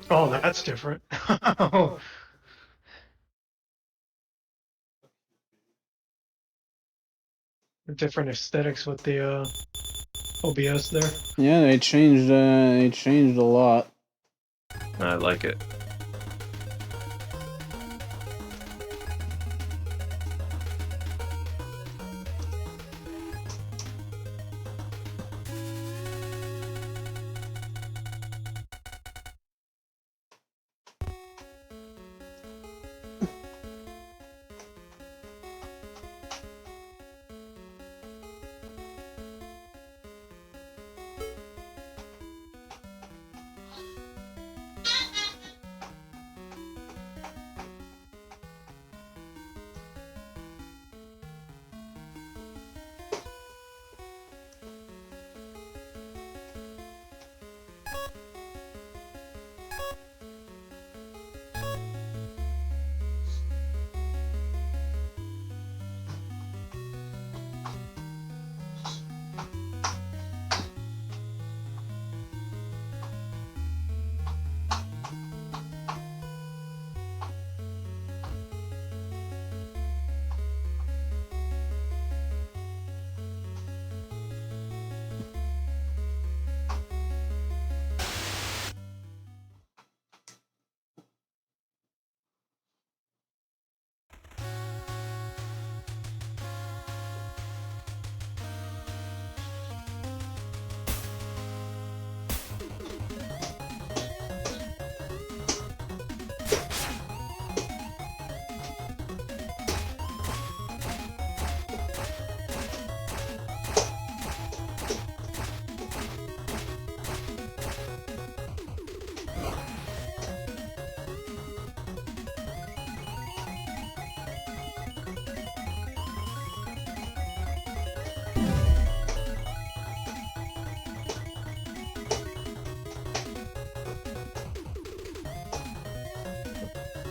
Oh, that's different. Oh, different aesthetics with the OBS there. Yeah, they changed a lot. I like it.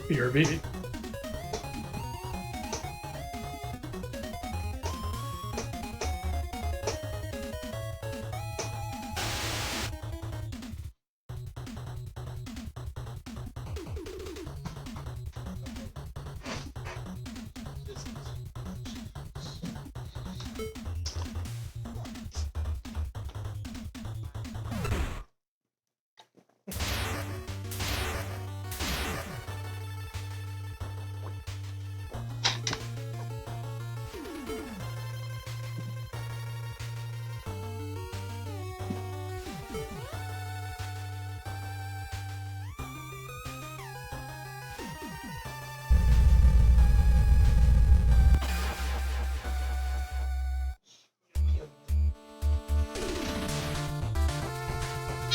BRB.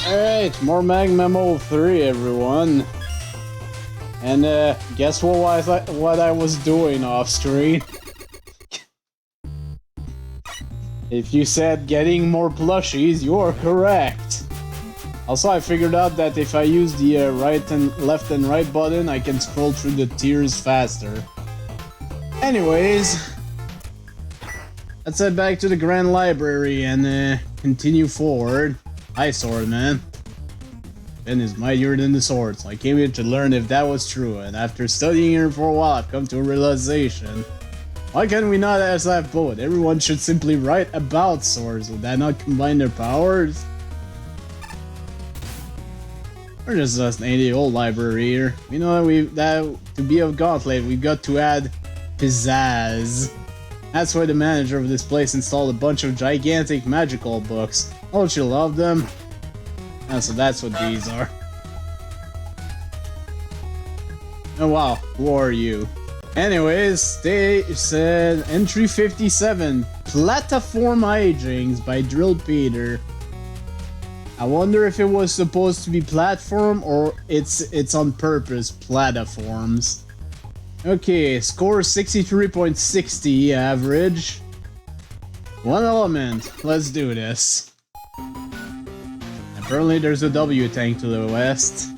Alright, more Megaman 3, everyone. And guess what I was doing off screen? If you said getting more plushies, you are correct. Also, I figured out that if I use the left and right button, I can scroll through the tiers faster. Anyways, let's head back to the Grand Library and continue forward. Hi, Sword Man. Ben is mightier than the swords. I came here to learn if that was true, and after studying here for a while, I've come to a realization. Why can we not ask that both? Everyone should simply write about swords. Would that not combine their powers? We're just an 80-old library here. We know that to be a gauntlet, we've got to add pizzazz. That's why the manager of this place installed a bunch of gigantic magical books. Don't you love them? Ah, so that's what these are. Oh wow, who are you? Anyways, they said entry 57, Platform Hijinks by Drill Peter. I wonder if it was supposed to be platform or it's on purpose platforms. Okay, score 63.60 average. One element. Let's do this. Apparently there's a W tank to the west.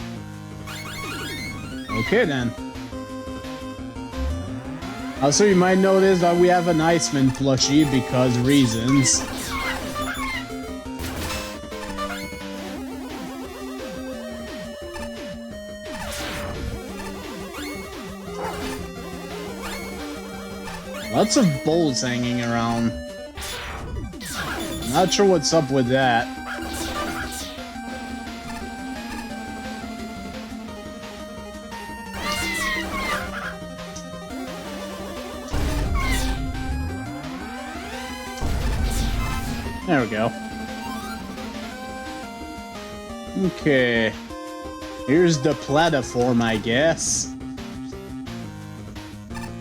Okay then. Also, you might notice that we have an Iceman plushie because reasons. Lots of bolts hanging around. Not sure what's up with that. There we go. Okay. Here's the platform, I guess.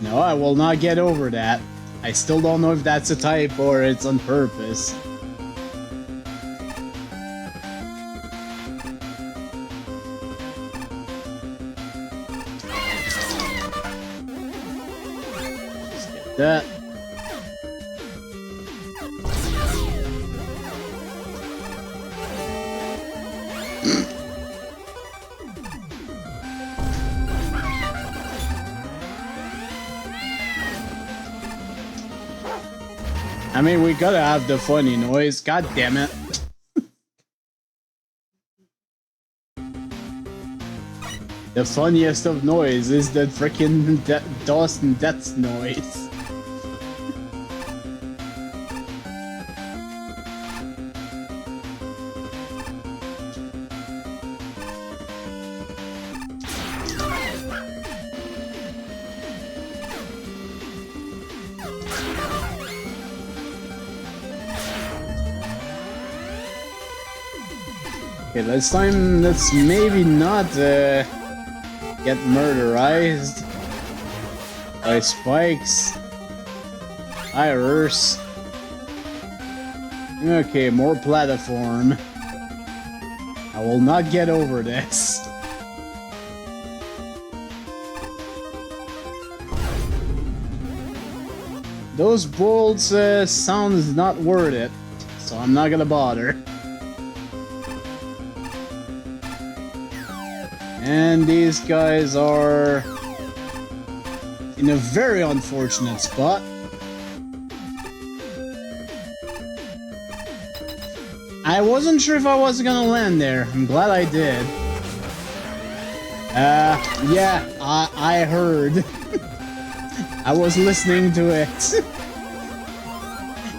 No, I will not get over that. I still don't know if that's a type or it's on purpose. Just get that. I mean, we gotta have the funny noise. God damn it. The funniest of noise is the frickin' Dawson Death's noise. Okay, this time let's maybe not get murderized by spikes. Iris. Okay, more platform. I will not get over this. Those bolts sounds not worth it, so I'm not gonna bother. And these guys are in a very unfortunate spot. I wasn't sure if I was gonna land there. I'm glad I did. Yeah, I heard. I was listening to it.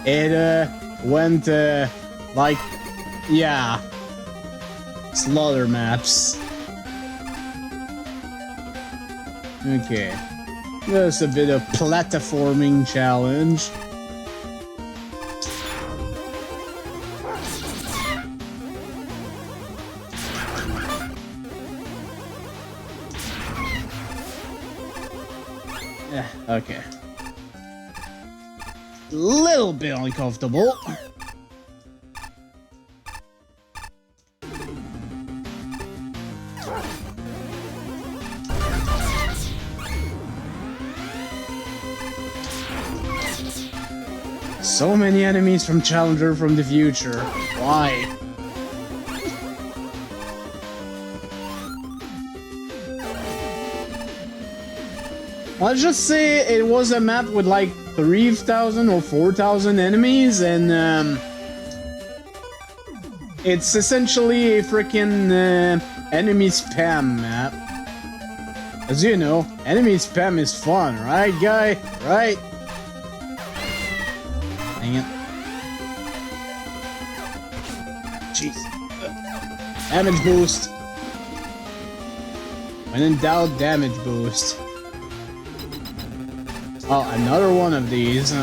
It, went, like, yeah. Slaughter maps. Okay. Just a bit of platforming challenge. Yeah, okay. Little bit uncomfortable. So many enemies from Challenger from the future. Why? Let's just say it was a map with like 3,000 or 4,000 enemies, and it's essentially a freaking enemy spam map. As you know, enemy spam is fun, right, guy? Right? Dang it. Jeez. Damage boost. When in doubt, damage boost. Oh, another one of these.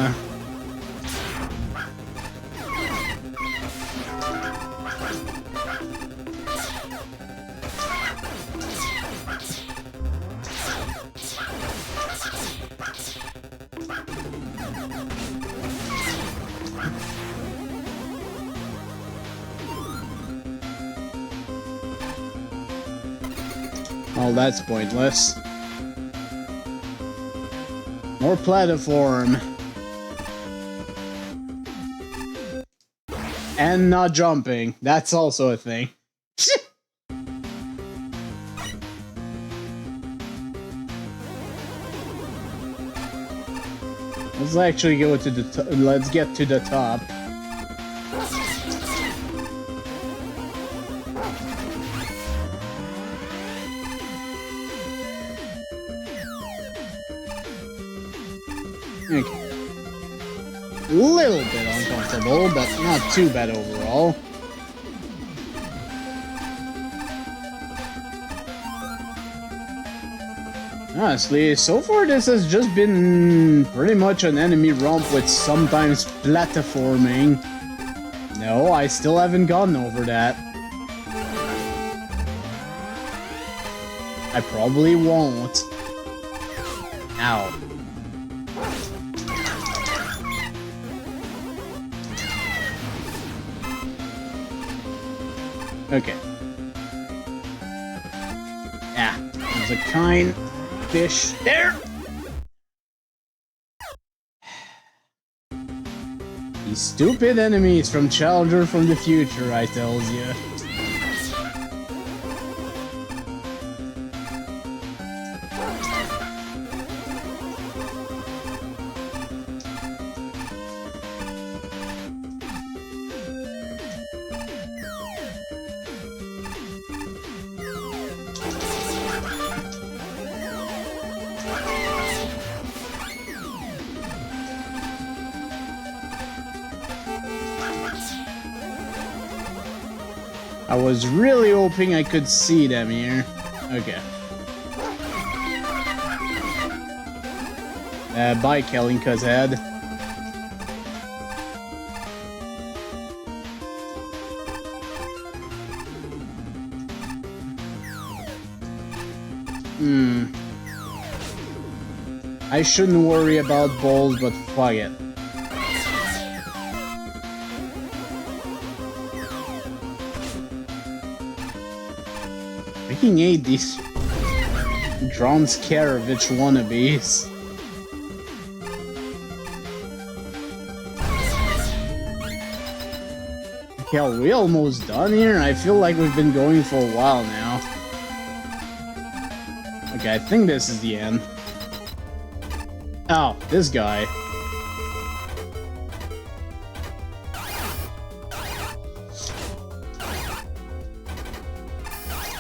Oh, that's pointless. More platform. And not jumping. That's also a thing. Let's actually go to the let's get to the top. Okay. A little bit uncomfortable, but not too bad overall. Honestly, so far this has just been pretty much an enemy romp with sometimes platforming. No, I still haven't gotten over that. I probably won't. Ow. Okay. Yeah, there's a kind fish there. These stupid enemies from Challenger from the future, I tells you. I was really hoping I could see them here. Okay. Bye, Kalinka's head. I shouldn't worry about balls, but fuck it. I freaking hate these drawn Scaravich wannabes. Okay, are we almost done here? I feel like we've been going for a while now. Okay, I think this is the end. Oh, this guy.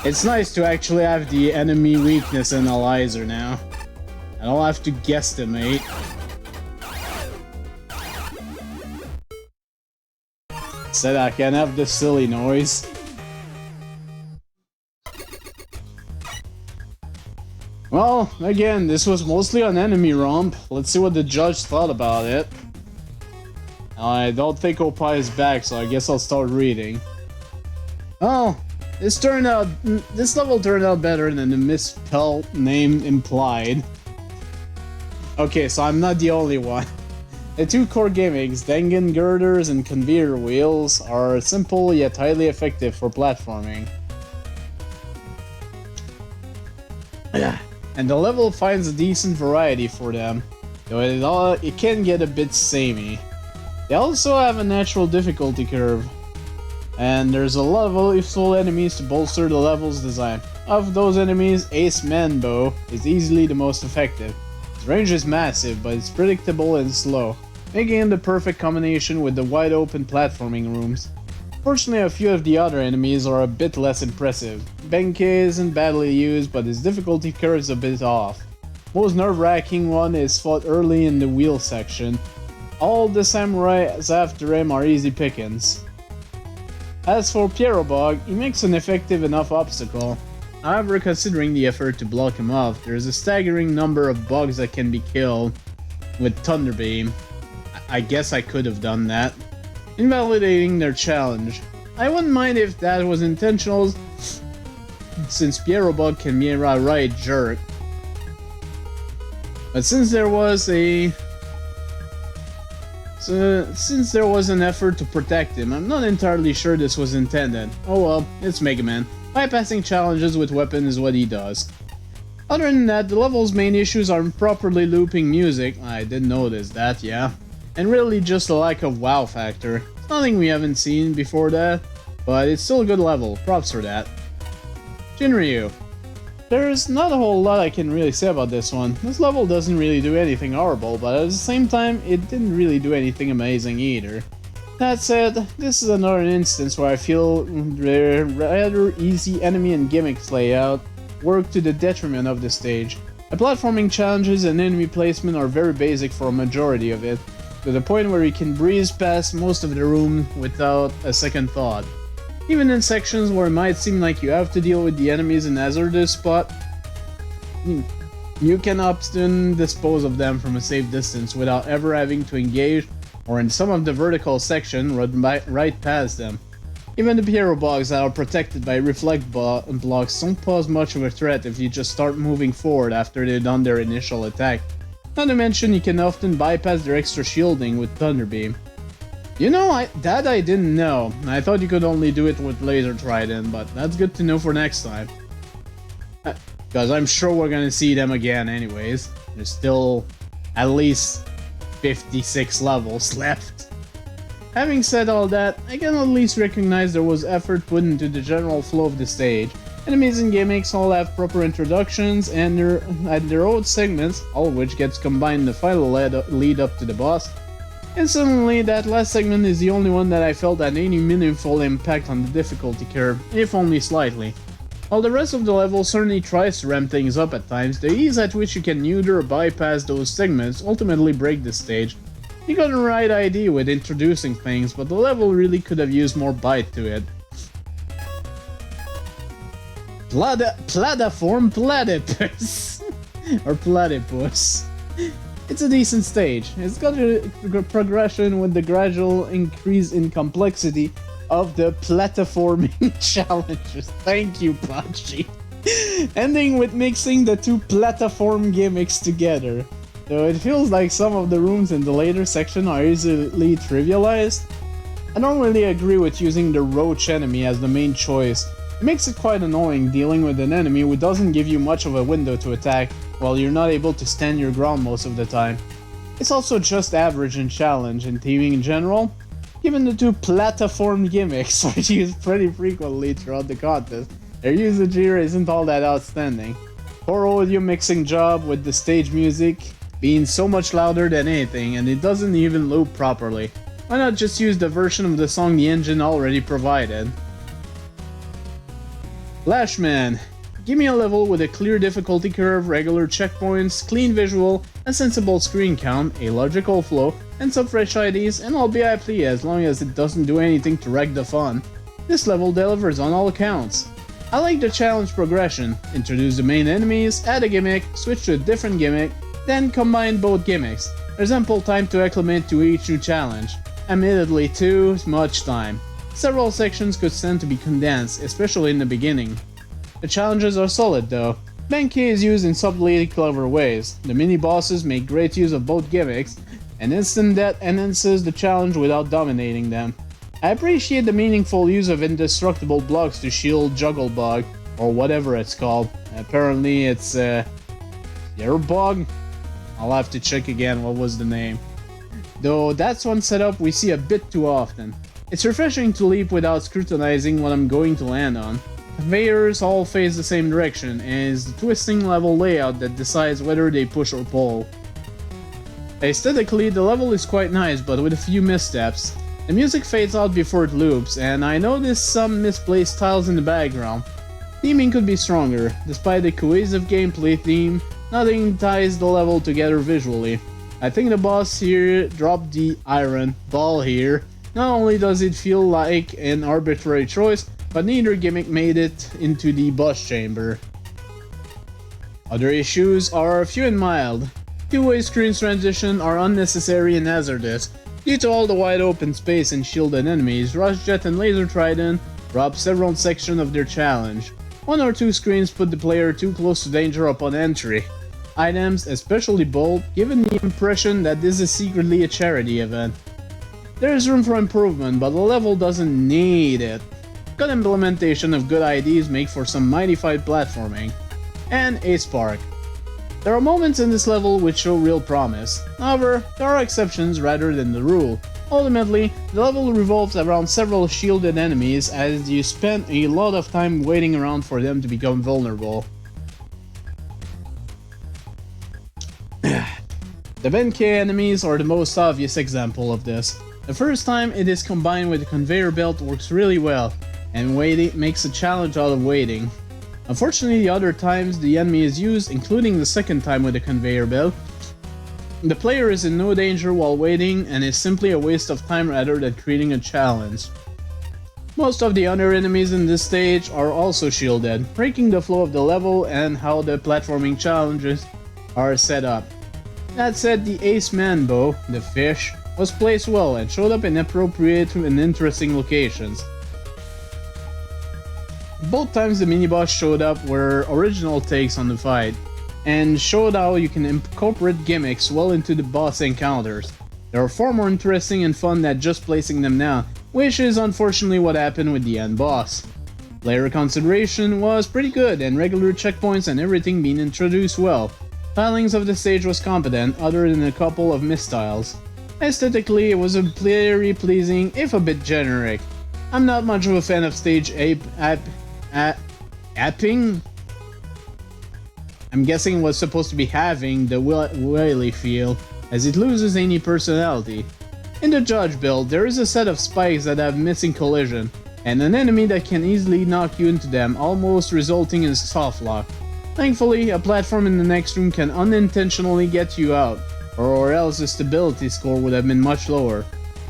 It's nice to actually have the enemy weakness analyzer now. I don't have to guesstimate. Instead, I can have the silly noise. Well, again, this was mostly an enemy romp. Let's see what the judge thought about it. I don't think Opie is back, so I guess I'll start reading. Oh, this level turned out better than the misspelled name implied. Okay, so I'm not the only one. The two core gimmicks, Dengen girders and conveyor wheels, are simple yet highly effective for platforming. And the level finds a decent variety for them, though it can get a bit samey. They also have a natural difficulty curve, and there's a lot of useful enemies to bolster the level's design. Of those enemies, Ace Manbo is easily the most effective. Its range is massive, but it's predictable and slow, making it the perfect combination with the wide open platforming rooms. Fortunately, a few of the other enemies are a bit less impressive. Benkei isn't badly used, but his difficulty curve is a bit off. Most nerve-wracking one is fought early in the wheel section. All the samurais after him are easy pickings. As for Pierrobog, he makes an effective enough obstacle. However, considering the effort to block him off, there is a staggering number of bugs that can be killed with Thunder Beam. I guess I could have done that, invalidating their challenge. I wouldn't mind if that was intentional, since Pierrobug can be a right jerk. But since there was an effort to protect him, I'm not entirely sure this was intended. Oh well, it's Megaman. Bypassing challenges with weapons is what he does. Other than that, the level's main issues are improperly looping music. I did notice that, yeah. And really just a lack of wow factor. It's nothing we haven't seen before that, but it's still a good level. Props for that. Jinryu. There's not a whole lot I can really say about this one. This level doesn't really do anything horrible, but at the same time, it didn't really do anything amazing either. That said, this is another instance where I feel the rather easy enemy and gimmicks layout work to the detriment of the stage. The platforming challenges and enemy placement are very basic for a majority of it, to the point where you can breeze past most of the room without a second thought. Even in sections where it might seem like you have to deal with the enemies in hazardous spot, you can often dispose of them from a safe distance without ever having to engage, or in some of the vertical section, run right past them. Even the hero blocks that are protected by reflect blocks don't pose much of a threat if you just start moving forward after they've done their initial attack. Not to mention you can often bypass their extra shielding with Thunder Beam. You know, I didn't know. I thought you could only do it with Laser Trident, but that's good to know for next time. Because I'm sure we're gonna see them again anyways. There's still at least 56 levels left. Having said all that, I can at least recognize there was effort put into the general flow of the stage. Enemies and gimmicks all have proper introductions and their own segments, all of which gets combined in the final lead up to the boss. And suddenly, that last segment is the only one that I felt had any meaningful impact on the difficulty curve, if only slightly. While the rest of the level certainly tries to ramp things up at times, the ease at which you can neuter or bypass those segments ultimately break the stage. You got the right idea with introducing things, but the level really could have used more bite to it. Plataform Platypus or Platypus. It's a decent stage. It's got a progression with the gradual increase in complexity of the platforming challenges. Thank you, Pachi. Ending with mixing the two platform gimmicks together. Though it feels like some of the rooms in the later section are easily trivialized. I don't really agree with using the roach enemy as the main choice. It makes it quite annoying dealing with an enemy who doesn't give you much of a window to attack, while you're not able to stand your ground most of the time. It's also just average in challenge and teaming in general. Given the two platform gimmicks are used pretty frequently throughout the contest, their usage here isn't all that outstanding. Poor audio mixing job with the stage music being so much louder than anything, and it doesn't even loop properly. Why not just use the version of the song the engine already provided? Flashman. Give me a level with a clear difficulty curve, regular checkpoints, clean visual, a sensible screen count, a logical flow, and some fresh IDs, and I'll be happy as long as it doesn't do anything to wreck the fun. This level delivers on all accounts. I like the challenge progression. Introduce the main enemies, add a gimmick, switch to a different gimmick, then combine both gimmicks. There's ample time to acclimate to each new challenge. Admittedly too much time. Several sections could stand to be condensed, especially in the beginning. The challenges are solid though. Benkei is used in subtly clever ways. The mini-bosses make great use of both gimmicks, and instant death enhances the challenge without dominating them. I appreciate the meaningful use of indestructible blocks to shield Jugglebug, or whatever it's called. Apparently it's Yerbug? I'll have to check again what was the name. Though that's one setup we see a bit too often. It's refreshing to leap without scrutinizing what I'm going to land on. Conveyors all face the same direction, and it's the twisting level layout that decides whether they push or pull. Aesthetically, the level is quite nice, but with a few missteps. The music fades out before it loops, and I noticed some misplaced tiles in the background. Theming could be stronger. Despite the cohesive gameplay theme, nothing ties the level together visually. I think the boss here dropped the iron ball here. Not only does it feel like an arbitrary choice, but neither gimmick made it into the boss chamber. Other issues are few and mild. Two-way screen transition are unnecessary and hazardous. Due to all the wide open space and shielded enemies, Rush Jet and Laser Trident rob several sections of their challenge. One or two screens put the player too close to danger upon entry. Items, especially bold, give the impression that this is secretly a charity event. There is room for improvement, but the level doesn't need it. Good implementation of good IDs make for some mighty fight platforming. And a spark. There are moments in this level which show real promise. However, there are exceptions rather than the rule. Ultimately, the level revolves around several shielded enemies as you spend a lot of time waiting around for them to become vulnerable. The Benkei enemies are the most obvious example of this. The first time it is combined with the conveyor belt works really well, and waiting makes a challenge out of waiting. Unfortunately, the other times the enemy is used, including the second time with the conveyor belt, the player is in no danger while waiting and is simply a waste of time rather than creating a challenge. Most of the other enemies in this stage are also shielded, breaking the flow of the level and how the platforming challenges are set up. That said, the Ace Man bow, the fish, was placed well and showed up in appropriate and interesting locations. Both times the mini-boss showed up were original takes on the fight, and showed how you can incorporate gimmicks well into the boss encounters. They are far more interesting and fun than just placing them down, which is unfortunately what happened with the end boss. Player consideration was pretty good, and regular checkpoints and everything being introduced well. Tilings of the stage was competent, other than a couple of mistiles. Aesthetically, it was a very pleasing, if a bit generic. I'm not much of a fan of stage apping. I'm guessing it was supposed to be having the wily feel, as it loses any personality. In the Judge build, there is a set of spikes that have missing collision, and an enemy that can easily knock you into them, almost resulting in soft lock. Thankfully, a platform in the next room can unintentionally get you out, or else the stability score would have been much lower.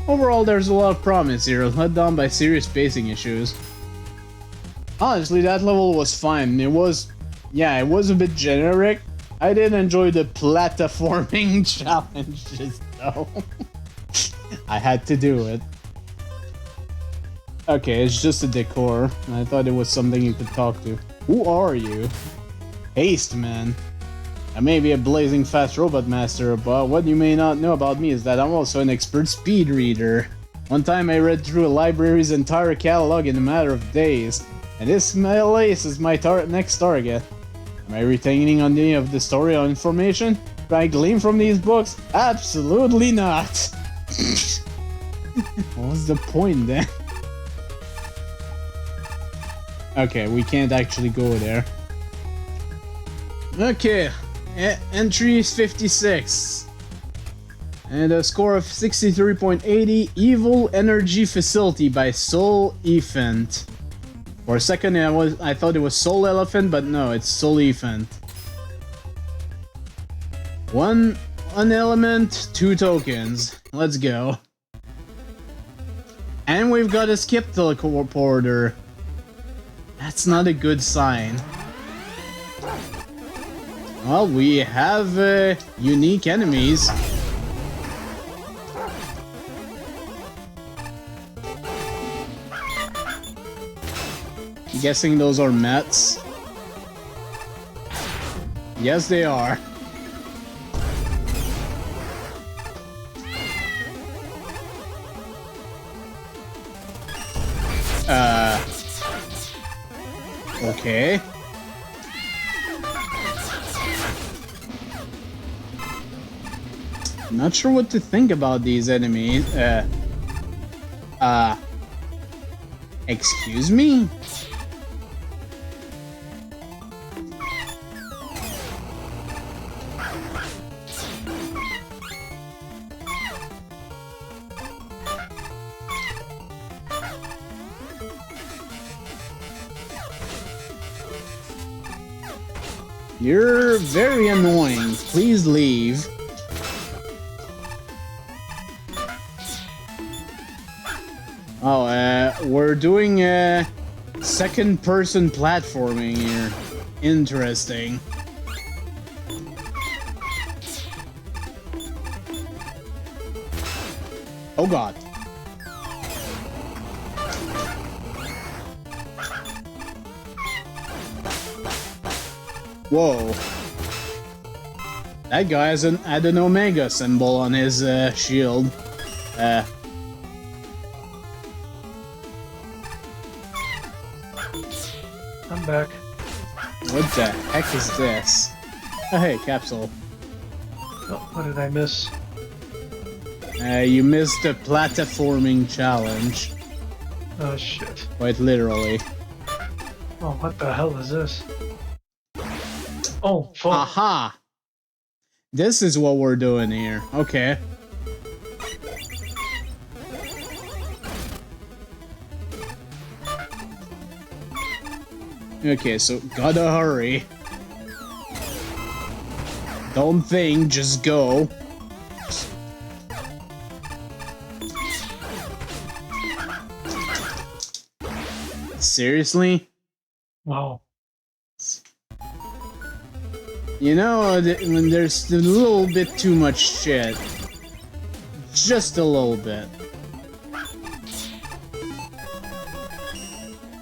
Overall, there's a lot of promise here, let down by serious pacing issues. Honestly, that level was fine. It was a bit generic. I did enjoy the platforming challenges though. I had to do it. Okay, it's just a decor. I thought it was something you could talk to. Who are you? Haste Man. I may be a blazing fast robot master, but what you may not know about me is that I'm also an expert speed reader. One time I read through a library's entire catalog in a matter of days, and this Ace is my next target. Am I retaining any of the story or information I glean from these books? Absolutely not! What was the point then? Okay, we can't actually go there. Okay. Entry is 56. And a score of 63.80. Evil Energy Facility by Soul Elephant. For a second I thought it was Soul Elephant, but no, it's Soul Elephant. One element, 2 tokens. Let's go. And we've got a skip teleporter. That's not a good sign. Well, we have unique enemies. I'm guessing those are Mets. Yes, they are. Okay. Not sure what to think about these enemies. Excuse me? You're very annoying. Please leave. Oh, we're doing second-person platforming here. Interesting. Oh god. Whoa. That guy had an Omega symbol on his shield. I'm back. What the heck is this? Oh hey, capsule. Oh, what did I miss? You missed the platforming challenge. Oh shit. Quite literally. Oh, what the hell is this? Oh, fuck. Aha! This is what we're doing here. Okay. Okay, so gotta hurry. Don't think, just go. Seriously? Wow. You know, when there's a little bit too much shit. Just a little bit.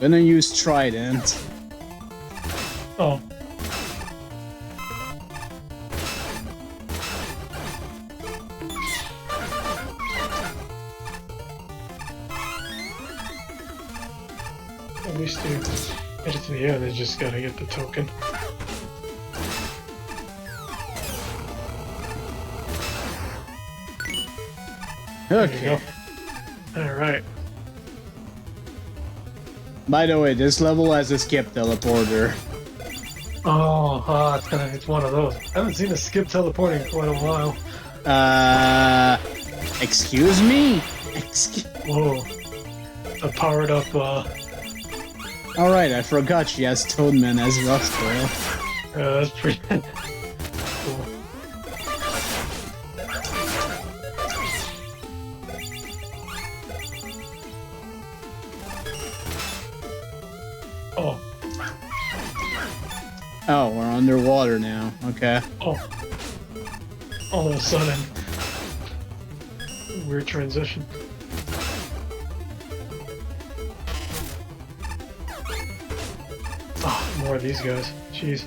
Gonna use Trident. Oh. At least to get it to the end, they just gotta get the token. Okay. Alright. By the way, this level has a skip teleporter. Oh, it's one of those. I haven't seen a skip teleporting in quite a while. Excuse me? Whoa. A powered up, Alright, I forgot she has Toadman as Rustwell. that's pretty cool. Oh. Oh, we're underwater now. Okay. Oh. All of a sudden. Weird transition. Oh, more of these guys. Jeez.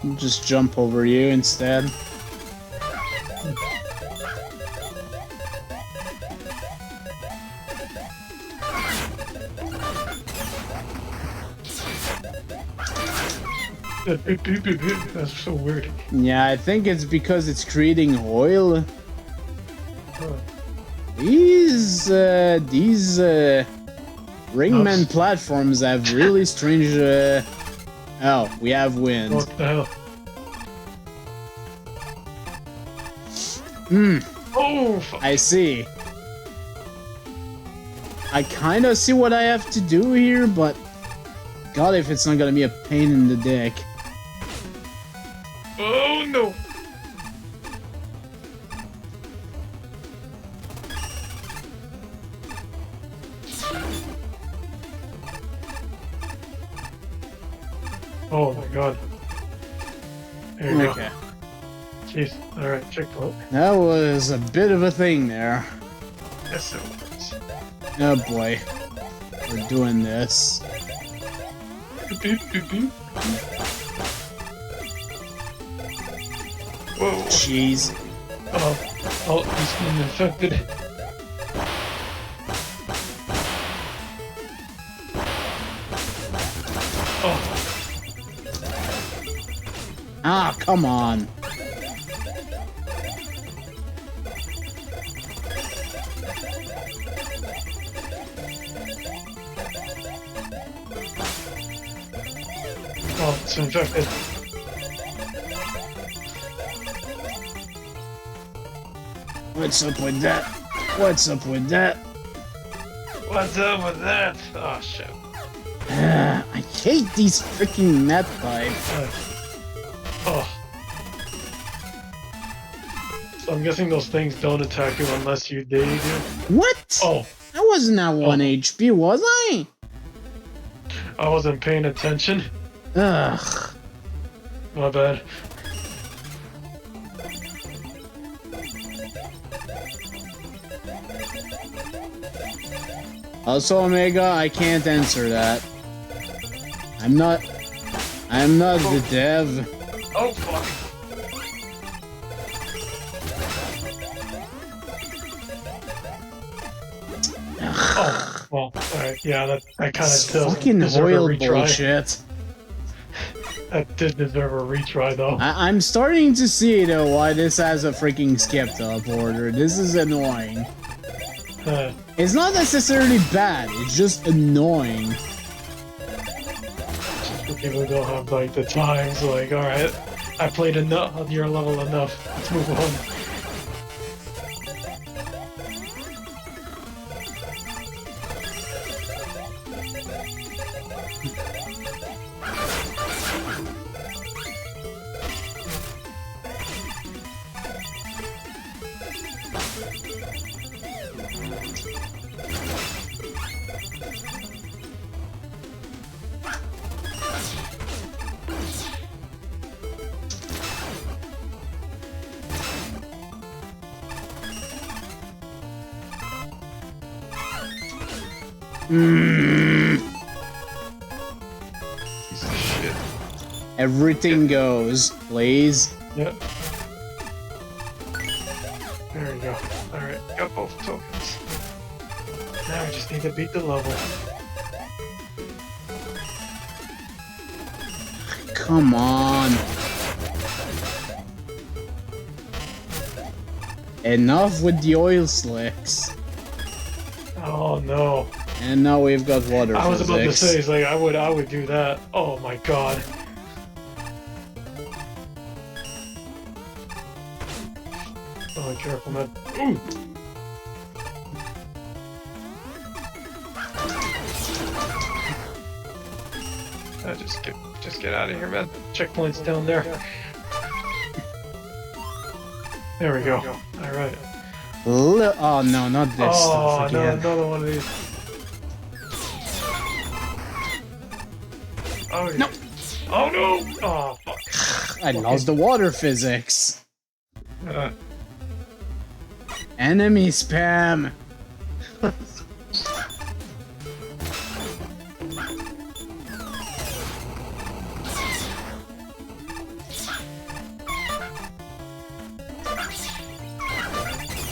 I'll just jump over you instead. That's so weird. Yeah, I think it's because it's creating oil. Oh. These Ringman platforms have really strange. Oh, we have wind. What the hell? Hmm. Oh, fuck. I see. I kind of see what I have to do here, but God, if it's not gonna be a pain in the dick. Oh no! Oh my god. There you Okay. go. Jeez. Alright, checkpoint. That was a bit of a thing there. Yes, it was. Oh boy. We're doing this. Beep, beep, beep. Whoa. Jeez. Oh, he's been infected. Oh, Ah, come on. oh, it's infected. What's up with that? What's up with that? What's up with that? Oh, shit. I hate these freaking map types. Oh. So I'm guessing those things don't attack you unless you do. What? Oh, I wasn't at 1 HP, was I? I wasn't paying attention. Ugh. My bad. Also, Omega, I can't answer that. I'm not the dev. Oh, fuck. Oh, well, alright, yeah, that kind of It's still fucking deserve a oil retry. bullshit. That did deserve a retry, though. I'm starting to see, though, why this has a freaking skip teleporter. This is annoying. It's not necessarily bad, it's just annoying. people don't have like the time, so like, alright, I played enough of your level enough. Let's move on. Piece of shit. Everything goes, please. Yep. There we go. Alright, got both tokens. Now I just need to beat the level. Come on. Enough with the oil slicks. Oh no. And now we've got water I was physics. about to say, it's like, I would do that. Oh my god. Oh, careful, man. Ooh! Just get out of here, man. Checkpoint's down there. There we go. Alright. Oh no, not this Oh, stuff no, again. another one of these. Oh, yeah. No. Oh, no! Oh, fuck. I lost the water physics. Uh, Enemy spam.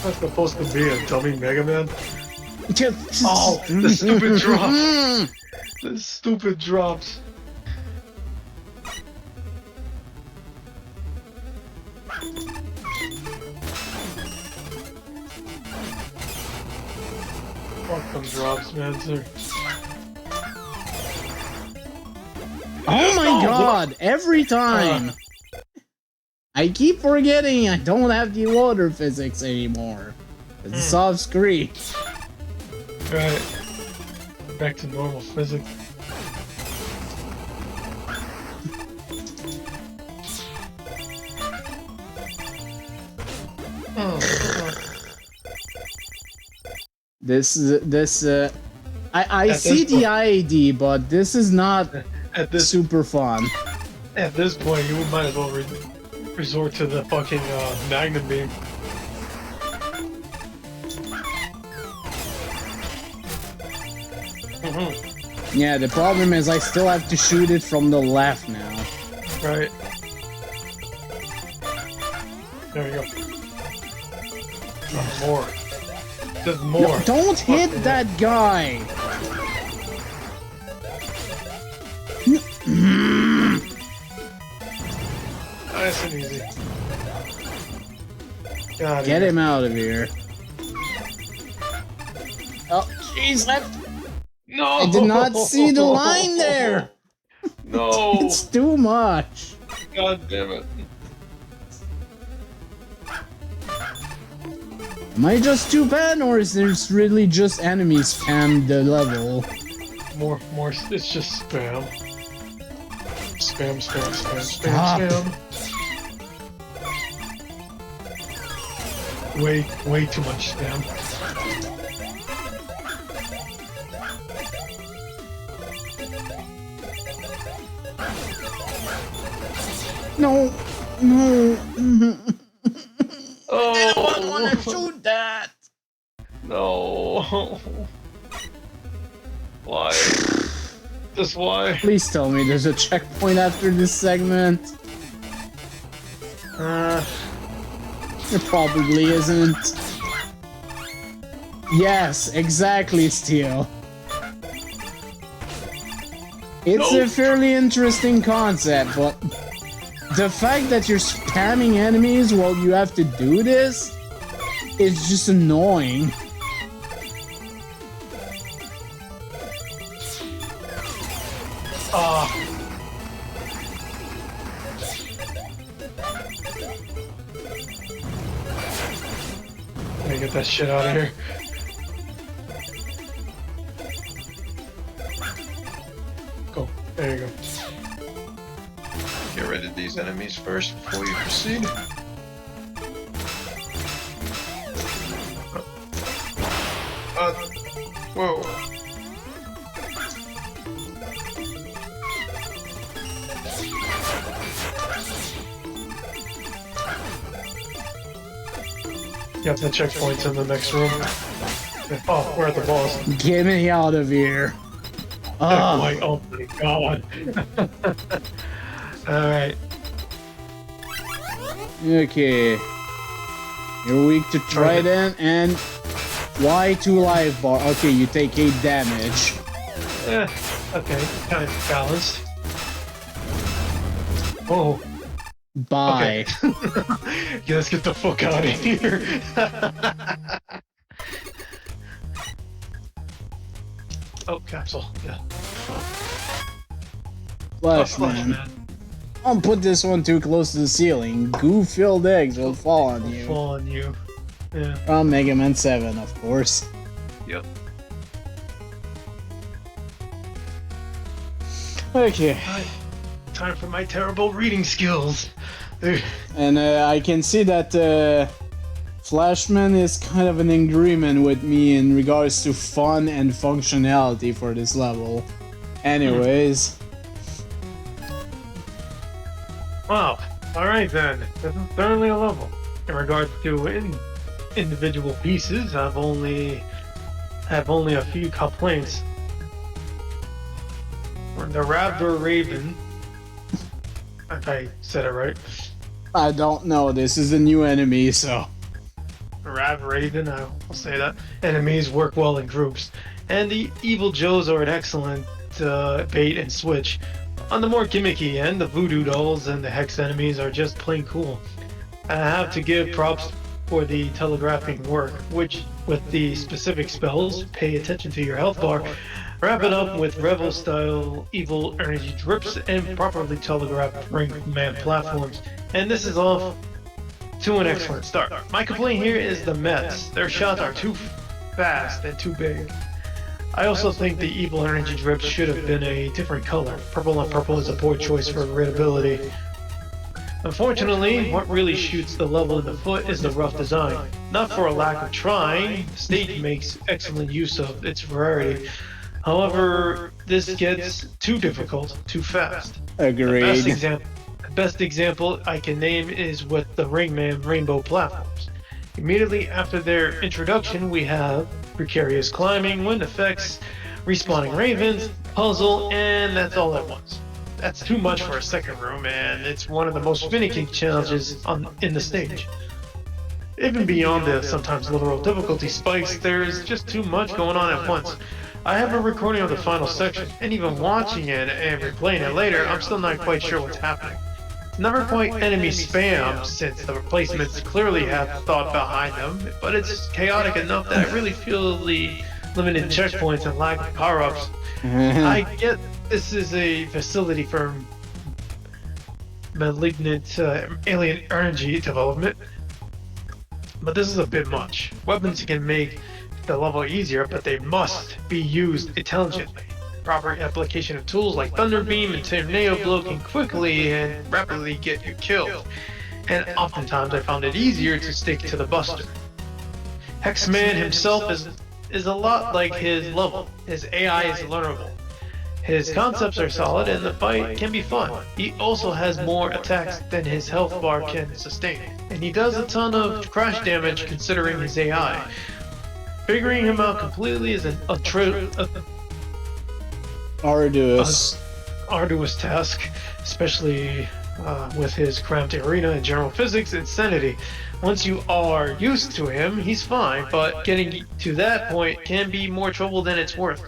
that's supposed to be a dummy Megaman. Oh, the stupid drops. The stupid drops. Fuck them drops, man. Sir. Oh my god, every time! I keep forgetting I don't have the water physics anymore. It's off screen. Right. Back to normal physics. I see the ID, but this is not At this super fun. At this point, you might as well resort to the fucking Magnum beam. Yeah, the problem is I still have to shoot it from the left now. Right. There we go. Oh, more. There's more. No, don't hit that guy! Nice and easy. God, Get him out of here. Oh, jeez, left. No! I did not see the line there! No! It's too much. God damn it. Am I just too bad, or is there really just enemies spam the level? More, it's just spam. Spam, spam, spam, Stop. spam, spam. Way too much spam. No, no. Oh! I don't want to shoot that. No. Why? Just why? Please tell me there's a checkpoint after this segment. There probably isn't. Yes, exactly, Steel. It's a fairly interesting concept, but the fact that you're spamming enemies while you have to do this is just annoying. get that shit out of here. Go. There you go. Get rid of these enemies first before you proceed. Whoa. Yep, the checkpoint's in the next room. Oh, we're at the boss. Get me out of here. Oh my god. Alright. Okay. You're weak to Trident and Y2 life bar. Okay, you take 8 damage. Okay, kind of balanced. Oh. Bye. Okay. Yeah, let's get the fuck out of here. Oh, capsule. Yeah. Flashman. Don't put this one too close to the ceiling. Goo-filled eggs will fall on you. Fall on you. Yeah. From Megaman 7, of course. Yep. Okay. Time for my terrible reading skills. And I can see that Flashman is kind of an agreement with me in regards to fun and functionality for this level. Anyways. Wow. Alright then. This is certainly a level. In regards to individual pieces, I've only a few complaints. The Raptor Raven, if I said it right. I don't know, this is a new enemy, so... Rav Raven, I'll say that. Enemies work well in groups. And the Evil Joes are an excellent bait and switch. On the more gimmicky end, the Voodoo Dolls and the Hex enemies are just plain cool. I have to give props for the telegraphing work, which, with the specific spells, pay attention to your health bar, wrap it up with Revel-style evil energy drips, and properly telegraphed ring-man platforms. And this is off to an excellent start. My complaint here is the Mets. Their shots are too fast and too big. I also think the evil energy drips should have been a different color. Purple on purple is a poor choice for readability. Unfortunately, what really shoots the level in the foot is the rough design. Not for a lack of trying, the stage makes excellent use of its variety. However, this gets too difficult, too fast. Agreed. The best example I can name is with the Ringman Rainbow platforms. Immediately after their introduction, we have precarious climbing, wind effects, respawning ravens, puzzle, and that's all at once. That's too much for a second room, and it's one of the most finicky challenges in the stage. Even beyond the sometimes literal difficulty spikes, there's just too much going on at once. I have a recording of the final section, and even watching it and replaying it later, I'm still not quite sure what's happening. It's never quite enemy spam, since the replacements clearly have thought behind them, but it's chaotic enough that I really feel the limited checkpoints and lack of power-ups. I get this is a facility for malignant alien energy development, but this is a bit much. Weapons can make the level easier, but they must be used intelligently. Proper application of tools like Thunder Beam and Tornado Blow can quickly and rapidly get you killed, and oftentimes I found it easier to stick to the Buster. Hexman himself is a lot like his level. His AI is learnable. His concepts are solid and the fight can be fun. He also has more attacks than his health bar can sustain, and he does a ton of crash damage considering his AI. Figuring him out completely is an arduous task, especially with his cramped arena and general physics insanity. Once you are used to him, he's fine, but getting to that point can be more trouble than it's worth.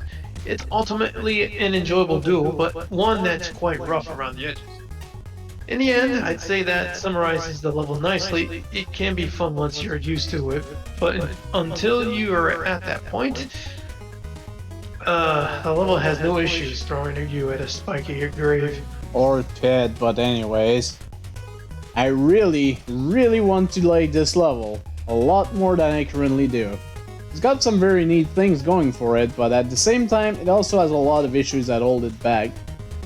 It's ultimately an enjoyable duel, but one that's quite rough around the edges. In the end, I'd say that summarizes the level nicely. It can be fun once you're used to it, but until you are at that point, the level has no issues throwing you at a spiky grave. Or pit, but anyways. I really want to like this level. a lot more than I currently do. It's got some very neat things going for it, but at the same time, it also has a lot of issues that hold it back.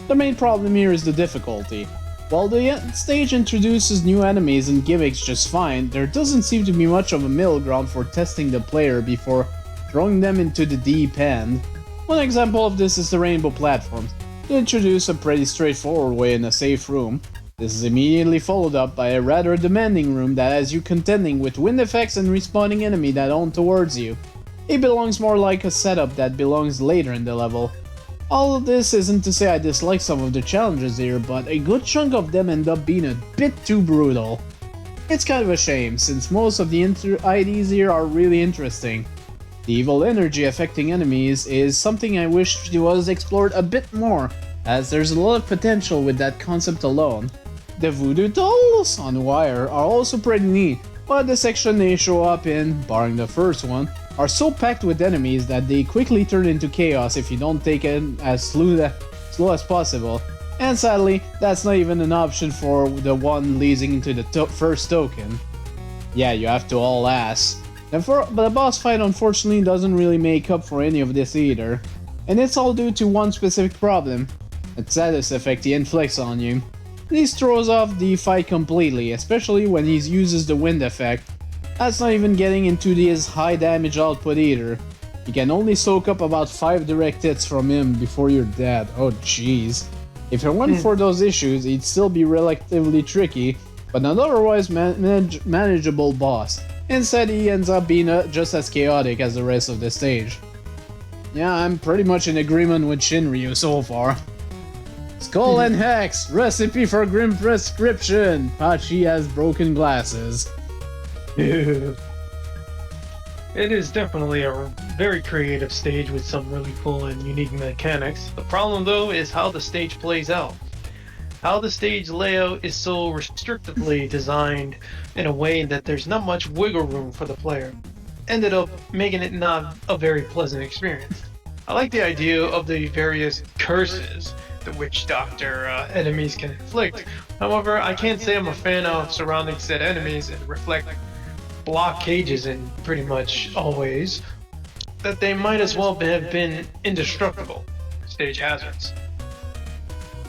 The main problem here is the difficulty. While the stage introduces new enemies and gimmicks just fine, there doesn't seem to be much of a middle ground for testing the player before throwing them into the deep end. One example of this is the rainbow platforms. They introduce a pretty straightforward way in a safe room. This is immediately followed up by a rather demanding room that has you contending with wind effects and respawning enemy that own towards you. It belongs more like a setup that belongs later in the level. All of this isn't to say I dislike some of the challenges here, but a good chunk of them end up being a bit too brutal. It's kind of a shame, since most of the IDs here are really interesting. The evil energy affecting enemies is something I wish was explored a bit more, as there's a lot of potential with that concept alone. The voodoo dolls on wire are also pretty neat, but the section they show up in, barring the first one, are so packed with enemies that they quickly turn into chaos if you don't take it as slow as possible. And sadly, that's not even an option for the one leading into the first token. Yeah, you have to all ass. But the boss fight unfortunately doesn't really make up for any of this either. And it's all due to one specific problem: the status effect he inflicts on you. This throws off the fight completely, especially when he uses the wind effect. That's not even getting into his high damage output either. You can only soak up about 5 direct hits from him before you're dead. Oh jeez. If it weren't for those issues, he'd still be relatively tricky, but an otherwise manageable boss. Instead, he ends up being just as chaotic as the rest of the stage. Yeah, I'm pretty much in agreement with Shinryu so far. Skull and Hex! Recipe for grim prescription! Pachi has broken glasses. It is definitely a very creative stage with some really cool and unique mechanics. The problem though is how the stage plays out. How the stage layout is so restrictively designed in a way that there's not much wiggle room for the player. Ended up making it not a very pleasant experience. I like the idea of the various curses the witch doctor enemies can inflict. However, I can't say I'm a fan of surrounding said enemies and reflect block cages in pretty much always, that they might as well have been indestructible stage hazards.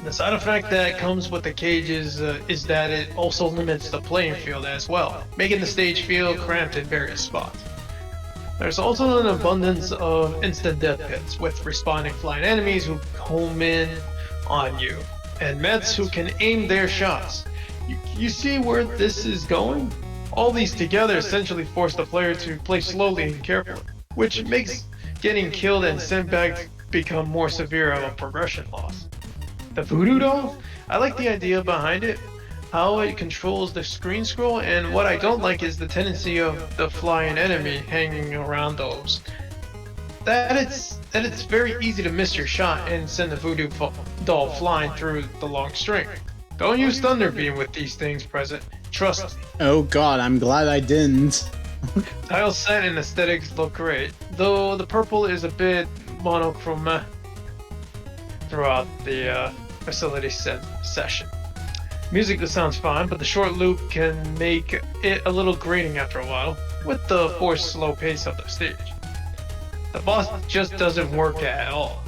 The side effect that comes with the cages is that it also limits the playing field as well, making the stage feel cramped in various spots. There's also an abundance of instant death pits with respawning flying enemies who home in on you, and mets who can aim their shots. You see where this is going? All these together essentially force the player to play slowly and carefully, which makes getting killed and sent back become more severe of a progression loss. The voodoo doll? I like the idea behind it, how it controls the screen scroll, and what I don't like is the tendency of the flying enemy hanging around those. That it's very easy to miss your shot and send the voodoo doll flying through the long string. Don't use Thunder Beam with these things present, trust me. Oh god, I'm glad I didn't. Tile set and aesthetics look great, though the purple is a bit monochrome throughout the facility session. Music that sounds fine, but the short loop can make it a little grating after a while, with the forced slow pace of the stage. The boss just doesn't work at all.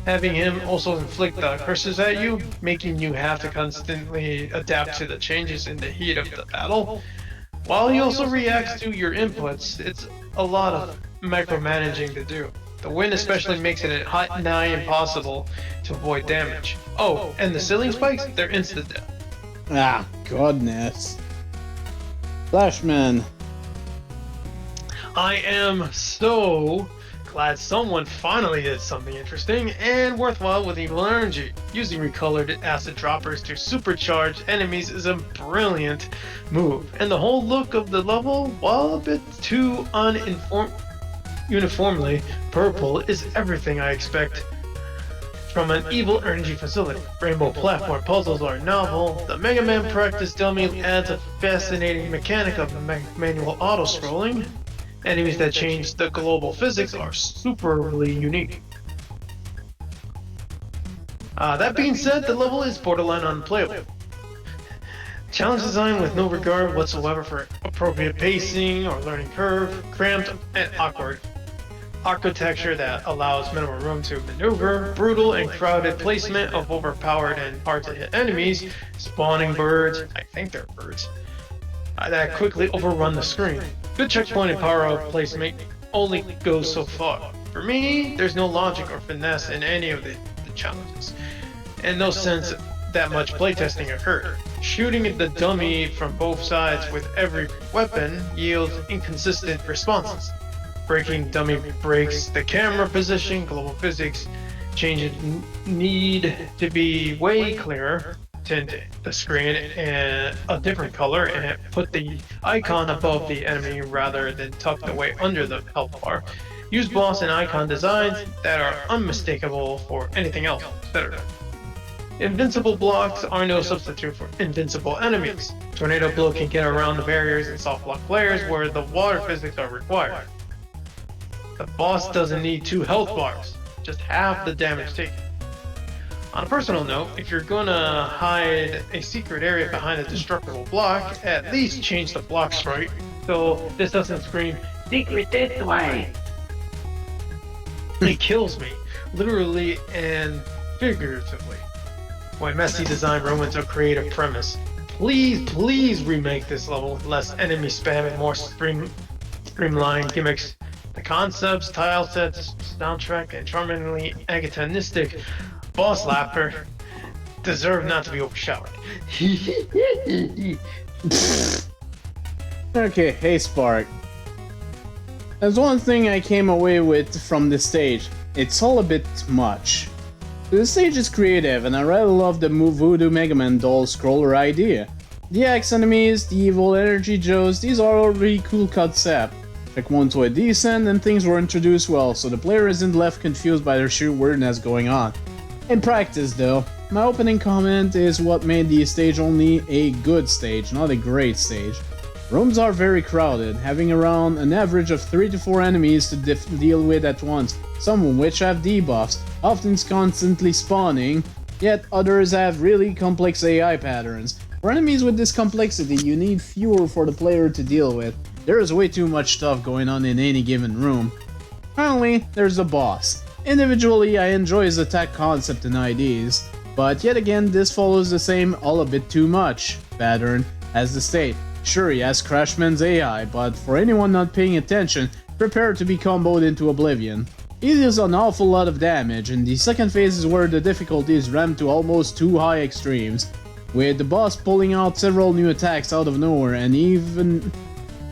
Having him also inflict the curses at you, making you have to constantly adapt to the changes in the heat of the battle, while he also reacts to your inputs, it's a lot of micromanaging to do. The wind especially makes it nigh impossible to avoid damage. Oh, and the ceiling spikes, they're instant death. Ah, goodness. Flashman. I am so glad someone finally did something interesting and worthwhile with evil energy. Using recolored acid droppers to supercharge enemies is a brilliant move, and the whole look of the level, while a bit too uniformly purple, is everything I expect from an evil energy facility. Rainbow platform puzzles are novel. The Megaman practice dummy adds a fascinating mechanic of the manual auto-scrolling. Enemies that change the global physics are superly unique. That being said, the level is borderline unplayable. Challenge design with no regard whatsoever for appropriate pacing or learning curve, cramped and awkward. Architecture that allows minimal room to maneuver, brutal and crowded placement of overpowered and hard-to-hit enemies, spawning birds, I think they're birds, that quickly overrun the screen. Good checkpoint and power-up placement only goes so far. For me, there's no logic or finesse in any of the challenges, and no sense that much playtesting occurred. Shooting the dummy from both sides with every weapon yields inconsistent responses. Breaking dummy breaks the camera position, global physics changes need to be way clearer, tint the screen in a different color, and put the icon above the enemy rather than tucked away under the health bar. Use boss and icon designs that are unmistakable for anything else, etc. Invincible blocks are no substitute for invincible enemies. Tornado Blow can get around the barriers in soft block players where the water physics are required. The boss doesn't need 2 health bars, just half the damage taken. On a personal note, if you're gonna hide a secret area behind a destructible block, at least change the block sprite so this doesn't scream, "Secret this way!" It kills me, literally and figuratively, when messy design ruins a creative premise. Please remake this level with less enemy spam and more streamlined gimmicks. The concepts, tile sets, soundtrack, and charmingly antagonistic boss laughter deserve not to be overshadowed. Okay, hey Spark. There's one thing I came away with from this stage. It's all a bit much. The stage is creative, and I really love the Voodoo Megaman doll scroller idea. The X enemies, the evil energy Joes, these are all really cool concepts. Check 1 to a decent, and things were introduced well, so the player isn't left confused by their sheer weirdness going on. In practice though, my opening comment is what made the stage only a good stage, not a great stage. Rooms are very crowded, having around an average of 3 to 4 enemies to deal with at once, some of which have debuffs, often constantly spawning, yet others have really complex AI patterns. For enemies with this complexity, you need fewer for the player to deal with. There is way too much stuff going on in any given room. Finally, there's the boss. Individually, I enjoy his attack concept and ideas, but yet again this follows the same all a bit too much pattern as the state. Sure, he has Crashman's AI, but for anyone not paying attention, prepare to be comboed into oblivion. He deals an awful lot of damage, and the second phase is where the difficulty is ramped to almost too high extremes, with the boss pulling out several new attacks out of nowhere and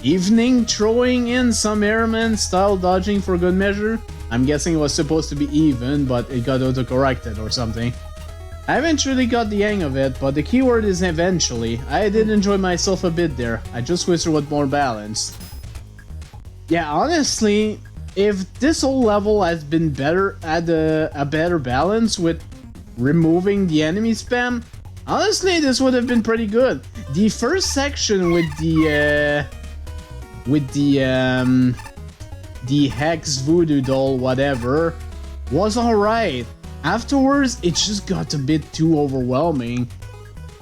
evening throwing in some airman style dodging for good measure. I'm guessing it was supposed to be even, but it got auto-corrected or something. I eventually got the hang of it, but the keyword is eventually. I did enjoy myself a bit there, I just wish there was more balance. Yeah, honestly, if this whole level has been better at a better balance with removing the enemy spam, honestly this would have been pretty good. The first section with the Hex Voodoo doll whatever was alright. Afterwards, it just got a bit too overwhelming.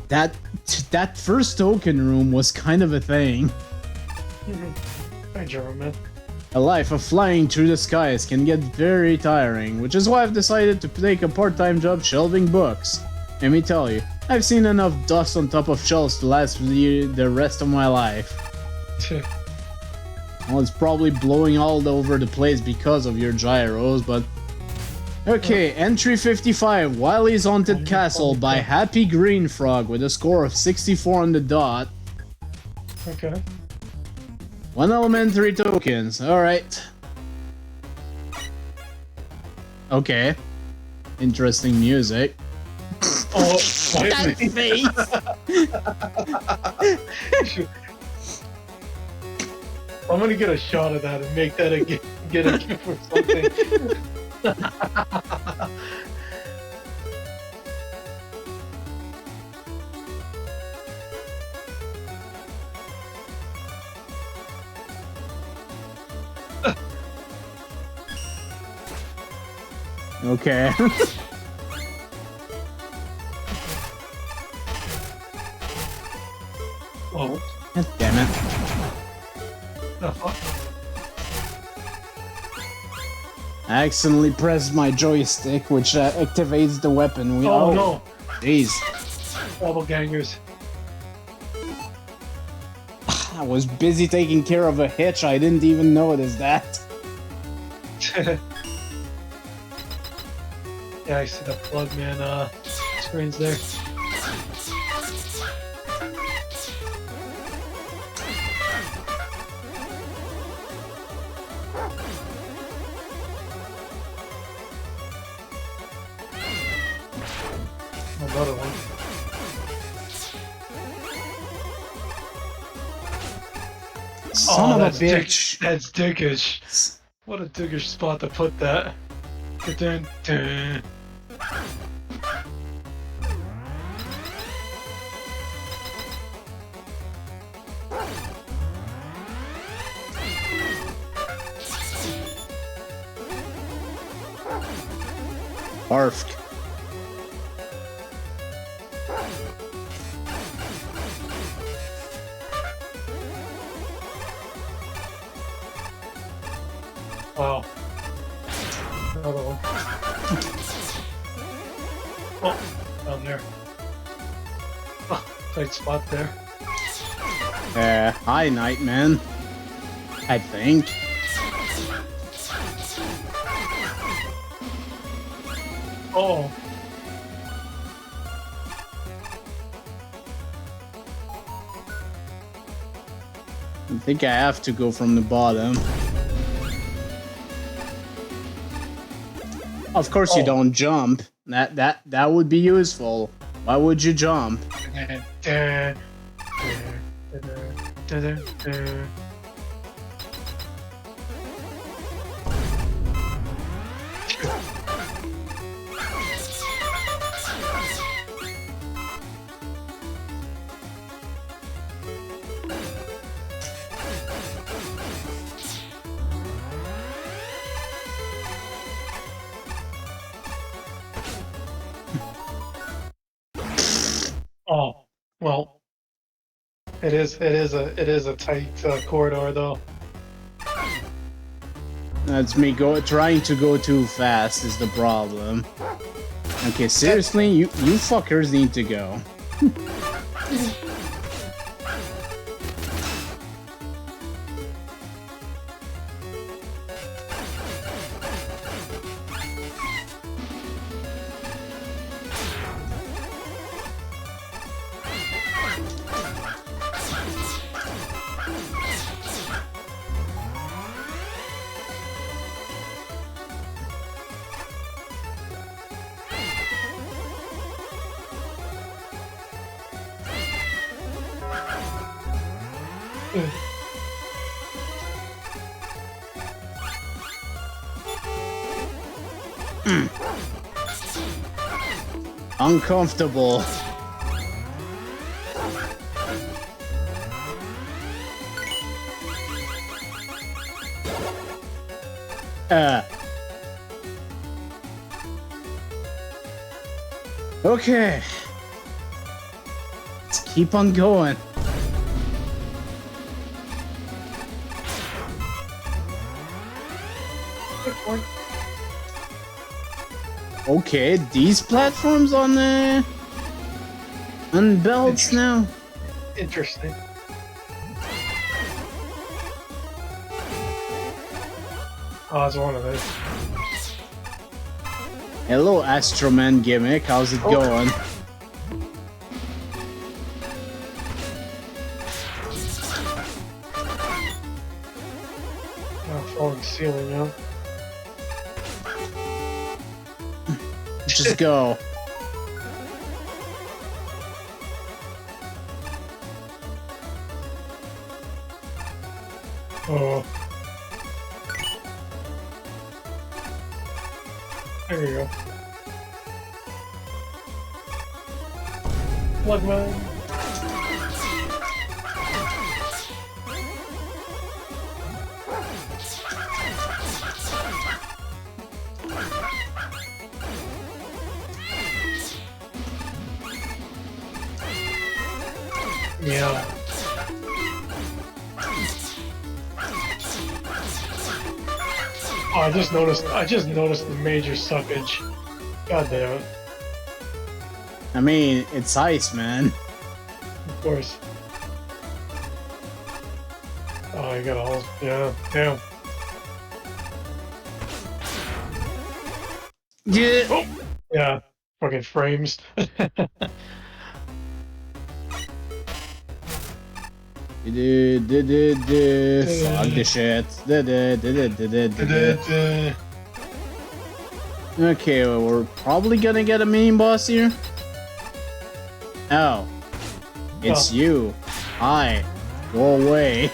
That first token room was kind of a thing. Hi, Jeremy. A life of flying through the skies can get very tiring, which is why I've decided to take a part-time job shelving books. Let me tell you, I've seen enough dust on top of shelves to last the rest of my life. Well, it's probably blowing all over the place because of your gyros, but... Okay, entry 55, Wily's Haunted Castle by Happy Green Frog with a score of 64 on the dot. Okay. 1 elementary tokens, alright. Okay. Interesting music. Oh, That face! I'm gonna get a shot of that and make that a get a gift or something. Okay. damn it. The fuck? I accidentally pressed my joystick, which activates the weapon. Oh no! Jeez. Double gangers. I was busy taking care of a hitch, I didn't even notice that. Yeah, I see the plug man screens there. Another one. Son of a that's bitch. That's dickish. What a dickish spot to put that. Dun, dun. Arfk. Wow. Another one. Oh, down there. Oh, tight spot there. Hi, Nightman. I think. Oh. I think I have to go from the bottom. Of course you don't jump. That would be useful. Why would you jump? Oh, well, it is a tight corridor though. That's me trying to go too fast is the problem. Okay, seriously, you fuckers need to go. Uncomfortable. Okay. Let's keep on going. Okay, these platforms on belts now. Interesting. Oh, it's one of those. Hello, Astroman gimmick. How's it going? Oh, falling ceiling now. Just go. Oh. There you go. Plugman. Yeah. Oh, I just noticed the major suckage. God damn it. I mean, it's ice, man. Of course. Oh, I got all. Yeah, damn. Yeah. Oh, yeah. Fucking frames. Fuck the shit. Okay, well, we're probably gonna get a mini boss here. Oh. It's you. Hi. Go away.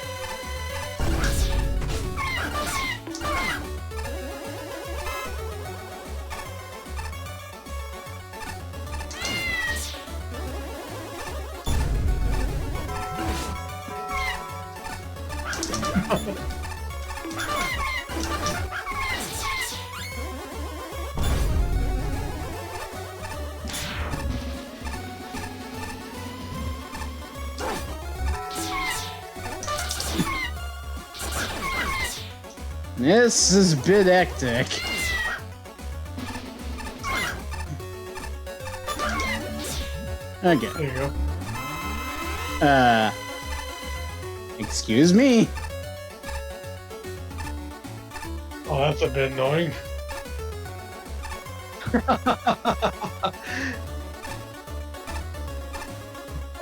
This is a bit hectic. Okay. There you go. Excuse me? Oh, that's a bit annoying.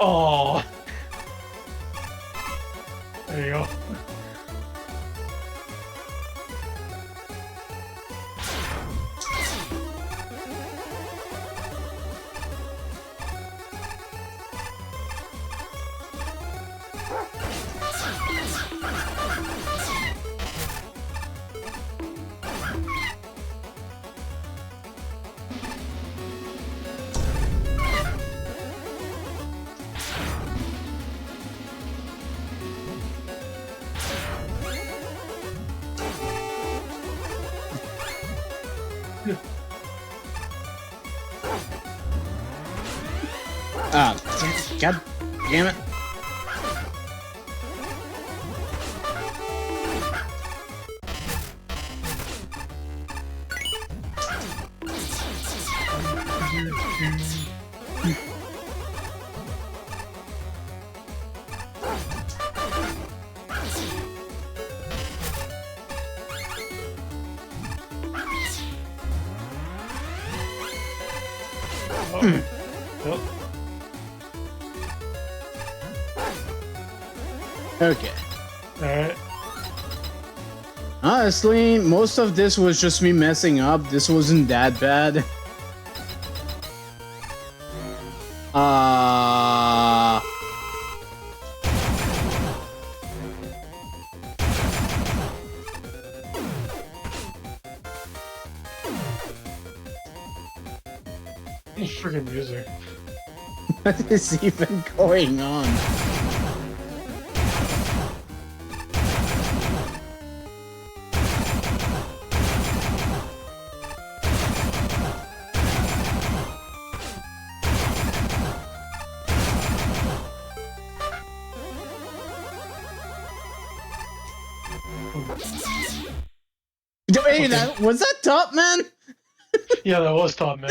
Oh. There you go. God damn it. Nope. Okay. Alright. Honestly, most of this was just me messing up. This wasn't that bad. Freaking music. What is even going on? Hey, was that Top Man? Yeah, that was Top Man.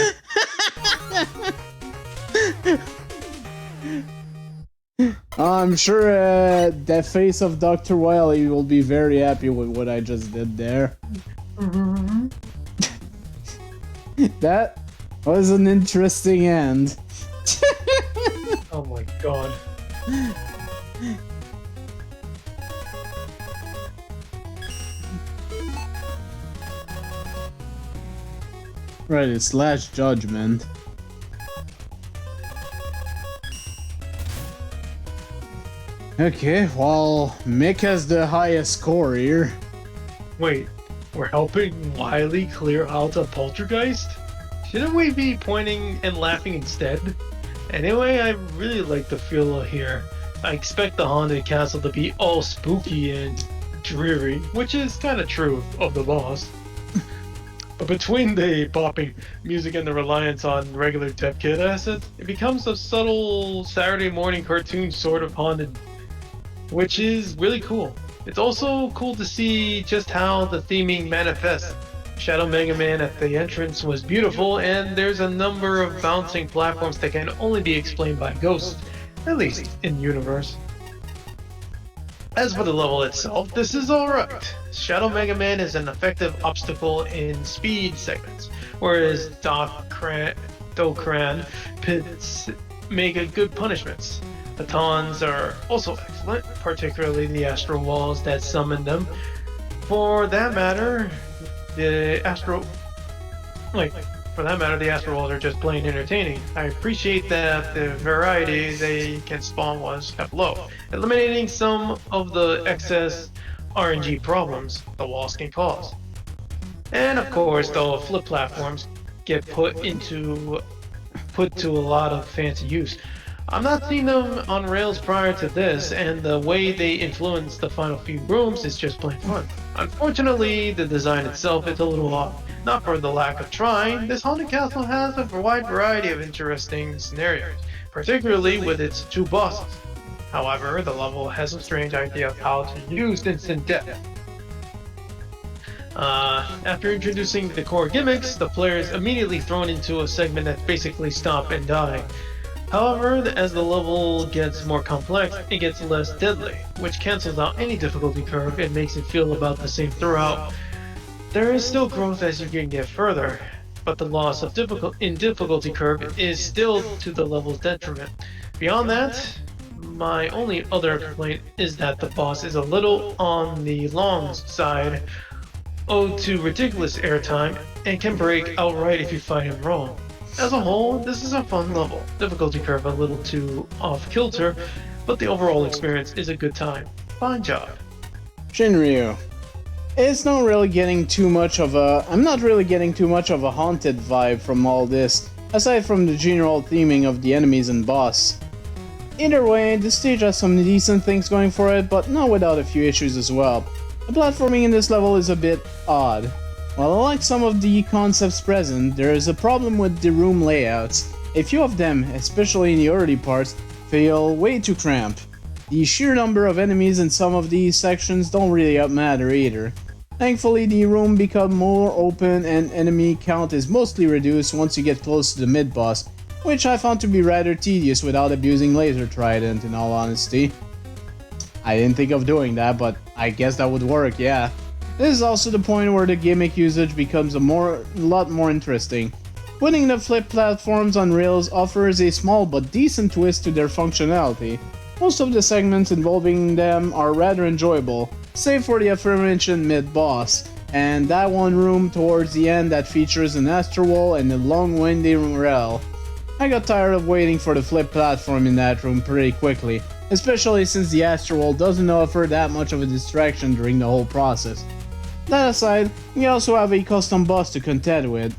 I'm sure the face of Dr. Wily will be very happy with what I just did there. That was an interesting end. Oh my god. Right, it's Last Judgment. Okay, well, Mick has the highest score here. Wait, we're helping Wily clear out a poltergeist? Shouldn't we be pointing and laughing instead? Anyway, I really like the feel here. I expect the haunted castle to be all spooky and dreary, which is kind of true of the boss. But between the popping music and the reliance on regular Dev Kit assets, it becomes a subtle Saturday morning cartoon sort of haunted, which is really cool. It's also cool to see just how the theming manifests. Shadow Mega Man at the entrance was beautiful, and there's a number of bouncing platforms that can only be explained by ghosts, at least in universe. As for the level itself, this is alright. Shadow Mega Man is an effective obstacle in speed segments, whereas Dokran pits make a good punishments. The tauns are also excellent, particularly the astral walls that summon them. For that matter, the astral walls are just plain entertaining. I appreciate that the variety they can spawn was kept low, eliminating some of the excess RNG problems the walls can cause. And of course, the flip platforms get put to a lot of fancy use. I'm not seeing them on rails prior to this, and the way they influence the final few rooms is just plain fun. Unfortunately, the design itself is a little off. Not for the lack of trying, this haunted castle has a wide variety of interesting scenarios, particularly with its two bosses. However, the level has a strange idea of how to use instant death. After introducing the core gimmicks, the player is immediately thrown into a segment that's basically stop and die. However, as the level gets more complex, it gets less deadly, which cancels out any difficulty curve and makes it feel about the same throughout. There is still growth as you can get further, but the loss of difficulty curve is still to the level's detriment. Beyond that, my only other complaint is that the boss is a little on the long side, owed to ridiculous airtime, and can break outright if you fight him wrong. As a whole, this is a fun level. Difficulty curve a little too off-kilter, but the overall experience is a good time. Fine job. Shinryu. It's not really getting too much of a... I'm not really getting too much of a haunted vibe from all this, aside from the general theming of the enemies and boss. Either way, the stage has some decent things going for it, but not without a few issues as well. The platforming in this level is a bit odd. While I like some of the concepts present, there is a problem with the room layouts. A few of them, especially in the early parts, feel way too cramped. The sheer number of enemies in some of these sections don't really matter either. Thankfully, the room becomes more open and enemy count is mostly reduced once you get close to the mid-boss, which I found to be rather tedious without abusing Laser Trident in all honesty. I didn't think of doing that, but I guess that would work, yeah. This is also the point where the gimmick usage becomes a lot more interesting. Putting the flip platforms on rails offers a small but decent twist to their functionality. Most of the segments involving them are rather enjoyable, save for the aforementioned mid-boss, and that one room towards the end that features an astral wall and a long winding rail. I got tired of waiting for the flip platform in that room pretty quickly, especially since the astral wall doesn't offer that much of a distraction during the whole process. That aside, we also have a custom boss to contend with.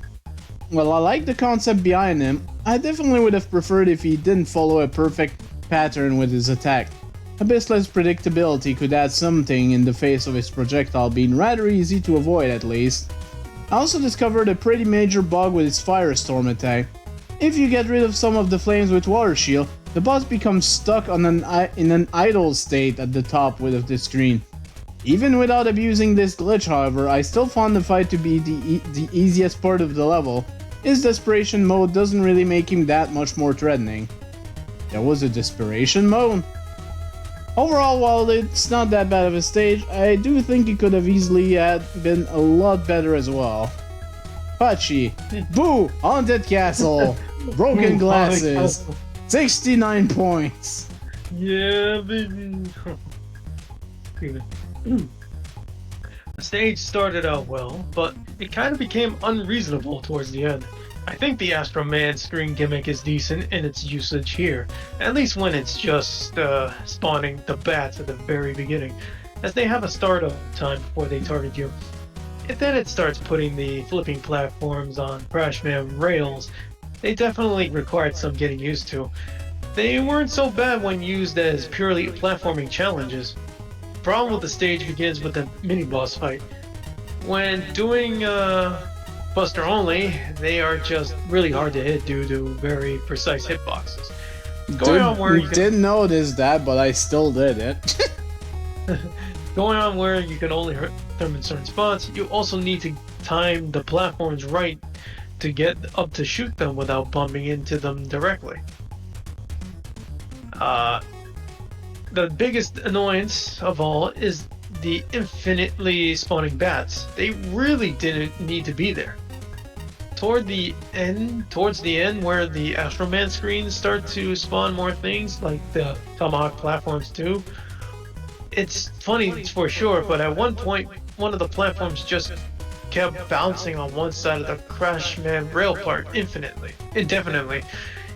While I like the concept behind him, I definitely would have preferred if he didn't follow a perfect pattern with his attack. A bit less predictability could add something in the face of his projectile being rather easy to avoid at least. I also discovered a pretty major bug with his Firestorm attack. If you get rid of some of the flames with Water Shield, the boss becomes stuck in an idle state at the top of the screen. Even without abusing this glitch, however, I still found the fight to be the easiest part of the level. His desperation mode doesn't really make him that much more threatening. There was a desperation mode? Overall, while it's not that bad of a stage, I do think it could have easily been a lot better as well. Pachi, Boo! Haunted Castle! Broken Glasses! 69 points! Yeah, baby! The stage started out well, but it kind of became unreasonable towards the end. I think the Astro Man screen gimmick is decent in its usage here, at least when it's just spawning the bats at the very beginning, as they have a startup time before they target you. If then it starts putting the flipping platforms on Crashman rails, they definitely required some getting used to. They weren't so bad when used as purely platforming challenges. The problem with the stage begins with the mini-boss fight. When doing Buster only, they are just really hard to hit due to very precise hitboxes. Going on where you didn't notice that, but I still did it. Going on where you can only hurt them in certain spots, you also need to time the platforms right to get up to shoot them without bumping into them directly. The biggest annoyance of all is the infinitely spawning bats. They really didn't need to be there. Towards the end where the Astroman screens start to spawn more things, like the Tomahawk platforms too, it's funny for sure, but at one point, one of the platforms just kept bouncing on one side of the Crashman rail part indefinitely,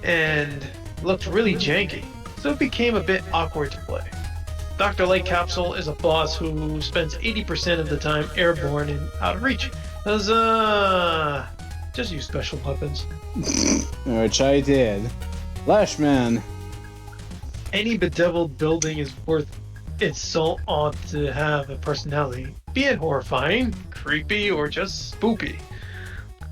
and looked really janky, so it became a bit awkward to play. Dr. Light Capsule is a boss who spends 80% of the time airborne and out of reach. Just use special weapons. Which I did. Flashman. Any bedeviled building is worth its salt ought to have a personality, be it horrifying, creepy, or just spoopy.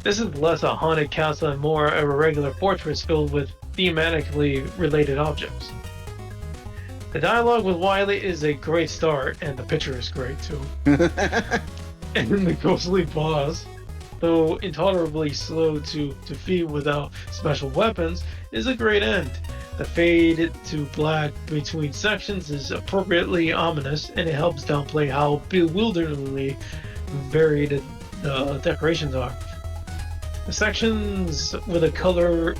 This is less a haunted castle and more a regular fortress filled with thematically related objects. The dialogue with Wily is a great start, and the picture is great too. And the ghostly boss, though intolerably slow to defeat without special weapons, is a great end. The fade to black between sections is appropriately ominous, and it helps downplay how bewilderingly varied the decorations are. The sections with a colder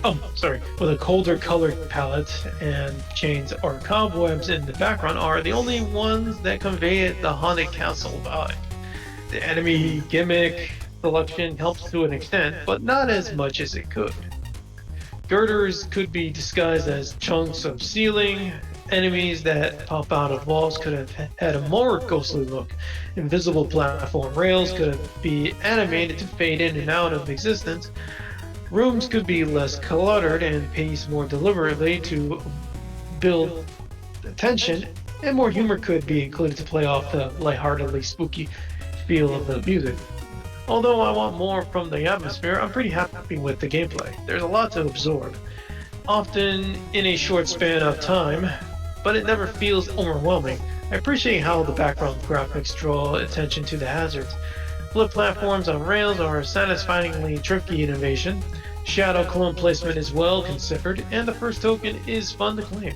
colored palette and chains or cobwebs in the background are the only ones that convey the haunted castle vibe. The enemy gimmick selection helps to an extent, but not as much as it could. Girders could be disguised as chunks of ceiling. Enemies that pop out of walls could have had a more ghostly look. Invisible platform rails could be animated to fade in and out of existence. Rooms could be less cluttered and paced more deliberately to build tension, and more humor could be included to play off the lightheartedly spooky feel of the music. Although I want more from the atmosphere, I'm pretty happy with the gameplay. There's a lot to absorb, often in a short span of time, but it never feels overwhelming. I appreciate how the background graphics draw attention to the hazards. Flip platforms on rails are a satisfyingly tricky innovation. Shadow clone placement is well considered, and the first token is fun to claim.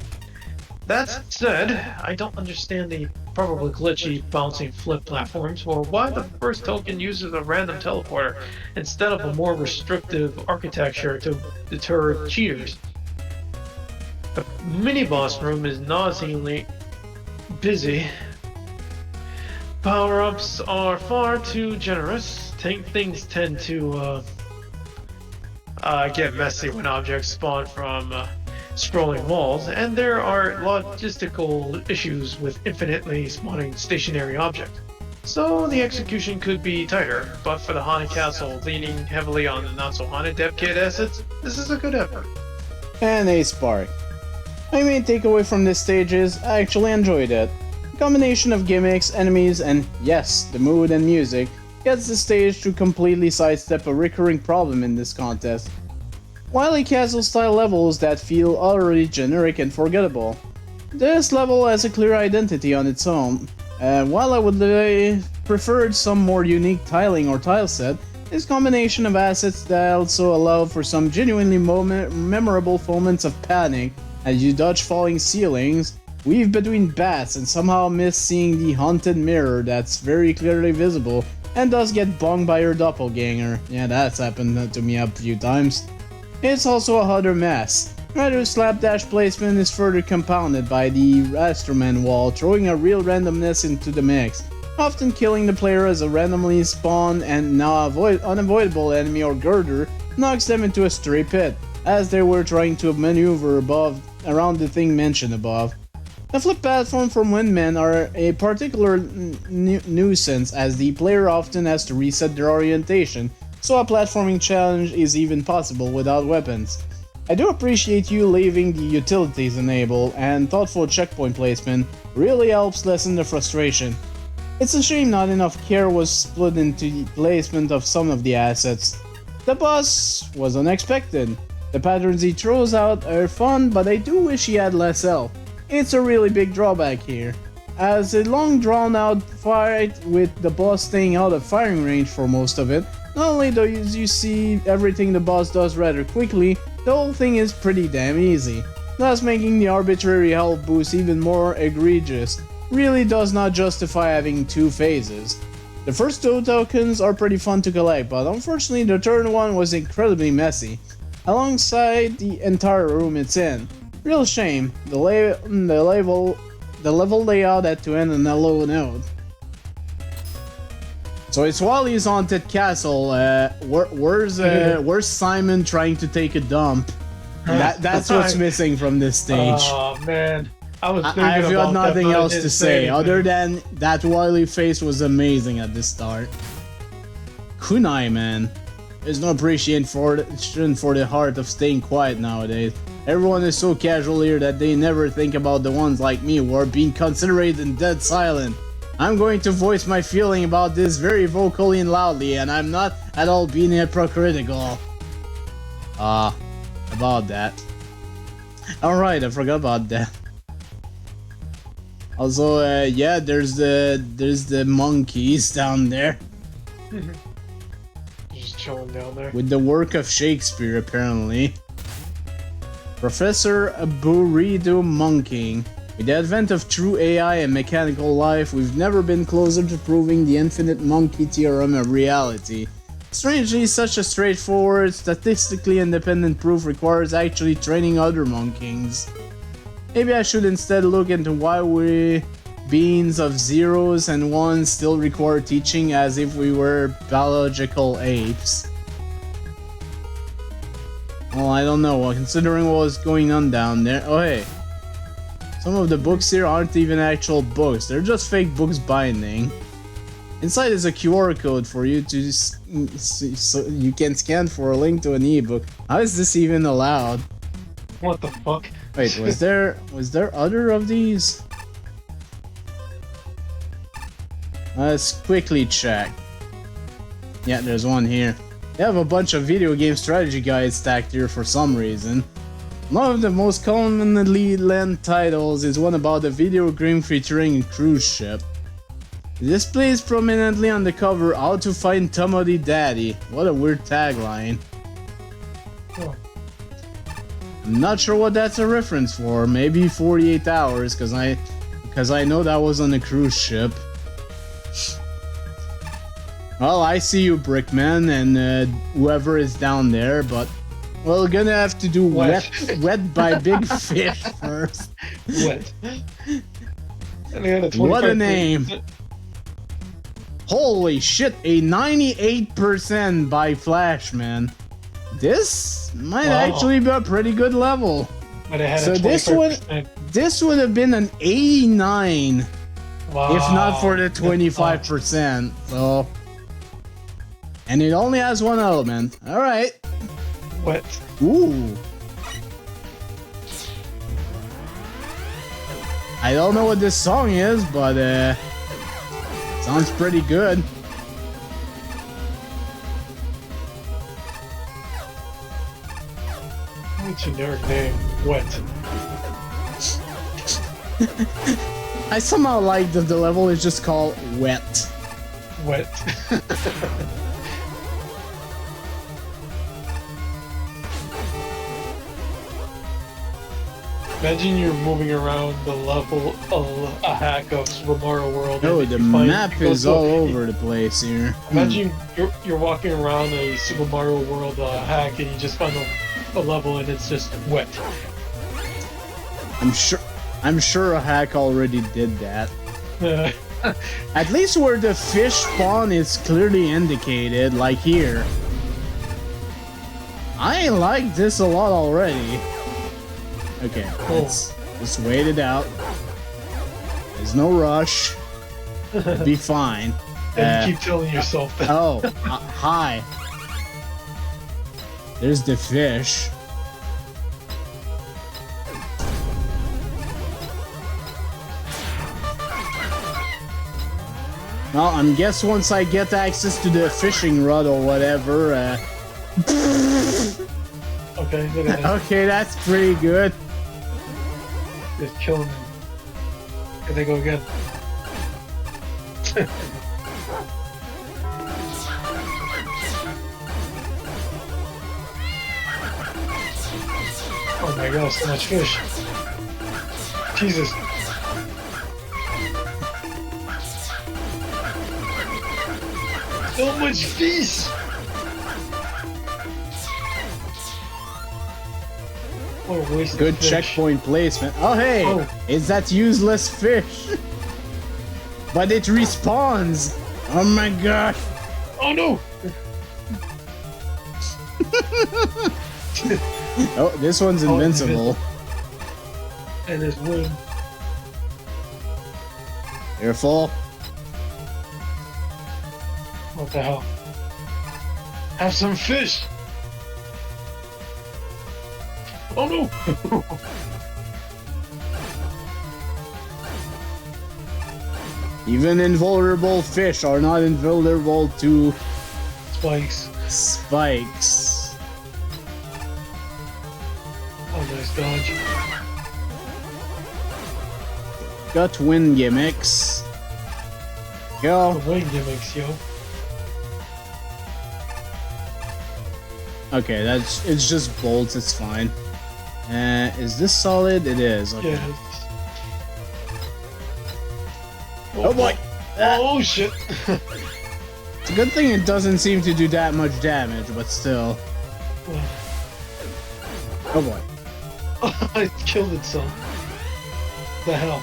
That said, I don't understand the probably glitchy bouncing flip platforms, or why the first token uses a random teleporter instead of a more restrictive architecture to deter cheaters. The mini-boss room is nauseatingly busy. Power-ups are far too generous. Things tend to get messy when objects spawn from scrolling walls, and there are logistical issues with infinitely spawning stationary objects. So the execution could be tighter, but for the Haunted Castle leaning heavily on the not-so-haunted dev kit assets, this is a good effort. And a spark. My main takeaway from this stage is I actually enjoyed it. A combination of gimmicks, enemies, and yes, the mood and music gets the stage to completely sidestep a recurring problem in this contest. Wily Castle style levels that feel utterly generic and forgettable. This level has a clear identity on its own, and while I would preferred some more unique tiling or tile set, this combination of assets that also allow for some genuinely memorable moments of panic as you dodge falling ceilings, weave between bats, and somehow miss seeing the haunted mirror that's very clearly visible and does get bonged by your doppelganger. Yeah, that's happened to me a few times. It's also a utter mess. Rather slapdash placement is further compounded by the Astroman wall throwing a real randomness into the mix, often killing the player as a randomly spawned and now unavoidable enemy or girder knocks them into a stray pit, as they were trying to maneuver around the thing mentioned above. The flip platform from Windmen are a particular nuisance, as the player often has to reset their orientation, so a platforming challenge is even possible without weapons. I do appreciate you leaving the utilities enabled, and thoughtful checkpoint placement really helps lessen the frustration. It's a shame not enough care was split into the placement of some of the assets. The boss was unexpected. The patterns he throws out are fun, but I do wish he had less health. It's a really big drawback here. as a long drawn out fight with the boss staying out of firing range for most of it. Not only do you see everything the boss does rather quickly, the whole thing is pretty damn easy, thus making the arbitrary health boost even more egregious. Really does not justify having 2 phases. The first 2 tokens are pretty fun to collect, but unfortunately the third one was incredibly messy, alongside the entire room it's in. Real shame, the level layout had to end on a low note. So it's Wally's haunted castle. Where's Simon trying to take a dump? That's what's missing from this stage. Oh man, I've got nothing else to say other than that Wily face was amazing at the start. Kunai, man, there's no appreciation for the heart of staying quiet nowadays. Everyone is so casual here that they never think about the ones like me who are being considerate and dead silent. I'm going to voice my feeling about this very vocally and loudly, and I'm not at all being hypocritical. About that. Alright, I forgot about that. Also, yeah, there's the monkeys down there. Just chilling down there. With the work of Shakespeare, apparently. Professor Burrito Monkeying. With the advent of true AI and mechanical life, we've never been closer to proving the infinite monkey theorem a reality. Strangely, such a straightforward, statistically independent proof requires actually training other monkeys. Maybe I should instead look into why we beings of zeros and ones still require teaching as if we were biological apes. Well, I don't know, considering what was going on down there. Oh hey, some of the books here aren't even actual books, they're just fake books binding. Inside is a QR code for you to so you can scan for a link to an ebook. How is this even allowed? What the fuck? Wait, was there other of these? Let's quickly check. Yeah, there's one here. They have a bunch of video game strategy guides stacked here for some reason. One of the most commonly lent titles is one about a video game featuring a cruise ship. It displays prominently on the cover how to find Tomody Daddy. What a weird tagline. Oh. I'm not sure what that's a reference for. Maybe 48 hours, because I know that was on a cruise ship. Well, I see you, Brickman, and whoever is down there, but we're gonna have to do wet by Big Fish first. Wet. What a name! Holy shit, a 98% by Flash, man. This might actually be a pretty good level. But it had So a this would have been an 89 wow. if not for the 25%. So, and it only has one element. All right. Wet. Ooh. I don't know what this song is, but sounds pretty good. What's your generic name? Wet. I somehow like that the level is just called Wet. Wet. Imagine you're moving around the level of a hack of Super Mario World. Oh, the map is all over the place here. Imagine you're walking around a Super Mario World hack and you just find a level and it's just wet. I'm sure a hack already did that. At least where the fish spawn is clearly indicated, like here. I like this a lot already. Okay, let's just wait it out. There's no rush. It'll be fine. And you keep telling yourself that. Oh, hi. There's the fish. Well, I guess once I get access to the fishing rod or whatever, Okay, look at that. okay, that's pretty good. Just killing him. Here they go again. Oh my god, so much fish. Jesus. So much fish! What a waste Good of fish. checkpoint placement. Oh hey, Oh. it's that useless fish. But it respawns. Oh my god. Oh no! Oh, this one's invincible. And there's wind. Careful. What the hell? Have some fish! Oh no! Even invulnerable fish are not invulnerable to Spikes. spikes. Oh, nice dodge. Got wind gimmicks. Go. The wing gimmicks, yo. Okay, it's just bolts, it's fine. Is this solid? It is. Okay. Yeah. Oh boy! Oh shit! It's a good thing it doesn't seem to do that much damage, but still. Oh boy. It killed itself. The hell?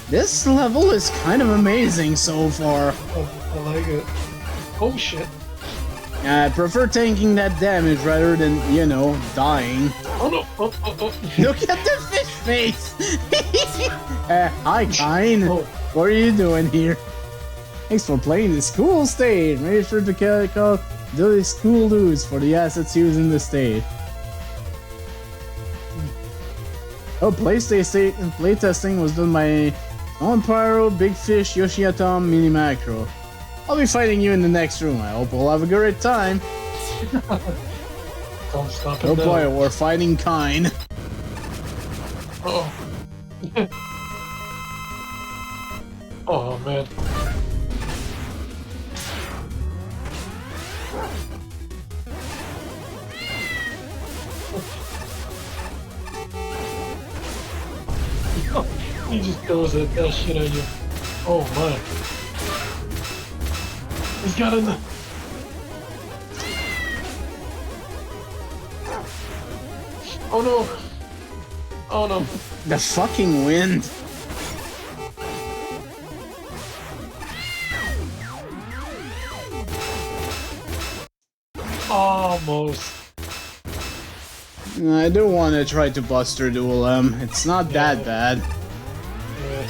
This level is kind of amazing so far. I like it. Oh shit! I prefer taking that damage rather than, you know, dying. Oh no! Oh. Look at the fish face! Hi, Kine. Oh. What are you doing here? Thanks for playing this cool stage. Make sure to do these cool dudes for the assets used in the stage. Oh, playtesting was done by Pyro, Big Fish, Yoshiatom, Mini Macro. I'll be fighting you in the next room. I hope we'll have a great time. Don't stop it. Oh boy, we're fighting Kine. Oh. Oh man. He just goes at that shit at you. Oh my. He's got in the... Oh no. Oh no. The fucking wind. Almost. I do want to try to Buster Duel him. It's not that bad. Yeah.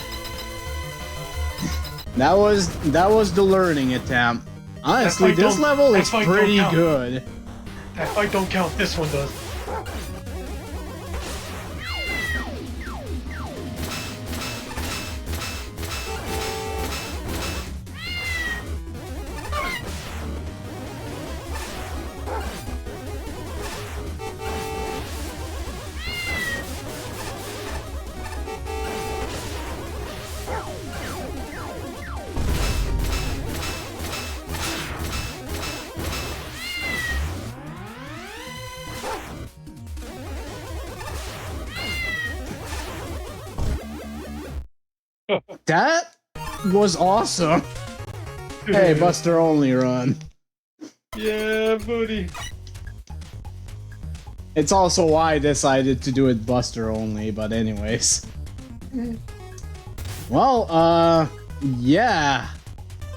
That was the learning attempt. Honestly, That fight this don't- level that is fight don't pretty count. good. That fight don't count. This one does. That was awesome. Hey, Buster only run. Yeah, buddy. It's also why I decided to do it Buster only, but anyways. Well, yeah.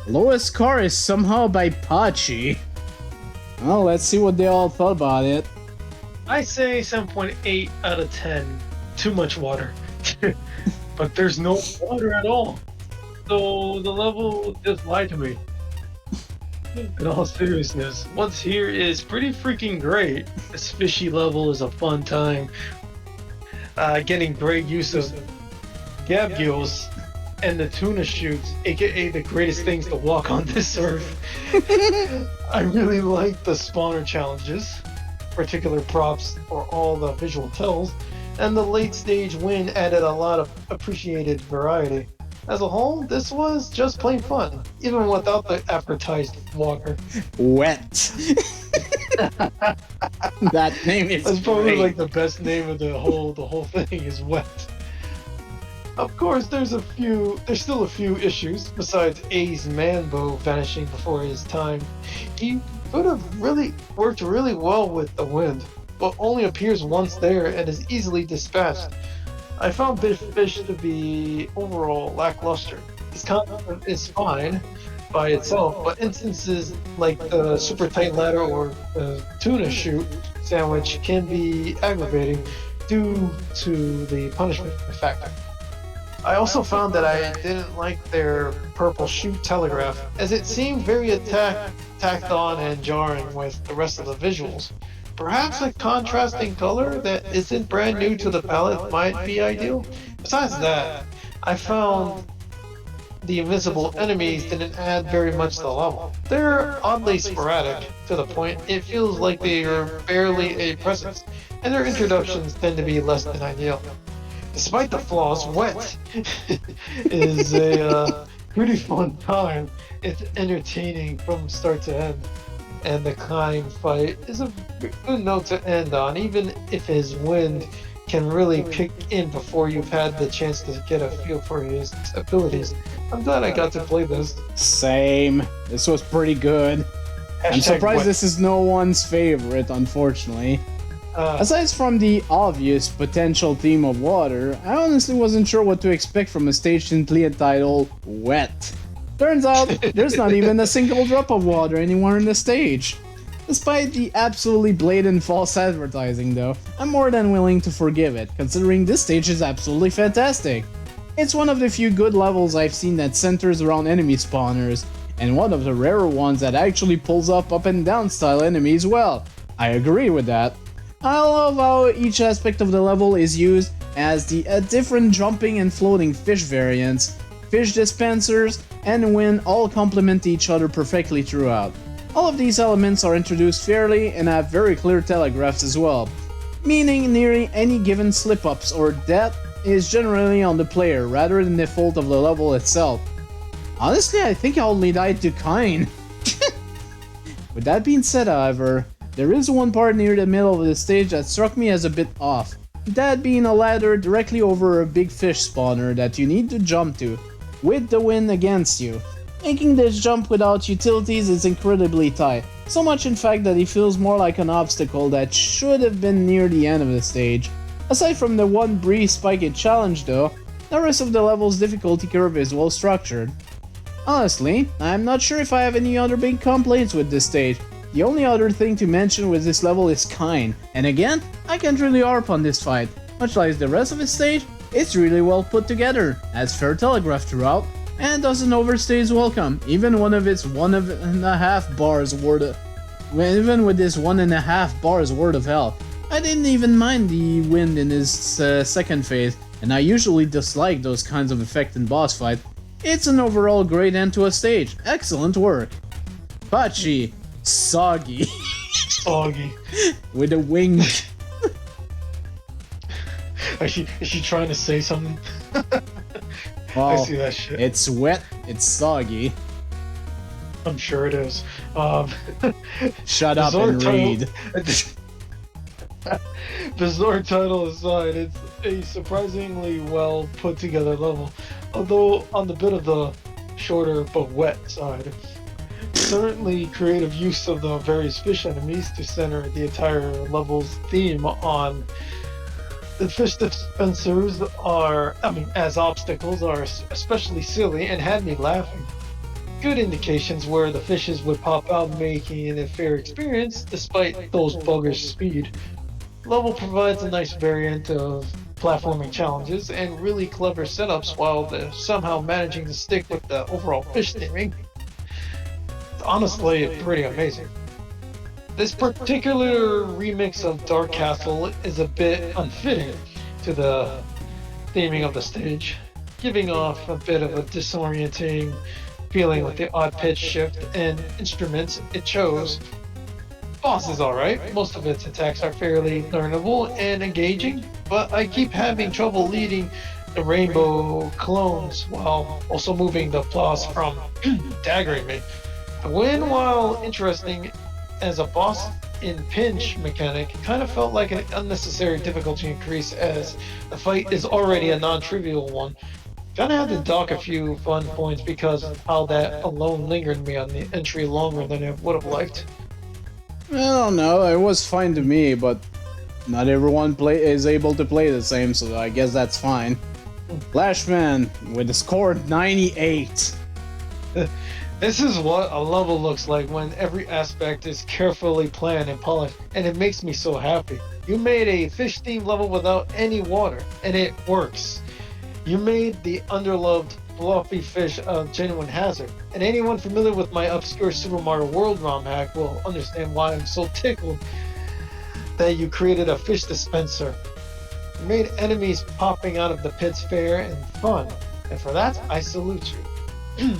Lowest car is somehow by Pachi. Well, let's see what they all thought about it. I say 7.8 out of 10. Too much water. But there's no water at all. So the level just lied to me. In all seriousness, what's here is pretty freaking great. This fishy level is a fun time. Getting great use of Gabgios and the tuna shoots, aka the greatest things to walk on this earth. I really like the spawner challenges, particular props for all the visual tells, and the late stage win added a lot of appreciated variety. As a whole, this was just plain fun, even without the advertised walker. Wet. That name is That's probably great. like the best name of the whole thing is Wet. Of course, there's still a few issues besides A's manbow vanishing before his time. He could have really worked really well with the wind, but only appears once there and is easily dispatched. I found Big Fish to be overall lackluster. His content is fine by itself, but instances like the super tight ladder or the tuna shoot sandwich can be aggravating due to the punishment factor. I also found that I didn't like their purple shoot telegraph, as it seemed very tacked on and jarring with the rest of the visuals. Perhaps a contrasting color that isn't brand new to the palette might be ideal. Besides that, I found the invisible enemies didn't add very much to the level. They're oddly sporadic, to the point it feels like they are barely a presence, and their introductions tend to be less than ideal. Despite the flaws, Wet is a pretty fun time. It's entertaining from start to end, and the Kind fight is a good note to end on, even if his wind can really kick in before you've had the chance to get a feel for his abilities. I'm glad I got to play this. Same. This was pretty good. I'm surprised Wet. this is no one's favorite, unfortunately. Aside from the obvious potential theme of water, I honestly wasn't sure what to expect from a stage simply entitled Wet. Turns out, there's not even a single drop of water anywhere in the stage. Despite the absolutely blatant false advertising though, I'm more than willing to forgive it, considering this stage is absolutely fantastic. It's one of the few good levels I've seen that centers around enemy spawners, and one of the rarer ones that actually pulls up and down style enemies well. I agree with that. I love how each aspect of the level is used as the different jumping and floating fish variants, fish dispensers, and wind all complement each other perfectly throughout. All of these elements are introduced fairly and have very clear telegraphs as well, meaning nearly any given slip-ups or death is generally on the player rather than the fault of the level itself. Honestly, I think I only died to Kind. With that being said, however, there is one part near the middle of the stage that struck me as a bit off, that being a ladder directly over a big fish spawner that you need to jump to, with the wind against you. Making this jump without utilities is incredibly tight, so much in fact that it feels more like an obstacle that should have been near the end of the stage. Aside from the one brief spiky challenge though, the rest of the level's difficulty curve is well structured. Honestly, I'm not sure if I have any other big complaints with this stage. The only other thing to mention with this level is Kind, and again, I can't really harp on this fight. Much like the rest of its stage, it's really well put together, has fair telegraph throughout, and doesn't overstay its welcome, even one of its 1.5 bars worth of... Even with this 1.5 bars worth of health. I didn't even mind the wind in his second phase, and I usually dislike those kinds of effect in boss fight. It's an overall great end to a stage. Excellent work. Pachi. Soggy. Soggy. With a wink. Is she trying to say something? Oh, I see that shit. it's wet, it's soggy. I'm sure it is. Shut up and read. Bizarre title aside, it's a surprisingly well put together level, although on the bit of the shorter but wet side. Certainly creative use of the various fish enemies to center the entire level's theme on. The fish dispensers as obstacles are especially silly and had me laughing. Good indications where the fishes would pop out, making it a fair experience despite those buggers' speed. Level provides a nice variant of platforming challenges and really clever setups while somehow managing to stick with the overall fish theming. It's honestly pretty amazing. This particular remix of Dark Castle is a bit unfitting to the theming of the stage. giving off a bit of a disorienting feeling with the odd pitch shift and instruments it chose. Boss is alright, most of its attacks are fairly learnable and engaging, but I keep having trouble leading the rainbow clones while also moving the plus from daggering me. The win, while interesting as a boss in pinch mechanic, kind of felt like an unnecessary difficulty increase as the fight is already a non-trivial one. Kinda had to dock a few fun points because of how that alone lingered me on the entry longer than I would have liked. I don't know, it was fine to me, but not everyone is able to play the same, so I guess that's fine. Flashman with a score 98. This is what a level looks like when every aspect is carefully planned and polished, and it makes me so happy. You made a fish themed level without any water, and it works. You made the underloved fluffy fish a genuine hazard, and anyone familiar with my obscure Super Mario World ROM hack will understand why I'm so tickled that you created a fish dispenser. You made enemies popping out of the pits fair and fun, and for that, I salute you.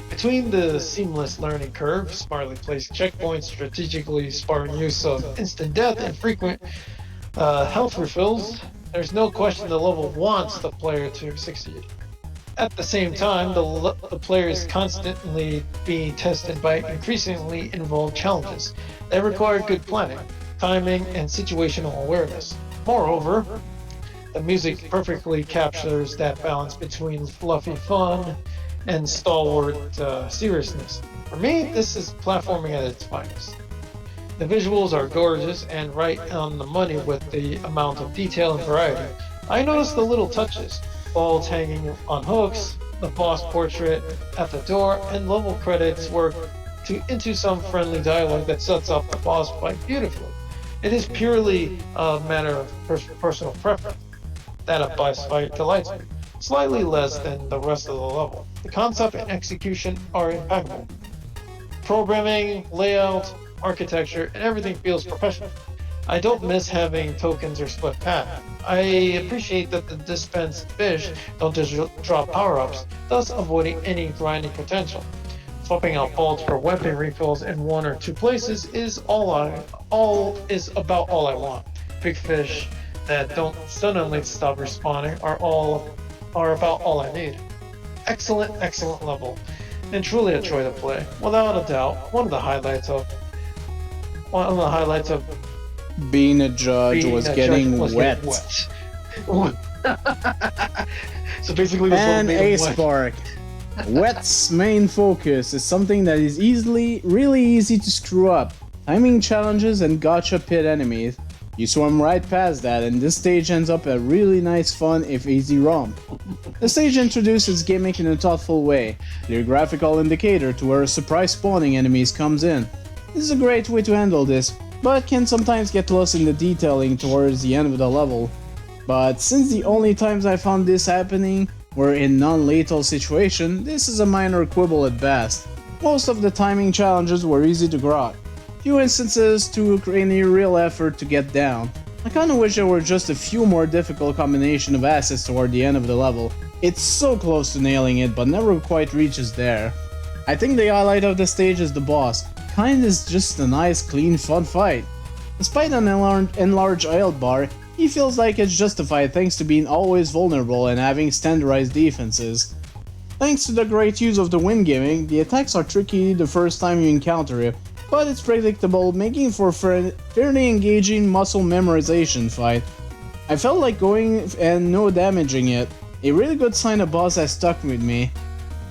Between the seamless learning curve, smartly placed checkpoints, strategically sparring use of instant death, and frequent health refills, there's no question the level wants the player to succeed. At the same time, the player is constantly being tested by increasingly involved challenges that require good planning, timing, and situational awareness. Moreover, the music perfectly captures that balance between fluffy fun and stalwart seriousness. For me, this is platforming at its finest. The visuals are gorgeous and right on the money with the amount of detail and variety. I noticed the little touches, balls hanging on hooks, the boss portrait at the door, and level credits work into some friendly dialogue that sets up the boss fight beautifully. It is purely a matter of personal preference that a boss fight delights me, slightly less than the rest of the level. The concept and execution are impeccable. Programming, layout, architecture, and everything feels professional. I don't miss having tokens or split path. I appreciate that the dispensed fish don't just drop power-ups, thus avoiding any grinding potential. Swapping out balls for weapon refills in one or two places is about all I want. Big fish that don't suddenly stop respawning are about all I need. Excellent level, and truly a joy to play. Without a doubt, one of the highlights of Being a judge was getting wet. So basically, this And one made a him wet. spark. Wet's main focus is something that is really easy to screw up. Timing challenges and gotcha pit enemies. You swim right past that, and this stage ends up a really nice, fun, if easy romp. The stage introduces gimmick in a thoughtful way, clear graphical indicator to where surprise spawning enemies comes in. This is a great way to handle this, but can sometimes get lost in the detailing towards the end of the level. But since the only times I found this happening were in non-lethal situation, this is a minor quibble at best. Most of the timing challenges were easy to grok. Few instances took any real effort to get down. I kinda wish there were just a few more difficult combination of assets toward the end of the level. It's so close to nailing it, but never quite reaches there. I think the highlight of the stage is the boss. Kind is just a nice, clean, fun fight. Despite an enlarged health bar, he feels like it's justified thanks to being always vulnerable and having standardized defenses. Thanks to the great use of the wind gimmick, the attacks are tricky the first time you encounter it, but it's predictable, making for a fairly engaging muscle memorization fight. I felt like going and no damaging it, a really good sign a boss has stuck with me.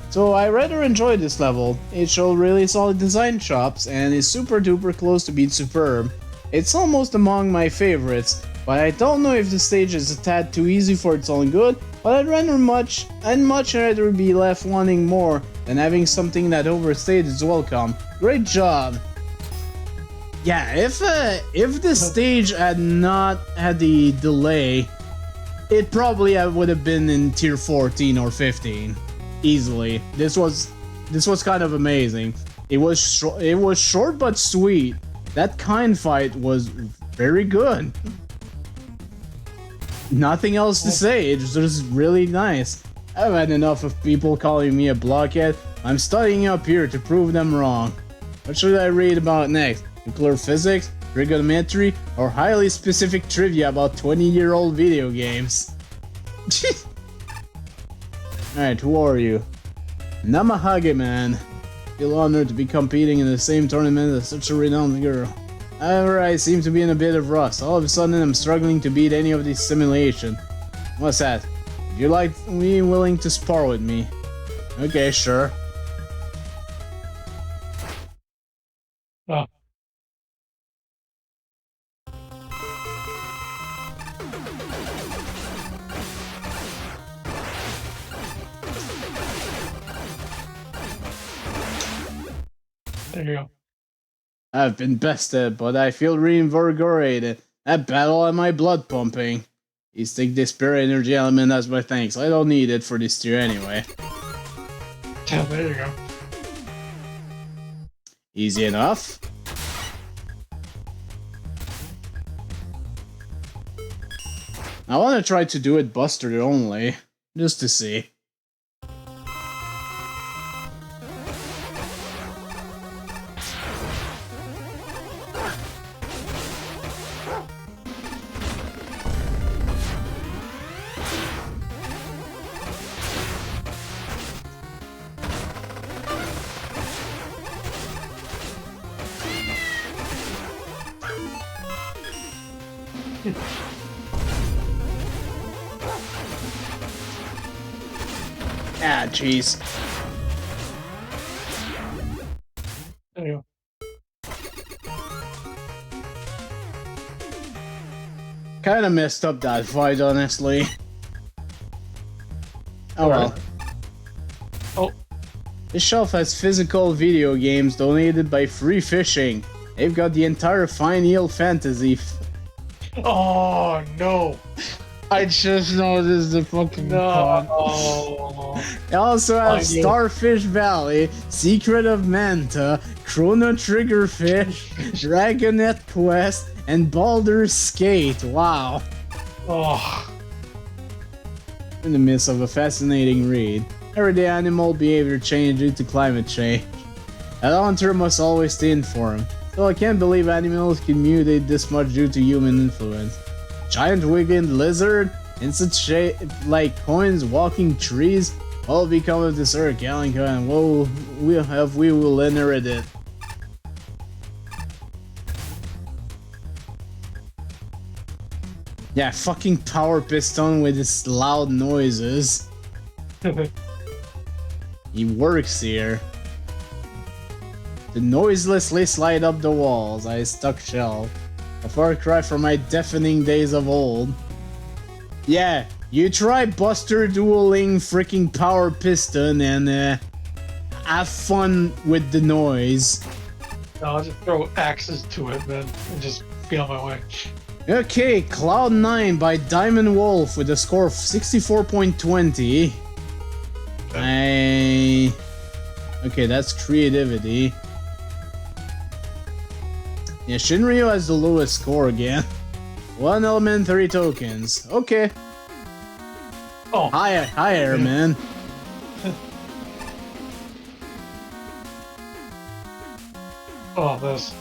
So I rather enjoyed this level. It showed really solid design chops and is super duper close to being superb. It's almost among my favorites, but I don't know if the stage is a tad too easy for its own good, but I'd much rather be left wanting more than having something that overstayed its welcome. Great job! Yeah, if the stage had not had the delay, it probably would have been in tier 14 or 15. Easily. This was kind of amazing. It was short but sweet. That kind fight was very good. Nothing else to say, it's just really nice. I've had enough of people calling me a blockhead. I'm studying up here to prove them wrong. What should I read about next? Nuclear physics, trigonometry, or highly specific trivia about 20-year-old video games? Alright, who are you? Megaman. Feel honored to be competing in the same tournament as such a renowned girl. However, I seem to be in a bit of rust. All of a sudden, I'm struggling to beat any of these simulations. What's that? Would you like me willing to spar with me? Okay, sure. Oh. There you go. I've been bested, but I feel reinvigorated. That battle and my blood pumping. Please take this spirit energy element as my thanks. I don't need it for this tier anyway. Yeah, there you go. Easy enough. I want to try to do it Buster only, just to see. Ah, jeez. There you go. Kinda messed up that fight, honestly. Oh well. Oh. This shelf has physical video games donated by Free Fishing. They've got the entire Fine Eel Fantasy. Oh no! I just noticed the fucking No. They also have Fine Eel. Starfish Valley, Secret of Manta, Chrono Triggerfish, Dragonet Quest, and Baldur's Skate. Wow. Oh. In the midst of a fascinating read. Everyday animal behavior change due to climate change. A hunter must always stay informed. So I can't believe animals can mutate this much due to human influence. Giant winged lizard, insect shape like coins, walking trees, all become of this earth, Galanka, and we will inherit it. Yeah, fucking power piston with its loud noises. He works here. To noiselessly slide up the walls, I stuck shelf. A far cry from my deafening days of old. Yeah, you try Buster dueling freaking power piston and have fun with the noise. No, I'll just throw axes to it, man, and just be on my way. Okay, Cloud 9 by Diamond Wolf with a score of 64.20. Okay, that's creativity. Yeah, Shinryu has the lowest score again. 1 element, 3 tokens. Okay. Oh. Higher, man. Oh, this.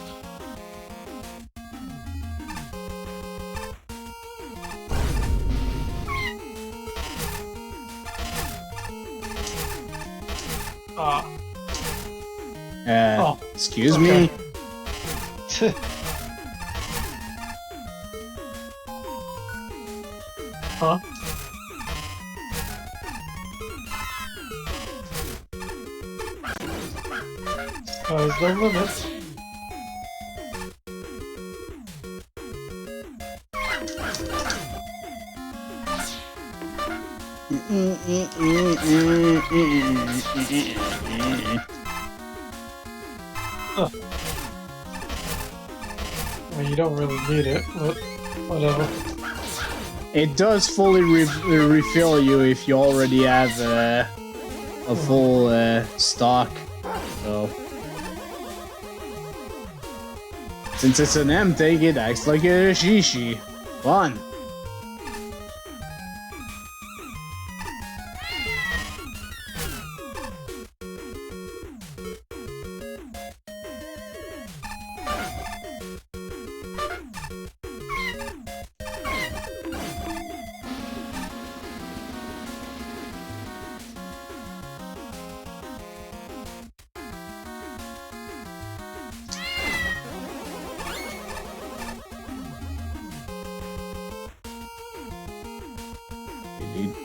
Excuse me. Huh? There's no limits. Huh. Well, you don't really need it, but whatever. It does fully refill you if you already have a full stock. So, since it's an M, take it acts like a shishi. Fun.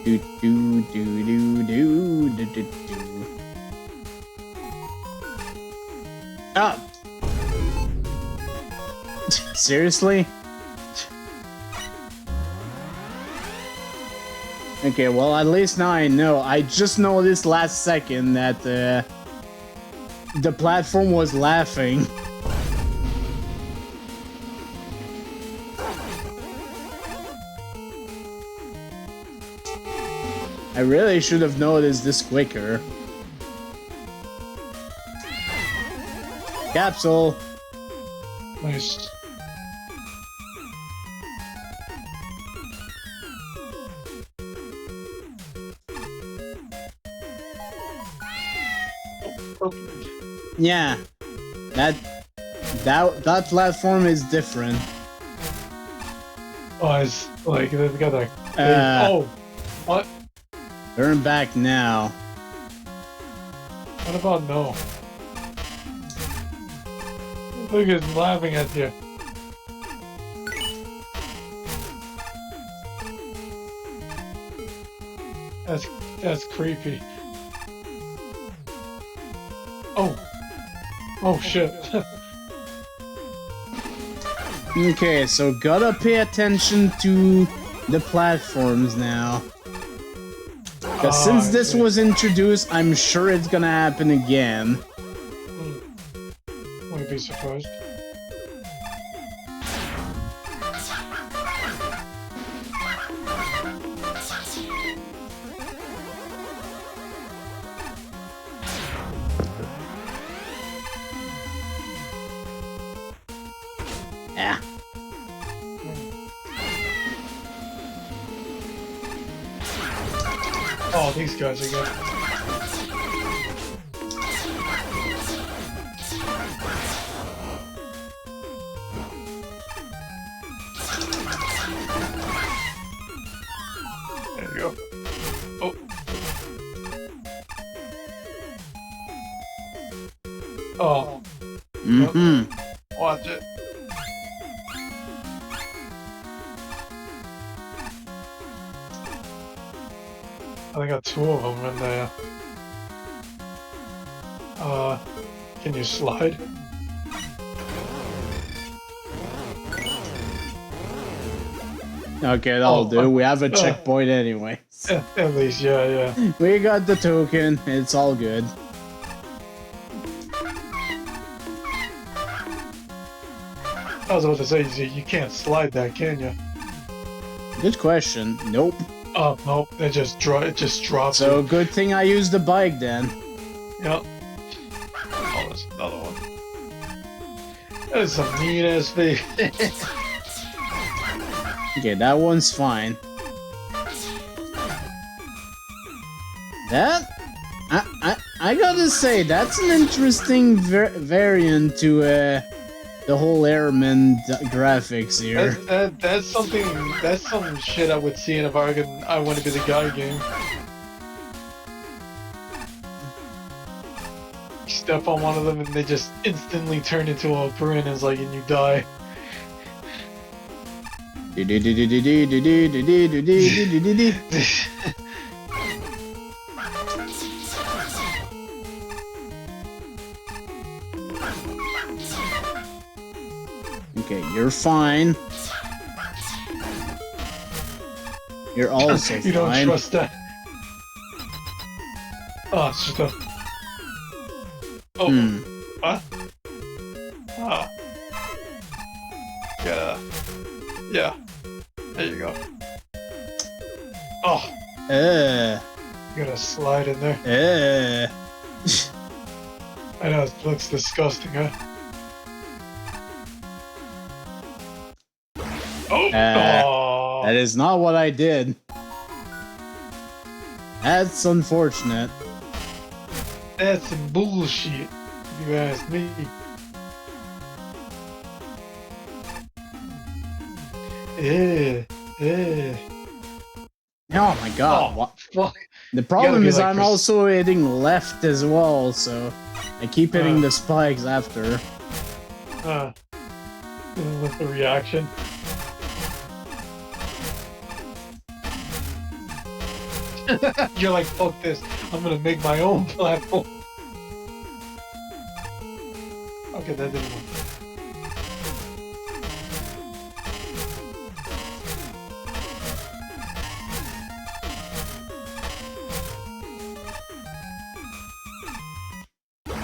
Do do do do do do do do. Ah! Seriously? Okay, well at least now I know. I just noticed last second that the platform was laughing. I really should have noticed this quicker. Capsule. Nice. Yeah. That platform is different. Oh, it's like they've got that. Oh, what? Turn back now. What about no? Look at him laughing at you. That's creepy. Oh. Oh shit. Okay, so gotta pay attention to the platforms now. Because since this was introduced, I'm sure it's gonna happen again. Wouldn't be surprised. Yeah. Oh, these guys again. There you go. Oh. Oh. Mm-hmm. Watch it. I got two of them in there. Can you slide? Okay, that'll do. We have a checkpoint anyway. At least, yeah. We got the token. It's all good. I was about to say, you can't slide that, can you? Good question. Nope. Oh, nope. It just drops. So it. good thing I used the bike then. Yep. Oh, there's another one. That is some neat ass face. Okay, that one's fine. That... I gotta say, that's an interesting variant to the whole airman graphics here. That's something. That's some shit I would see in if I want to be the guy game. You step on one of them and they just instantly turn into a piranhas like and you die. Okay, you're fine. You're also You don't fine. trust that. Oh, it's just a... Oh, what? Oh. Yeah. There you go. Oh, you gotta slide in there. I know, it looks disgusting, huh? Oh! Oh. That is not what I did. That's unfortunate. That's some bullshit, if you ask me. Oh my god. Oh, fuck. The problem is like I'm also hitting left as well, so I keep hitting the spikes after. With the reaction. You're like, fuck this. I'm gonna make my own platform. Okay, that didn't work.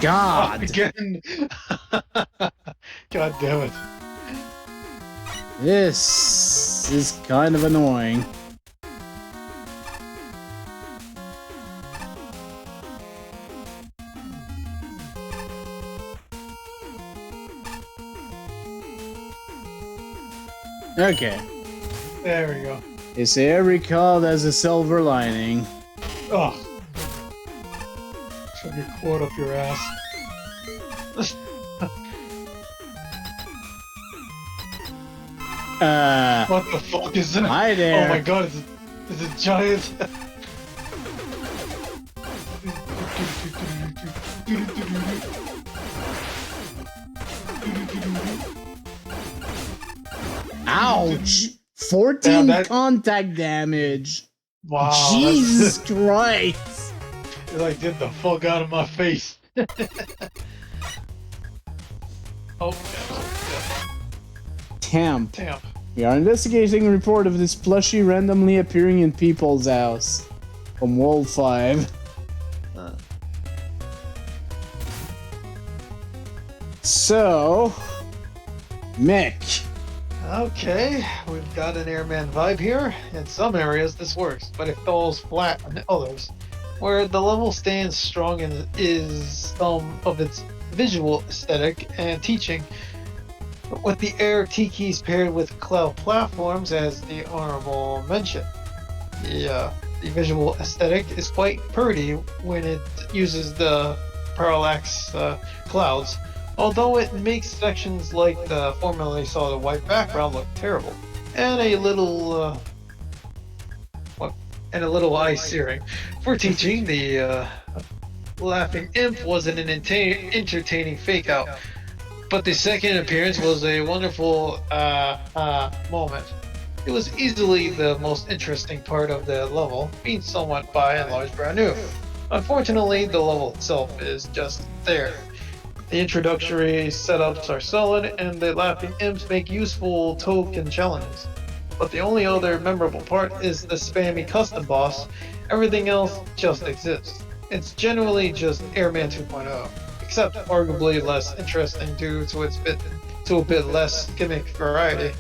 God! Again. God damn it. This is kind of annoying. Okay. There we go. They say every cloud has a silver lining. Oh. Shove your quote up your ass. What the fuck is that? Hi there. Oh my god, it's a giant. Ouch! 14 Damn, contact damage. Wow. Jesus Christ! You're like, get the fuck out of my face. Oh, Temp. damn. We are investigating a report of this plushie randomly appearing in people's house. From Wall 5. So... Mick. Okay, we've got an airman vibe here. In some areas this works, but it falls flat in others. Where the level stands strong and is some of its visual aesthetic and teaching. But with the air tikis paired with cloud platforms, as the Honorable mentioned, the visual aesthetic is quite pretty when it uses the parallax clouds. Although it makes sections like the formerly saw the white background look terrible, and a little eye searing. For teaching, the laughing imp wasn't an entertaining fake out, but the second appearance was a wonderful moment. It was easily the most interesting part of the level, being somewhat by and large brand new. Unfortunately, the level itself is just there. The introductory setups are solid, and the laughing imps make useful token challenges. But the only other memorable part is the spammy custom boss. Everything else just exists. It's generally just Airman 2.0, except arguably less interesting due to a bit less gimmick variety.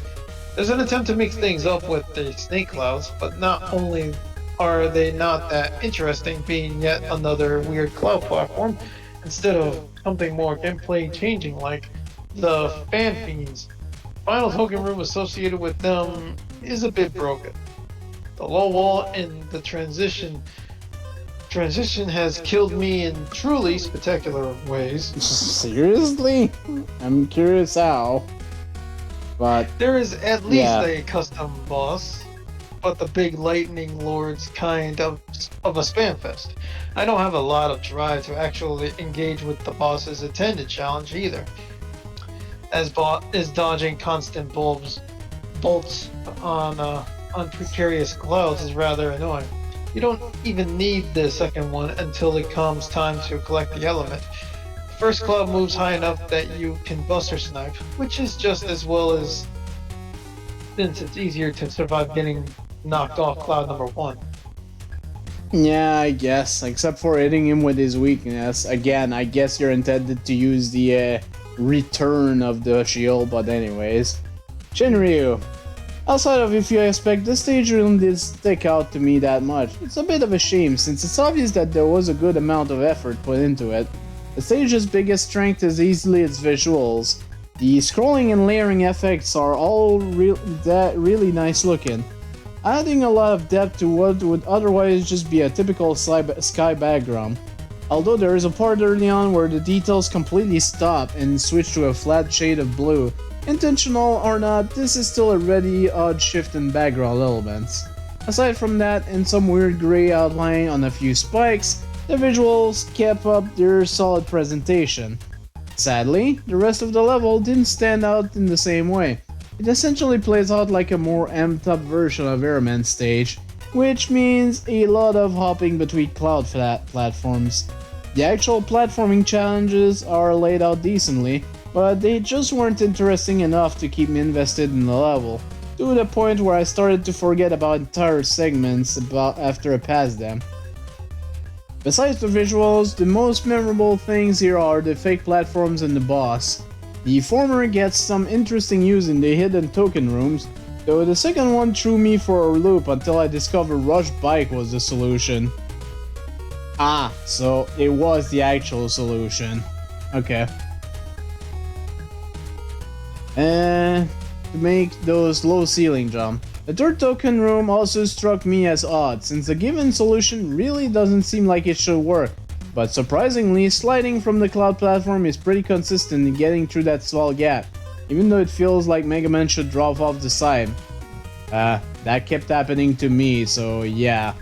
There's an attempt to mix things up with the snake clouds, but not only are they not that interesting, being yet another weird cloud platform, instead of something more gameplay changing like the fan fiends. Final token room associated with them is a bit broken. The low wall in the transition has killed me in truly spectacular ways. Seriously? I'm curious how. But There is at least a custom boss, but the big lightning lord's kind of a spam fest. I don't have a lot of drive to actually engage with the boss's intended challenge either, as dodging constant bolts on precarious clouds is rather annoying. You don't even need the second one until it comes time to collect the element. The first cloud moves high enough that you can buster snipe, which is just as well as since it's easier to survive getting knocked off cloud number 1. yeah, I guess. Except for hitting him with his weakness. Again, I guess you're intended to use the return of the shield, but anyways. Shinryu. Outside of if you expect, this stage really didn't stick out to me that much. It's a bit of a shame, since it's obvious that there was a good amount of effort put into it. The stage's biggest strength is easily its visuals. The scrolling and layering effects are all really nice looking, adding a lot of depth to what would otherwise just be a typical sky background. Although there is a part early on where the details completely stop and switch to a flat shade of blue. Intentional or not, this is still a really odd shift in background elements. Aside from that, and some weird gray outline on a few spikes, the visuals kept up their solid presentation. Sadly, the rest of the level didn't stand out in the same way. It essentially plays out like a more amped up version of Airman stage, which means a lot of hopping between cloud platforms. The actual platforming challenges are laid out decently, but they just weren't interesting enough to keep me invested in the level, to the point where I started to forget about entire segments after I passed them. Besides the visuals, the most memorable things here are the fake platforms and the boss. The former gets some interesting use in the hidden token rooms, though the second one threw me for a loop until I discovered Rush Bike was the solution. Ah, so it was the actual solution. Okay. And to make those low ceiling jump. The third token room also struck me as odd, since the given solution really doesn't seem like it should work. But surprisingly, sliding from the cloud platform is pretty consistent in getting through that small gap, even though it feels like Megaman should drop off the side. That kept happening to me, so yeah.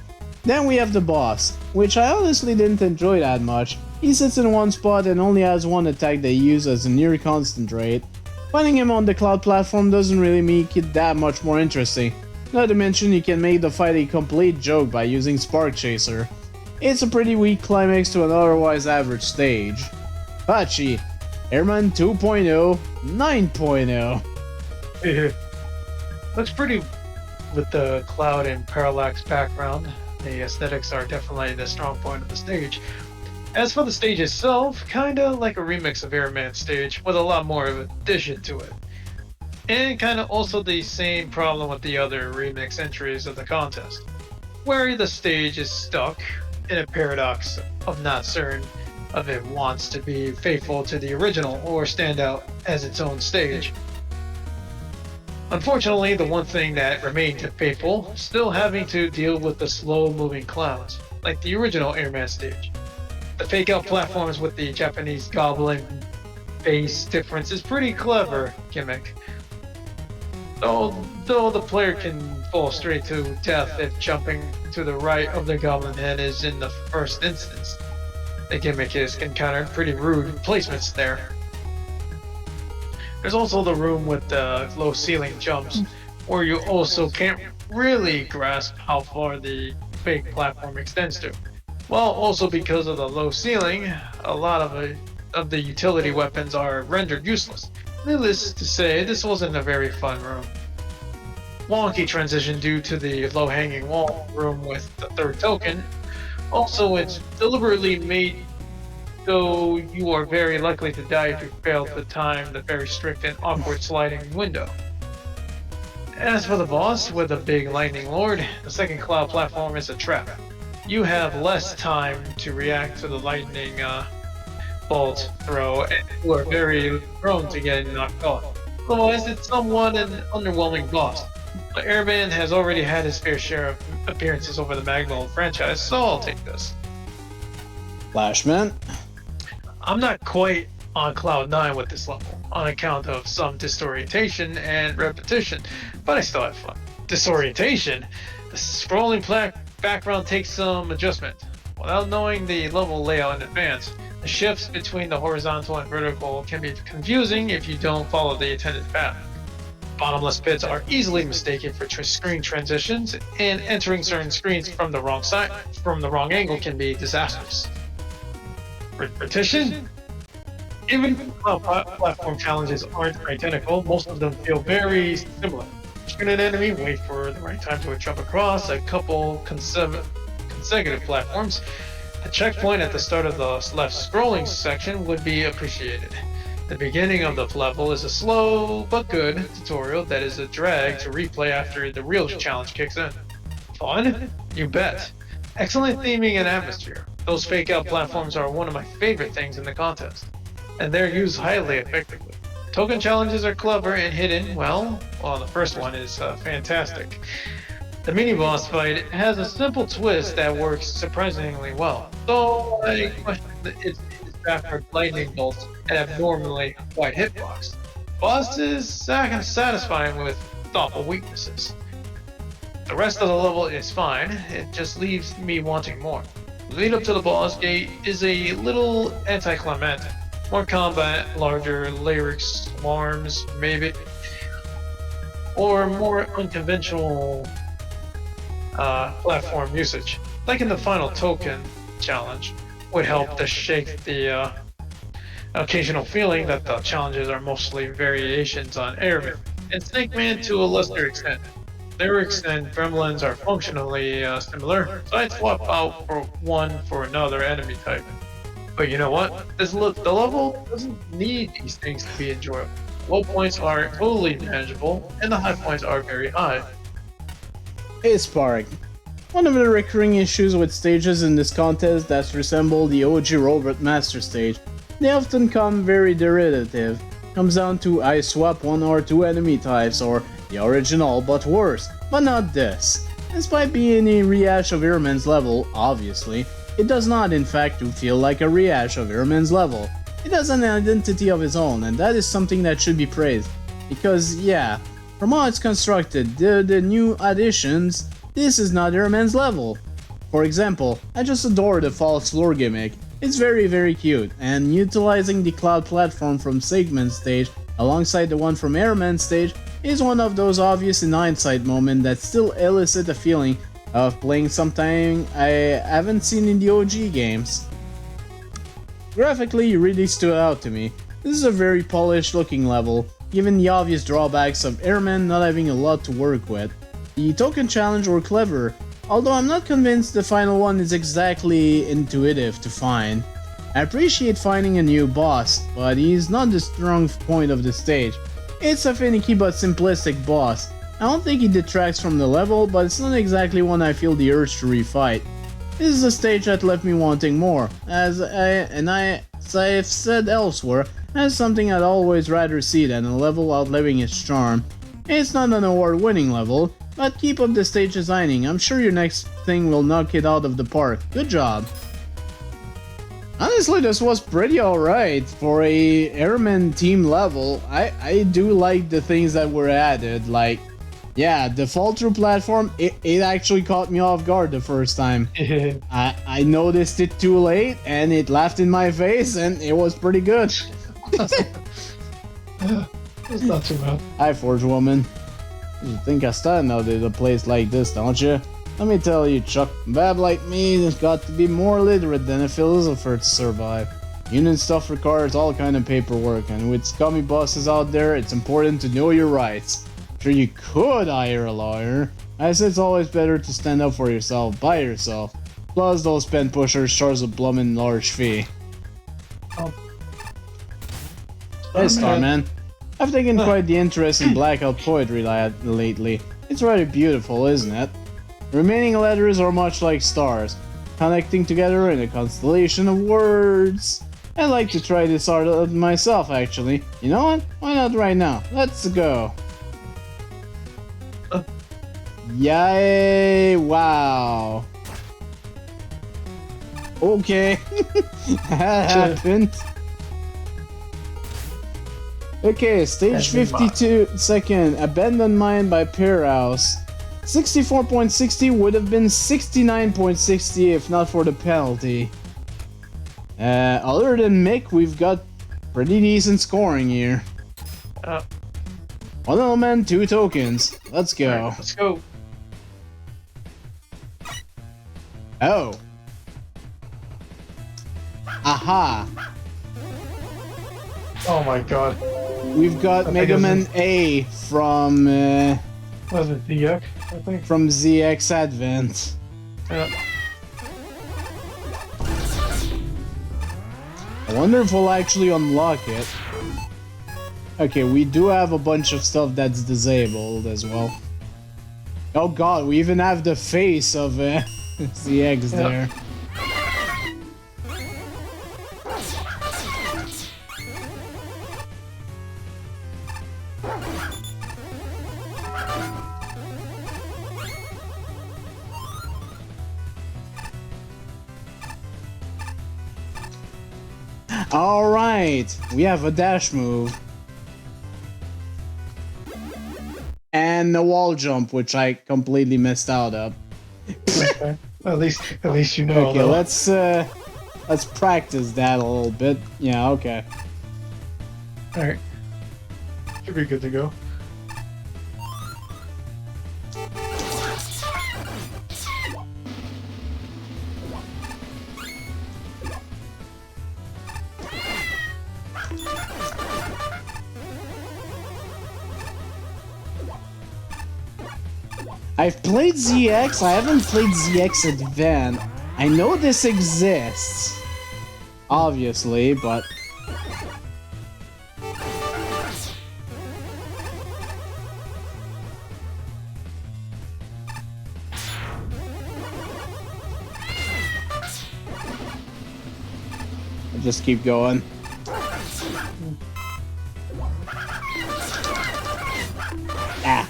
Then we have the boss, which I honestly didn't enjoy that much. He sits in one spot and only has one attack that he uses at a near constant rate. Finding him on the cloud platform doesn't really make it that much more interesting. Not to mention you can make the fight a complete joke by using Spark Chaser. It's a pretty weak climax to an otherwise average stage. Pachi, Airman 2.0, 9.0. Looks pretty with the cloud and parallax background. The aesthetics are definitely the strong point of the stage. As for the stage itself, kinda like a remix of Airman's stage, with a lot more of addition to it. And kinda also the same problem with the other remix entries of the contest, where the stage is stuck in a paradox of not certain if it wants to be faithful to the original or stand out as its own stage. Unfortunately, the one thing that remained faithful, still having to deal with the slow-moving clouds, like the original Airman stage. The fake-out platforms with the Japanese goblin face difference is pretty clever gimmick. Though the player can fall straight to death if jumping to the right of the goblin head is in the first instance. The gimmick is encountered pretty rude placements there. There's also the room with the low ceiling jumps, where you also can't really grasp how far the fake platform extends to. Well, also because of the low ceiling, a lot of the utility weapons are rendered useless. Needless to say, this wasn't a very fun room. Wonky transition due to the low-hanging wall room with the third token. Also, it's deliberately made though you are very likely to die if you fail to time the very strict and awkward sliding window. As for the boss, with a big lightning lord, the second cloud platform is a trap. You have less time to react to the lightning bolt throw, and you are very prone to getting knocked off. Otherwise, it's somewhat an underwhelming boss. But Airman has already had his fair share of appearances over the Magma franchise, so I'll take this. Flashman. I'm not quite on cloud 9 with this level, on account of some disorientation and repetition, but I still have fun. Disorientation? The scrolling background takes some adjustment. Without knowing the level layout in advance, the shifts between the horizontal and vertical can be confusing if you don't follow the intended path. Bottomless pits are easily mistaken for screen transitions, and entering certain screens from the wrong angle can be disastrous. Repetition? Even though platform challenges aren't identical, most of them feel very similar. Shoot an enemy, wait for the right time to jump across a couple consecutive platforms. A checkpoint at the start of the left scrolling section would be appreciated. The beginning of the level is a slow but good tutorial that is a drag to replay after the real challenge kicks in. Fun? You bet. Excellent theming and atmosphere. Those fake-out platforms are one of my favorite things in the contest, and they're used highly effectively. Token challenges are clever and hidden, well, the first one is fantastic. The mini-boss fight has a simple twist that works surprisingly well, though I question its backward lightning bolts and abnormally wide hitbox. Boss is satisfying with thoughtful weaknesses. The rest of the level is fine, it just leaves me wanting more. The lead up to the boss gate is a little anticlimactic. More combat, larger lyrics, swarms, maybe, or more unconventional platform usage, like in the final token challenge, would help to shake the occasional feeling that the challenges are mostly variations on Airman, and Snake Man to a lesser extent. Lyrics and gremlins are functionally similar, so I'd swap out for one for another enemy type. But you know what? The level doesn't need these things to be enjoyable. Low points are totally manageable, and the high points are very high. Hey Spark. One of the recurring issues with stages in this contest that resemble the OG Robot Master stage, they often come very derivative. Comes down to I swap one or two enemy types or the original but worse, but not this. Despite being a rehash of Airman's level, obviously, it does not in fact feel like a rehash of Airman's level. It has an identity of its own, and that is something that should be praised. Because yeah, from how it's constructed, the new additions, this is not Airman's level. For example, I just adore the false floor gimmick. It's very cute, and utilizing the cloud platform from Segment stage alongside the one from Airman stage is one of those obvious in hindsight moments that still elicit a feeling of playing something I haven't seen in the OG games. Graphically, it really stood out to me. This is a very polished looking level, given the obvious drawbacks of Airman not having a lot to work with. The token challenge were clever, although I'm not convinced the final one is exactly intuitive to find. I appreciate finding a new boss, but he's not the strong point of the stage. It's a finicky but simplistic boss. I don't think he detracts from the level, but it's not exactly one I feel the urge to refight. This is a stage that left me wanting more, as I've said elsewhere, as something I'd always rather see than a level outliving its charm. It's not an award-winning level, but keep up the stage designing. I'm sure your next thing will knock it out of the park. Good job. Honestly, this was pretty alright for a Airman team level. I do like the things that were added, like, yeah, the fall through platform, it actually caught me off guard the first time. I noticed it too late, and it laughed in my face, and it was pretty good. It's not too bad. Hi, Forge Woman. You think I started out at a place like this, don't you? Let me tell you, Chuck, bad like me has got to be more literate than a philosopher to survive. Union stuff requires all kind of paperwork, and with scummy bosses out there, it's important to know your rights. Sure, you could hire a lawyer. I say it's always better to stand up for yourself by yourself. Plus, those pen pushers charge a bloomin' large fee. Oh. Hey, Starman. I've taken quite the interest in blackout poetry lately. It's rather beautiful, isn't it? The remaining letters are much like stars, connecting together in a constellation of words. I'd like to try this art out myself, actually. You know what? Why not right now? Let's go. Yay! Wow. Okay. That happened. Okay, stage 52, second, Abandoned Mine by Pearhouse. 64.60 would have been 69.60 if not for the penalty. Other than Mick, we've got pretty decent scoring here. One element, two tokens. Let's go. Right, let's go. Oh. Aha. Oh my god. We've got Megaman A from Was it DX, I think? from ZX Advent. Yeah. I wonder if we'll actually unlock it. Okay, we do have a bunch of stuff that's disabled as well. Oh god, we even have the face of ZX there. Alright, we have a dash move. And a wall jump, which I completely missed out of. Okay. At least you know. Okay, let's practice that a little bit. Yeah, okay. Alright. Should be good to go. I've played ZX, I haven't played ZX Advance. I know this exists. Obviously, but... I'll just keep going. Ah.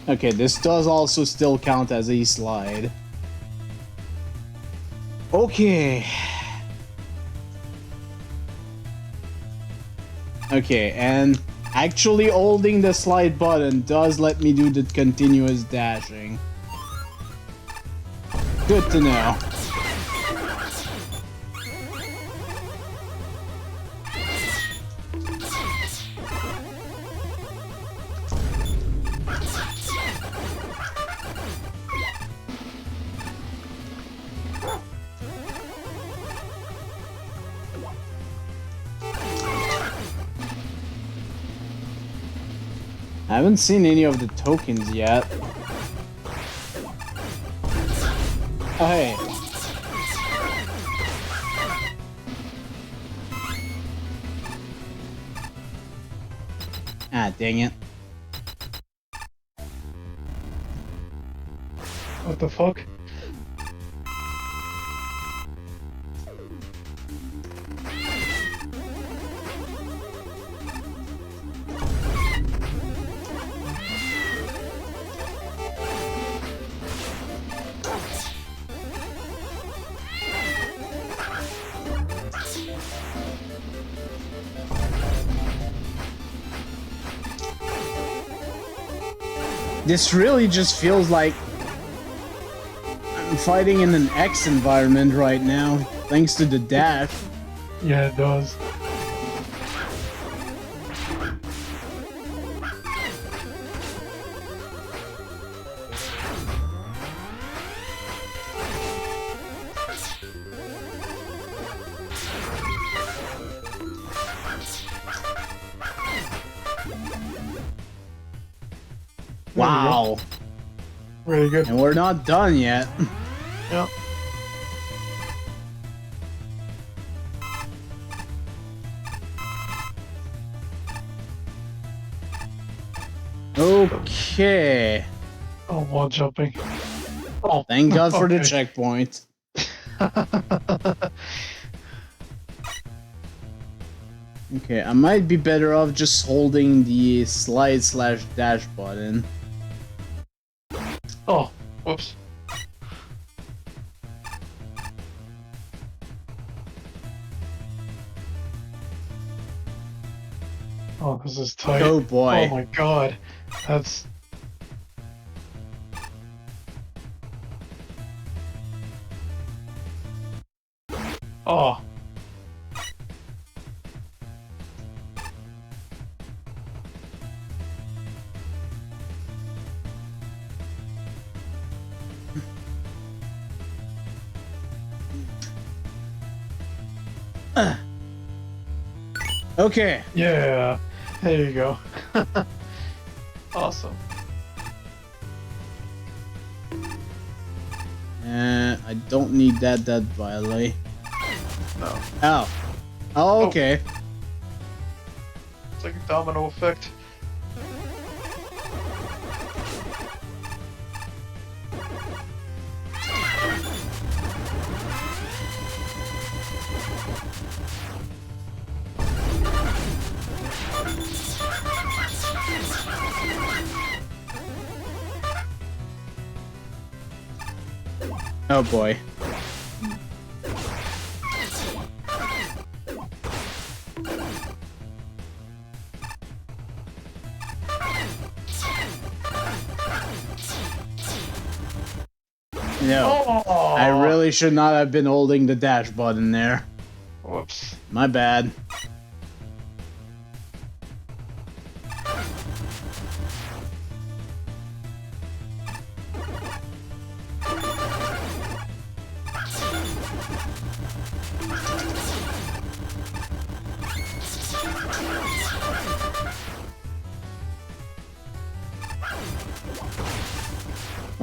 Okay, this does also still count as a slide. Okay. Okay, and actually holding the slide button does let me do the continuous dashing. Good to know. I haven't seen any of the tokens yet. Oh, hey. Ah, dang it. What the fuck? This really just feels like I'm fighting in an X environment right now, thanks to the dash. Yeah, it does. Wow. Really good. And we're not done yet. Yeah. Okay. Oh, wall jumping. Oh, thank God for the Okay. checkpoint. Okay, I might be better off just holding the slide/dash button. Oh, whoops. Oh, this is tight. Oh boy. Oh my god. That's... Oh. Okay. Yeah. There you go. Awesome. I don't need that badly. No. Oh. Oh, okay. It's like a domino effect. Oh boy. No. Oh. I really should not have been holding the dash button there. Whoops. My bad.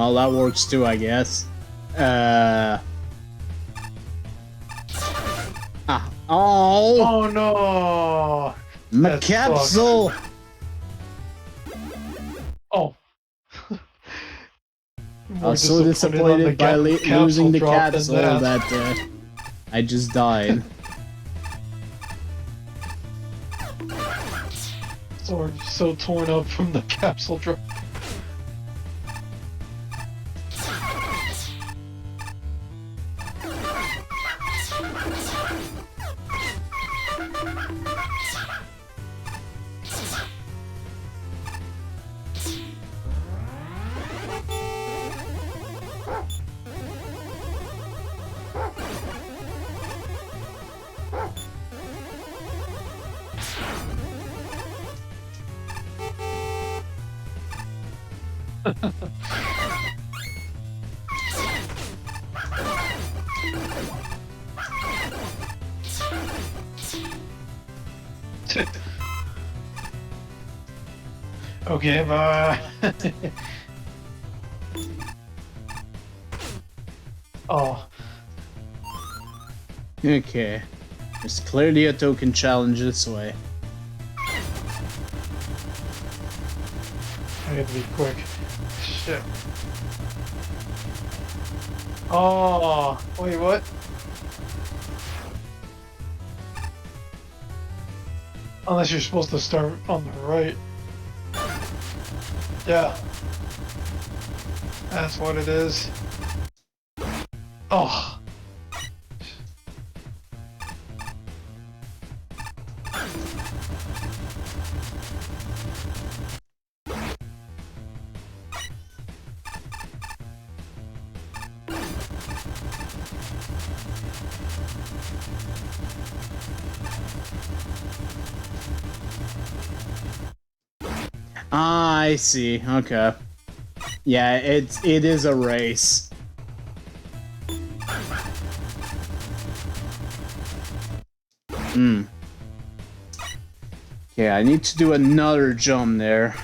Well, that works too, I guess. Ah. Oh! Oh no! My that capsule! Oh. I was so disappointed by losing the capsule that I just died. So torn up from the capsule drop. Okay, oh. Okay. There's clearly a token challenge this way. I have to be quick. Shit. Oh, wait, what? Unless you're supposed to start on the right. Yeah. That's what it is. Oh. Ah, I see. Okay. Yeah, it is a race. Hmm. Okay, I need to do another jump there.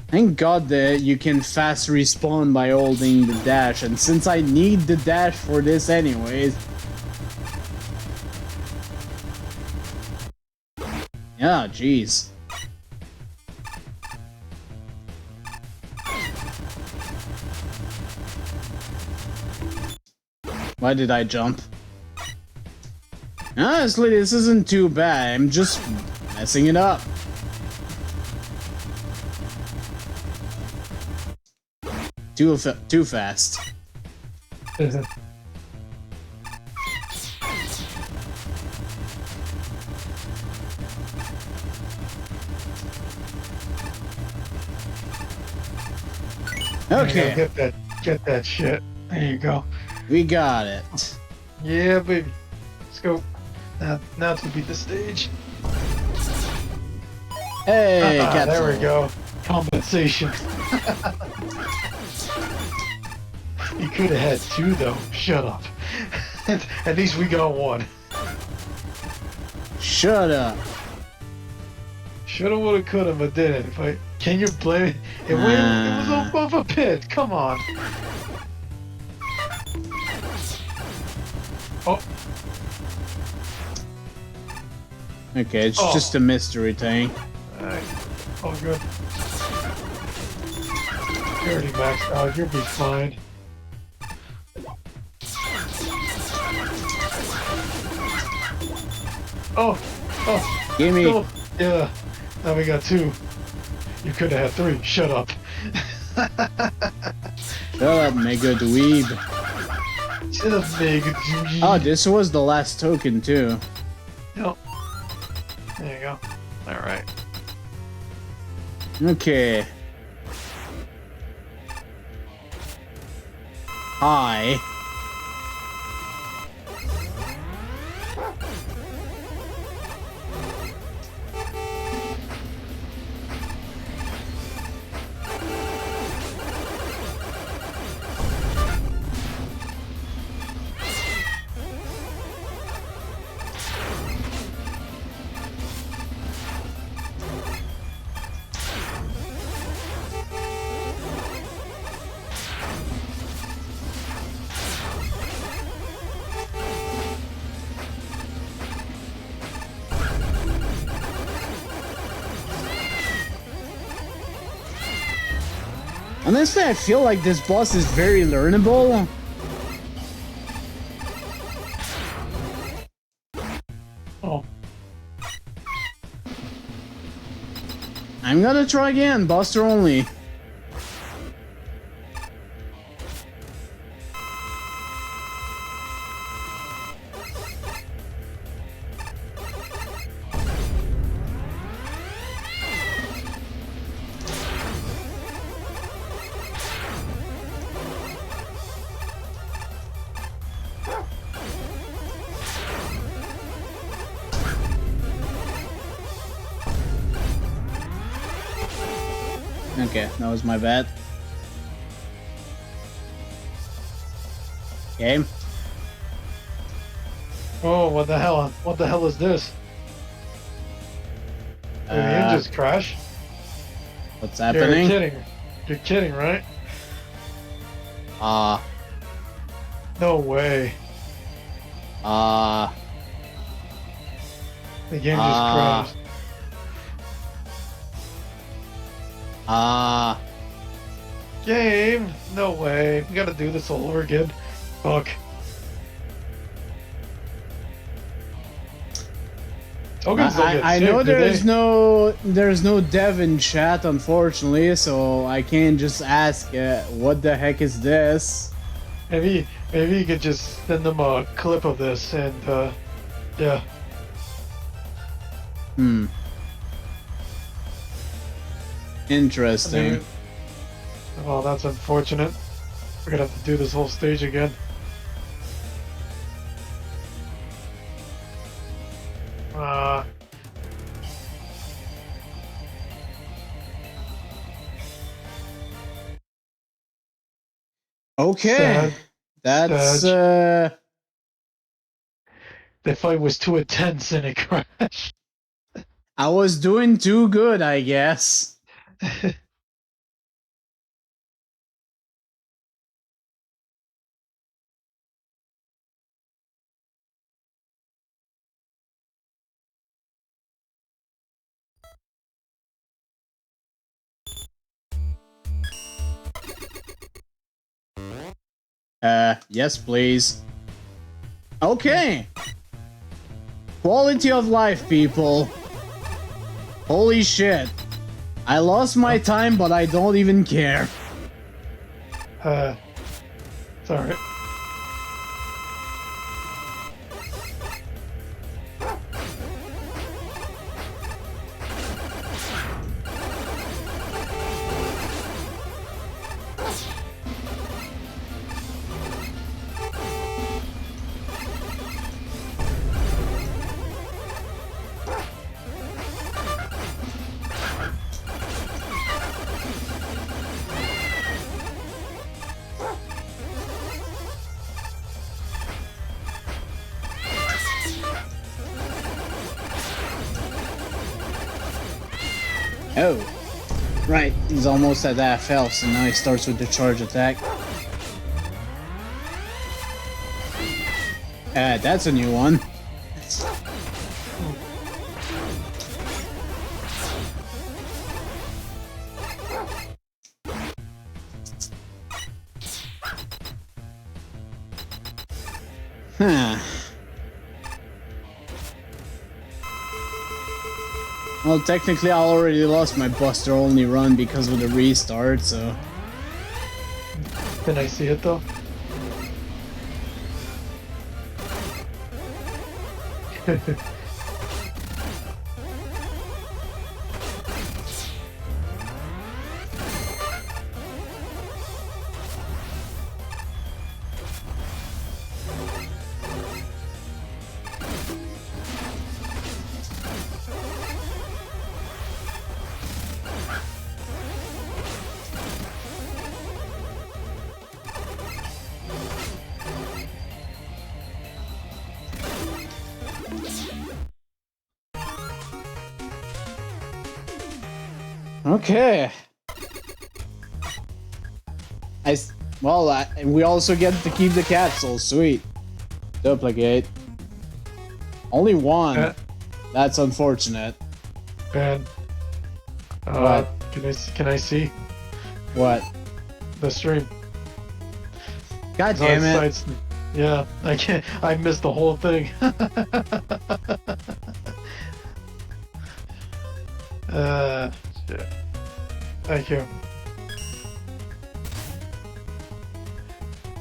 Thank God that you can fast respawn by holding the dash, and since I need the dash for this anyways... Yeah, jeez. Why did I jump? Honestly, this isn't too bad. I'm just messing it up. Too fast. Okay, Get that shit. There you go. we got it. Yeah, baby. Let's go. Now to beat the stage. Hey, There capsule. we go. Compensation. You could have had two though. Shut up. At least we got one. Shut up. Shoulda, woulda, coulda, but didn't. But can you blame it? It was above a pit. Come on. Oh. Okay, it's just a mystery thing. Alright. All good. You're already maxed out. You'll be fine. Oh. Gimme. Oh. Yeah. Now we got two. You could have had three. Shut up. Shut up, Mega Dweeb. Shut up, big. Oh, this was the last token, too. Yep. There you go. Alright. Okay. Hi. Honestly, I feel like this boss is very learnable. Oh. I'm gonna try again, Buster only. Okay, that was my bad. Game. Oh, what the hell? What the hell is this? Did the engine just crash? What's You're happening? kidding. You're kidding, right? No way. The game just crashed. Game? No way. We gotta do this all over again. Fuck. Tokens don't get I saved, know do they? there's no dev in chat, unfortunately, so I can't just ask what the heck is this? Maybe you could just send them a clip of this and yeah. Interesting. Well, that's unfortunate. We're gonna have to do this whole stage again. Okay. Sad. That's The fight was too intense and it crashed. I was doing too good, I guess. Yes, please. Okay. Quality of life, people. Holy shit. I lost my time, but I don't even care. It's alright. Oh. Right, he's almost at half health, so now he starts with the charge attack. That's a new one. Huh. Well, technically I already lost my Buster only run because of the restart, so... Can I see it though? Okay. We also get to keep the capsule. Sweet. Duplicate. Only one. That's unfortunate. Ben. What? Can I see? What? the stream. God damn it. Yeah, I can't. I missed the whole thing. Shit. Thank you.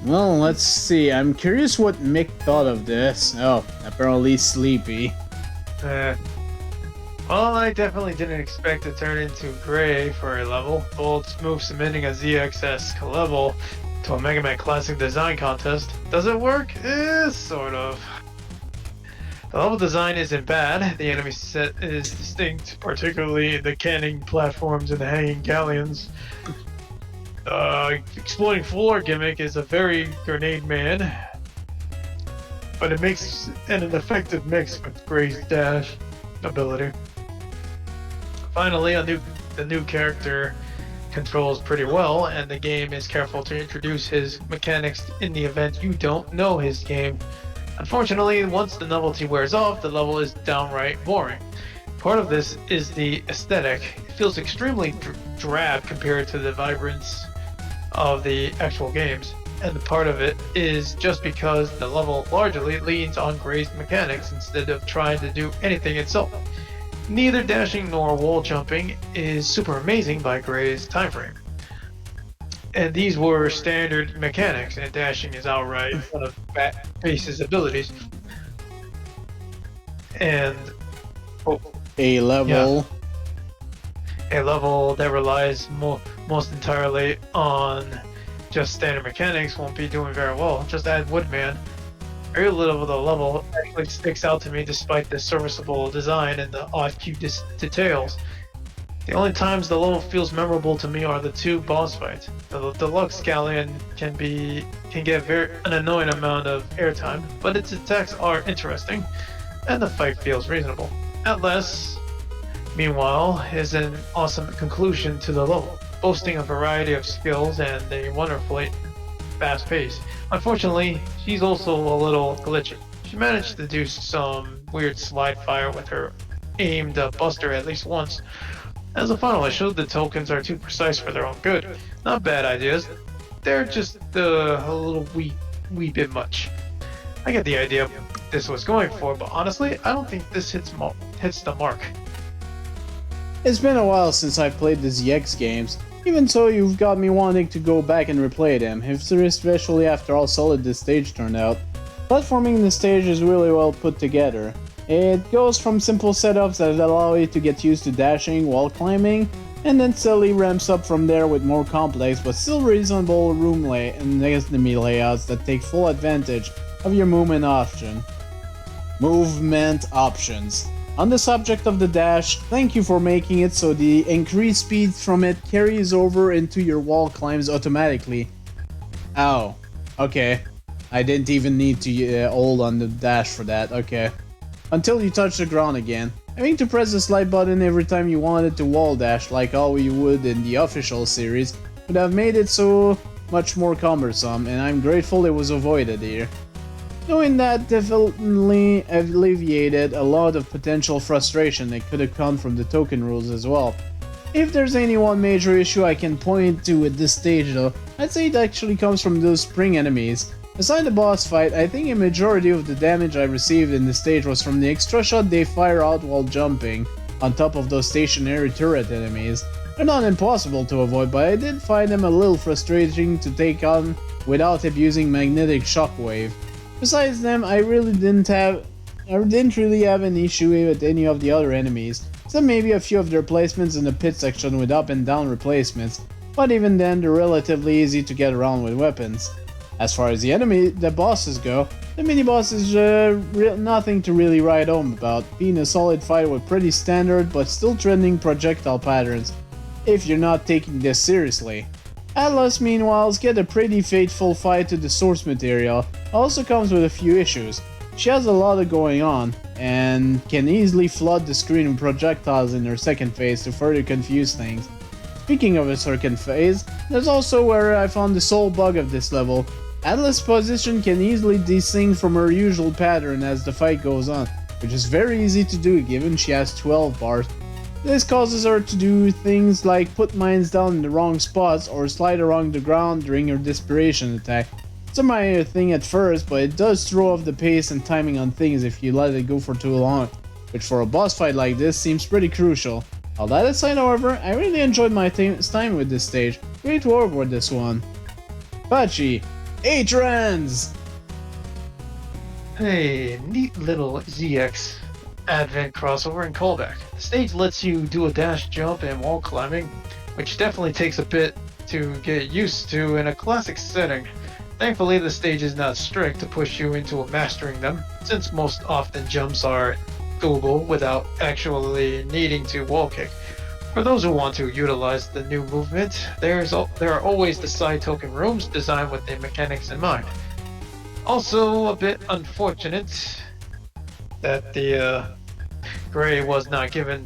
Well, let's see. I'm curious what Mick thought of this. Oh, apparently sleepy. Well, I definitely didn't expect to turn into Gray for a level. Bold, smooth, submitting a ZXS level to a Megaman Classic design contest. Does it work? Sort of. The level design isn't bad. The enemy set is distinct, particularly the canning platforms and the hanging galleons. Exploding floor gimmick is a very grenade man, but it makes an effective mix with Gray's dash ability. Finally, the new character controls pretty well, and the game is careful to introduce his mechanics in the event you don't know his game. Unfortunately, once the novelty wears off, the level is downright boring. Part of this is the aesthetic. It feels extremely drab compared to the vibrance of the actual games, and the part of it is just because the level largely leans on Gray's mechanics instead of trying to do anything itself. Neither dashing nor wall jumping is super amazing by Gray's time frame. And these were standard mechanics, and dashing is outright one of Base's abilities. And A level. Yeah, a level that relies most entirely on just standard mechanics won't be doing very well. Just add Woodman. Very little of the level actually sticks out to me despite the serviceable design and the odd cute details. The only times the level feels memorable to me are the two boss fights. The deluxe galleon can get an annoying amount of airtime, but its attacks are interesting, and the fight feels reasonable. Atlas, meanwhile, is an awesome conclusion to the level, boasting a variety of skills and a wonderfully fast pace. Unfortunately, she's also a little glitchy. She managed to do some weird slide fire with her aimed buster at least once. As a final issue, the tokens are too precise for their own good. Not bad ideas, they're just a little wee bit much. I get the idea this was going for, but honestly, I don't think this hits the mark. It's been a while since I've played the ZX games. Even so, you've got me wanting to go back and replay them, especially after how solid this stage turned out. Platforming in the stage is really well put together. It goes from simple setups that allow you to get used to dashing, wall climbing, and then steadily ramps up from there with more complex but still reasonable room and enemy layouts that take full advantage of your movement options. On the subject of the dash, thank you for making it so the increased speed from it carries over into your wall climbs automatically. Ow. Okay. I didn't even need to hold on the dash for that, okay. Until you touch the ground again. Having to press the slide button every time you wanted to wall dash like all you would in the official series would have made it so much more cumbersome, and I'm grateful it was avoided here. Knowing that definitely alleviated a lot of potential frustration that could have come from the token rules as well. If there's any one major issue I can point to at this stage though, I'd say it actually comes from those spring enemies. Aside the boss fight, I think a majority of the damage I received in this stage was from the extra shot they fire out while jumping, on top of those stationary turret enemies. They're not impossible to avoid, but I did find them a little frustrating to take on without abusing magnetic shockwave. Besides them, I didn't really have an issue with any of the other enemies, except maybe a few of their placements in the pit section with up and down replacements, but even then they're relatively easy to get around with weapons. As far as the bosses go, the mini-boss is nothing to really write home about, being a solid fight with pretty standard but still trending projectile patterns, if you're not taking this seriously. Atlas, meanwhile, gets a pretty faithful fight to the source material, also comes with a few issues. She has a lot of going on, and can easily flood the screen with projectiles in her second phase to further confuse things. Speaking of her second phase, there's also where I found the sole bug of this level. Atlas' position can easily desync from her usual pattern as the fight goes on, which is very easy to do given she has 12 bars. This causes her to do things like put mines down in the wrong spots or slide around the ground during her desperation attack. It's a minor thing at first, but it does throw off the pace and timing on things if you let it go for too long, which for a boss fight like this seems pretty crucial. All that aside, however, I really enjoyed my time with this stage. Great work with this one. Pachi, 8 rands! Hey, neat little ZX Advent crossover and callback. The stage lets you do a dash jump and wall climbing, which definitely takes a bit to get used to in a classic setting. Thankfully, the stage is not strict to push you into mastering them, since most often jumps are doable without actually needing to wall kick. For those who want to utilize the new movement, there are always the side token rooms designed with the mechanics in mind. Also, a bit unfortunate that the Gray was not given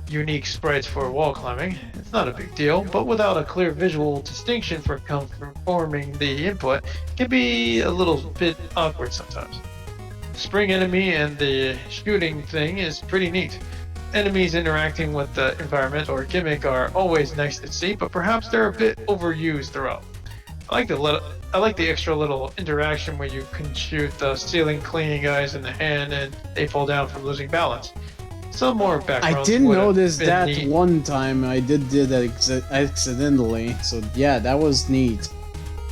unique sprites for wall climbing. It's not a big deal, but without a clear visual distinction for conforming the input, it can be a little bit awkward sometimes. Spring enemy and the shooting thing is pretty neat. Enemies interacting with the environment or gimmick are always nice to see, but perhaps they're a bit overused throughout. I like the extra little interaction where you can shoot the ceiling cleaning guys in the hand and they fall down from losing balance. Some more backgrounds. I didn't notice that neat. one time. I did that accidentally, so yeah, that was neat.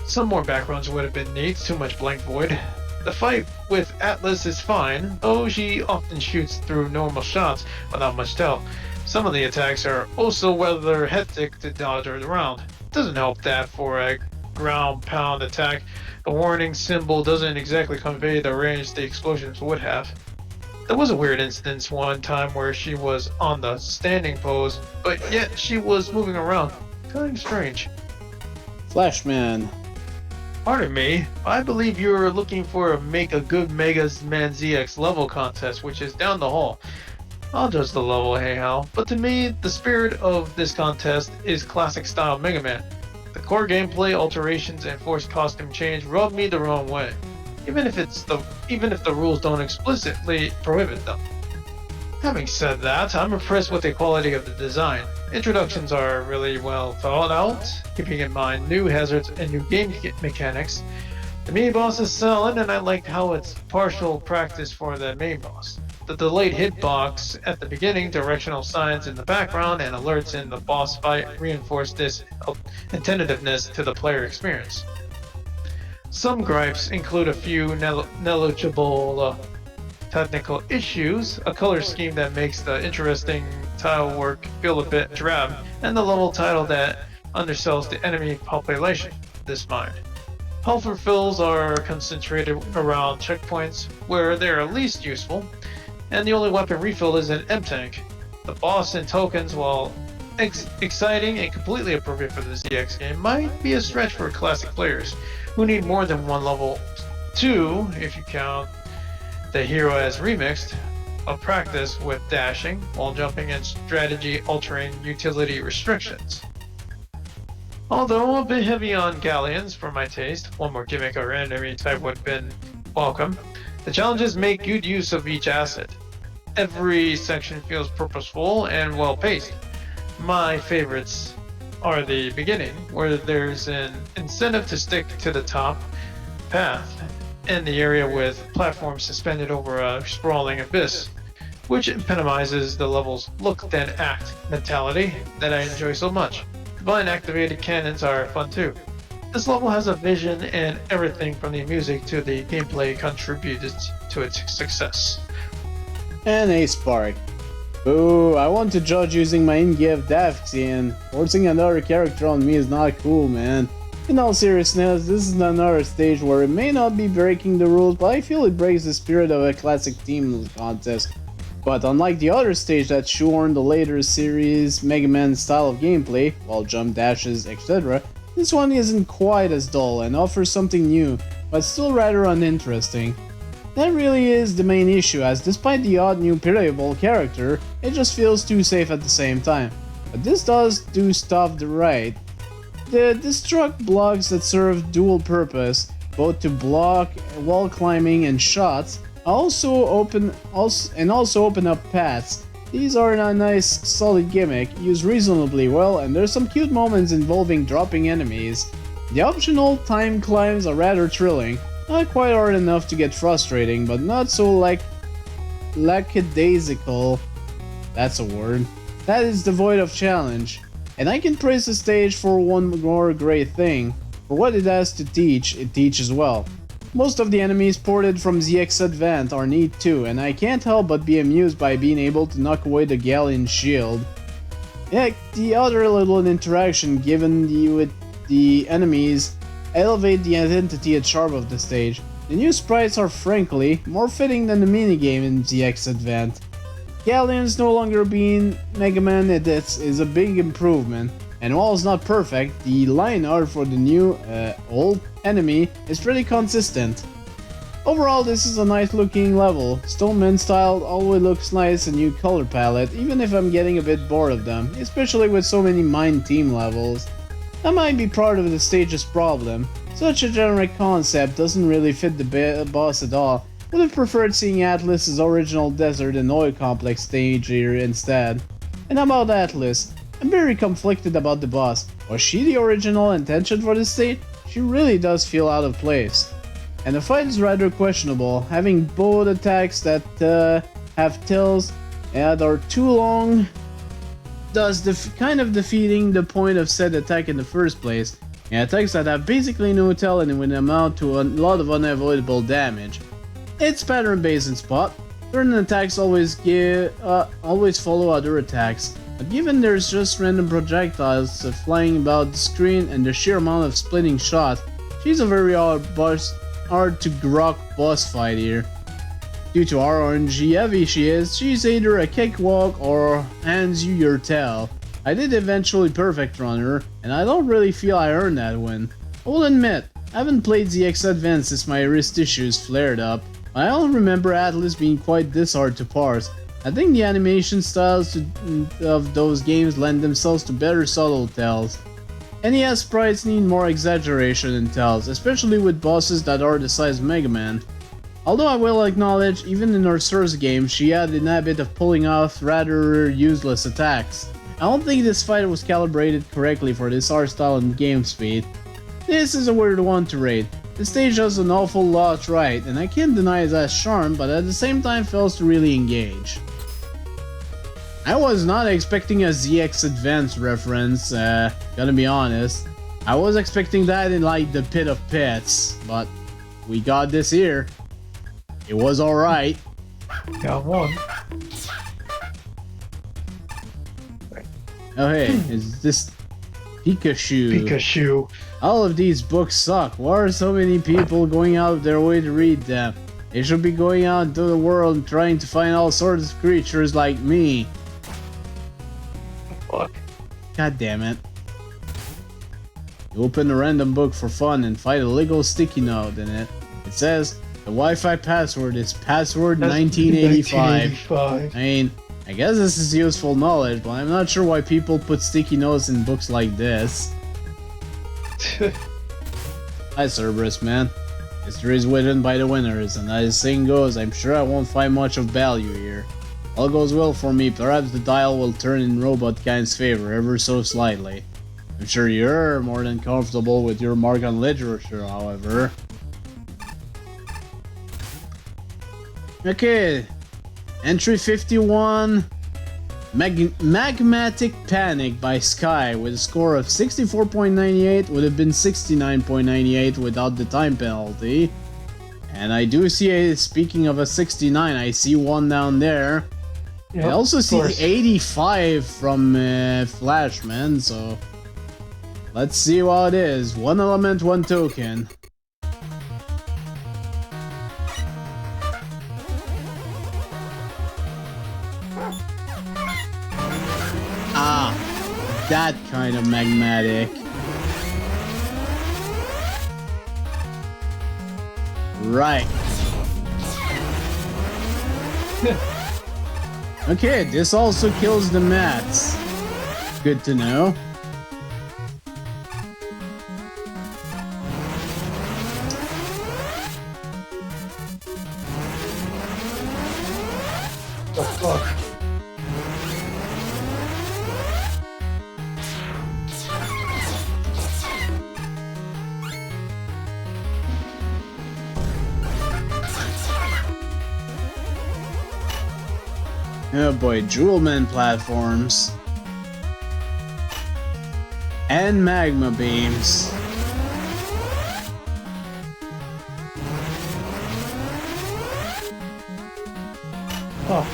Some more backgrounds would have been neat. Too much blank void. The fight with Atlas is fine, though she often shoots through normal shots without much tell. Some of the attacks are also rather hectic to dodge around. Doesn't help that for a ground pound attack, the warning symbol doesn't exactly convey the range the explosions would have. There was a weird instance one time where she was on the standing pose, but yet she was moving around. Kind of strange. Flashman. Pardon me, I believe you're looking for a Make a Good Megaman ZX level contest, which is down the hall. I'll judge the level, hey how, but to me, the spirit of this contest is classic style Mega Man. The core gameplay alterations and forced costume change rub me the wrong way, even if the rules don't explicitly prohibit them. Having said that, I'm impressed with the quality of the design. Introductions are really well thought out, keeping in mind new hazards and new game mechanics. The mini boss is solid, and I liked how it's partial practice for the main boss. The delayed hitbox at the beginning, directional signs in the background, and alerts in the boss fight reinforce this attentiveness to the player experience. Some gripes include a few negligible technical issues, a color scheme that makes the interesting tile work feel a bit drab, and the level title that undersells the enemy population, this mind. Health refills are concentrated around checkpoints where they are least useful, and the only weapon refill is an M-Tank. The boss and tokens, while exciting and completely appropriate for the ZX game, might be a stretch for classic players who need more than one level 2, if you count the hero as remixed, of practice with dashing, wall jumping, and strategy altering utility restrictions. Although a bit heavy on galleons for my taste, one more gimmick or enemy type would have been welcome. The challenges make good use of each asset. Every section feels purposeful and well paced. My favorites are the beginning, where there's an incentive to stick to the top path, and the area with platforms suspended over a sprawling abyss, which epitomizes the level's look then act mentality that I enjoy so much. Divine activated cannons are fun too. This level has a vision, and everything from the music to the gameplay contributed to its success. And a spark. Ooh, I want to judge using my in-game Daphne, and forcing another character on me is not cool, man. In all seriousness, this is another stage where it may not be breaking the rules, but I feel it breaks the spirit of a classic team contest. But unlike the other stage that shoehorned the later series Mega Man style of gameplay, wall jump dashes, etc., this one isn't quite as dull and offers something new, but still rather uninteresting. That really is the main issue, as despite the odd new playable character, it just feels too safe at the same time. But this does do stuff right. The destruct blocks that serve dual purpose, both to block wall climbing and shots, also open up paths These are a nice, solid gimmick, used reasonably well, and there's some cute moments involving dropping enemies. The optional time climbs are rather thrilling, not quite hard enough to get frustrating, but not so lackadaisical, that's a word, that is devoid of challenge. And I can praise the stage for one more great thing. For what it has to teach, it teaches well. Most of the enemies ported from ZX Advent are neat too, and I can't help but be amused by being able to knock away the galleon shield. Heck, the other little interaction given with the enemies elevate the identity and charm of the stage. The new sprites are frankly more fitting than the minigame in ZX Advent. Galleons no longer being Megaman edits is a big improvement, and while it's not perfect, the line art for the new, old enemy is pretty consistent. Overall, this is a nice looking level. Stoneman style always looks nice, a new color palette, even if I'm getting a bit bored of them, especially with so many Mind Team levels. That might be part of the stage's problem. Such a generic concept doesn't really fit the boss at all. Would have preferred seeing Atlas's original desert and oil complex stage here instead. And about Atlas, I'm very conflicted about the boss. Was she the original intention for this stage? She really does feel out of place. And the fight is rather questionable, having both attacks that have tails and are too long, thus kind of defeating the point of said attack in the first place. And attacks that have basically no tail and would amount to a lot of unavoidable damage. It's pattern based in spot. Certain attacks always follow other attacks, but given there's just random projectiles flying about the screen and the sheer amount of splitting shots, she's a very hard to grok boss fight here. Due to how RNG heavy she is, she's either a cakewalk or hands you your tail. I did eventually perfect run her, and I don't really feel I earned that win. I will admit, I haven't played ZX Advance since my wrist issues flared up. I don't remember Atlas being quite this hard to parse. I think the animation styles of those games lend themselves to better subtle tells. NES sprites need more exaggeration in tells, especially with bosses that are the size of Megaman. Although I will acknowledge, even in her Source game, she had an habit of pulling off rather useless attacks. I don't think this fight was calibrated correctly for this art style and game speed. This is a weird one to rate. The stage does an awful lot right, and I can't deny it has charm, but at the same time fails to really engage. I was not expecting a ZX Advance reference, gotta be honest. I was expecting that in like the Pit of Pits, but we got this here. It was alright. Got one. Oh hey, is this Pikachu? Pikachu. All of these books suck. Why are so many people going out of their way to read them? They should be going out into the world and trying to find all sorts of creatures like me. Fuck. God damn it. You open a random book for fun and find a legal sticky note in it. It says, the Wi-Fi password is password 1985. I mean, I guess this is useful knowledge, but I'm not sure why people put sticky notes in books like this. Hi Cerberus, man. History is written by the winners, and as the saying goes, I'm sure I won't find much of value here. All goes well for me, perhaps the dial will turn in Robotkind's favor ever so slightly. I'm sure you're more than comfortable with your mark on literature, however. Okay, entry 51, Magmatic Panic by Sky with a score of 64.98, would have been 69.98 without the time penalty. And I do see, speaking of a 69, I see one down there. Yep, I also see 85 from Flashman, so let's see what it is. One element, one token. Ah, that kind of magmatic. Right. Okay, this also kills the mats. Good to know. The fuck? Oh boy, Jewelman platforms. And magma beams. Oh.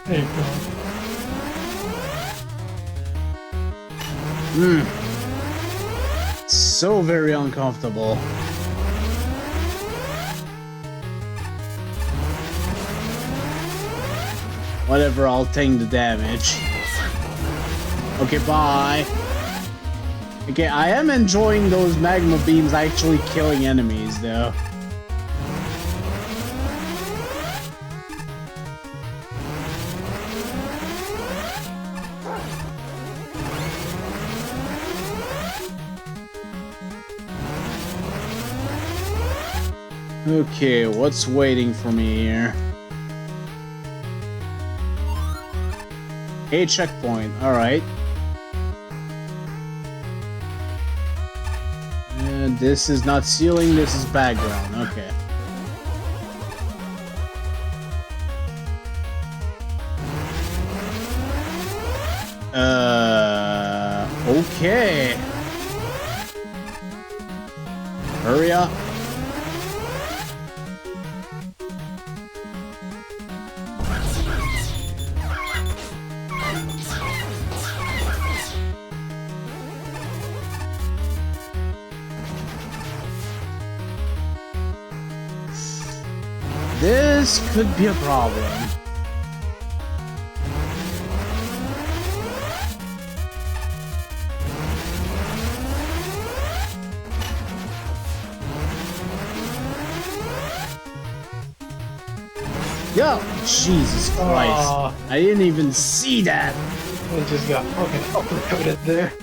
There you go. So very uncomfortable. Whatever, I'll take the damage. Okay, bye. Okay, I am enjoying those magma beams actually killing enemies, though. Okay, what's waiting for me here? A checkpoint, alright. And this is not ceiling, this is background, okay. Okay. Hurry up. This could be a problem. Yo, Jesus Christ. I didn't even see that. I just got fucking uppercutted there.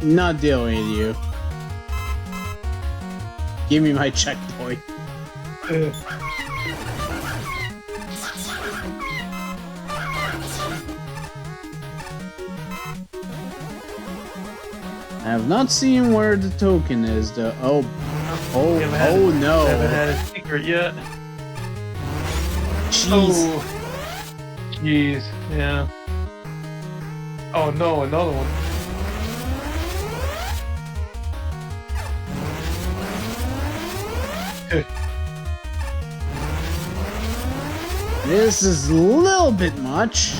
Not dealing with you. Give me my checkpoint. I have not seen where the token is, though. Oh no. Haven't had a secret yet. Jeez. Oh. Jeez, yeah. Oh no, another one. This is a little bit much.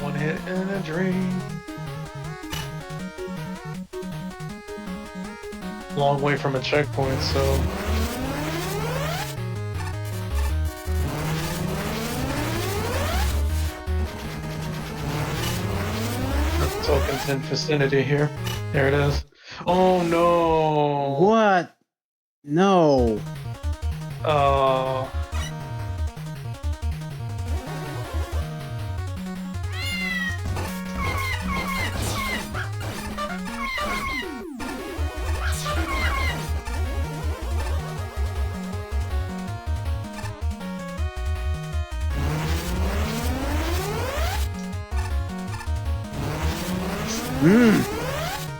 One hit and a dream. Long way from a checkpoint, so. Tokens in vicinity here. There it is. Oh no! What? No. Oh.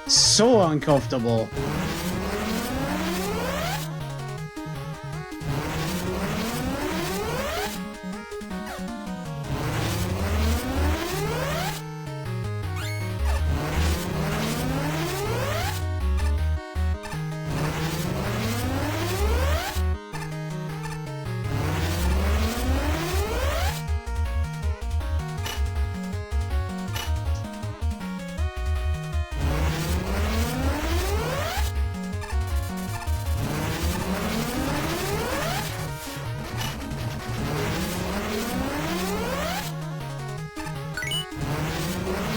So uncomfortable.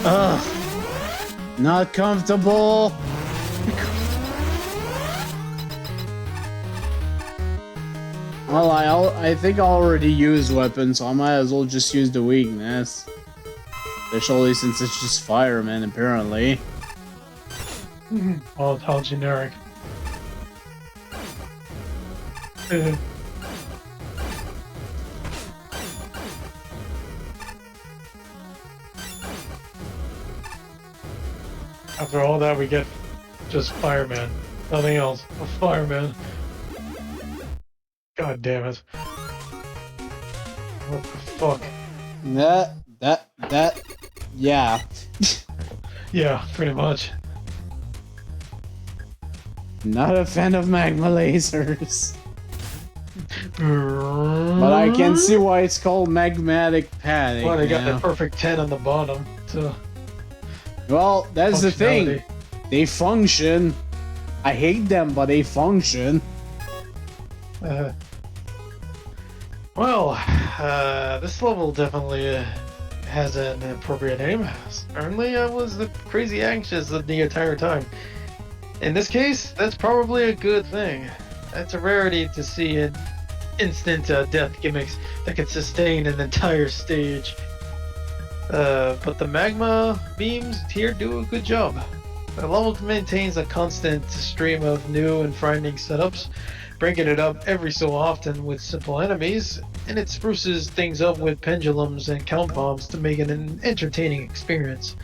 Ugh. Not comfortable. Well, I think I already used weapons, so I might as well just use the weakness. Especially since it's just firemen, apparently. Oh, how generic. After all that, we get just fireman. Nothing else. A fireman. God damn it. What the fuck? Yeah. Yeah, pretty much. Not a fan of magma lasers. But I can see why it's called magmatic panic. Well, they got now. the perfect 10 on the bottom. So Well, that's the thing. functionality. They function. I hate them, but they function. This level definitely has an appropriate name. Certainly, I was crazy anxious the entire time. In this case, that's probably a good thing. It's a rarity to see an instant death gimmicks that can sustain an entire stage. But the magma beams here do a good job. The level maintains a constant stream of new and frightening setups, breaking it up every so often with simple enemies, and it spruces things up with pendulums and count bombs to make it an entertaining experience.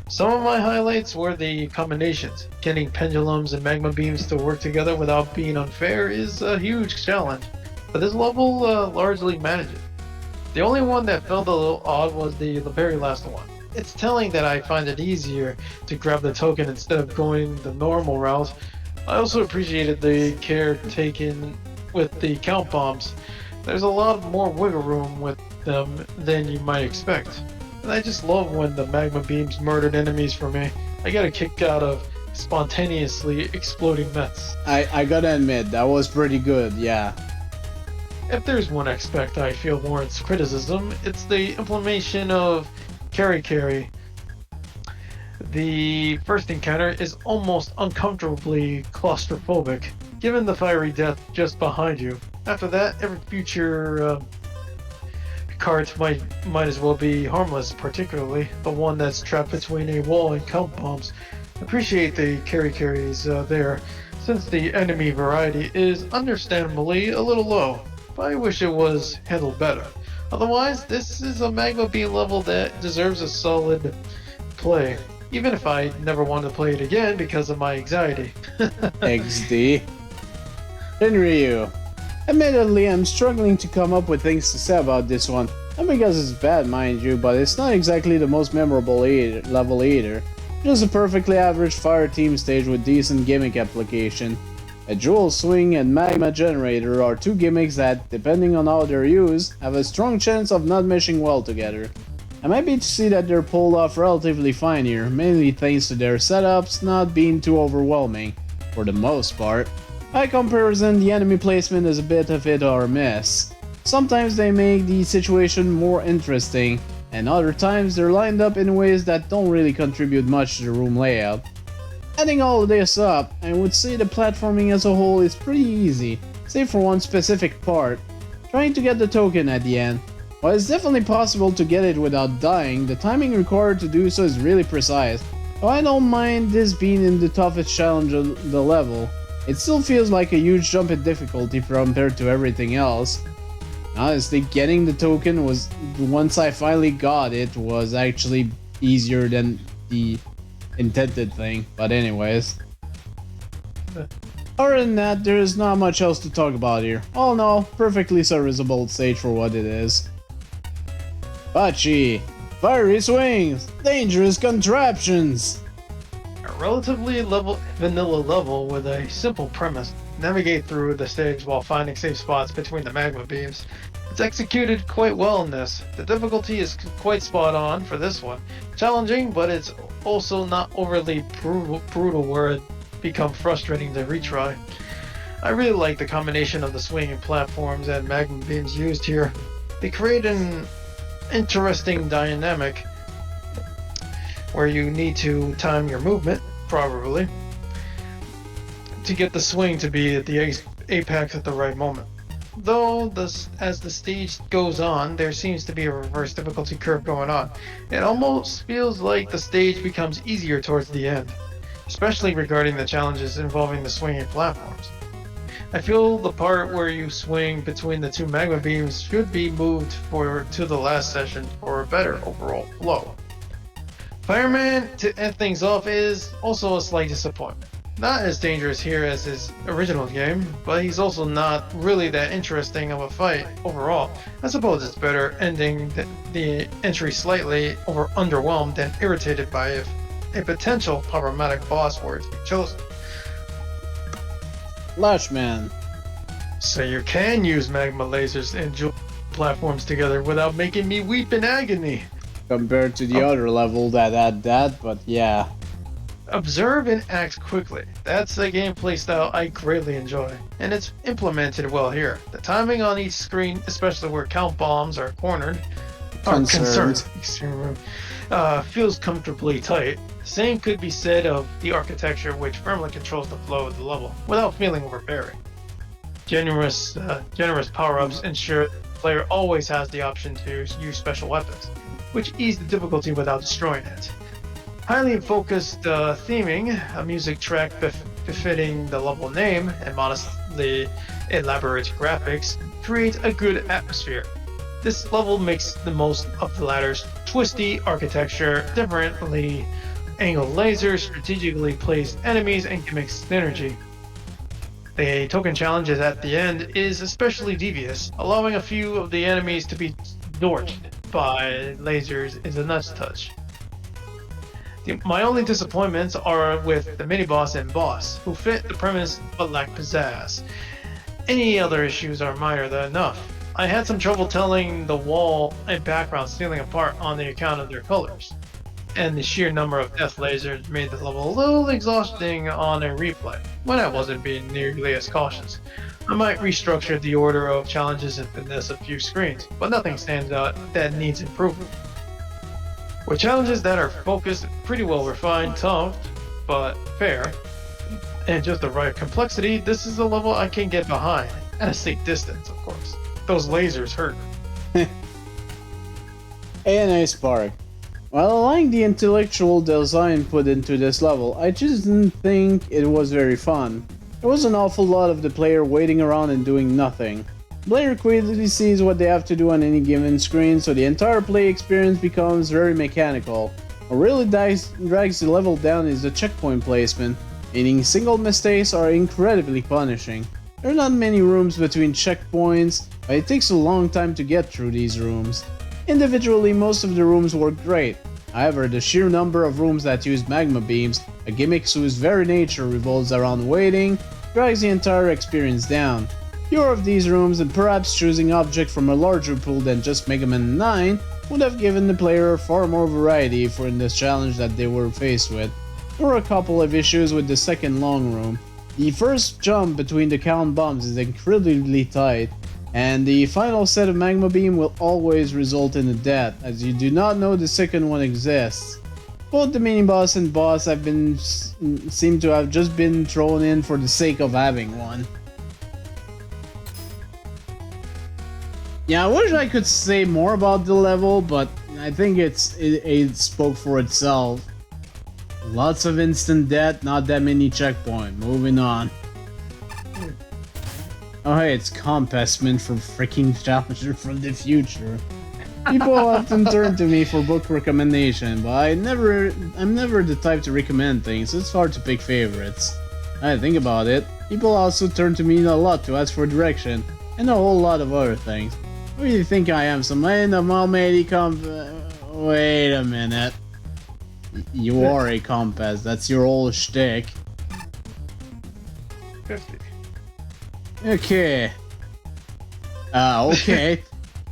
Some of my highlights were the combinations. Getting pendulums and magma beams to work together without being unfair is a huge challenge, but this level largely managed it. The only one that felt a little odd was the very last one. It's telling that I find it easier to grab the token instead of going the normal route. I also appreciated the care taken with the count bombs. There's a lot more wiggle room with them than you might expect. And I just love when the magma beams murdered enemies for me. I get a kick out of spontaneously exploding mess. I gotta admit, that was pretty good, yeah. If there's one aspect I feel warrants criticism, it's the implementation of carry. The first encounter is almost uncomfortably claustrophobic, given the fiery death just behind you. After that, every future cards might as well be harmless, particularly the one that's trapped between a wall and count bombs. Appreciate the carries there, since the enemy variety is understandably a little low, but I wish it was handled better. Otherwise, this is a magma beam level that deserves a solid play, even if I never want to play it again because of my anxiety. XD. Then Ryu. Admittedly, I'm struggling to come up with things to say about this one. Not because it's bad, mind you, but it's not exactly the most memorable level either. Just a perfectly average fire team stage with decent gimmick application. A jewel swing and magma generator are two gimmicks that, depending on how they're used, have a strong chance of not meshing well together. I'm happy to see that they're pulled off relatively fine here, mainly thanks to their setups not being too overwhelming, for the most part. By comparison, the enemy placement is a bit of hit or miss. Sometimes they make the situation more interesting, and other times they're lined up in ways that don't really contribute much to the room layout. Adding all of this up, I would say the platforming as a whole is pretty easy, save for one specific part, trying to get the token at the end. While it's definitely possible to get it without dying, the timing required to do so is really precise, so I don't mind this being in the toughest challenge of the level. It still feels like a huge jump in difficulty compared to everything else. Honestly, getting the token was, once I finally got it, was actually easier than the intended thing, but anyways. Other than that, there is not much else to talk about here. All in all, perfectly serviceable stage for what it is. Bachi! Fiery swings! Dangerous contraptions! A relatively vanilla level with a simple premise. Navigate through the stage while finding safe spots between the magma beams. It's executed quite well in this. The difficulty is quite spot on for this one. Challenging, but it's also not overly brutal where it becomes frustrating to retry. I really like the combination of the swinging platforms and magma beams used here. They create an interesting dynamic where you need to time your movement properly to get the swing to be at the apex at the right moment. though as the stage goes on, there seems to be a reverse difficulty curve going on. It almost feels like the stage becomes easier towards the end, especially regarding the challenges involving the swinging platforms. I feel the part where you swing between the two magma beams should be moved to the last session for a better overall flow. Fireman, to end things off, is also a slight disappointment. Not as dangerous here as his original game, but he's also not really that interesting of a fight overall. I suppose it's better ending the entry slightly underwhelmed than irritated by a potential problematic boss were to be chosen. Lashman. So you can use magma lasers and jewel platforms together without making me weep in agony. Compared to the other level that had that, but yeah. Observe and act quickly. That's a gameplay style I greatly enjoy, and it's implemented well here. The timing on each screen, especially where count bombs are concerned, feels comfortably tight. Same could be said of the architecture, which firmly controls the flow of the level, without feeling overbearing. Generous power-ups ensure the player always has the option to use special weapons, which ease the difficulty without destroying it. Highly focused theming, a music track befitting the level name, and modestly elaborate graphics create a good atmosphere. This level makes the most of the latter's twisty architecture, differently angled lasers, strategically placed enemies, and gimmick synergy. The token challenges at the end is especially devious, allowing a few of the enemies to be torched by lasers is a nice touch. My only disappointments are with the mini-boss and boss, who fit the premise but lack pizzazz. Any other issues are minor enough. I had some trouble telling the wall and background stealing apart on the account of their colors, and the sheer number of death lasers made the level a little exhausting on a replay, when I wasn't being nearly as cautious. I might restructure the order of challenges and finesse a few screens, but nothing stands out that needs improvement. With challenges that are focused, pretty well refined, tough, but fair, and just the right complexity, this is a level I can get behind, at a safe distance, of course. Those lasers hurt. A nice spark. While I like the intellectual design put into this level, I just didn't think it was very fun. There was an awful lot of the player waiting around and doing nothing. The player quickly sees what they have to do on any given screen, so the entire play experience becomes very mechanical. What really drags the level down is the checkpoint placement, meaning single mistakes are incredibly punishing. There are not many rooms between checkpoints, but it takes a long time to get through these rooms. Individually, most of the rooms work great. However, the sheer number of rooms that use magma beams, a gimmick whose very nature revolves around waiting, drags the entire experience down. Fewer of these rooms, and perhaps choosing objects from a larger pool than just Megaman 9, would have given the player far more variety for in this challenge that they were faced with. There were a couple of issues with the second long room. The first jump between the count bombs is incredibly tight, and the final set of magma beam will always result in a death, as you do not know the second one exists. Both the mini-boss and boss seem to have just been thrown in for the sake of having one. Yeah, I wish I could say more about the level, but I think it spoke for itself. Lots of instant death, not that many checkpoints. Moving on. Oh hey, it's Compassment from freaking Challenger from the future. People often turn to me for book recommendation, but I'm never the type to recommend things, so it's hard to pick favorites. I think about it, people also turn to me a lot to ask for direction, and a whole lot of other things. What do you think I am, some end of Almighty Wait a minute. You are a compass, that's your old shtick. 50. Okay. Okay.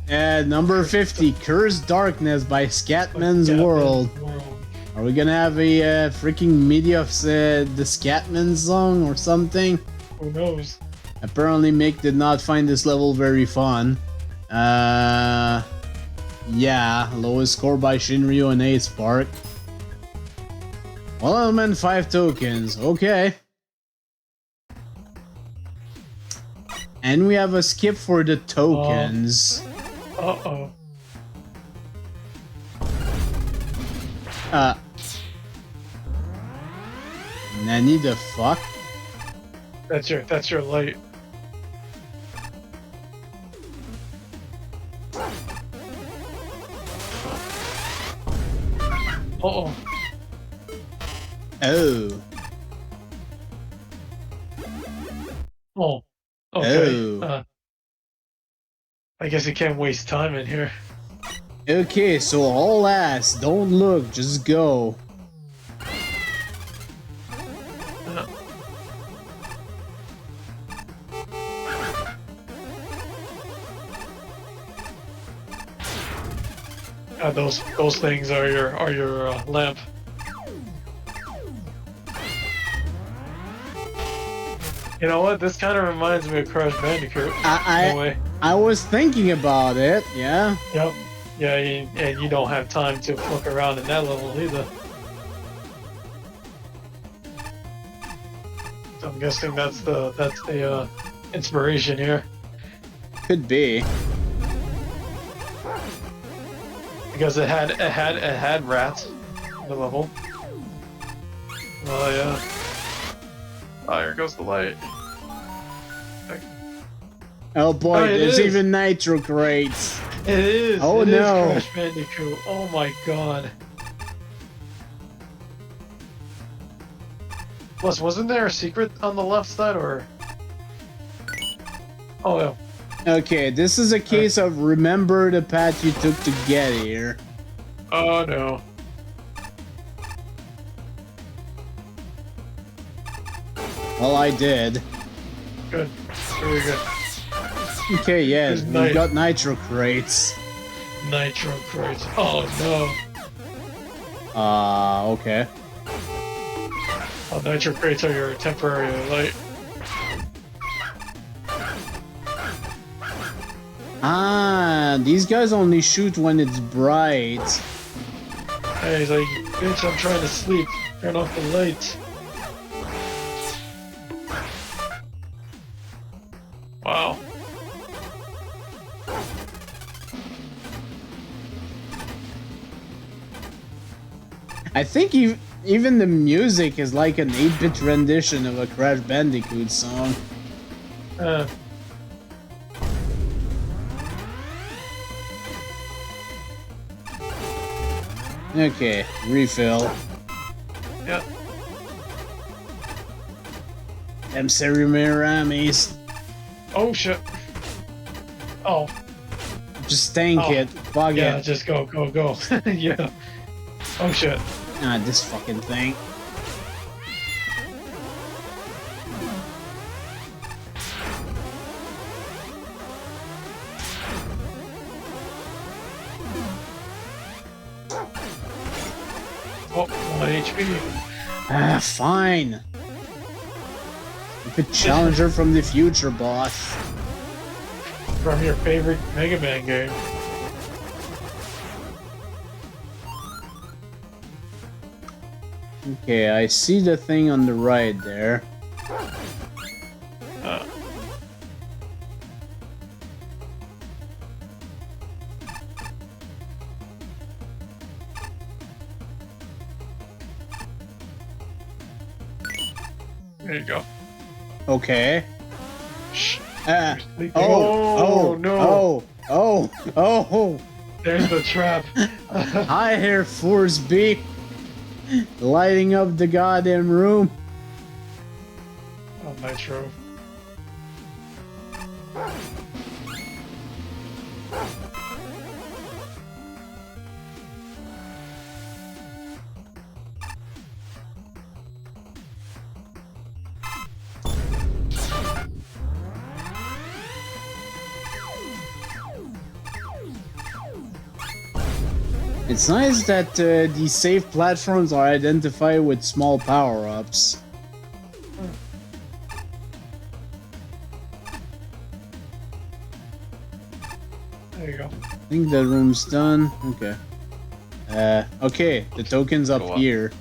Number 50, Cursed Darkness by Scatman's World. Are we gonna have a freaking media of the Scatman song or something? Who knows? Apparently Mick did not find this level very fun. Yeah, lowest score by Shinryu and IceTwister. 1 element, 5 tokens, okay. And we have a skip for the tokens. Uh-oh. Nanny the fuck? That's your light. Uh-oh. Oh. Oh. Okay. Oh. I guess you can't waste time in here. Okay, so all ass, don't look, just go. Those things are your lamp. You know what? This kind of reminds me of Crash Bandicoot. No way. I was thinking about it, yeah. Yep. Yeah, and you don't have time to fuck around in that level either. So I'm guessing that's the inspiration here. Could be. Because it had rats in the level. Oh yeah. Oh, here goes the light. Oh boy, Oh, there's is. even nitro crates. It is. Oh it no. is Crash Bandicoot. Oh my god. Plus, wasn't there a secret on the left side or? Oh yeah. Okay, this is a case of remember the path you took to get here. Oh no. Well, I did. Good. Very good. Okay, yeah, There's we got nitro crates. Nitro crates. Oh no. Okay. Oh, nitro crates are your temporary light. Ah, these guys only shoot when it's bright. Hey, he's like, bitch, I'm trying to sleep. Turn off the light. Wow. I think even the music is like an 8-bit rendition of a Crash Bandicoot song. Okay, refill. Yeah. Them Cerimeramis. Oh shit. Oh. Just tank it. Fuck Yeah, it. just go. Yeah. Oh shit. Ah, this fucking thing. Oh, 1 HP. Ah, fine. You could challenge her from the future, boss. From your favorite Megaman game. Okay, I see the thing on the right there. There you go. Okay. Shh. Oh, no. Oh. There's the trap. Hi here, Force B. Lighting up the goddamn room. Oh, Nitro. It's nice that these safe platforms are identified with small power-ups. There you go. I think the room's done. Okay. Okay, the token's up here.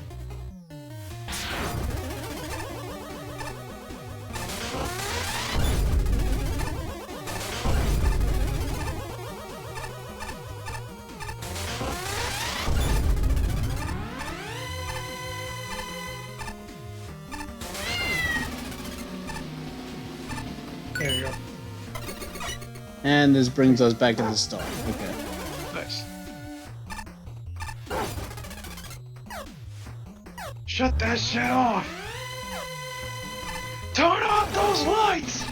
And this brings us back at the start. Okay. Nice. Shut that shit off! Turn off those lights!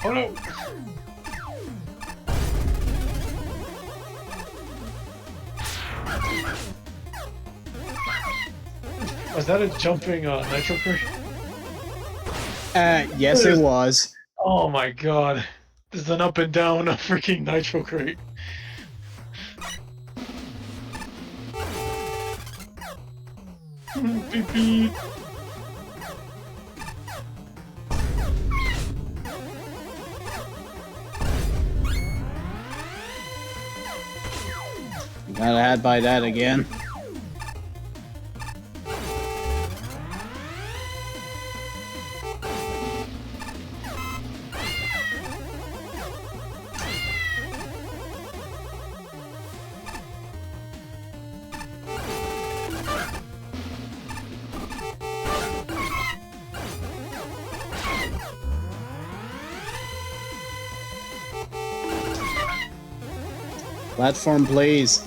Oh no! Was that a jumping nitro crate? Yes it was. Oh my god. This is an up and down a freaking nitro crate. Beep beep. Got had by that again. Platform, please.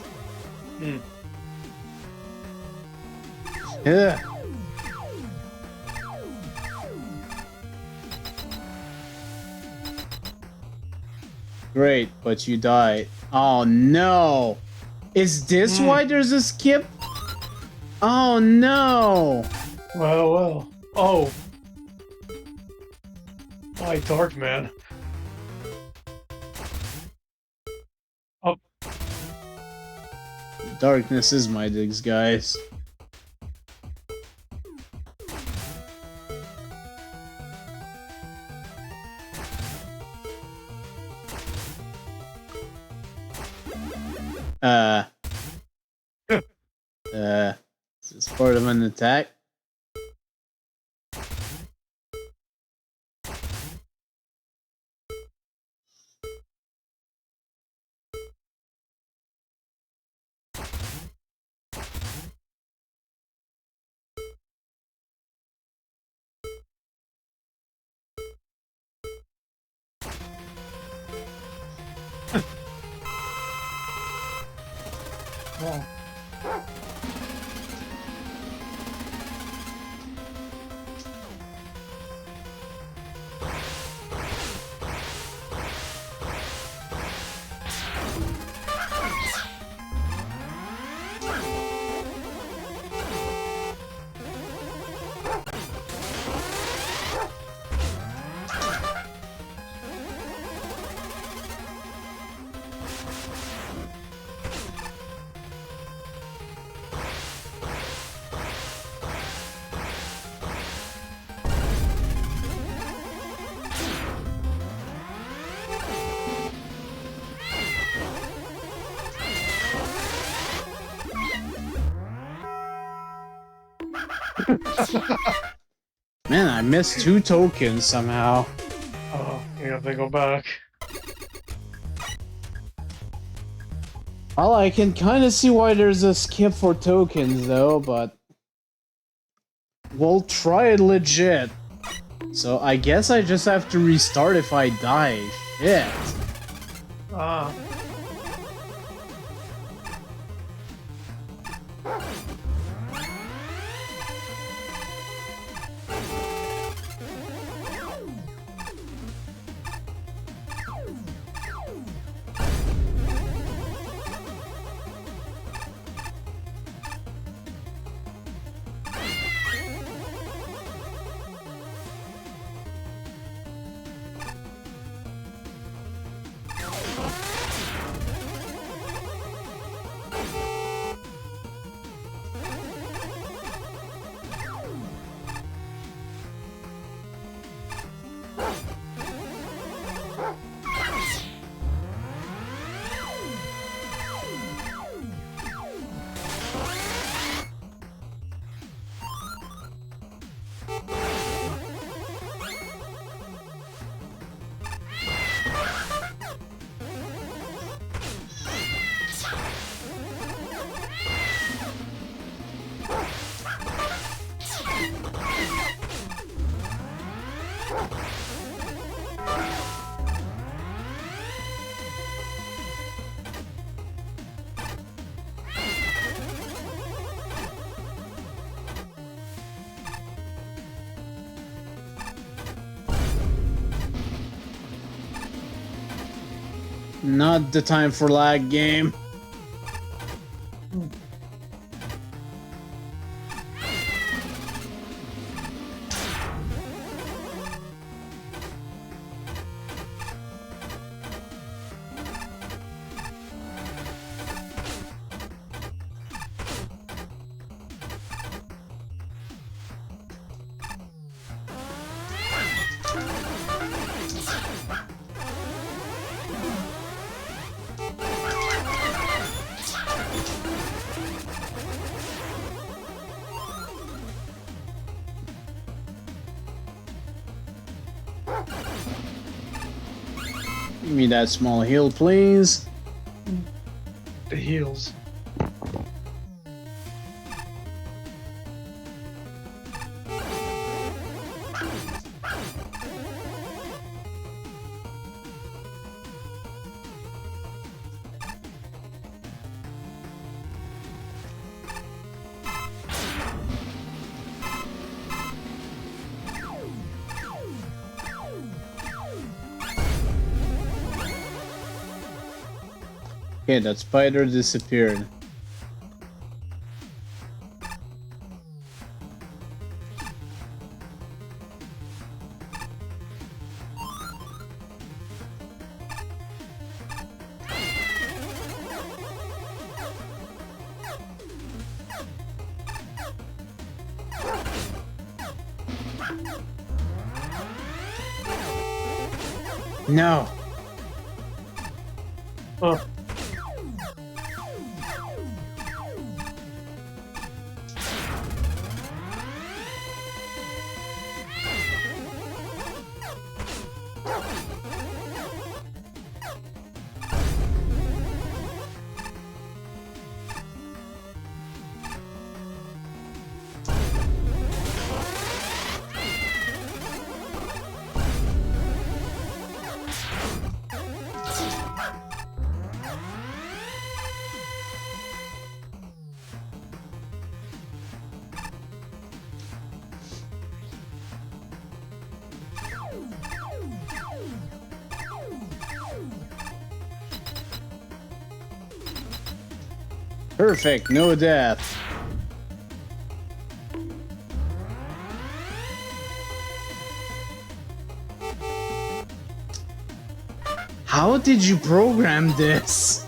Yeah. Great, but you died. Oh no! Is this why there's a skip? Oh no! Well. Oh. My dark man. Oh. Darkness is my disguise. Is this part of an attack? Oh. Man, I missed 2 tokens somehow. Oh, yeah, they go back. Well, I can kind of see why there's a skip for tokens, though, but... We'll try it legit. So I guess I just have to restart if I die. Shit. Ah. Not the time for lag game. Give me that small heal, please. The heels. Okay, that spider disappeared. No. Oh. Perfect, no death. How did you program this?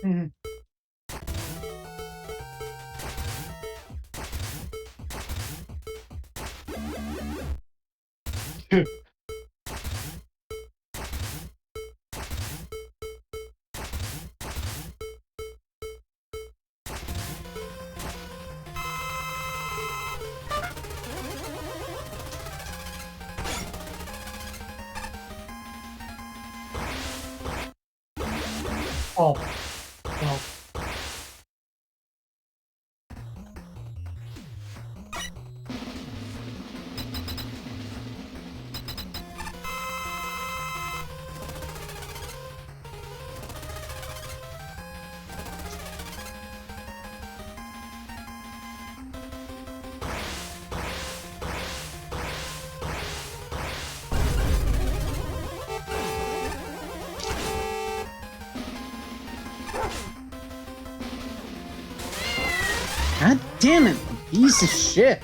Mhm. Oh. Oh. God damn it, piece of shit.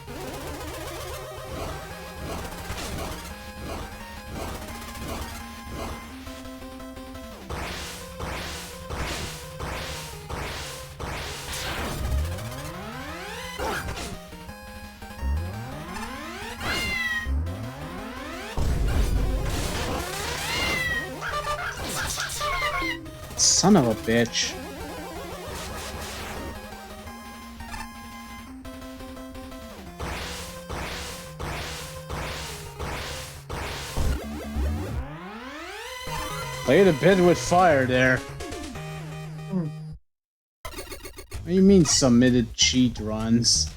Son of a bitch. Played a bit with fire there. What do you you mean submitted cheat runs?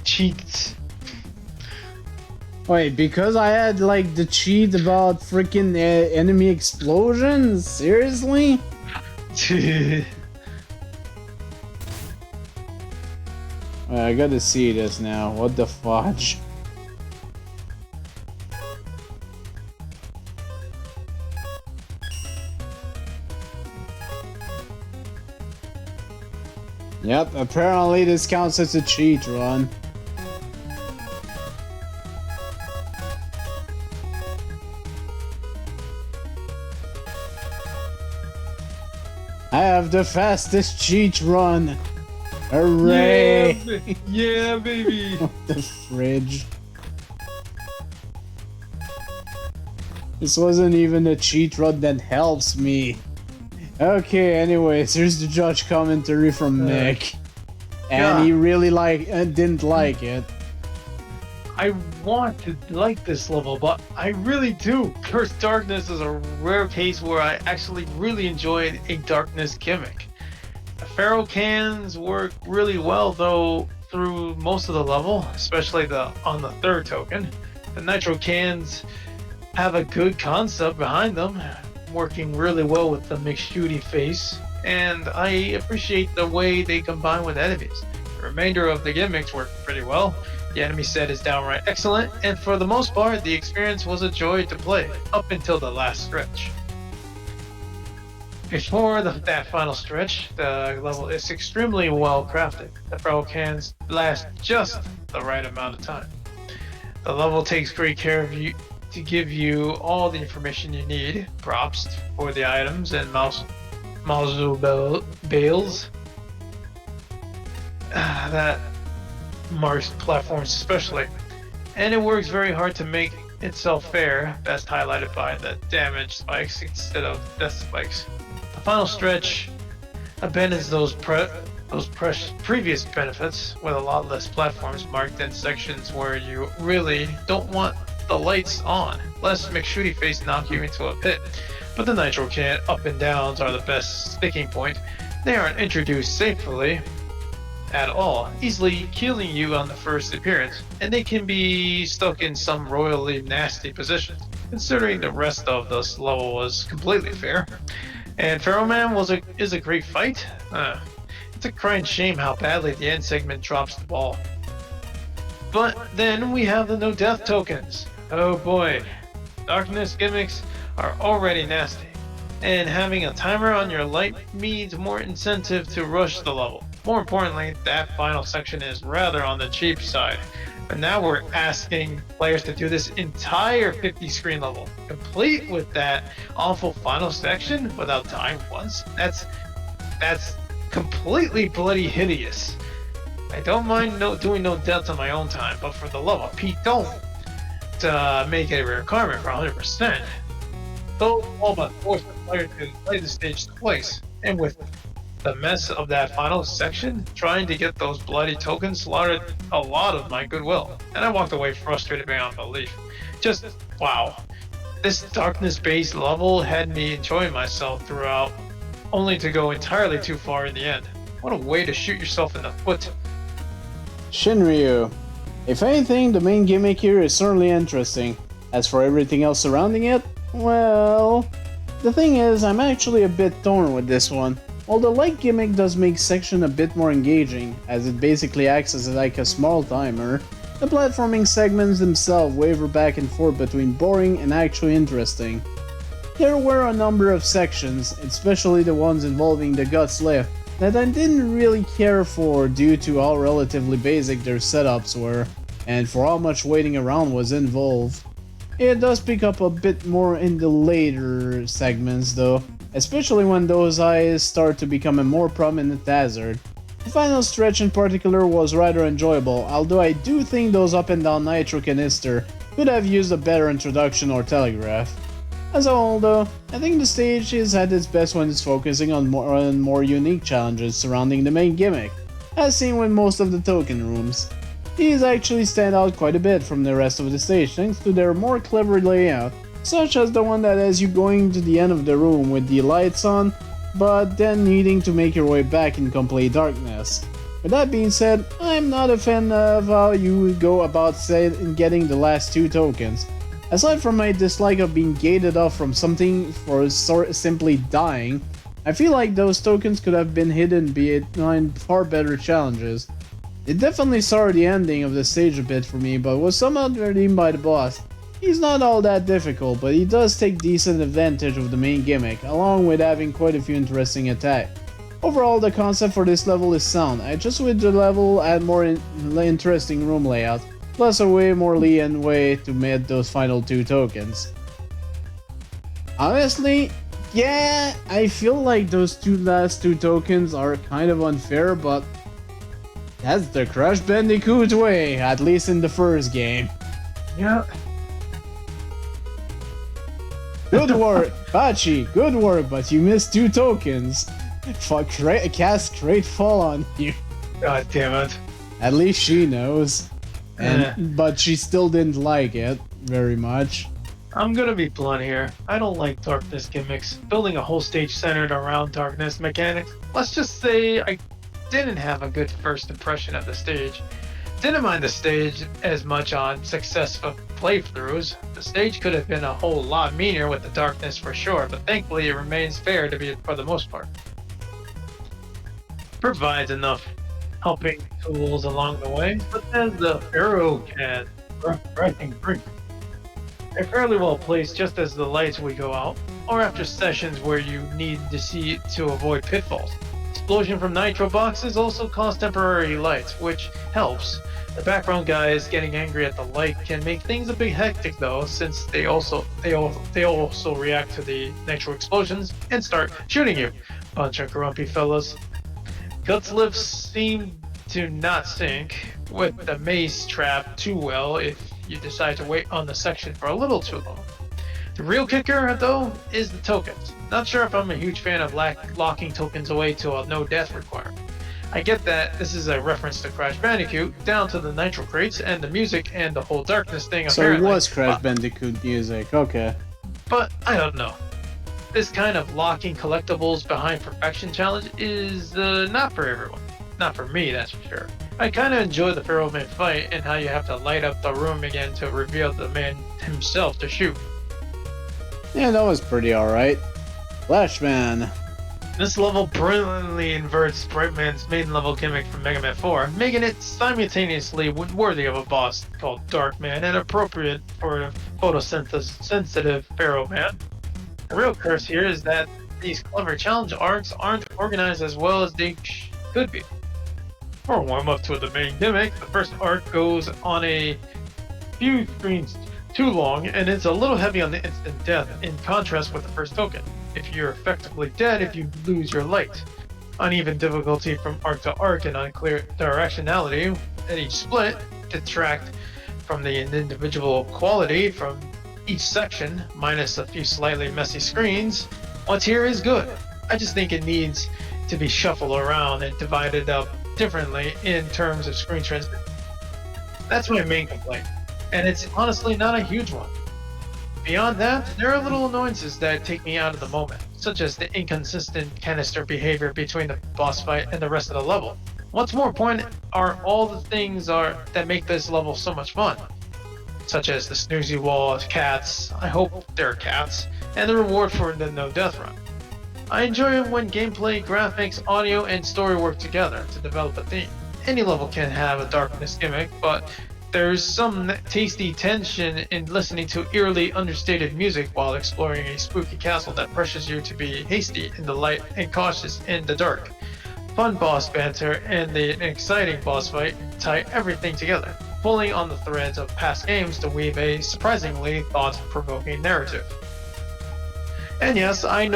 Cheats. Wait, because I had like the cheat about freaking enemy explosions? Seriously? I gotta see this now. What the fudge? Yep, apparently this counts as a cheat run. I have the fastest cheat run! Hooray! Yeah, baby! What the fridge? This wasn't even a cheat run that helps me. Okay, anyways, here's the judge commentary from Nick. And he really didn't like it. I want to like this level, but I really do. Cursed Darkness is a rare case where I actually really enjoyed a darkness gimmick. The Pharaoh cans work really well though through most of the level, especially on the third token. The Nitro cans have a good concept behind them, working really well with the McShooty face, and I appreciate the way they combine with enemies. The remainder of the gimmicks work pretty well. The enemy set is downright excellent, and for the most part, the experience was a joy to play, up until the last stretch. Before that final stretch, the level is extremely well crafted. The Pharaoh cans last just the right amount of time. The level takes great care of you to give you all the information you need, props for the items and Mausu bales that marks platforms especially, and it works very hard to make itself fair, best highlighted by the damage spikes instead of death spikes. The final stretch abandons those previous benefits with a lot less platforms marked in sections where you really don't want the lights on, lest McShooty face knock you into a pit. But the Nitro can up and downs are the best sticking point. They aren't introduced safely at all, easily killing you on the first appearance, and they can be stuck in some royally nasty positions, considering the rest of this level was completely fair. And Pharaoh Man is a great fight. It's a crying shame how badly the end segment drops the ball. But then we have the no death tokens. Oh boy, darkness gimmicks are already nasty, and having a timer on your light means more incentive to rush the level. More importantly, that final section is rather on the cheap side. But now we're asking players to do this entire 50 screen level, complete with that awful final section without dying once. That's completely bloody hideous. I don't mind doing no deaths on my own time, but for the love of Pete, don't make it a requirement for 100%. Those all but force the player to play the stage twice, and with the mess of that final section, trying to get those bloody tokens slaughtered a lot of my goodwill, and I walked away frustrated beyond belief. Just wow. This darkness-based level had me enjoying myself throughout, only to go entirely too far in the end. What a way to shoot yourself in the foot. Shinryu. If anything, the main gimmick here is certainly interesting. As for everything else surrounding it, well, the thing is, I'm actually a bit torn with this one. While the light gimmick does make section a bit more engaging, as it basically acts as like a small timer, the platforming segments themselves waver back and forth between boring and actually interesting. There were a number of sections, especially the ones involving the Guts lift, that I didn't really care for due to how relatively basic their setups were, and for how much waiting around was involved. It does pick up a bit more in the later segments though, especially when those eyes start to become a more prominent hazard. The final stretch in particular was rather enjoyable, although I do think those up and down nitro canister could have used a better introduction or telegraph. As a whole though, I think the stage is at its best when it's focusing on more unique challenges surrounding the main gimmick, as seen with most of the token rooms. These actually stand out quite a bit from the rest of the stage thanks to their more clever layout, such as the one that has you going to the end of the room with the lights on, but then needing to make your way back in complete darkness. With that being said, I'm not a fan of how you go about getting the last 2 tokens. Aside from my dislike of being gated off from something for simply dying, I feel like those tokens could have been hidden behind far better challenges. It definitely soured the ending of the stage a bit for me, but was somehow redeemed by the boss. He's not all that difficult, but he does take decent advantage of the main gimmick, along with having quite a few interesting attacks. Overall, the concept for this level is sound. I just wish the level had more interesting room layout, plus a way more lenient way to make those final 2 tokens. Honestly, yeah, I feel like those last 2 tokens are kind of unfair, but that's the Crash Bandicoot way, at least in the first game. Yeah. Good work, Bachi, good work, but you missed 2 tokens. Cast Great Fall on you. God damn it. At least she knows. But she still didn't like it very much. I'm gonna be blunt here. I don't like darkness gimmicks. Building a whole stage centered around darkness mechanics. Let's just say I didn't have a good first impression of the stage. Didn't mind the stage as much on successful playthroughs. The stage could have been a whole lot meaner with the darkness for sure, but thankfully it remains fair to be for the most part. Provides enough helping tools along the way, but then the arrow can writing brink. They're fairly well placed just as the lights would go out, or after sessions where you need to see to avoid pitfalls. Explosion from nitro boxes also cause temporary lights, which helps. The background guys getting angry at the light can make things a bit hectic though, since they also react to the nitro explosions and start shooting you. Bunch of grumpy fellas. Guts lifts seem to not sync with the maze trap too well if you decide to wait on the section for a little too long. The real kicker, though, is the tokens. Not sure if I'm a huge fan of locking tokens away to a no death requirement. I get that this is a reference to Crash Bandicoot, down to the nitro crates and the music and the whole darkness thing apparently. So it was Crash Bandicoot music, okay. But I don't know. This kind of locking collectibles behind perfection challenge is not for everyone. Not for me, that's for sure. I kind of enjoy the Pharaoh Man fight and how you have to light up the room again to reveal the man himself to shoot. Yeah, that was pretty alright. Flashman. This level brilliantly inverts Brightman's main level gimmick from Mega Man 4, making it simultaneously worthy of a boss called Darkman and appropriate for a photosynthesis-sensitive Pharaoh Man. The real curse here is that these clever challenge arcs aren't organized as well as they could be. For a warm-up to the main gimmick, the first arc goes on a few screens too long and it's a little heavy on the instant death in contrast with the first token. If you're effectively dead if you lose your light. Uneven difficulty from arc to arc and unclear directionality at each split detract from the individual quality from each section, minus a few slightly messy screens. What's here is good. I just think it needs to be shuffled around and divided up differently in terms of screen transmission. That's my main complaint, and it's honestly not a huge one. Beyond that, there are little annoyances that take me out of the moment, such as the inconsistent canister behavior between the boss fight and the rest of the level. What's more important are all the things that make this level so much fun, such as the snoozy wall, cats, I hope they're cats, and the reward for the no death run. I enjoy it when gameplay, graphics, audio, and story work together to develop a theme. Any level can have a darkness gimmick, but there's some tasty tension in listening to eerily understated music while exploring a spooky castle that pressures you to be hasty in the light and cautious in the dark. Fun boss banter and an exciting boss fight tie everything together, pulling on the threads of past games to weave a surprisingly thought-provoking narrative. And yes, I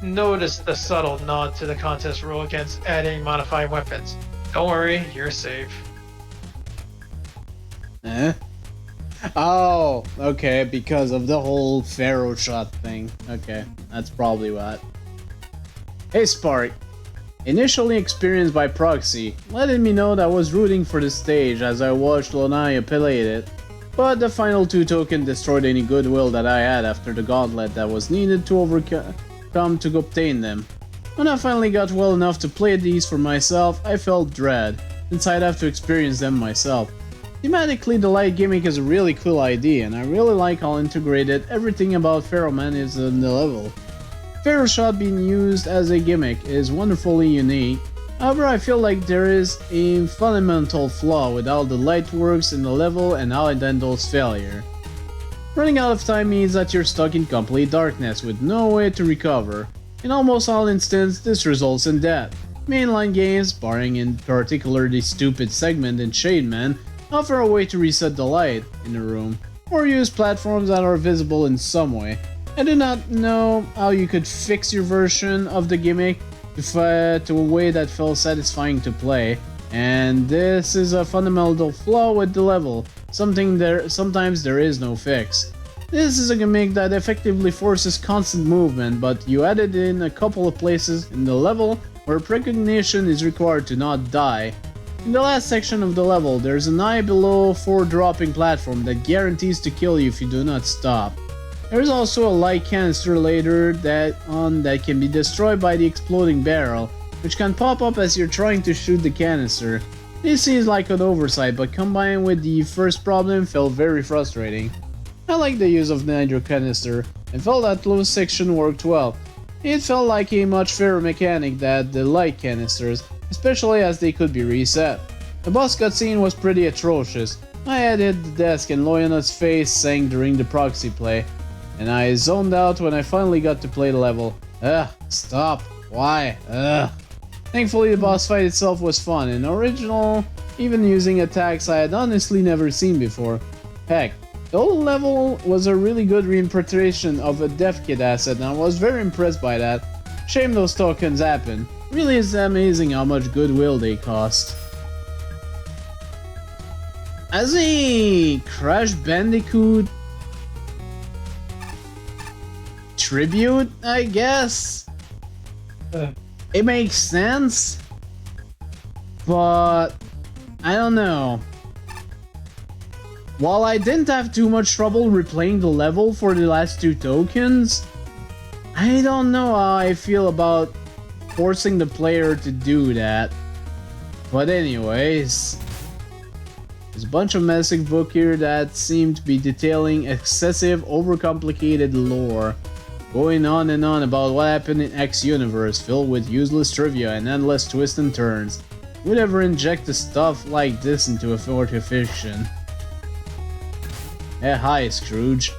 noticed the subtle nod to the contest rule against adding modified weapons. Don't worry, you're safe. Eh? Oh, okay, because of the whole Pharaoh shot thing. Okay, that's probably what. Hey Spark. Initially experienced by proxy, letting me know that I was rooting for the stage as I watched Lonaya play it, but the final 2 tokens destroyed any goodwill that I had after the gauntlet that was needed to overcome to obtain them. When I finally got well enough to play these for myself, I felt dread, since I'd have to experience them myself. Thematically, the light gimmick is a really cool idea, and I really like how integrated everything about Ferroman is in the level. Ferro Shot being used as a gimmick is wonderfully unique. However, I feel like there is a fundamental flaw with how the light works in the level and how it handles failure. Running out of time means that you're stuck in complete darkness with no way to recover. In almost all instances, this results in death. Mainline games, barring in particular the stupid segment in Shademan, offer a way to reset the light in the room, or use platforms that are visible in some way. I do not know how you could fix your version of the gimmick to a way that felt satisfying to play, and this is a fundamental flaw with the level, sometimes there is no fix. This is a gimmick that effectively forces constant movement, but you add it in a couple of places in the level where precognition is required to not die. In the last section of the level, there's an eye below 4 dropping platform that guarantees to kill you if you do not stop. There's also a light canister later that can be destroyed by the exploding barrel, which can pop up as you're trying to shoot the canister. This seems like an oversight, but combined with the first problem felt very frustrating. I like the use of the nitro canister, and felt that close section worked well. It felt like a much fairer mechanic than the light canisters, especially as they could be reset. The boss cutscene was pretty atrocious. My head hit the desk and Loyana's face sank during the proxy play, and I zoned out when I finally got to play the level. Ugh, stop. Why? Ugh. Thankfully the boss fight itself was fun and original, even using attacks I had honestly never seen before. Heck, the whole level was a really good reinterpretation of a dev kit asset and I was very impressed by that. Shame those tokens happen. Really is amazing how much goodwill they cost. As a Crash Bandicoot tribute, I guess? It makes sense, but I don't know. While I didn't have too much trouble replaying the level for the last 2 tokens, I don't know how I feel about forcing the player to do that. But anyways, there's a bunch of message book here that seem to be detailing excessive, overcomplicated lore, going on and on about what happened in X universe, filled with useless trivia and endless twists and turns. Who'd ever inject the stuff like this into a work of fiction? Hi, Scrooge.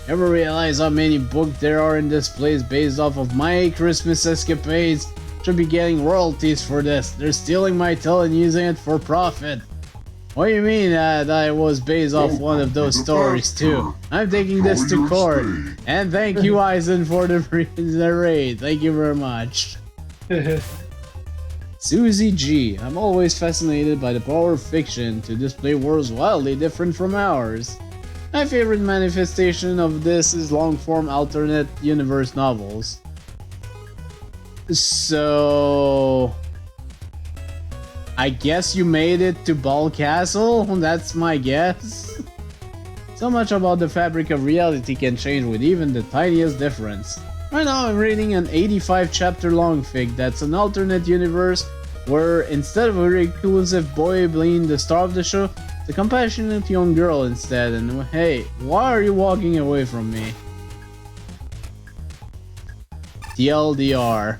Ever realize how many books there are in this place based off of my Christmas escapades? Should be getting royalties for this. They're stealing my tale and using it for profit. What do you mean that I was based off one of those stories too? I'm taking this to court. And thank you, Eisen, for the raid. Thank you very much. Susie G. I'm always fascinated by the power of fiction to display worlds wildly different from ours. My favorite manifestation of this is long-form alternate universe novels. So I guess you made it to Ball Castle? That's my guess. So much about the fabric of reality can change with even the tiniest difference. Right now I'm reading an 85 chapter long fic that's an alternate universe where instead of a reclusive boy being the star of the show, it's a compassionate young girl instead, and hey, why are you walking away from me? TLDR.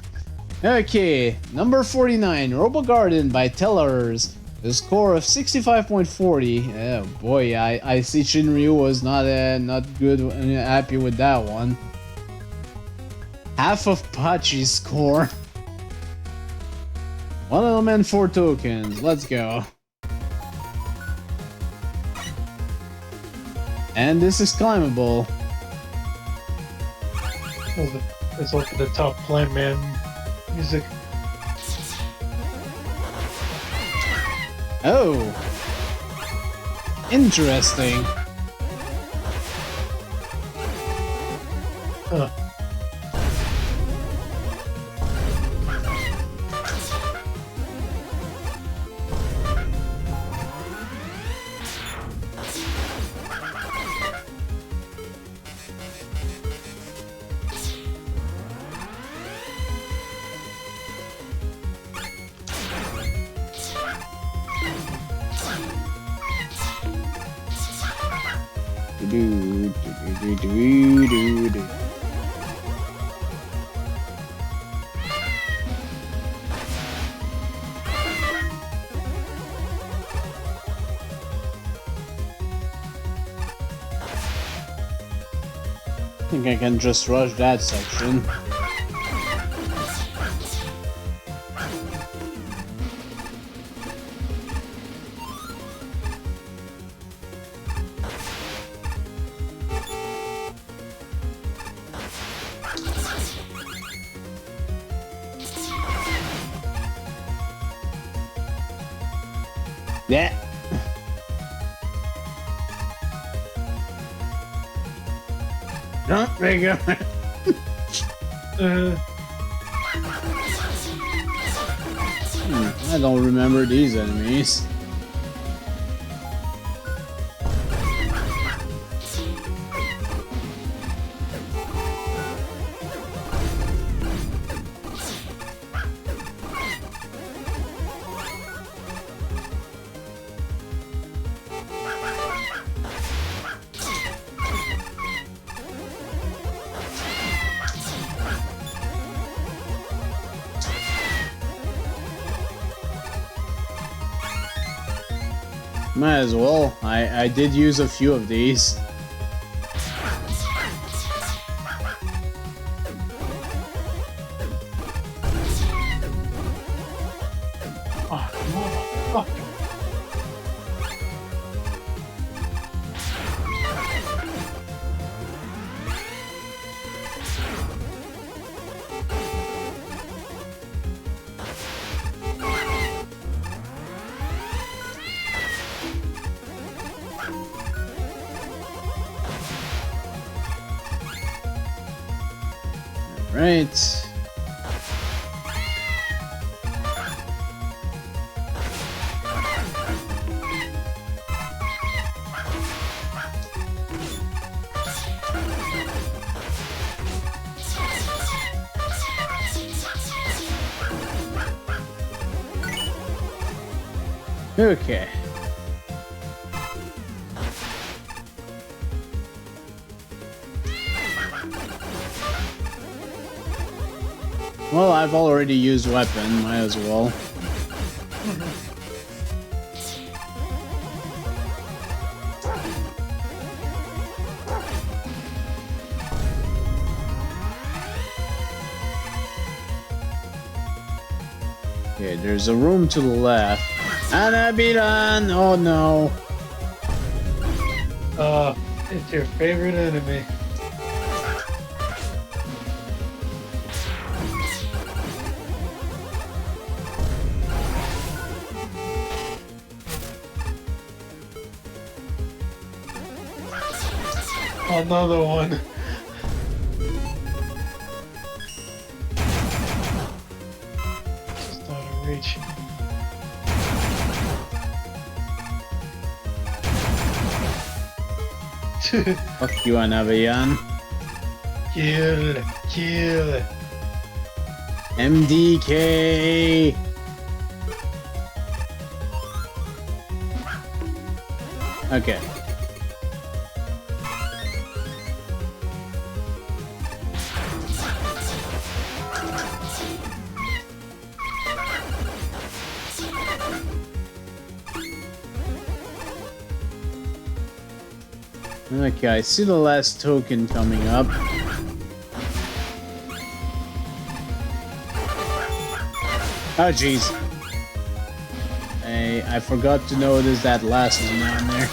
Okay, number 49, RoboGarden by Tellers. A score of 65.40. Oh boy, I see Shinryu was not good, happy with that one. Half of Pachi's score. 1 element, 4 tokens. Let's go. And this is climbable. It's like the top Plant Man music. Oh, interesting. Huh. I think I can just rush that section. Yeah. Don't Megaman. I don't remember these enemies. Might as well. I did use a few of these. Oh, Right. Okay. Well, I've already used weapon, might as well. Okay, there's a room to the left. Anabilan! Oh no. it's your favorite enemy. Another one. Just out of reach. Fuck you, Anabilan. Kill. MDK! Okay. Okay, I see the last token coming up. Oh jeez. I forgot to notice that last one down there.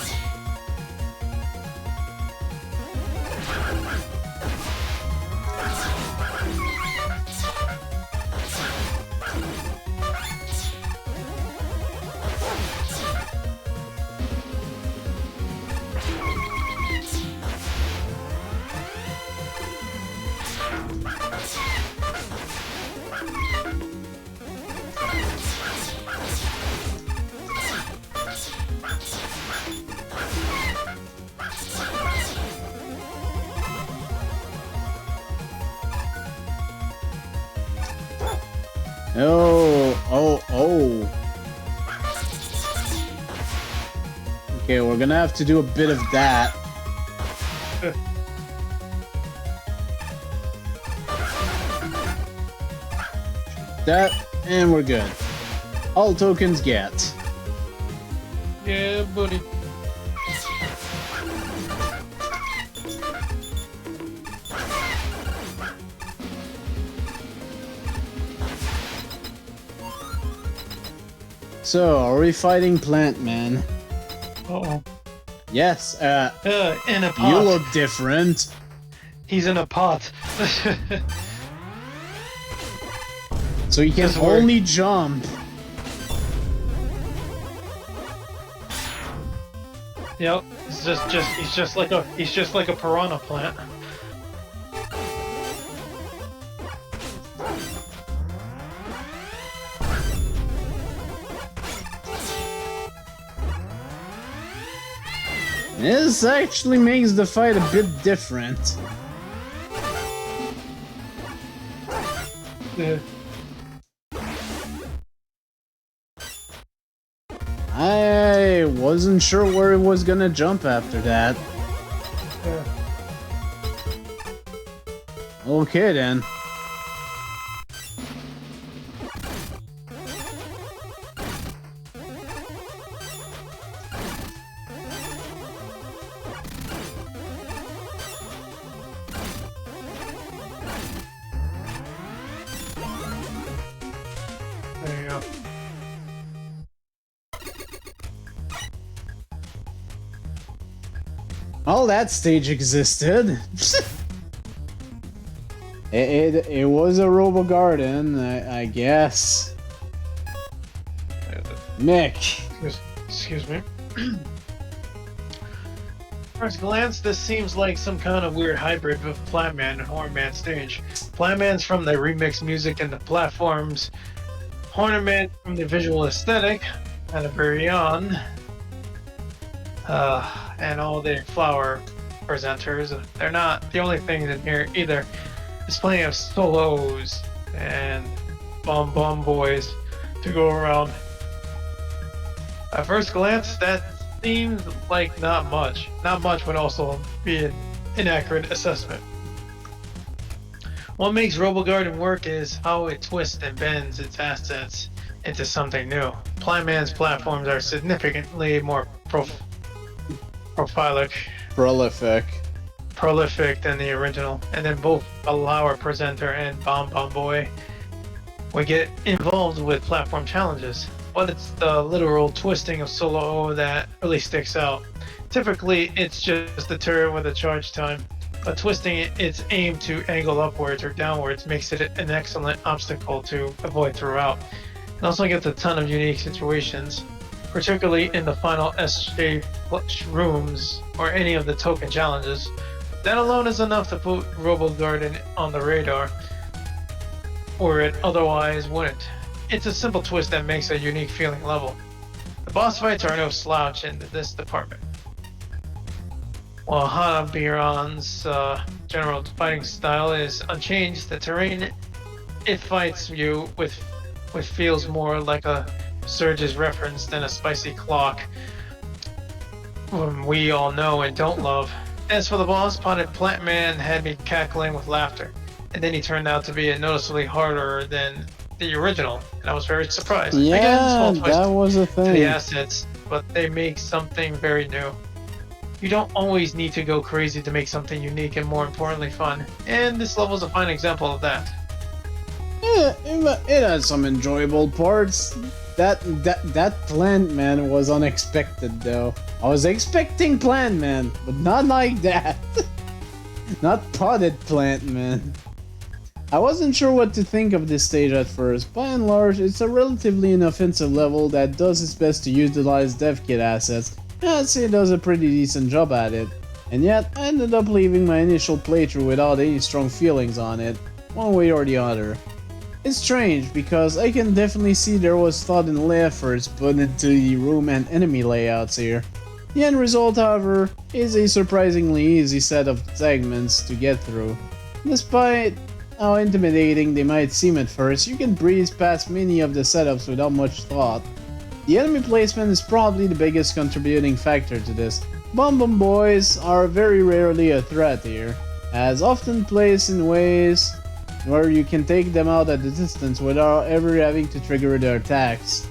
Oh. Okay, we're gonna have to do a bit of that. that, and we're good. All tokens get. Yeah, buddy. So, are we fighting Plant Man? Uh-oh. Yes, In a pot. you look different. He's in a pot. So he can Doesn't work. only jump. Yep. He's just like a piranha plant. This actually makes the fight a bit different. Yeah. I wasn't sure where it was gonna jump after that. Yeah. Okay then. There you go. Well, that stage existed. it was a Robo Garden, I guess. Mick. Excuse me. First glance, this seems like some kind of weird hybrid of Plantman and Hornman stage. Plantman's from the remixed music and the platforms. Hornman from the visual aesthetic, kind of very on. And all the flower presenters. They're not the only things in here either. There's plenty of solos and bomb boys to go around. At first glance, that seems like not much. Not much would also be an inaccurate assessment. What makes Robogarden work is how it twists and bends its assets into something new. Plantman's platforms are significantly more prolific than the original, and then both Flower Presenter and Bomb Boy we get involved with platform challenges. But it's the literal twisting of Solo that really sticks out. Typically, it's just the turret with a charge time, but twisting its aim to angle upwards or downwards makes it an excellent obstacle to avoid throughout. It also gets a ton of unique situations, particularly in the final S-shaped rooms or any of the token challenges. That alone is enough to put Robogarden on the radar, or it otherwise wouldn't. It's a simple twist that makes a unique feeling level. The boss fights are no slouch in this department. While Hanabiran's general fighting style is unchanged, the terrain it fights you with feels more like a Surge's reference than a spicy clock we all know and don't love. As for the boss, Plantman had me cackling with laughter, and then he turned out to be noticeably harder than the original, and I was very surprised. Yeah, again, small twist that was a to thing. the assets, but they make something very new. You don't always need to go crazy to make something unique and more importantly fun, and this level is a fine example of that. Yeah, it had some enjoyable parts. That Plant Man was unexpected though. I was expecting Plant Man, but not like that. Not potted Plant Man. I wasn't sure what to think of this stage at first. By and large, it's a relatively inoffensive level that does its best to utilize dev kit assets. I'd say it does a pretty decent job at it. And yet, I ended up leaving my initial playthrough without any strong feelings on it, one way or the other. It's strange, because I can definitely see there was thought and efforts put into the room and enemy layouts here. The end result, however, is a surprisingly easy set of segments to get through. Despite how intimidating they might seem at first, you can breeze past many of the setups without much thought. The enemy placement is probably the biggest contributing factor to this. Bomb Boys are very rarely a threat here, as often placed in ways where you can take them out at a distance without ever having to trigger their attacks.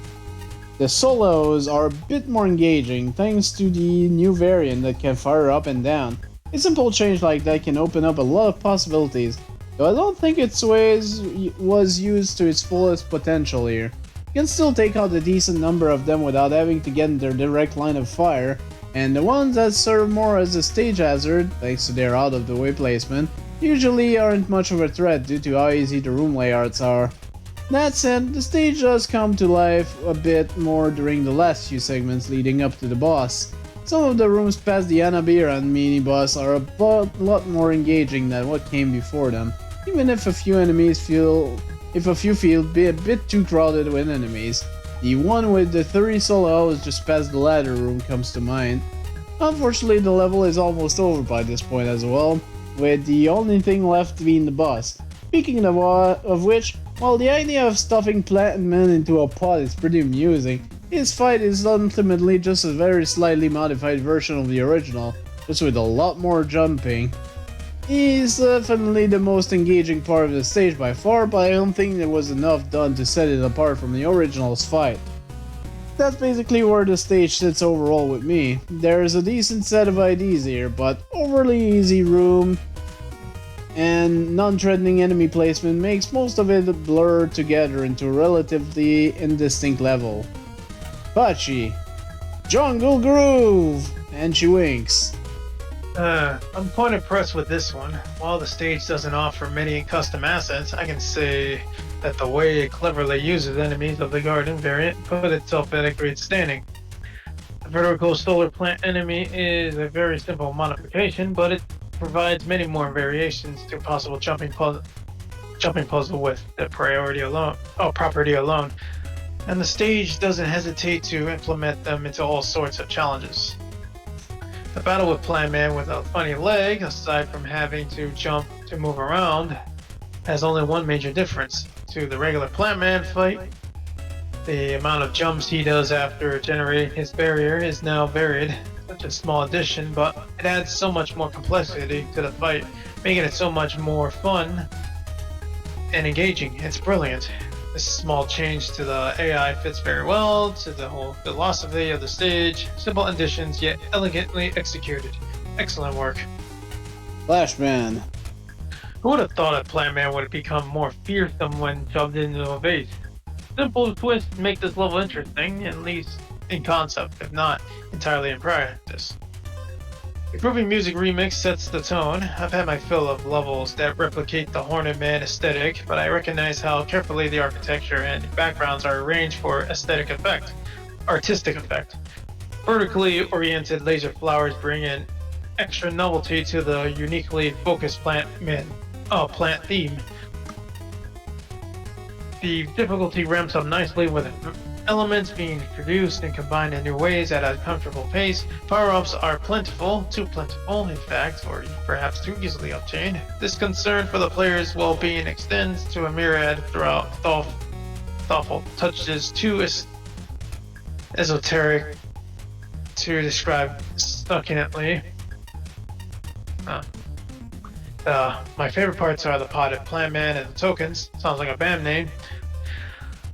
The solos are a bit more engaging thanks to the new variant that can fire up and down. A simple change like that can open up a lot of possibilities, though I don't think its ways was used to its fullest potential here. You can still take out a decent number of them without having to get in their direct line of fire, and the ones that serve more as a stage hazard, thanks to their out-of-the-way placement, usually aren't much of a threat due to how easy the room layouts are. That said, the stage does come to life a bit more during the last few segments leading up to the boss. Some of the rooms past the Anabira mini-boss are a lot more engaging than what came before them, even if a few feel a bit too crowded with enemies. The one with the 30 solos just past the ladder room comes to mind. Unfortunately, the level is almost over by this point as well, with the only thing left being the boss. Speaking of which, while the idea of stuffing PanAnning into a pot is pretty amusing, his fight is ultimately just a very slightly modified version of the original, just with a lot more jumping. He's definitely the most engaging part of the stage by far, but I don't think there was enough done to set it apart from the original's fight. That's basically where the stage sits overall with me. There's a decent set of IDs here, but overly easy room and non-threatening enemy placement makes most of it blur together into a relatively indistinct level. Pachi, Jungle Groove! And she winks. I'm quite impressed with this one. While the stage doesn't offer many custom assets, I can say that the way it cleverly uses enemies of the Garden variant put itself at a great standing. The vertical solar plant enemy is a very simple modification, but it provides many more variations to possible jumping puzzle with the property alone, and the stage doesn't hesitate to implement them into all sorts of challenges. The battle with PanAnning with a funny leg, aside from having to jump to move around, has only one major difference. To the regular PanAnning fight, the amount of jumps he does after generating his barrier is now varied. Such a small addition, but it adds so much more complexity to the fight, making it so much more fun and engaging. It's brilliant. This small change to the AI fits very well to the whole philosophy of the stage. Simple additions, yet elegantly executed. Excellent work. Flashman. Who would have thought that PanAnning would have become more fearsome when shoved into a vase? Simple twists make this level interesting, at least in concept, if not entirely in practice. Improving Music Remix sets the tone. I've had my fill of levels that replicate the Hornet Man aesthetic, but I recognize how carefully the architecture and backgrounds are arranged for artistic effect. Vertically oriented laser flowers bring in extra novelty to the uniquely focused plant theme. The difficulty ramps up nicely with elements being introduced and combined in new ways at a comfortable pace. Power-ups are plentiful, too plentiful in fact, or perhaps too easily obtained. This concern for the player's well-being extends to a myriad throughout thoughtful touches too esoteric to describe succinctly. My favorite parts are the potted PanAnning and the tokens. Sounds like a band name.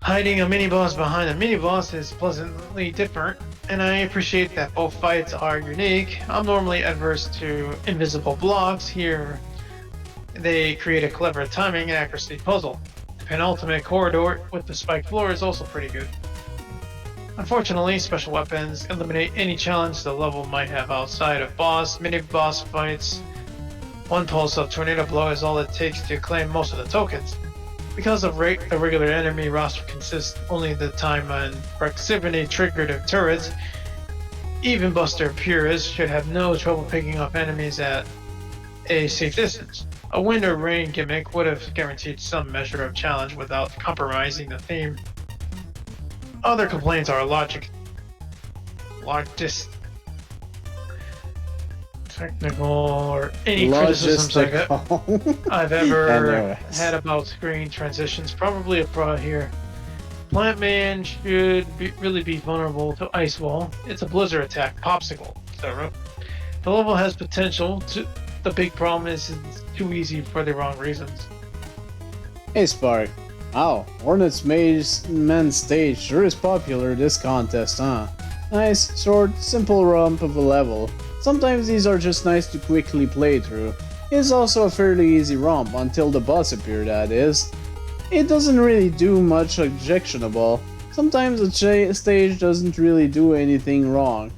Hiding a mini-boss behind a mini-boss is pleasantly different, and I appreciate that both fights are unique. I'm normally adverse to invisible blocks. Here, they create a clever timing and accuracy puzzle. The penultimate corridor with the spiked floor is also pretty good. Unfortunately, special weapons eliminate any challenge the level might have outside of mini-boss fights. One pulse of Tornado Blow is all it takes to claim most of the tokens. Because the regular enemy roster consists only of the time and proximity triggered of turrets, even Buster purists should have no trouble picking up enemies at a safe distance. A wind or rain gimmick would have guaranteed some measure of challenge without compromising the theme. Other complaints are technical or any criticisms I've ever had about screen transitions. Probably a pro here. PanAnning should really be vulnerable to Ice Wall. It's a blizzard attack, popsicle, etc. The level has potential. The big problem is it's too easy for the wrong reasons. Hey Spark. Wow, Hornet's Man stage sure is popular this contest, huh? Nice, short, simple romp of a level. Sometimes these are just nice to quickly play through. It's also a fairly easy romp until the boss appears, that is. It doesn't really do much objectionable. Sometimes a stage doesn't really do anything wrong,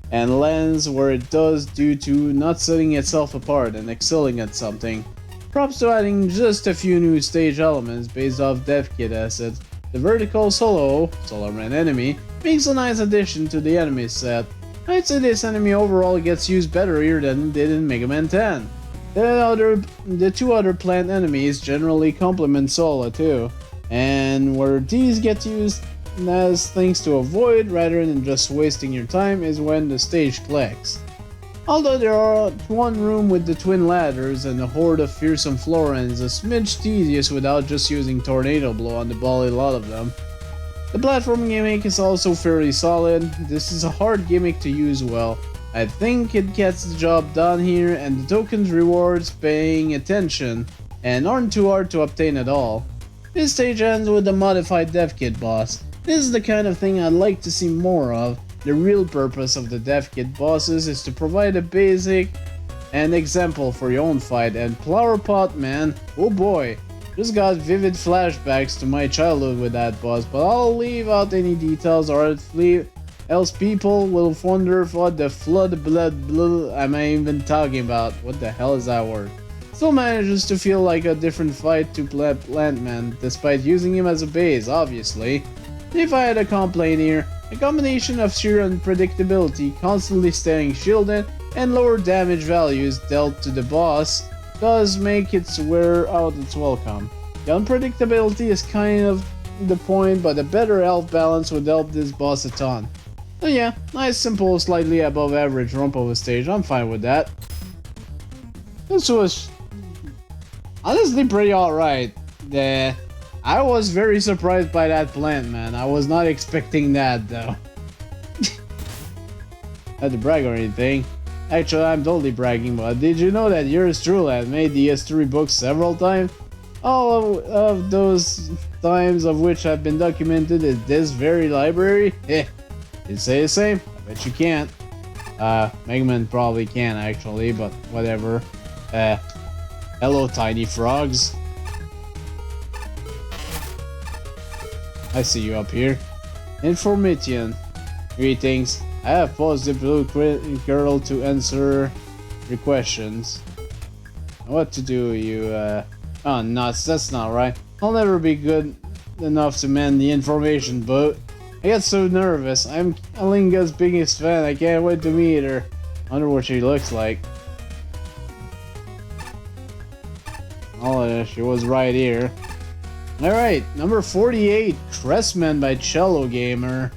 and lands where it does due to not setting itself apart and excelling at something. Props to adding just a few new stage elements based off dev kit assets. The vertical Solarman enemy, makes a nice addition to the enemy set. I'd say this enemy overall gets used better here than it did in Megaman 10. The two other plant enemies generally complement Sola too, and where these get used as things to avoid rather than just wasting your time is when the stage clicks. Although there are one room with the twin ladders and a horde of fearsome Florins a smidge tedious without just using Tornado Blow on the bally lot of them. The platform gimmick is also fairly solid. This is a hard gimmick to use well. I think it gets the job done here, and the tokens rewards paying attention and aren't too hard to obtain at all. This stage ends with a modified dev kit boss. This is the kind of thing I'd like to see more of. The real purpose of the dev kit bosses is to provide a basic and example for your own fight, and Flower Pot Man, oh boy, just got vivid flashbacks to my childhood with that boss, but I'll leave out any details or else people will wonder what the blood am I even talking about. What the hell is that word? Still manages to feel like a different fight to Plantman, despite using him as a base, obviously. If I had a complaint here, a combination of sheer unpredictability, constantly staying shielded, and lower damage values dealt to the boss does make it wear out its welcome. The unpredictability is kind of the point, but a better health balance would help this boss a ton. So yeah, nice, simple, slightly above average romp of a stage, I'm fine with that. This was honestly pretty alright. I was very surprised by that plant, man. I was not expecting that, though. Not to brag or anything. Actually, I'm totally bragging, but did you know that yours truly has made the history books several times? All of those times of which have been documented in this very library? You say the same? I bet you can't. Megaman probably can, actually, but whatever. Hello, tiny frogs. I see you up here. Information. Greetings. I have posed the blue girl to answer your questions. What to do, you, Oh, nuts, that's not right. I'll never be good enough to man the information boat. I get so nervous. I'm Alinga's biggest fan. I can't wait to meet her. I wonder what she looks like. Oh, she was right here. Alright, number 48, Crestman by Cello Gamer.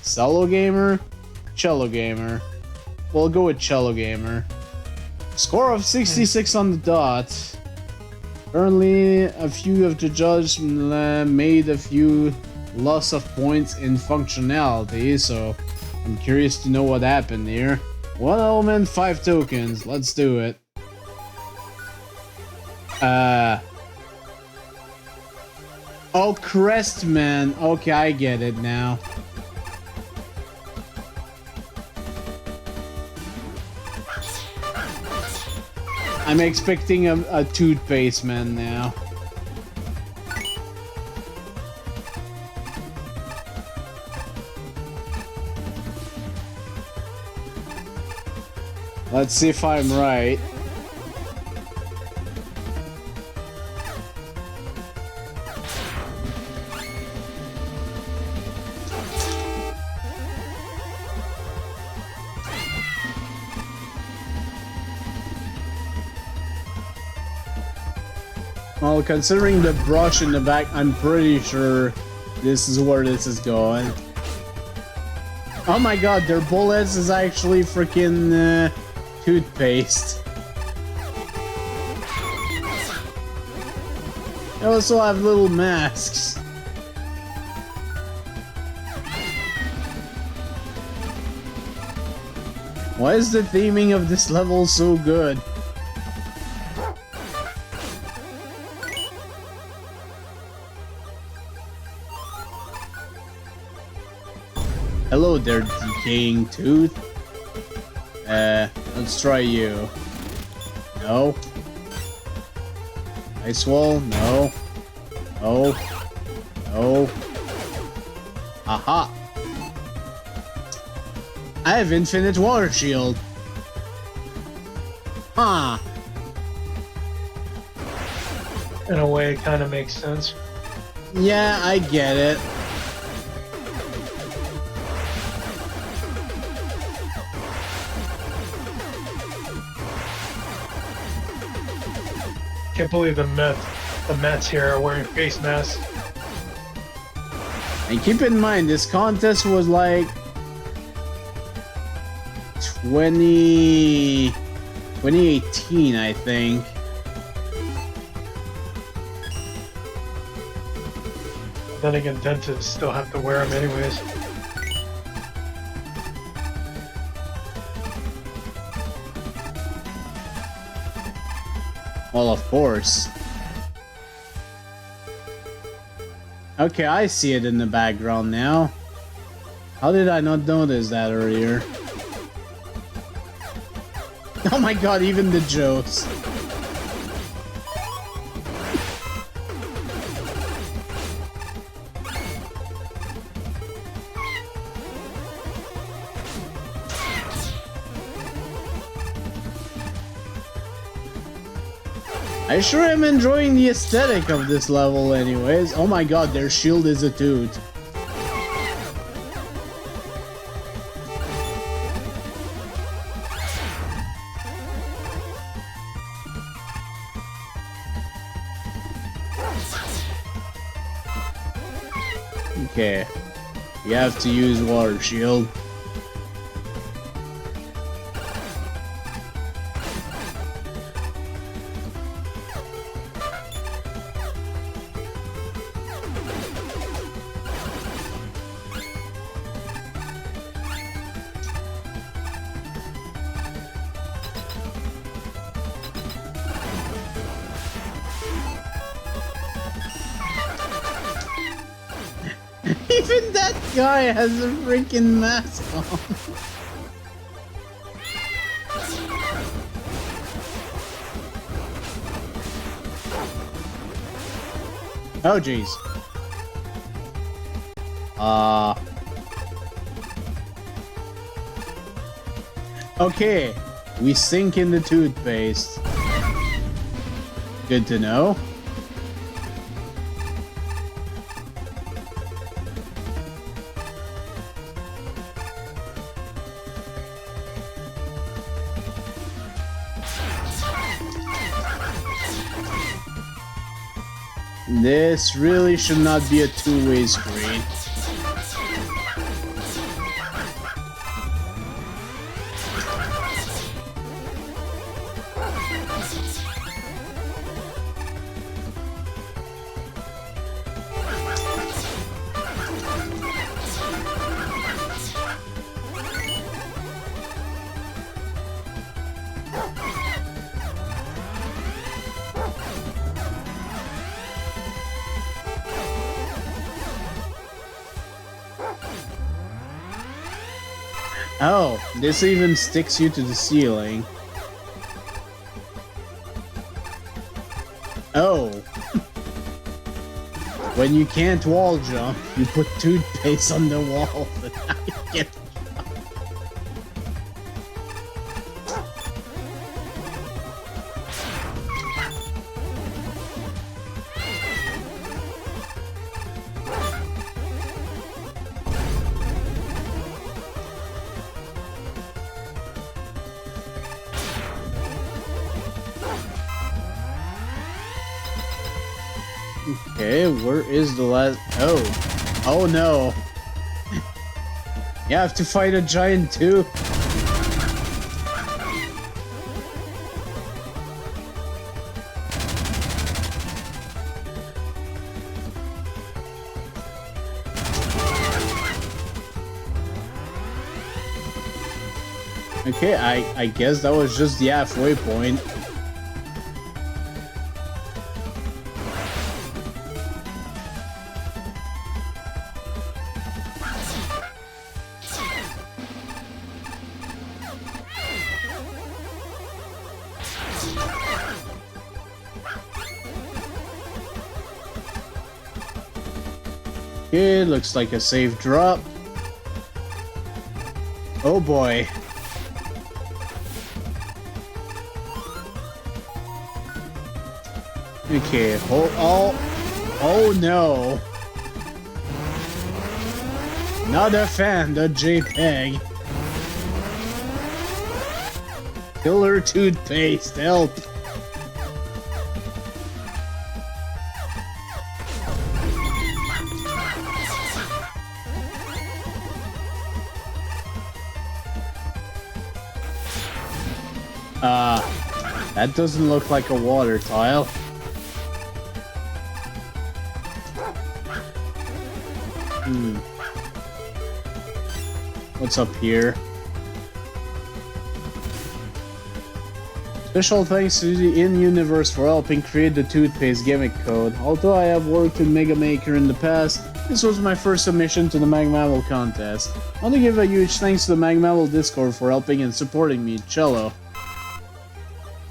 Cello Gamer? Cello Gamer. We'll go with Cello Gamer. Score of 66 on the dot. Currently, a few of the judges made a few loss of points in functionality, so I'm curious to know what happened here. 1 element, 5 tokens. Let's do it. Oh, Crestman. Okay, I get it now. I'm expecting a toothpaste man now. Let's see if I'm right. Well, considering the brush in the back, I'm pretty sure this is where this is going. Oh my god, their bullets is actually freaking toothpaste. They also have little masks. Why is the theming of this level so good? Hello there, decaying tooth. Let's try you. No. Ice wall? No. No. No. Aha! I have infinite water shield. Huh. In a way, it kind of makes sense. Yeah, I get it. Can't believe the Mets here are wearing face masks. And keep in mind, this contest was like 2018, I think. Then again, dentists still have to wear them anyways. Well, of course. Okay, I see it in the background now. How did I not notice that earlier? Oh my god, even the jokes. I sure am enjoying the aesthetic of this level anyways. Oh my god, their shield is a toot. Okay, you have to use water shield. Even that guy has a freaking mask on. Oh jeez. Okay, we sink in the toothpaste. Good to know. This really should not be a two-way screen. Oh, this even sticks you to the ceiling. Oh. When you can't wall jump, you put toothpaste on the wall, but now you get. Okay, where is the last... Oh. Oh no. You have to fight a giant too. Okay, I guess that was just the halfway point. Okay, looks like a safe drop. Oh boy. Okay, oh no. Not a fan, the JPEG. Killer toothpaste, help. That doesn't look like a water tile. What's up here? Special thanks to the in-universe for helping create the toothpaste gimmick code. Although I have worked in Mega Maker in the past, this was my first submission to the Megaman contest. I want to give a huge thanks to the Megaman Discord for helping and supporting me, Cello.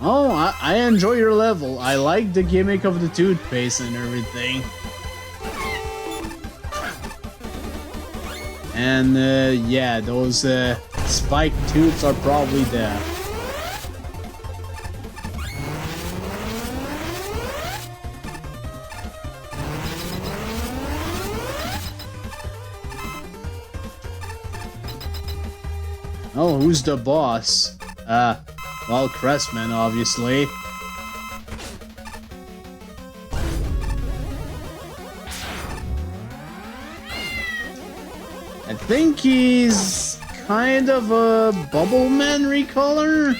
Oh, I enjoy your level. I like the gimmick of the toothpaste and everything. And yeah, those spiked tooths are probably there. Oh, who's the boss? Well, Crestman, obviously. I think he's kind of a Bubble Man recolor.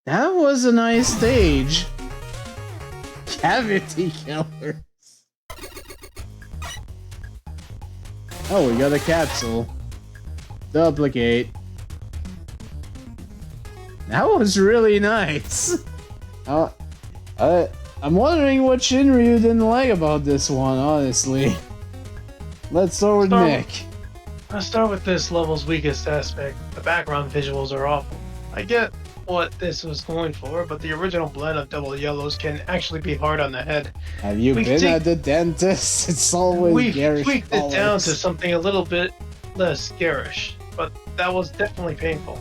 That was a nice stage. Cavity killers. Oh, we got a capsule. Duplicate. That was really nice. I'm wondering what Shinryu didn't like about this one, honestly. Let's start with Nick. Let's start with this level's weakest aspect. The background visuals are awful. I get what this was going for, but the original blend of double yellows can actually be hard on the head. Have you been at the dentist? It's always garish. We tweaked it down to something a little bit less garish, but that was definitely painful.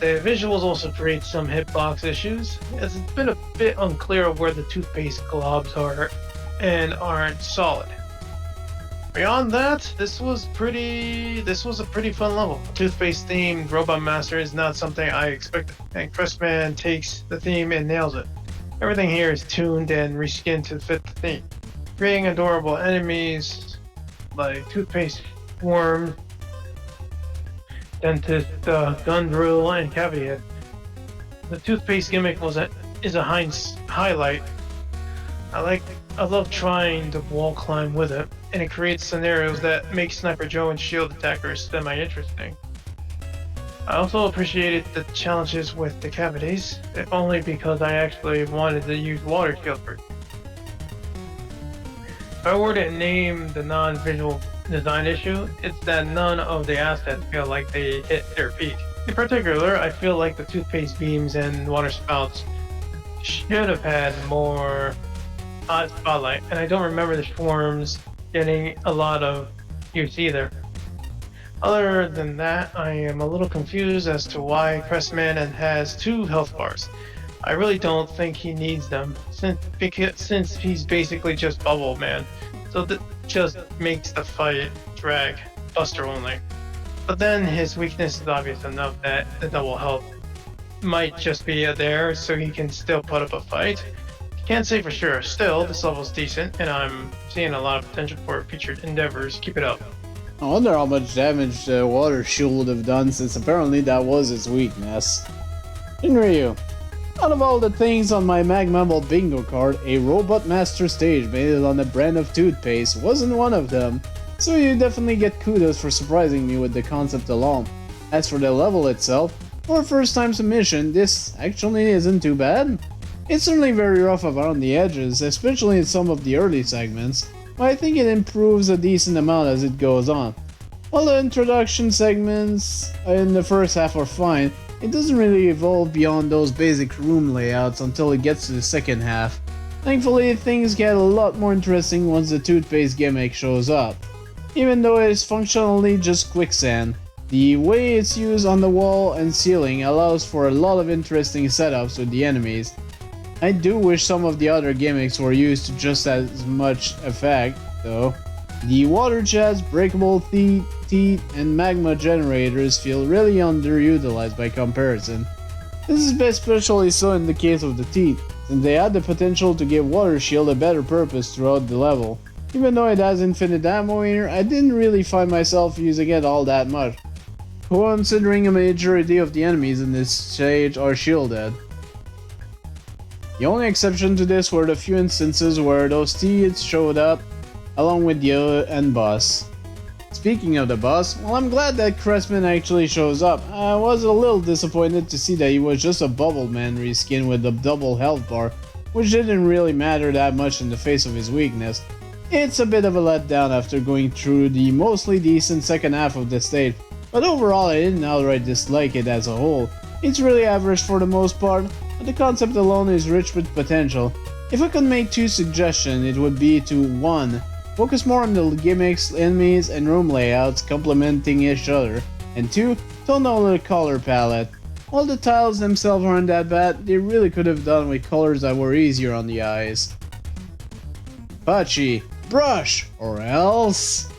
The visuals also create some hitbox issues, as it's been a bit unclear of where the toothpaste globs are and aren't solid. Beyond that, this was a pretty fun level. Toothpaste themed Robot Master is not something I expected, and Crestman takes the theme and nails it. Everything here is tuned and reskinned to fit the theme, creating adorable enemies like Toothpaste Worm, Dentist, Gun Drill, and Cavity Head. The toothpaste gimmick is a highlight. I love trying to wall climb with it, and it creates scenarios that make Sniper Joe and shield attackers semi-interesting. I also appreciated the challenges with the cavities, if only because I actually wanted to use water shield first. If I were to name the non-visual design issue, it's that none of the assets feel like they hit their peak. In particular, I feel like the toothpaste beams and water spouts should have had more spotlight, and I don't remember the swarms getting a lot of use either. Other than that, I am a little confused as to why Crestman has 2 health bars. I really don't think he needs them, since he's basically just Bubble Man, so that just makes the fight drag, Buster only. But then his weakness is obvious enough that the double health might just be there so he can still put up a fight. Can't say for sure. Still, this level's decent, and I'm seeing a lot of potential for future endeavors. Keep it up. I wonder how much damage the water shield would have done, since apparently that was its weakness. Shinryu, out of all the things on my Magmammal bingo card, a Robot Master stage made it on a brand of toothpaste wasn't one of them. so you definitely get kudos for surprising me with the concept alone. As for the level itself, for a first time submission, this actually isn't too bad. It's certainly very rough around the edges, especially in some of the early segments, but I think it improves a decent amount as it goes on. While the introduction segments in the first half are fine, it doesn't really evolve beyond those basic room layouts until it gets to the second half. Thankfully, things get a lot more interesting once the toothpaste gimmick shows up. Even though it is functionally just quicksand, the way it's used on the wall and ceiling allows for a lot of interesting setups with the enemies. I do wish some of the other gimmicks were used to just as much effect, though. The water jets, breakable teeth, and magma generators feel really underutilized by comparison. This is especially so in the case of the teeth, since they had the potential to give Water Shield a better purpose throughout the level. Even though it has infinite ammo here, I didn't really find myself using it all that much, considering a majority of the enemies in this stage are shielded. The only exception to this were the few instances where those teeth showed up, along with the end boss. Speaking of the boss, well, I'm glad that Crestman actually shows up. I was a little disappointed to see that he was just a Bubble Man reskin with a double health bar, which didn't really matter that much in the face of his weakness. It's a bit of a letdown after going through the mostly decent second half of the stage, but overall I didn't outright dislike it as a whole. It's really average for the most part, but the concept alone is rich with potential. If I could make two suggestions, it would be to 1. Focus more on the gimmicks, enemies, and room layouts complementing each other, and 2. Tone down the color palette. While the tiles themselves aren't that bad, they really could have done with colors that were easier on the eyes. Pachi, brush, or else.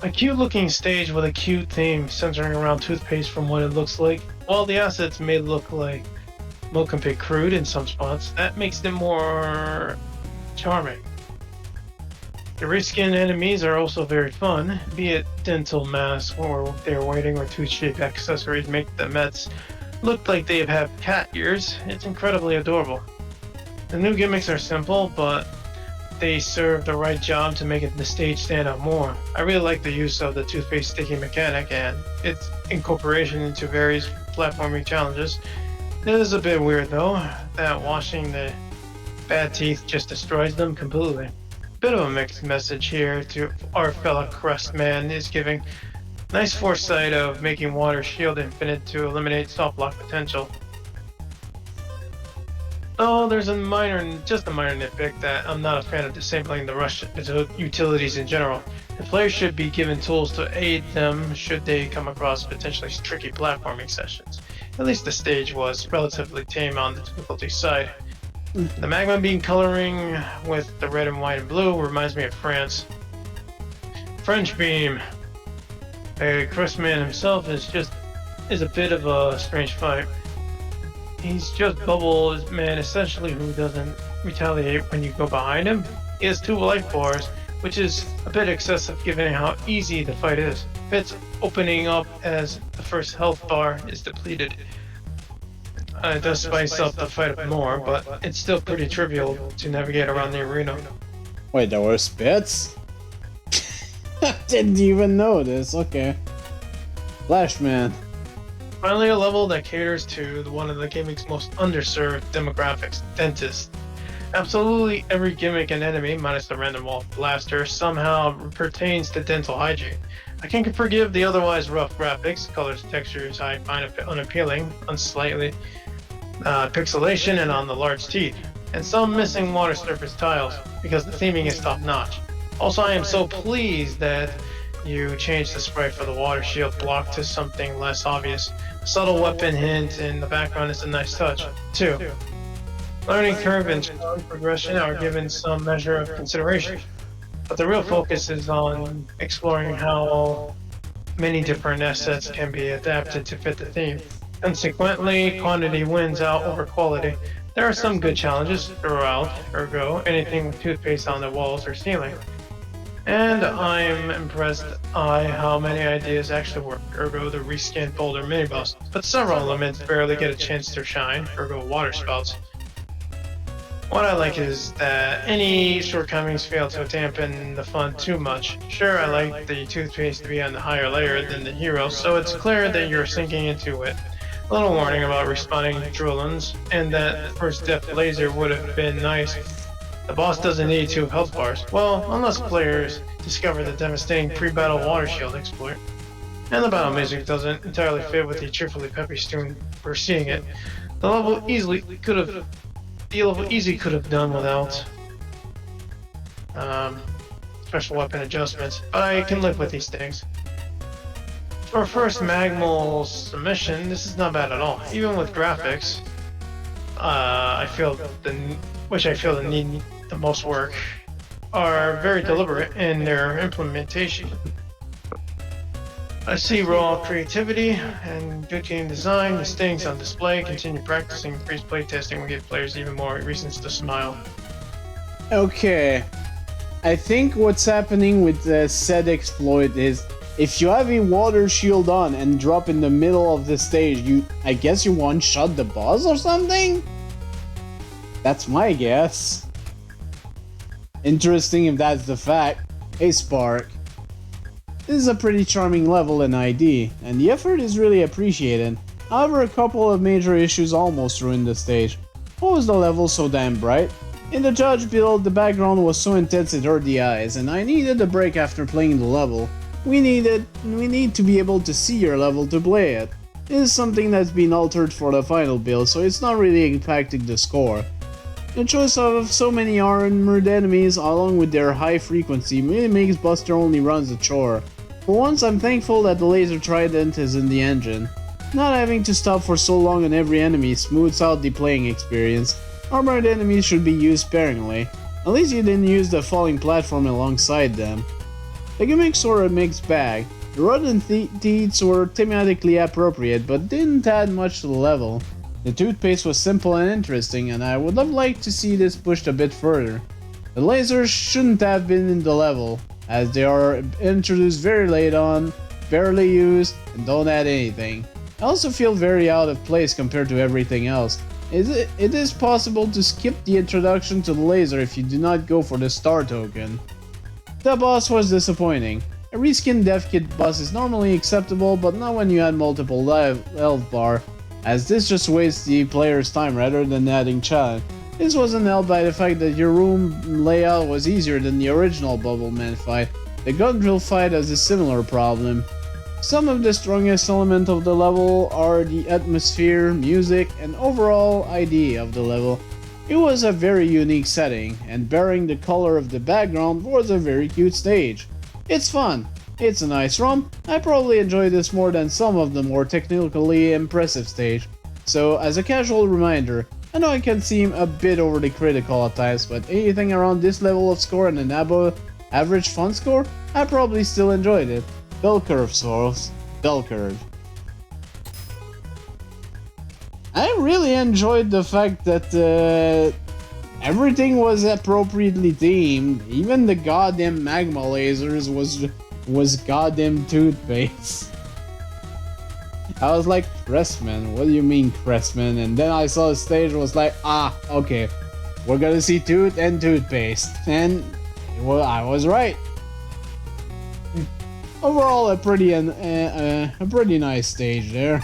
A cute looking stage with a cute theme centering around toothpaste from what it looks like. While the assets may look like milk and bit crude in some spots, that makes them more charming. The reskin enemies are also very fun, be it dental masks or their whiting or tooth-shaped accessories make the Mets look like they have cat ears. It's incredibly adorable. The new gimmicks are simple, but they serve the right job to make the stage stand out more. I really like the use of the toothpaste sticky mechanic and its incorporation into various platforming challenges. It is a bit weird though, that washing the bad teeth just destroys them completely. Bit of a mixed message here to our fellow Crestman is giving nice foresight of making Water Shield infinite to eliminate soft lock potential. Oh, there's just a minor nitpick that I'm not a fan of disabling the rush utilities in general. The players should be given tools to aid them should they come across potentially tricky platforming sessions. At least the stage was relatively tame on the difficulty side. The Megaman bean coloring with the red and white and blue reminds me of France. French beam. Crestman himself is a bit of a strange fight. He's just Bubble Man essentially who doesn't retaliate when you go behind him. He has 2 life bars, which is a bit excessive given how easy the fight is. Fits opening up as the first health bar is depleted. It does spice up the fight more, but it's still pretty trivial to navigate around the arena. Wait, there were spits? Didn't even know this, okay. Flashman. Finally, a level that caters to one of the gimmick's most underserved demographics, dentists. Absolutely every gimmick and enemy, minus the random wall blaster, somehow pertains to dental hygiene. I can forgive the otherwise rough graphics, colors, textures I find unappealing, unslightly pixelation, and on the large teeth, and some missing water surface tiles, because the theming is top notch. Also, I am so pleased that you changed the sprite for the Water Shield block to something less obvious. A subtle weapon hint in the background is a nice touch, too. Learning curve and strong progression are given some measure of consideration, but the real focus is on exploring how many different assets can be adapted to fit the theme. Consequently, quantity wins out over quality. There are some good challenges throughout, ergo, anything with toothpaste on the walls or ceiling. And I'm impressed by how many ideas actually work, ergo the reskinned boulder mini-boss. But several elements barely get a chance to shine, ergo water spouts. What I like is that any shortcomings fail to dampen the fun too much. Sure, I like the toothpaste to be on the higher layer than the hero, so it's clear that you're sinking into it. A little warning about respawning drillins, and that first depth laser would have been nice. The boss doesn't need 2 health bars. Well, unless players discover the devastating pre-battle water shield exploit. And the battle music doesn't entirely fit with the cheerfully peppy tune we're seeing it. The level easily could have done without special weapon adjustments, but I can live with these things. For a first Magmal submission, this is not bad at all. Even with graphics, I feel the need the most work, are very deliberate in their implementation. I see raw creativity and good game design. These things on display. Continue practicing. Increased playtesting will give players even more reasons to smile. Okay, I think what's happening with the said exploit is if you have a water shield on and drop in the middle of the stage, I guess you one-shot the boss or something? That's my guess. Interesting if that's the fact. Hey Spark. This is a pretty charming level in ID, and the effort is really appreciated. However, a couple of major issues almost ruined the stage. What was the level so damn bright? In the judge build, the background was so intense it hurt the eyes, and I needed a break after playing the level. We need to be able to see your level to play it. This is something that's been altered for the final build, so it's not really impacting the score. The choice of so many armored enemies along with their high frequency really makes Buster only runs a chore. For once, I'm thankful that the laser trident is in the engine. Not having to stop for so long on every enemy smooths out the playing experience. Armored enemies should be used sparingly. At least you didn't use the falling platform alongside them. The gimmicks were a mixed bag. The rodent teats were thematically appropriate but didn't add much to the level. The toothpaste was simple and interesting, and I would have liked to see this pushed a bit further. The lasers shouldn't have been in the level, as they are introduced very late on, barely used, and don't add anything. I also feel very out of place compared to everything else. It is possible to skip the introduction to the laser if you do not go for the star token. The boss was disappointing. A reskinned dev kit boss is normally acceptable, but not when you add multiple health bar, as this just wastes the player's time rather than adding challenge. This wasn't helped by the fact that your room layout was easier than the original Bubbleman fight. The gun drill fight has a similar problem. Some of the strongest elements of the level are the atmosphere, music, and overall idea of the level. It was a very unique setting, and bearing the color of the background was a very cute stage. It's fun. It's a nice romp. I probably enjoy this more than some of the more technically impressive stage. So, as a casual reminder, I know I can seem a bit overly critical at times, but anything around this level of score and an above average fun score, I probably still enjoyed it. Bell curve, Soros. Bell curve. I really enjoyed the fact that everything was appropriately themed. Even the goddamn magma lasers was goddamn toothpaste. I was like, Crestman, what do you mean Crestman? And then I saw the stage was like, okay, we're gonna see tooth and toothpaste. And well, I was right. Overall, a pretty nice stage there.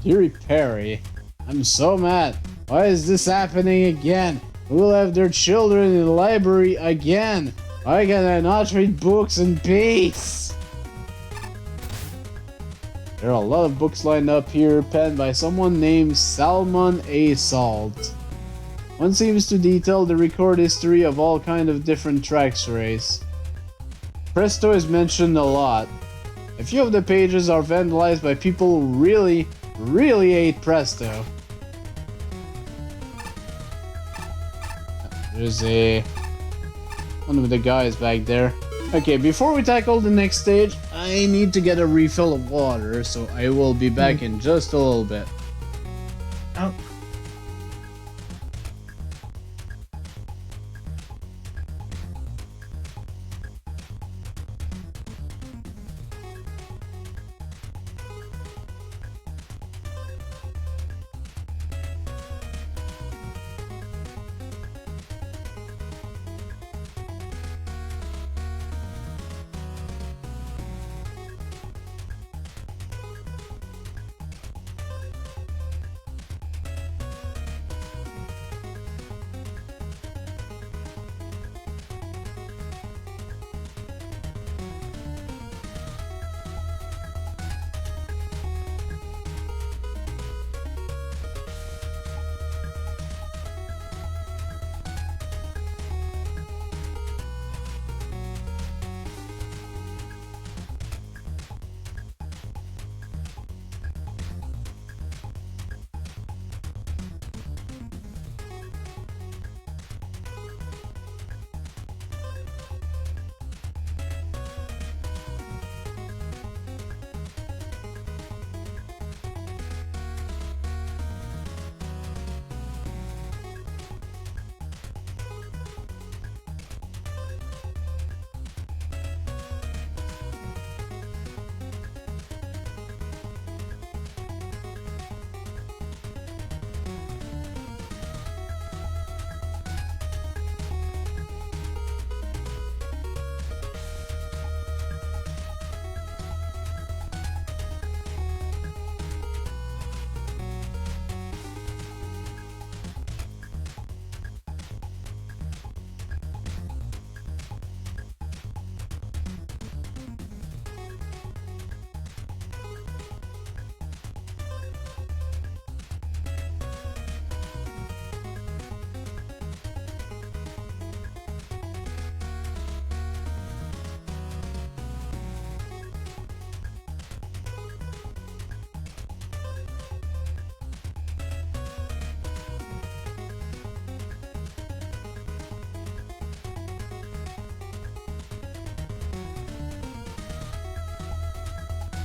Deary Perry, I'm so mad. Why is this happening again? Who will have their children in the library again? Why can I not read books in peace? There are a lot of books lined up here, penned by someone named Salmon A. Salt. One seems to detail the record history of all kind of different tracks race. Presto is mentioned a lot. A few of the pages are vandalized by people who really hate Presto. There's one of the guys back there. Okay, before we tackle the next stage, I need to get a refill of water, so I will be back in just a little bit. Oh.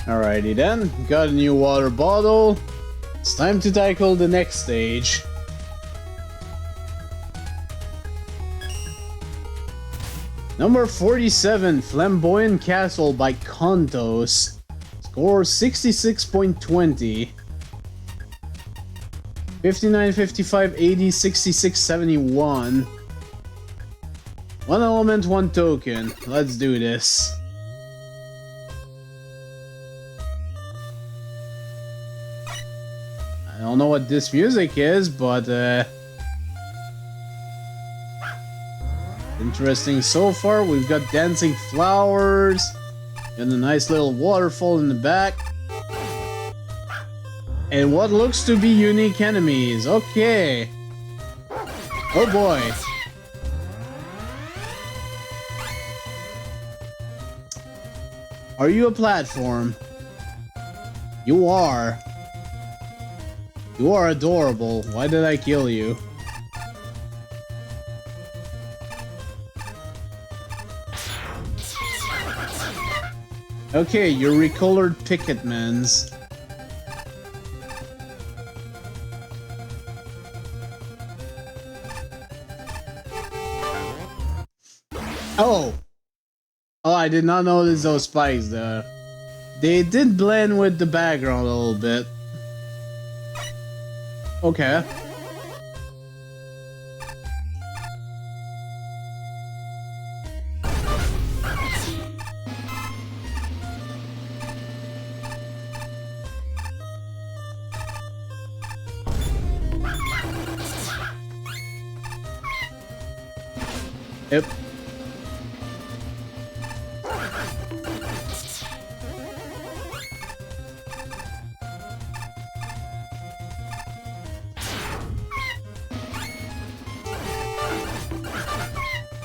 Alrighty then, got a new water bottle. It's time to tackle the next stage. Number 47, Flamboyant Castle by Kontos. Score 66.20. 59, 55, 80, 66, 71. One element, one token. Let's do this. I don't know what this music is, but interesting so far. We've got dancing flowers and a nice little waterfall in the back. And what looks to be unique enemies. Okay. Oh boy. Are you a platform? You are. You are adorable. Why did I kill you? Okay, you're recolored picketmans. Oh! Oh, I did not notice those spikes there. They did blend with the background a little bit. Okay. Yep.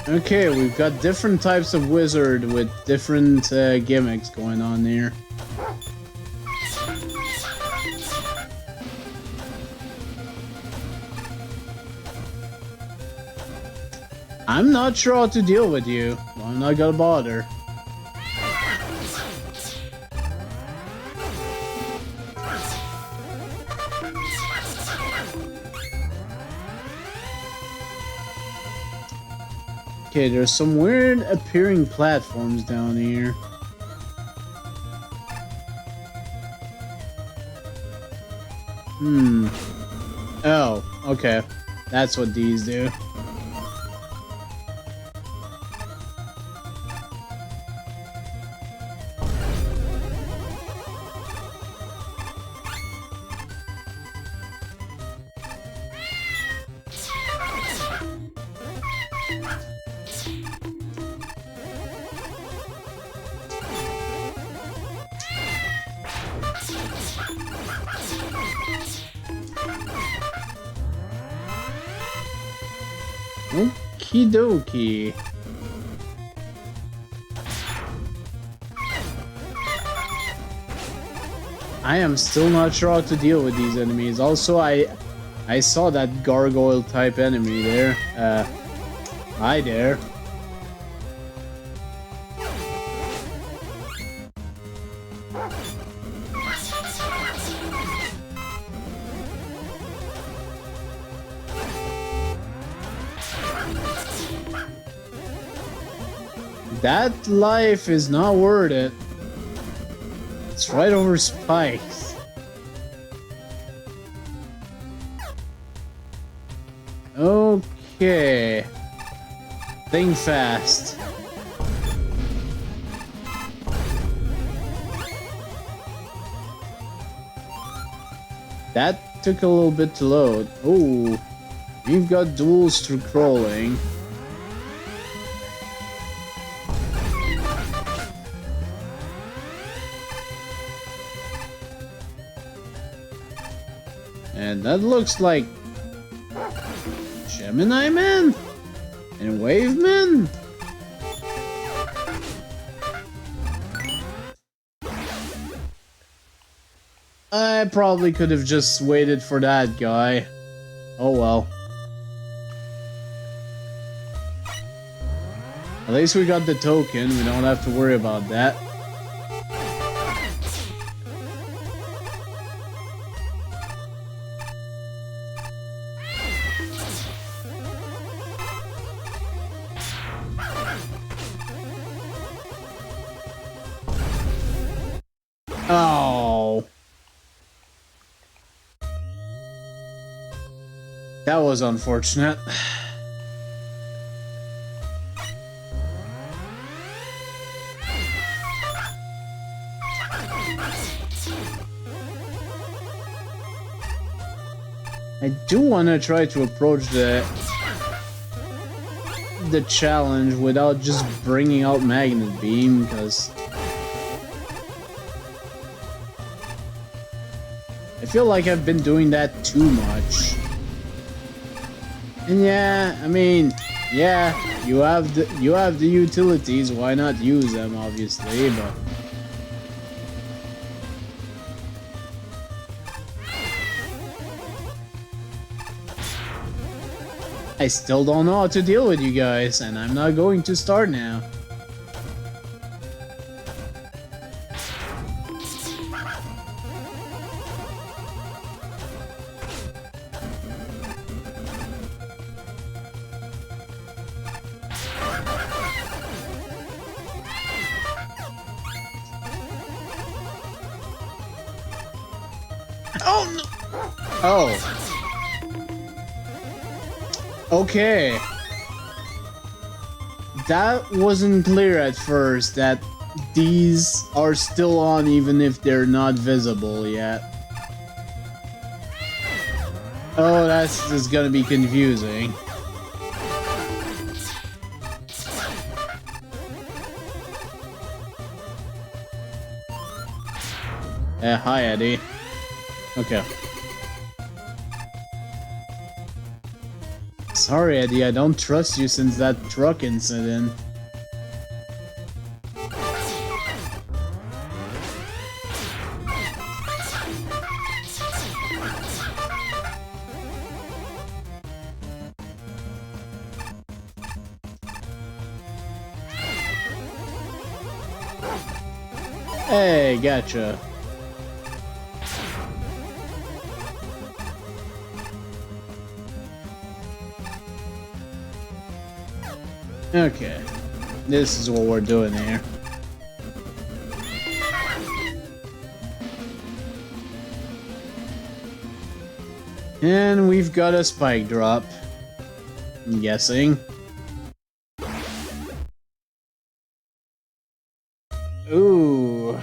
Okay, we've got different types of wizard with different gimmicks going on here. I'm not sure how to deal with you. I'm not gonna bother. Okay, there's some weird appearing platforms down here. Oh, okay. That's what these do. Okie dokie. I am still not sure how to deal with these enemies. Also, I saw that gargoyle type enemy there. Hi there. That life is not worth it. It's right over spikes. Okay. Think fast. That took a little bit to load. Oh, we've got duels through crawling. And that looks like Gemini Man and Wave Man. I probably could have just waited for that guy. Oh well. At least we got the token, we don't have to worry about that. Oh. That was unfortunate. I do want to try to approach the challenge without just bringing out Magnet Beam, because I feel like I've been doing that too much. And yeah, I mean, yeah, you have the utilities, why not use them, obviously, but I still don't know how to deal with you guys, and I'm not going to start now. Oh no! Oh. Okay. That wasn't clear at first, that these are still on even if they're not visible yet. Oh, that's just gonna be confusing. Hi, Eddie. Okay. Sorry, Eddie, I don't trust you since that truck incident. Hey, gotcha. Okay, this is what we're doing here. And we've got a spike drop, I'm guessing. Ooh.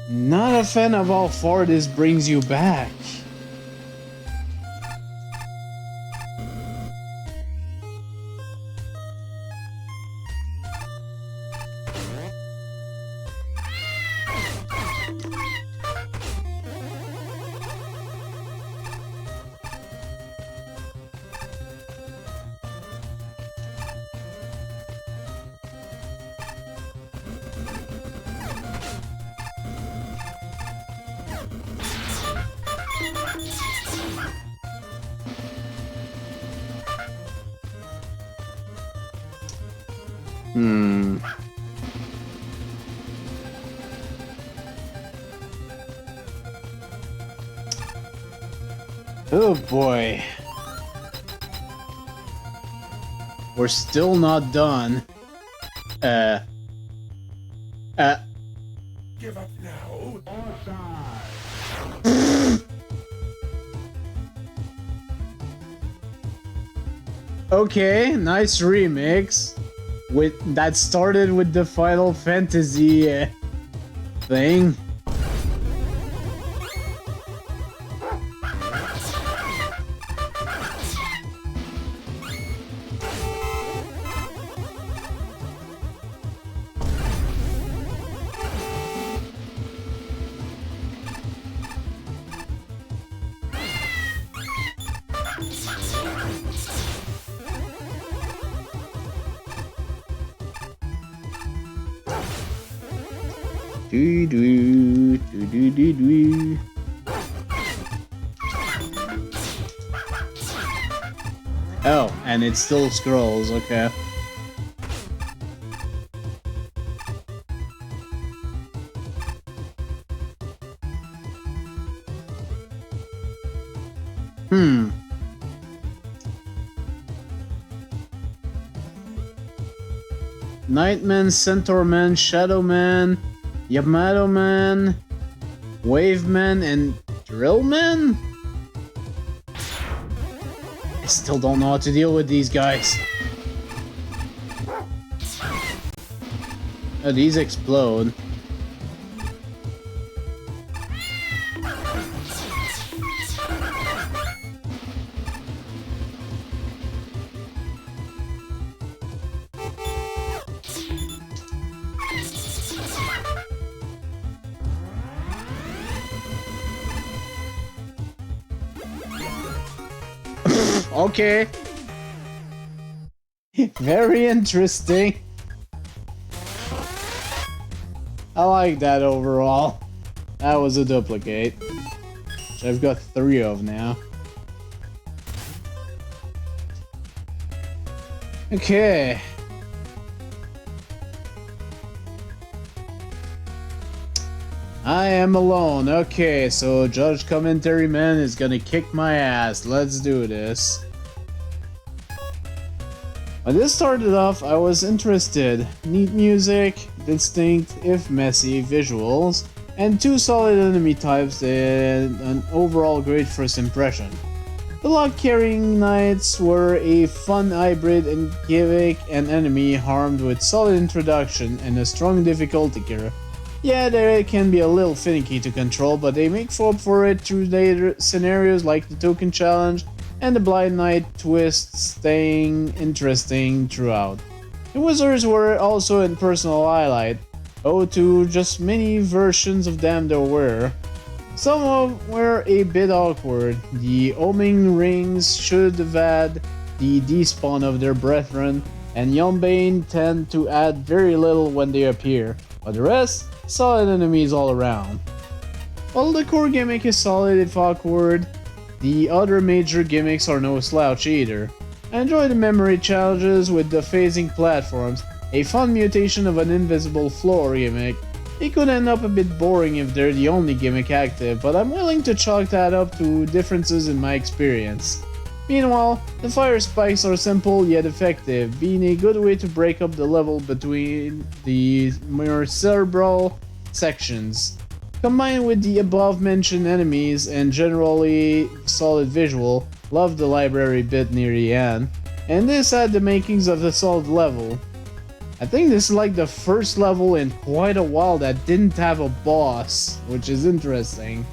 Not a fan of how far this brings you back. Oh boy. We're still not done. Give up now. Okay, nice remix. That started with the Final Fantasy thing. Oh, and it still scrolls, okay. Nightman, Centaur Man, Shadow Man, Yamato Man, Wave Man, and Drill Man? I still don't know how to deal with these guys. Oh, these explode. Okay. Very interesting. I like that overall. That was a duplicate, which I've got 3 of now. Okay. I am alone. Okay, so Judge Commentary Man is gonna kick my ass. Let's do this. When this started off, I was interested. Neat music, distinct, if messy, visuals, and 2 solid enemy types and an overall great first impression. The log-carrying knights were a fun hybrid and gimmick an enemy armed with solid introduction and a strong difficulty curve. Yeah, they can be a little finicky to control, but they make for it through later scenarios like the token challenge and the blind knight twist staying interesting throughout. The wizards were also a personal highlight, owed to just many versions of them there were. Some were a bit awkward. The homing rings should have had the despawn of their brethren, and Yombane tend to add very little when they appear, but the rest, solid enemies all around. While the core gimmick is solid if awkward, the other major gimmicks are no slouch either. I enjoy the memory challenges with the phasing platforms, a fun mutation of an invisible floor gimmick. It could end up a bit boring if they're the only gimmick active, but I'm willing to chalk that up to differences in my experience. Meanwhile, the fire spikes are simple yet effective, being a good way to break up the level between the more cerebral sections. Combined with the above mentioned enemies and generally solid visual, love the library bit near the end, and this had the makings of a solid level. I think this is like the first level in quite a while that didn't have a boss, which is interesting.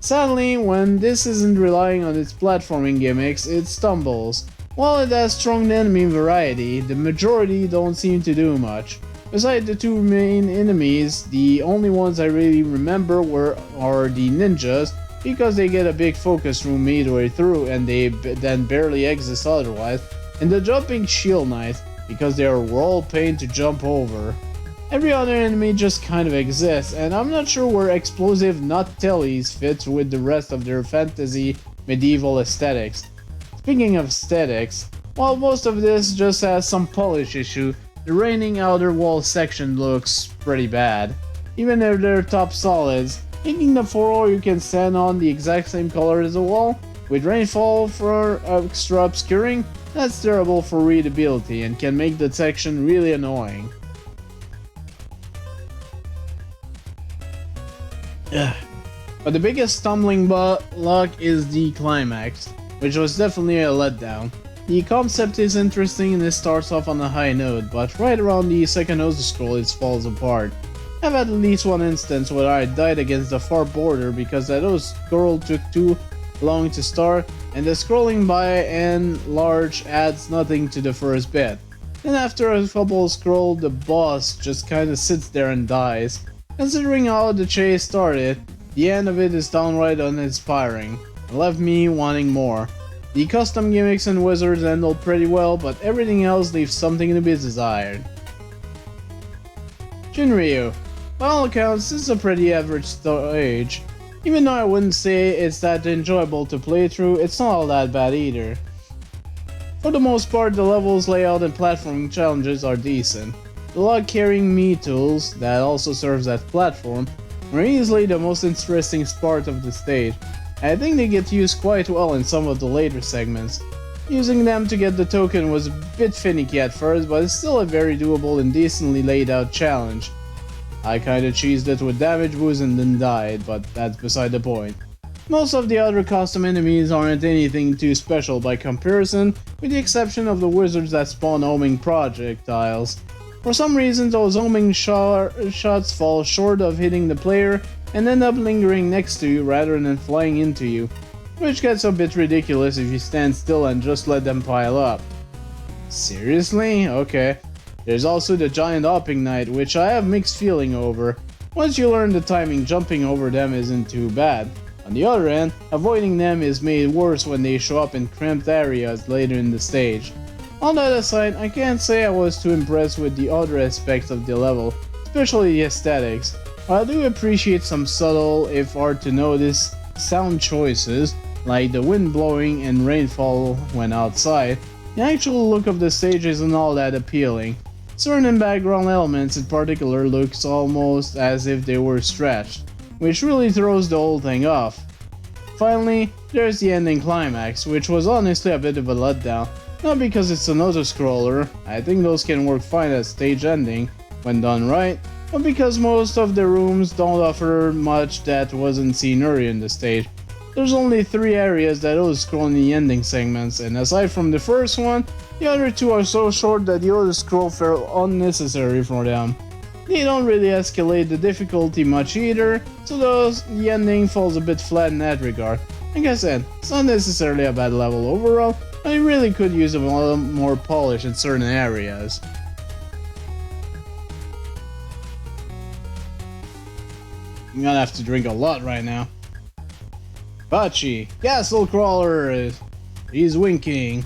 Sadly, when this isn't relying on its platforming gimmicks, it stumbles. While it has strong enemy variety, the majority don't seem to do much. Besides the 2 main enemies, the only ones I really remember are the ninjas, because they get a big focus room midway through and they then barely exist otherwise, and the jumping shield knight, because they are all pain to jump over. Every other enemy just kind of exists, and I'm not sure where explosive nuttellies fits with the rest of their fantasy medieval aesthetics. Speaking of aesthetics, while most of this just has some polish issue, the reigning outer wall section looks pretty bad. Even if they're top solids, making the floor you can stand on the exact same color as the wall, with rainfall for extra obscuring, that's terrible for readability and can make the section really annoying. But the biggest stumbling block is the climax, which was definitely a letdown. The concept is interesting and it starts off on a high note, but right around the second Ozu scroll it falls apart. I've had at least one instance where I died against the far border because that Ozu scroll took too long to start, and the scrolling by and large adds nothing to the first bit. Then after a couple scroll, the boss just kinda sits there and dies. Considering how the chase started, the end of it is downright uninspiring, and left me wanting more. The custom gimmicks and wizards handle pretty well, but everything else leaves something to be desired. Shinryu. By all accounts, this is a pretty average stage. Even though I wouldn't say it's that enjoyable to play through, it's not all that bad either. For the most part, the levels, layout, and platforming challenges are decent. The log-carrying me tools, that also serves as platform, are easily the most interesting part of the stage. I think they get used quite well in some of the later segments. Using them to get the token was a bit finicky at first, but it's still a very doable and decently laid out challenge. I kinda cheesed it with damage boost and then died, but that's beside the point. Most of the other custom enemies aren't anything too special by comparison, with the exception of the wizards that spawn homing projectiles. For some reason those homing shots fall short of hitting the player and end up lingering next to you rather than flying into you, which gets a bit ridiculous if you stand still and just let them pile up. Seriously? Okay. There's also the giant hopping knight, which I have mixed feeling over. Once you learn the timing, jumping over them isn't too bad. On the other hand, avoiding them is made worse when they show up in cramped areas later in the stage. On the other side, I can't say I was too impressed with the other aspects of the level, especially the aesthetics. While I do appreciate some subtle, if hard to notice, sound choices, like the wind blowing and rainfall when outside, the actual look of the stage isn't all that appealing. Certain background elements in particular looks almost as if they were stretched, which really throws the whole thing off. Finally, there's the ending climax, which was honestly a bit of a letdown. Not because it's an auto-scroller, I think those can work fine as stage ending when done right, but because most of the rooms don't offer much that wasn't seen earlier in the stage. There's only 3 areas that auto-scroll in the ending segments, and aside from the first one, the other 2 are so short that the auto-scroll felt unnecessary for them. They don't really escalate the difficulty much either, so the ending falls a bit flat in that regard. Like I said, it's not necessarily a bad level overall, but it really could use a little more polish in certain areas. I'm gonna have to drink a lot right now. Bachi, Castle Crawler, he's winking.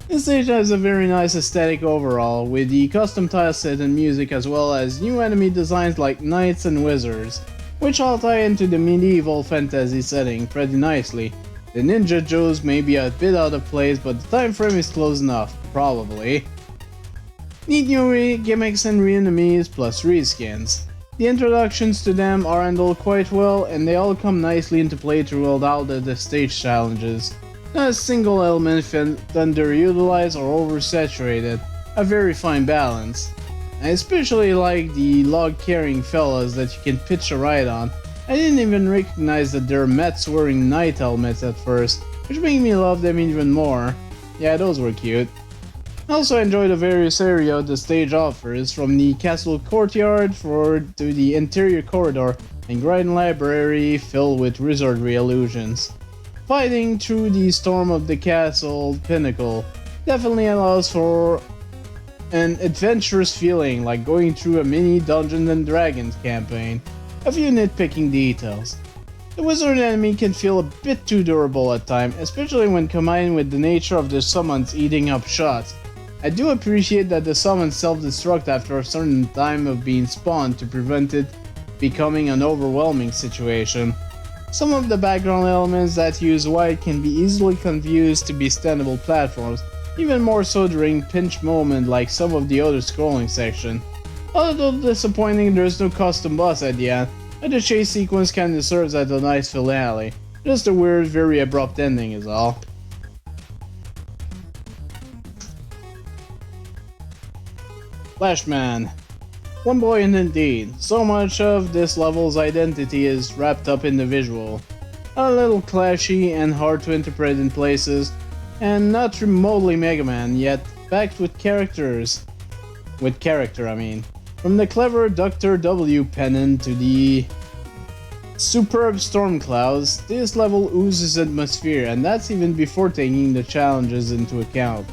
This stage has a very nice aesthetic overall, with the custom tile set and music as well as new enemy designs like knights and wizards, which all tie into the medieval fantasy setting pretty nicely. The ninja Joes may be a bit out of place, but the time frame is close enough, probably. Neat new gimmicks and re-enemies plus reskins. The introductions to them are handled quite well, and they all come nicely into play throughout the stage challenges. Not a single element felt underutilized or oversaturated, a very fine balance. I especially like the log-carrying fellas that you can pitch a ride on. I didn't even recognize that they're Mets wearing knight helmets at first, which made me love them even more. Yeah, those were cute. I also enjoy the various areas the stage offers, from the castle courtyard to the interior corridor and grand library filled with wizardry illusions. Fighting through the storm of the castle pinnacle definitely allows for an adventurous feeling, like going through a mini Dungeons and Dragons campaign. A few nitpicking details. The wizard enemy can feel a bit too durable at times, especially when combined with the nature of the summons eating up shots. I do appreciate that the summons self-destruct after a certain time of being spawned to prevent it becoming an overwhelming situation. Some of the background elements that use white can be easily confused to be standable platforms, even more so during pinch moment like some of the other scrolling section. Although disappointing there's no custom boss at the end, but the chase sequence kinda serves as a nice finale. Just a weird, very abrupt ending is all. Flashman. One boy and indeed, so much of this level's identity is wrapped up in the visual. A little clashy and hard to interpret in places, and not remotely Megaman, yet packed with characters. With character, I mean. From the clever Dr. W pennant to the superb storm clouds, this level oozes atmosphere, and that's even before taking the challenges into account.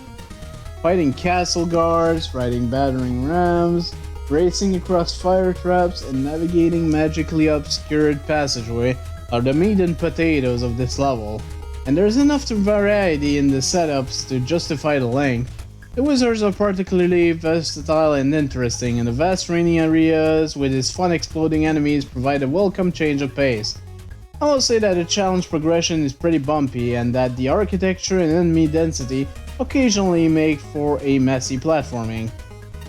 Fighting castle guards, riding battering rams, racing across fire traps, and navigating magically obscured passageway are the meat and potatoes of this level, and there's enough variety in the setups to justify the length. The wizards are particularly versatile and interesting, and the vast raining areas with its fun exploding enemies provide a welcome change of pace. I will say that the challenge progression is pretty bumpy, and that the architecture and enemy density occasionally make for a messy platforming.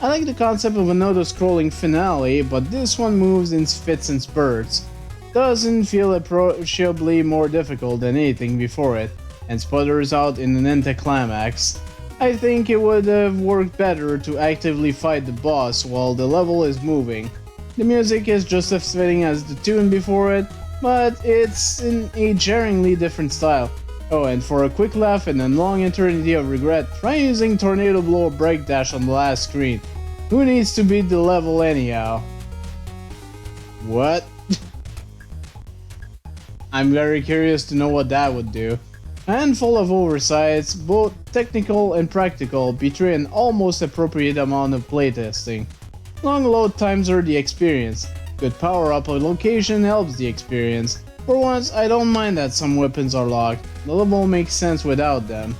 I like the concept of an auto-scrolling finale, but this one moves in fits and spurts. Doesn't feel appreciably more difficult than anything before it. and sputters out in an anticlimax. I think it would have worked better to actively fight the boss while the level is moving. The music is just as fitting as the tune before it, but it's in a jarringly different style. Oh, and for a quick laugh and a long eternity of regret, try using Tornado Blow or Break Dash on the last screen. Who needs to beat the level anyhow? What? I'm very curious to know what that would do. A handful of oversights, both technical and practical, betray an almost appropriate amount of playtesting. Long load times are the experience. Good power up location helps the experience. For once, I don't mind that some weapons are locked. The level makes sense without them.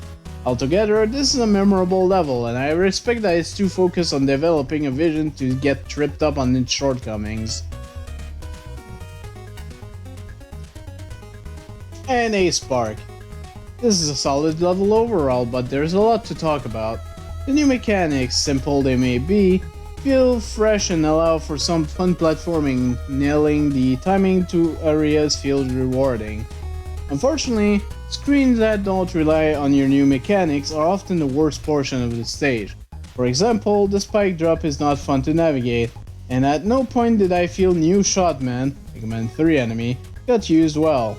Altogether, this is a memorable level, and I respect that it's too focused on developing a vision to get tripped up on its shortcomings. And a Spark. This is a solid level overall, but there's a lot to talk about. The new mechanics, simple they may be, feel fresh and allow for some fun platforming. Nailing the timing to areas feels rewarding. Unfortunately, screens that don't rely on your new mechanics are often the worst portion of the stage. For example, the spike drop is not fun to navigate, and at no point did I feel new Shotman, Megaman 3 enemy, got used well.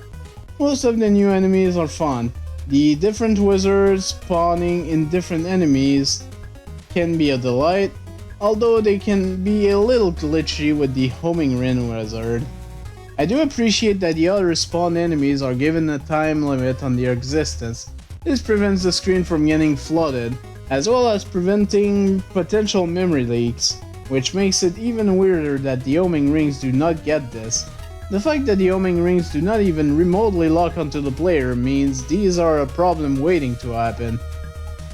Most of the new enemies are fun. The different wizards spawning in different enemies can be a delight, although they can be a little glitchy with the homing Rin wizard. I do appreciate that the other spawn enemies are given a time limit on their existence. This prevents the screen from getting flooded, as well as preventing potential memory leaks, which makes it even weirder that the homing rings do not get this. The fact that the homing rings do not even remotely lock onto the player means these are a problem waiting to happen.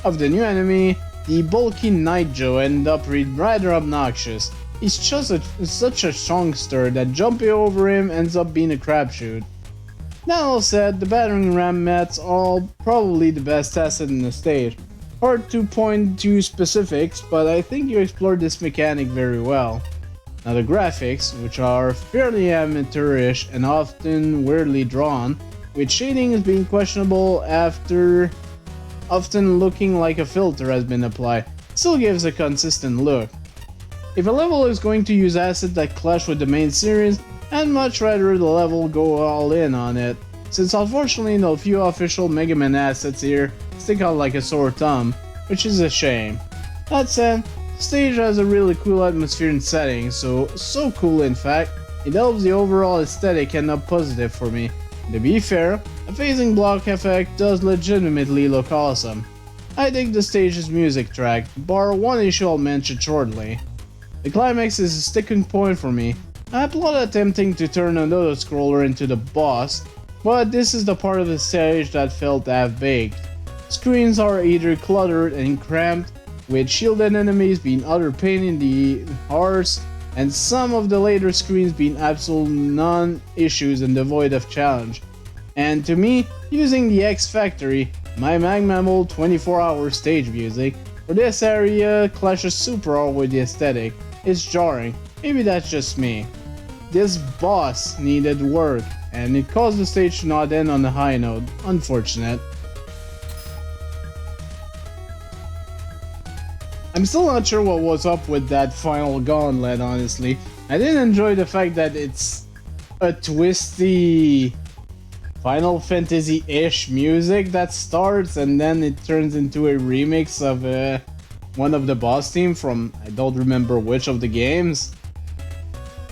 Of the new enemy, the bulky Night Joe ended up rather obnoxious. He's just such a strongster that jumping over him ends up being a crapshoot. That all said, the battering ram mats are probably the best asset in the stage. Hard to point to specifics, but I think you explored this mechanic very well. Now the graphics, which are fairly amateurish and often weirdly drawn, with shading being questionable after often looking like a filter has been applied, still gives a consistent look. If a level is going to use assets that clash with the main series, I'd much rather the level go all in on it, since unfortunately no few official Megaman assets here stick out like a sore thumb, which is a shame. That said, the stage has a really cool atmosphere and setting, so cool in fact, it helps the overall aesthetic end up positive for me. To be fair, a phasing block effect does legitimately look awesome. I dig the stage's music track, bar one issue I'll mention shortly. The climax is a sticking point for me. I applaud attempting to turn an auto-scroller into the boss, but this is the part of the stage that felt half-baked. Screens are either cluttered and cramped, with shielded enemies being utter pain in the arse, and some of the later screens being absolute non-issues and devoid of challenge. And to me, using the X Factory, my Magmammal 24-hour stage music, for this area clashes super hard with the aesthetic. It's jarring, maybe that's just me. This boss needed work, and it caused the stage to not end on a high note, unfortunate. I'm still not sure what was up with that final gauntlet, honestly. I did enjoy the fact that it's a twisty Final Fantasy-ish music that starts and then it turns into a remix of one of the boss theme from I don't remember which of the games.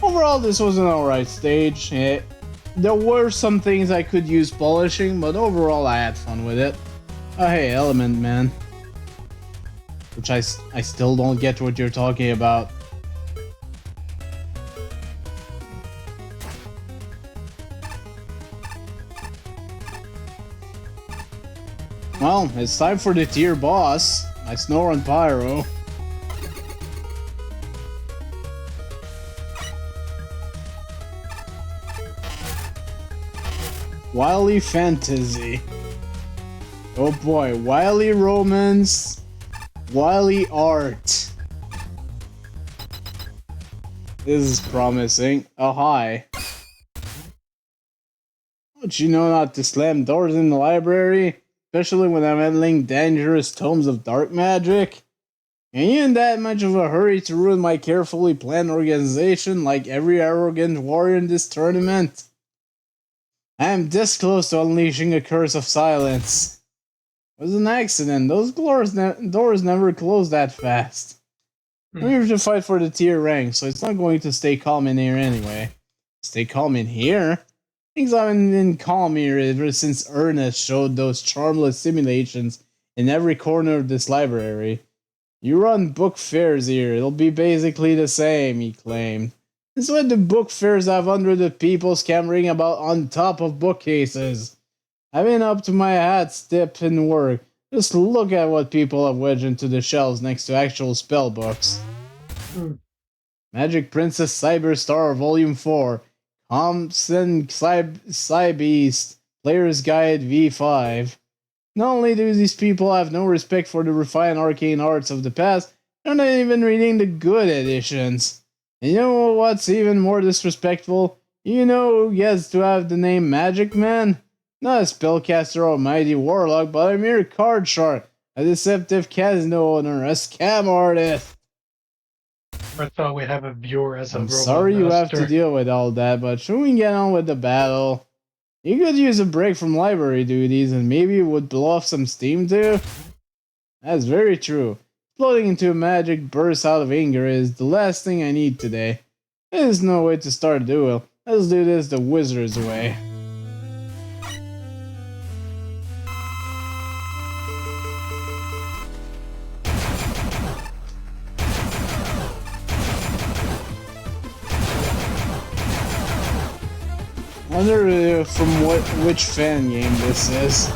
Overall, this was an alright stage. There were some things I could use polishing, but overall I had fun with it. Oh hey, Element Man. Which I still don't get what you're talking about. Well, it's time for the tier boss. I snore on Pyro. Wily Fantasy. Oh boy, Wily Romance. Wily Art. This is promising. Oh hi. Don't you know not to slam doors in the library? especially when I'm handling dangerous tomes of dark magic. Ain't you in that much of a hurry to ruin my carefully planned organization like every arrogant warrior in this tournament? I am this close to unleashing a curse of silence. It was an accident. Those doors never close that fast. I'm here to fight for the tier rank, so it's not going to stay calm in here anyway. Stay calm in here? Things haven't been calm here ever since Ernest showed those charmless simulations in every corner of this library. You run book fairs here, it'll be basically the same, he claimed. This is what the book fairs have hundreds of people scampering about on top of bookcases. I've been up to my hat's tip in work. Just look at what people have wedged into the shelves next to actual spell books. Magic Princess Cyberstar Volume 4, Thompson Cybeast, Player's Guide V5. Not only do these people have no respect for the refined arcane arts of the past, they're not even reading the good editions. And you know what's even more disrespectful? You know who gets to have the name Magic Man? Not a spellcaster or mighty warlock, but a mere card shark, a deceptive casino owner, a scam artist. I thought we'd have a viewer as a I'm robot sorry you have to master. deal with all that, but should we get on with the battle? You could use a break from library duties and maybe it would blow off some steam too? That's very true. Exploding into a magic burst out of anger is the last thing I need today. There's no way to start a duel. Let's do this the wizard's way. I wonder from which fan game this is.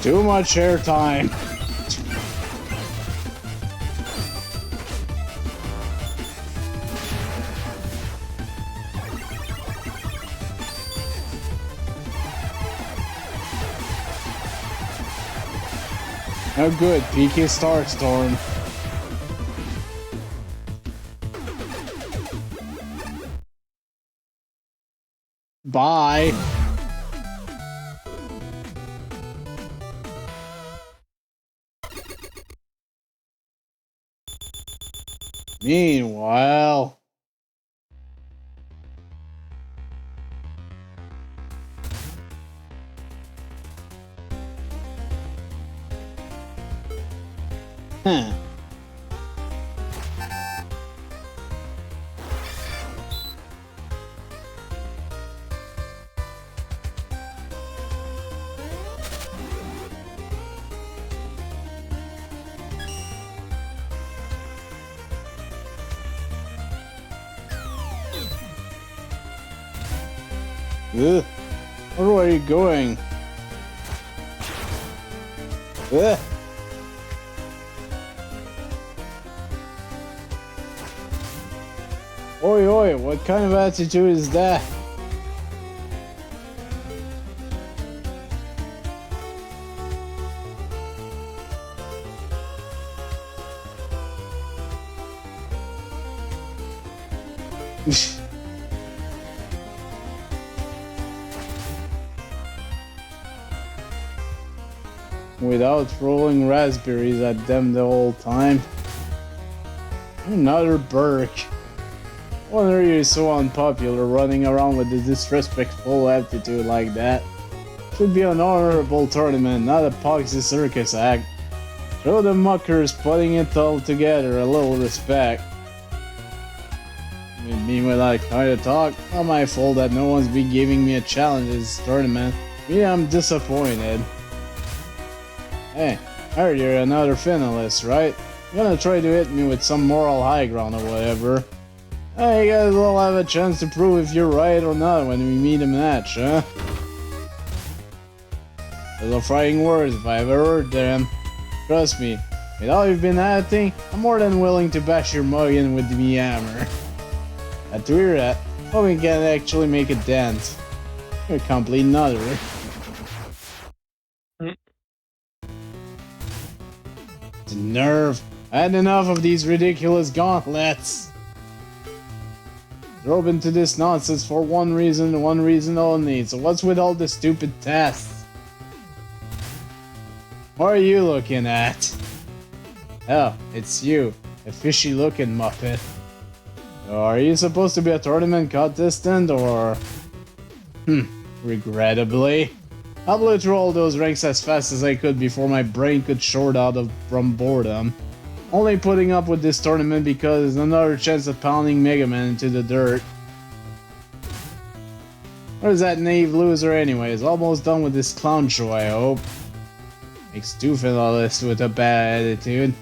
Too much airtime. Oh good, PK Starstorm. Bye. Meanwhile... Huh. Ugh. Where are you going? Ugh. Oi, oi, what kind of attitude is that? Without throwing raspberries at them the whole time. Another Burke. Wonder you're so unpopular running around with a disrespectful attitude like that. Should be an honorable tournament, not a poxy circus act. Show the muckers putting it all together a little respect. With me with that kind of talk, not my fault that no one's been giving me a challenge in this tournament. Me, I'm disappointed. Hey, Alright, you're another finalist, right? You're gonna try to hit me with some moral high ground or whatever. Hey, you guys all have a chance to prove if you're right or not when we meet a match, huh? Those are fighting words if I ever heard them. Trust me, with all you've been acting, I'm more than willing to bash your mug in with the hammer. Glad to hear that. Hope we can actually make a dent. You're a complete nutter. The nerve! I had enough of these ridiculous gauntlets! Drove into this nonsense for one reason and one reason only, so what's with all the stupid tests? What are you looking at? Oh, it's you, a fishy looking muppet. Are you supposed to be a tournament contestant or... regrettably. I blew through all those ranks as fast as I could before my brain could short out from boredom. Only putting up with this tournament because it's another chance of pounding Megaman into the dirt. What is that naive loser anyways? Almost done with this clown show, I hope. Makes two finalists with a bad attitude.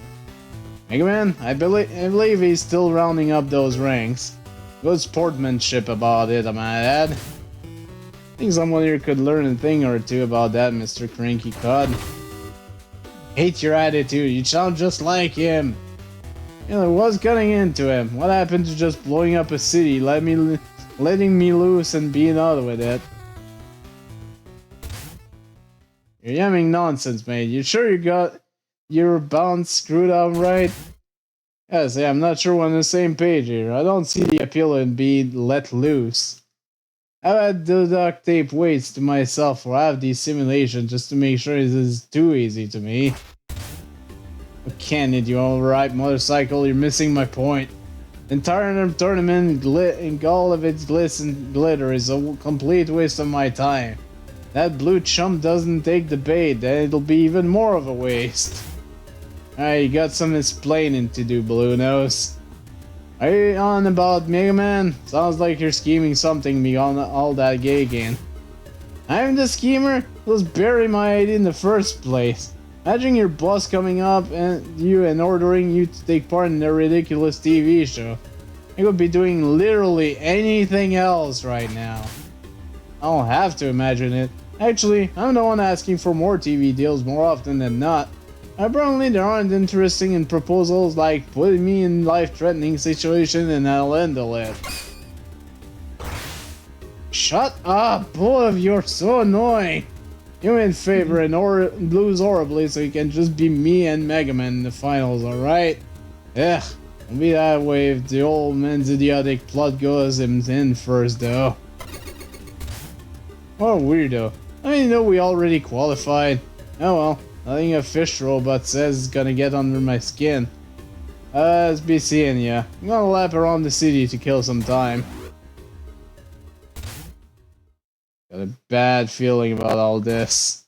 Megaman, I believe he's still rounding up those ranks. Good sportsmanship about it, I might add. I think someone here could learn a thing or two about that, Mr. Cranky Cod. Hate your attitude, you sound just like him. You know, what's getting into him? What happened to just blowing up a city, letting me loose and being out with it? You're yamming nonsense, mate. You sure you got your bounce screwed up right? Yes, I'm not sure we're on the same page here. I don't see the appeal in being let loose. I've had the duct tape weights to myself for half these simulations just to make sure this is too easy to me. But can it, you alright motorcycle? You're missing my point. The entire tournament and all of its glitz and glitter is a complete waste of my time. That blue chump doesn't take the bait, then it'll be even more of a waste. Alright, you got some explaining to do, Blue Nose. Are you on about Megaman? Sounds like you're scheming something beyond all that gigging. I'm the schemer? Let's bury my idea in the first place. Imagine your boss coming up and ordering you to take part in their ridiculous TV show. You could be doing literally anything else right now. I don't have to imagine it. Actually, I'm the one asking for more TV deals more often than not. Apparently there aren't interesting in proposals like putting me in life-threatening situation and I'll handle it. Shut up, both of you are so annoying. You in favor and lose horribly so you can just be me and Megaman in the finals, alright? Ugh, don't be that way if the old man's idiotic plot goes him in first though. What a weirdo. I didn't know we already qualified. Oh well, nothing a fish robot says is gonna get under my skin. Let's be seeing ya. I'm gonna lap around the city to kill some time. Got a bad feeling about all this.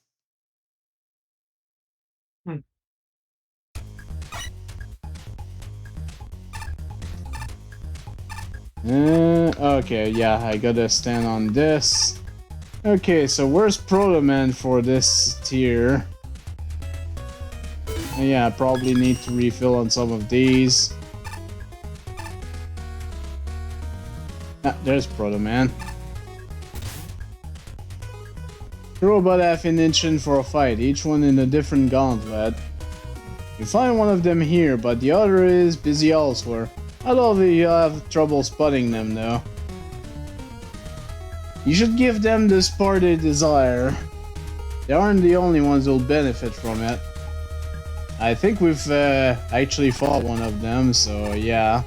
Okay, yeah, I gotta stand on this. Okay, so where's Proto Man for this tier? Yeah, I probably need to refill on some of these. Ah, there's Proto Man. Robot definition for a fight, each one in a different gauntlet. You find one of them here, but the other is busy elsewhere. I don't think you'll have trouble spotting them though. You should give them the spark they desire. They aren't the only ones who'll benefit from it. I think we've actually fought one of them, so yeah.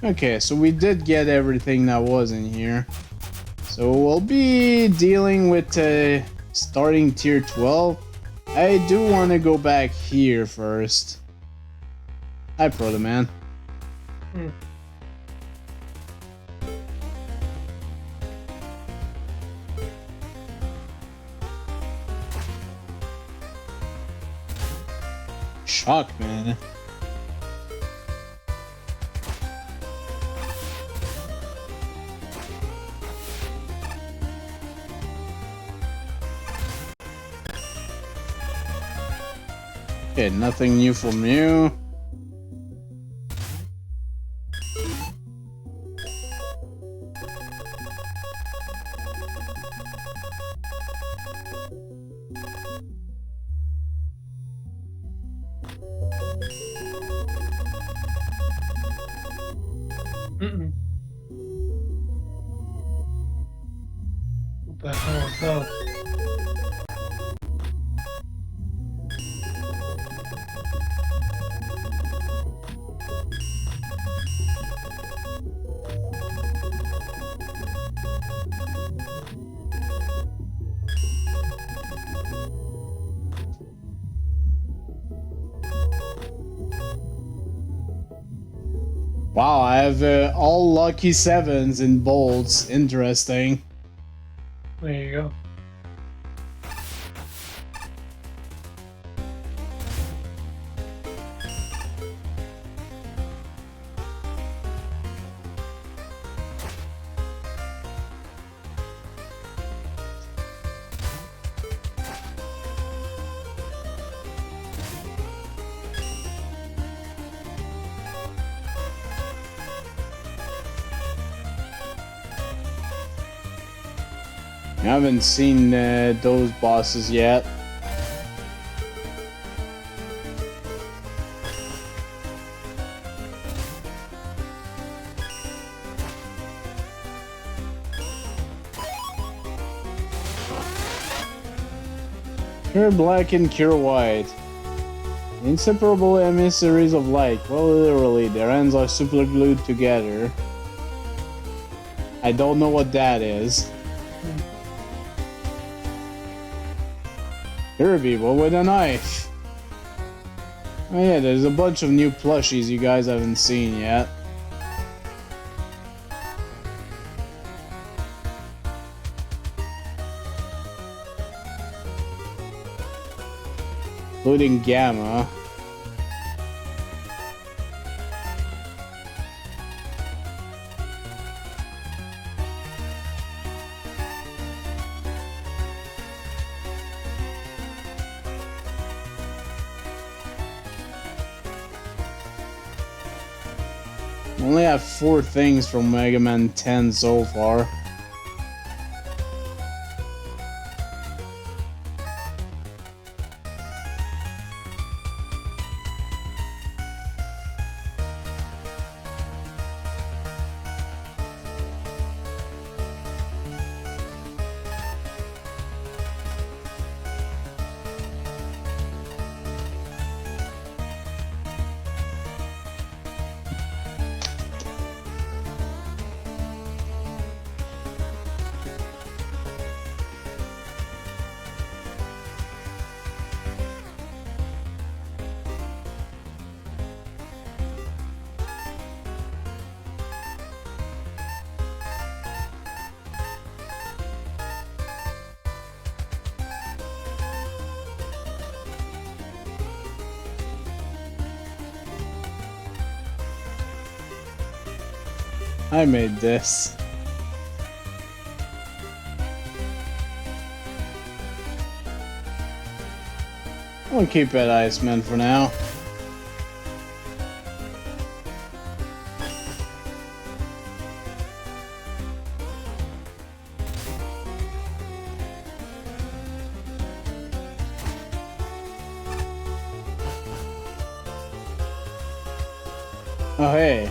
Okay, so we did get everything that was in here. So we'll be dealing with starting tier 12. I do want to go back here first. Hi, Proto Man. Shock, man. Okay, nothing new from you. Mm-mm. What the hell is that? Wow, I have all lucky 7s in bolts. Interesting. There you go. I haven't seen those bosses yet. Cure black and cure white. Inseparable emissaries of light. Well, literally, their ends are super glued together. I don't know what that is. Kirby, but with a knife. Oh yeah, there's a bunch of new plushies you guys haven't seen yet. Including Gamma. Only have 4 things from Mega Man 10 so far. I made this. I'll keep it Iceman for now. Oh hey.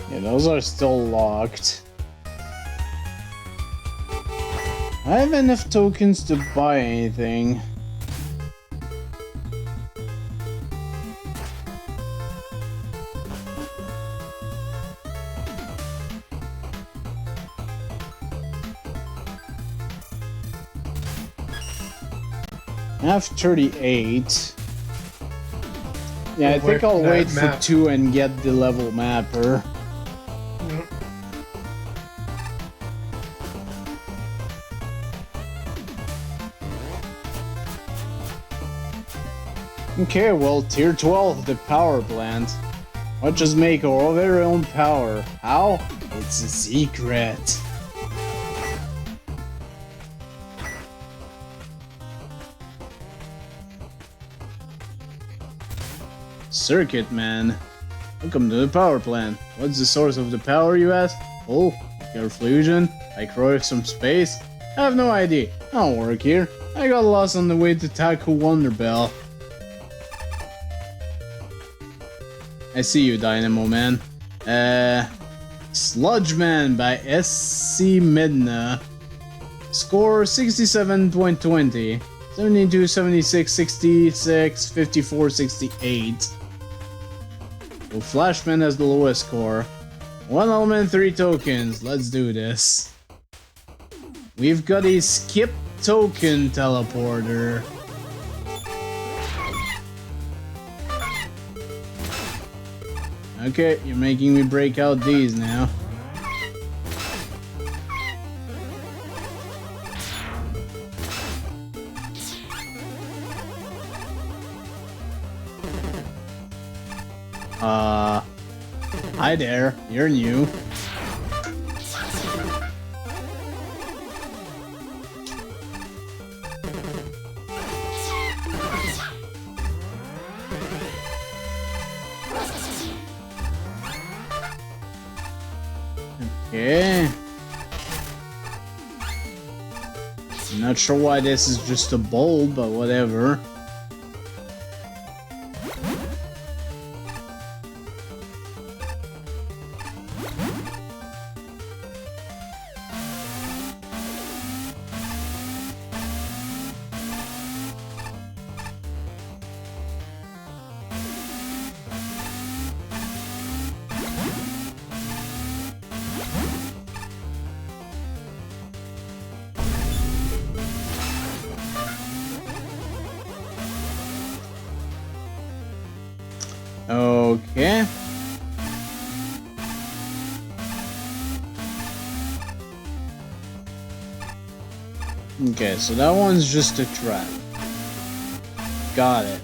Yeah, those are still locked. I have enough tokens to buy anything. I have 38. Yeah, I think I'll wait for 2 and get the level mapper. Okay, well, tier 12, the power plant. Let's just make our very own power. How? It's a secret. Circuit man. Welcome to the power plant. What's the source of the power, you ask? Oh, your fusion? Microwave some space? I have no idea. I don't work here. I got lost on the way to Taco Wonderbell. I see you, Dynamo Man. Sludge Man by SC Midna. Score 67.20. 72, 76, 66, 54, 68. Well, Flashman has the lowest score. 1 element, 3 tokens. Let's do this. We've got a skip token teleporter. Okay, you're making me break out these now. Hi there, you're new. Okay. I'm not sure why this is just a bulb, but whatever. Okay. Okay, so that one's just a trap. Got it.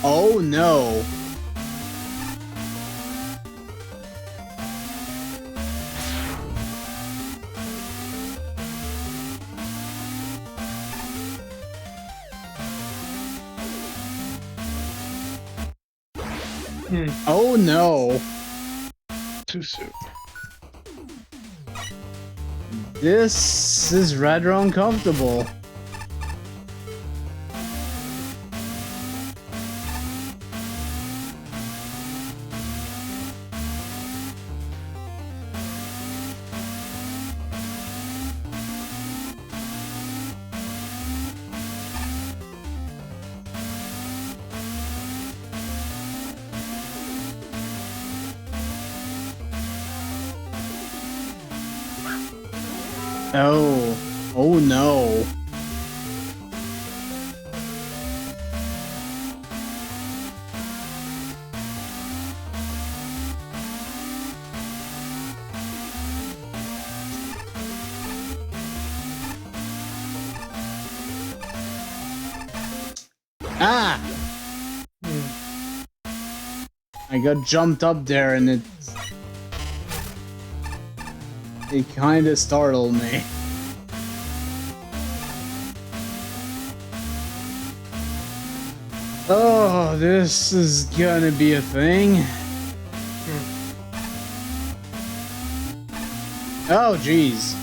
Oh no. Oh no. Too soon. This is rather uncomfortable. Oh. Oh no. Ah! I got jumped up there and it kinda startled me. Oh, this is gonna be a thing. Oh, jeez.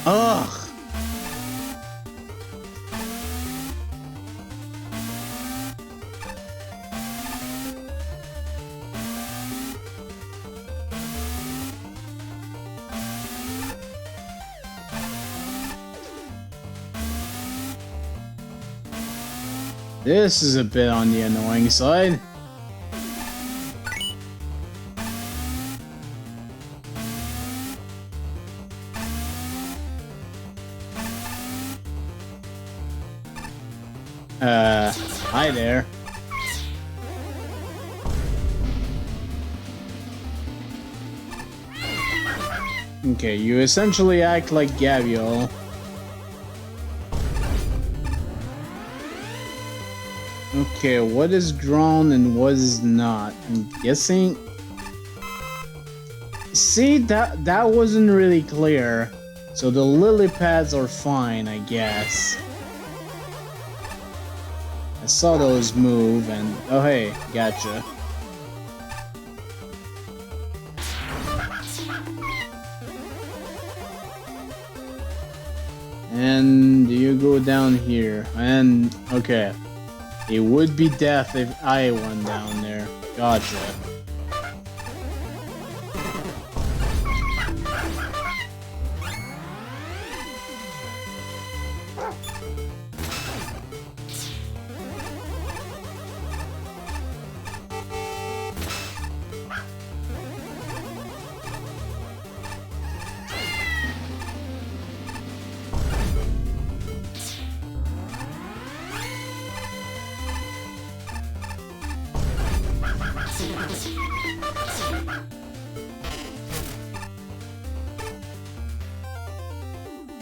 Ugh. This is a bit on the annoying side. Hi there. Okay, you essentially act like Gaviol. Okay, what is drawn and what is not? I'm guessing... See, that wasn't really clear. So the lily pads are fine, I guess. I saw those move and... Oh hey, gotcha. And you go down here. And... okay. It would be death if I went down there. Gotcha.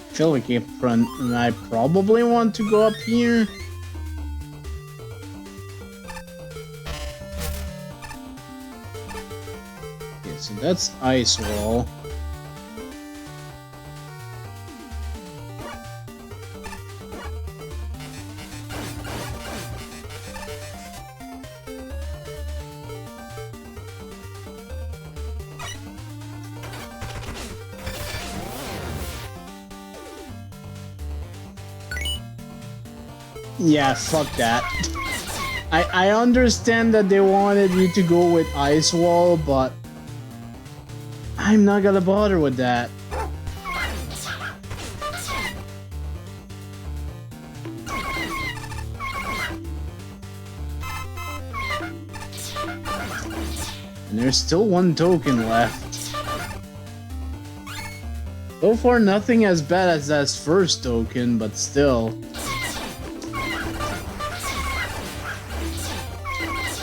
I feel like I probably want to go up here. Okay, so that's ice wall. Yeah, fuck that. I understand that they wanted you to go with Ice Wall, but I'm not gonna bother with that. And there's still one token left. So far, nothing as bad as that first token, but still.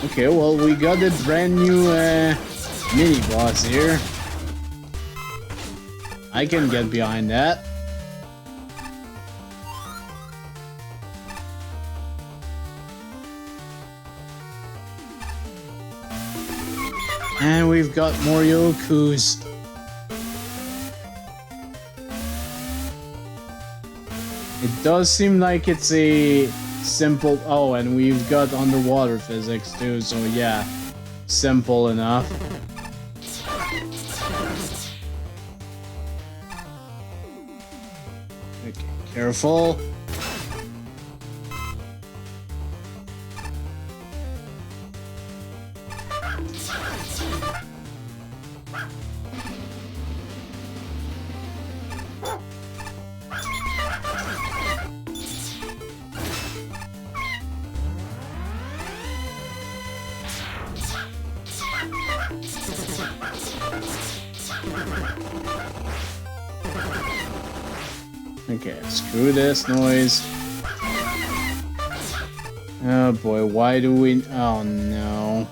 Okay, well, we got a brand new mini-boss here. I can get behind that. And we've got more Yokus. It does seem like it's a simple... Oh, and we've got underwater physics too, so yeah. Simple enough. Okay, careful. Okay, screw this noise. Oh boy, why do we... Oh no.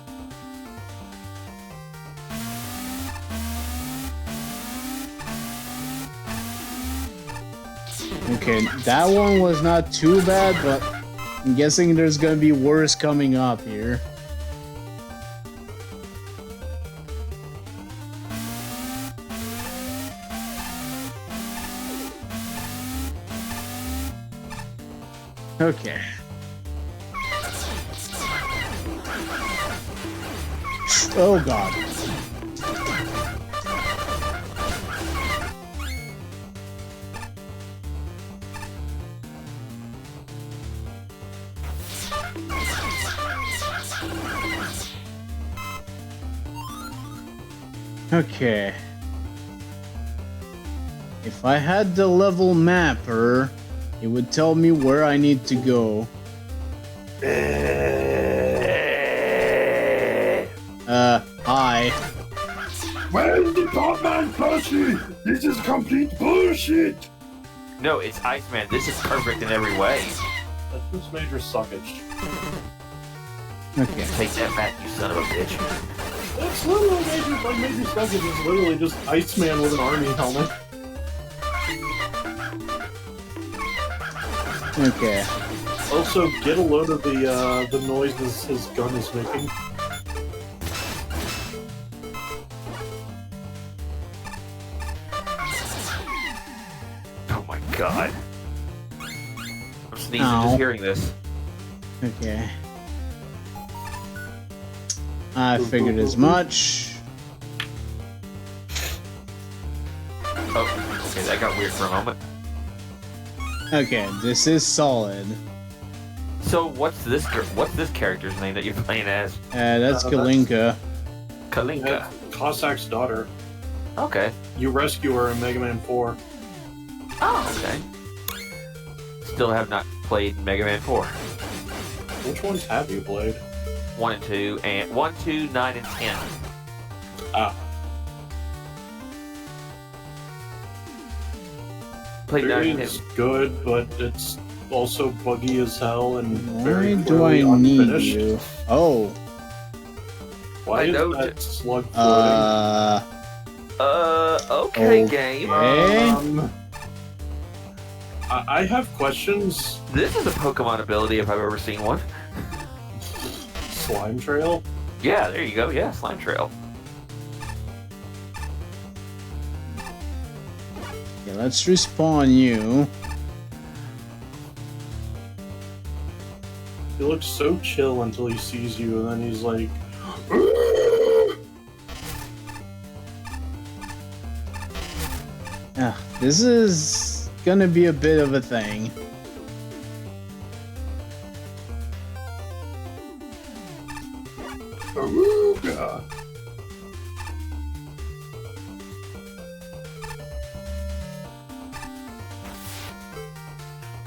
Okay, that one was not too bad, but I'm guessing there's gonna be worse coming up here. Okay. Oh god. Okay. If I had the level mapper, it would tell me where I need to go. Hi. Where's the Batman plushie? This is complete bullshit! No, it's Iceman. This is perfect in every way. That's just major suckage. Okay. Take that back, you son of a bitch. It's literally major suckage is literally just Iceman with an army helmet. Okay. Also, get a load of the noises his gun is making. Oh my god. I'm sneezing Ow. just hearing this. Okay. I figured as much. Oh, okay, that got weird for a moment. Okay, this is solid. So what's this character's name that you're playing as? That's Kalinka. Kalinka. Cossack's daughter. Okay. You rescue her in Mega Man 4. Oh, okay. Still have not played Mega Man 4. Which ones have you played? 1 and 2, and 1, 2, 9, and 10. Ah. Played 9 and 10. It's good, but it's also buggy as hell and Why very do I poorly need unfinished. you? Oh. Why I is know that slug floating? Okay, game. Okay. I have questions. This is a Pokemon ability if I've ever seen one. Slime Trail? Yeah, there you go. Yeah, Slime Trail. Okay, let's respawn you. He looks so chill until he sees you, and then he's like... This is gonna be a bit of a thing. Aruga.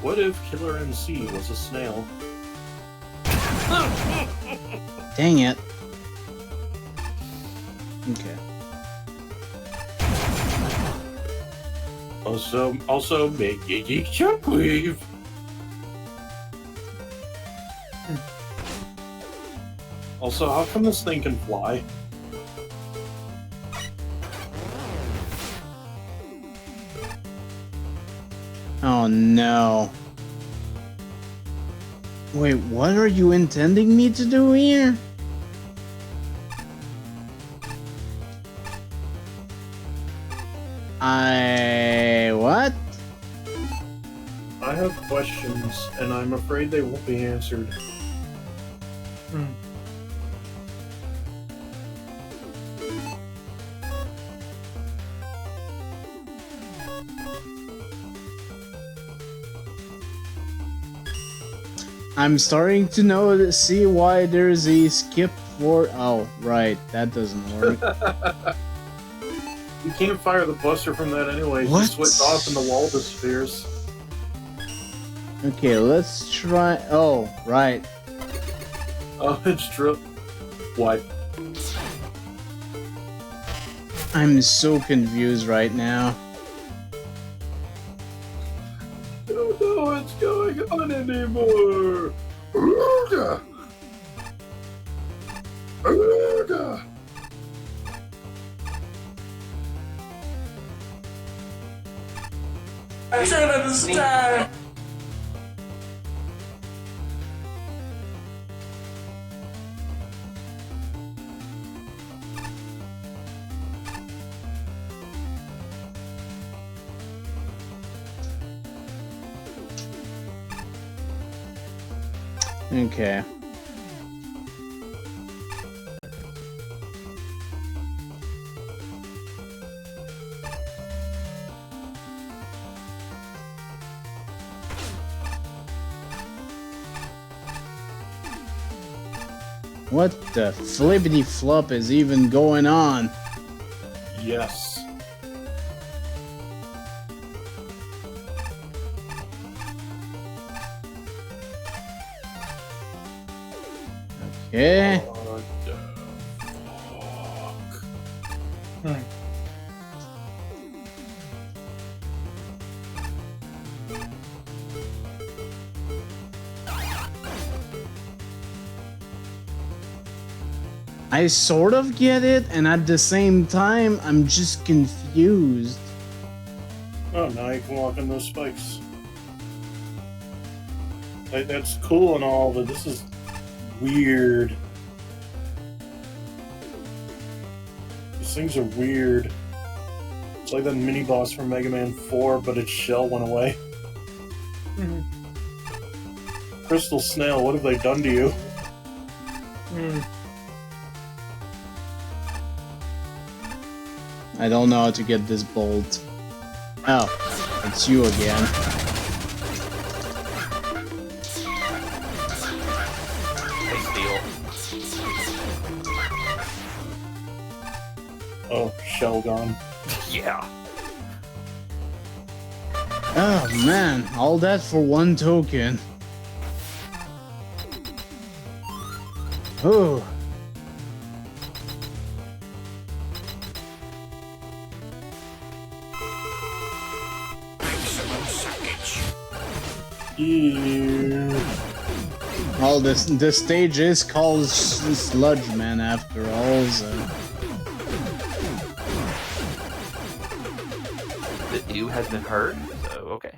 What if Killer MC was a snail? Dang it. Okay. Also make a geek shockwave. Also, how come this thing can fly? Oh no. Wait, what are you intending me to do here? What? I have questions, and I'm afraid they won't be answered. I'm starting to see why there's a skip for. Oh, right, that doesn't work. You can't fire the buster from that anyway. What? Just switch off in the wall spheres. Okay, let's try. Oh, right. Oh, it's true. What? I'm so confused right now. I don't know what's going on anymore. Aruga! Aruga! Okay. What the flippity flop is even going on? Yes. Okay. What the fuck? I sort of get it, and at the same time, I'm just confused. Oh, now you can walk on those spikes. Like, that's cool and all, but this is weird. These things are weird. It's like that mini boss from Mega Man 4, but its shell went away. Crystal Snail, what have they done to you? I don't know how to get this bolt. Oh, it's you again. I steal. Oh, shell gone. Yeah. Oh man, all that for one token. Oh. Ew. Well, this stage is called Sludge Man after all, so... The ew has been heard, so okay.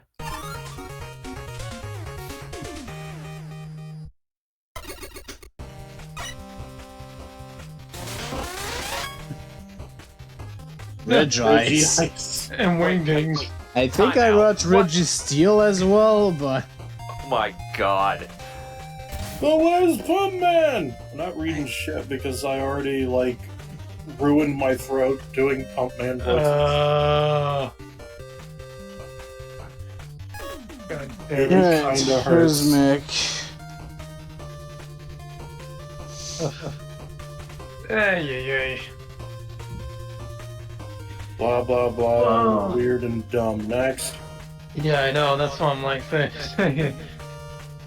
Regice. And wingdings. I think I Time out. wrote Registeel as well, but... Oh my god. But where's Pumpman? I'm not reading shit because I already, like, ruined my throat doing Pumpman voices. God It damn it. kinda here's hurts. Mick. Ay. Blah, blah, blah. Wow. Weird and dumb. Next. Yeah, I know. That's what I'm like saying.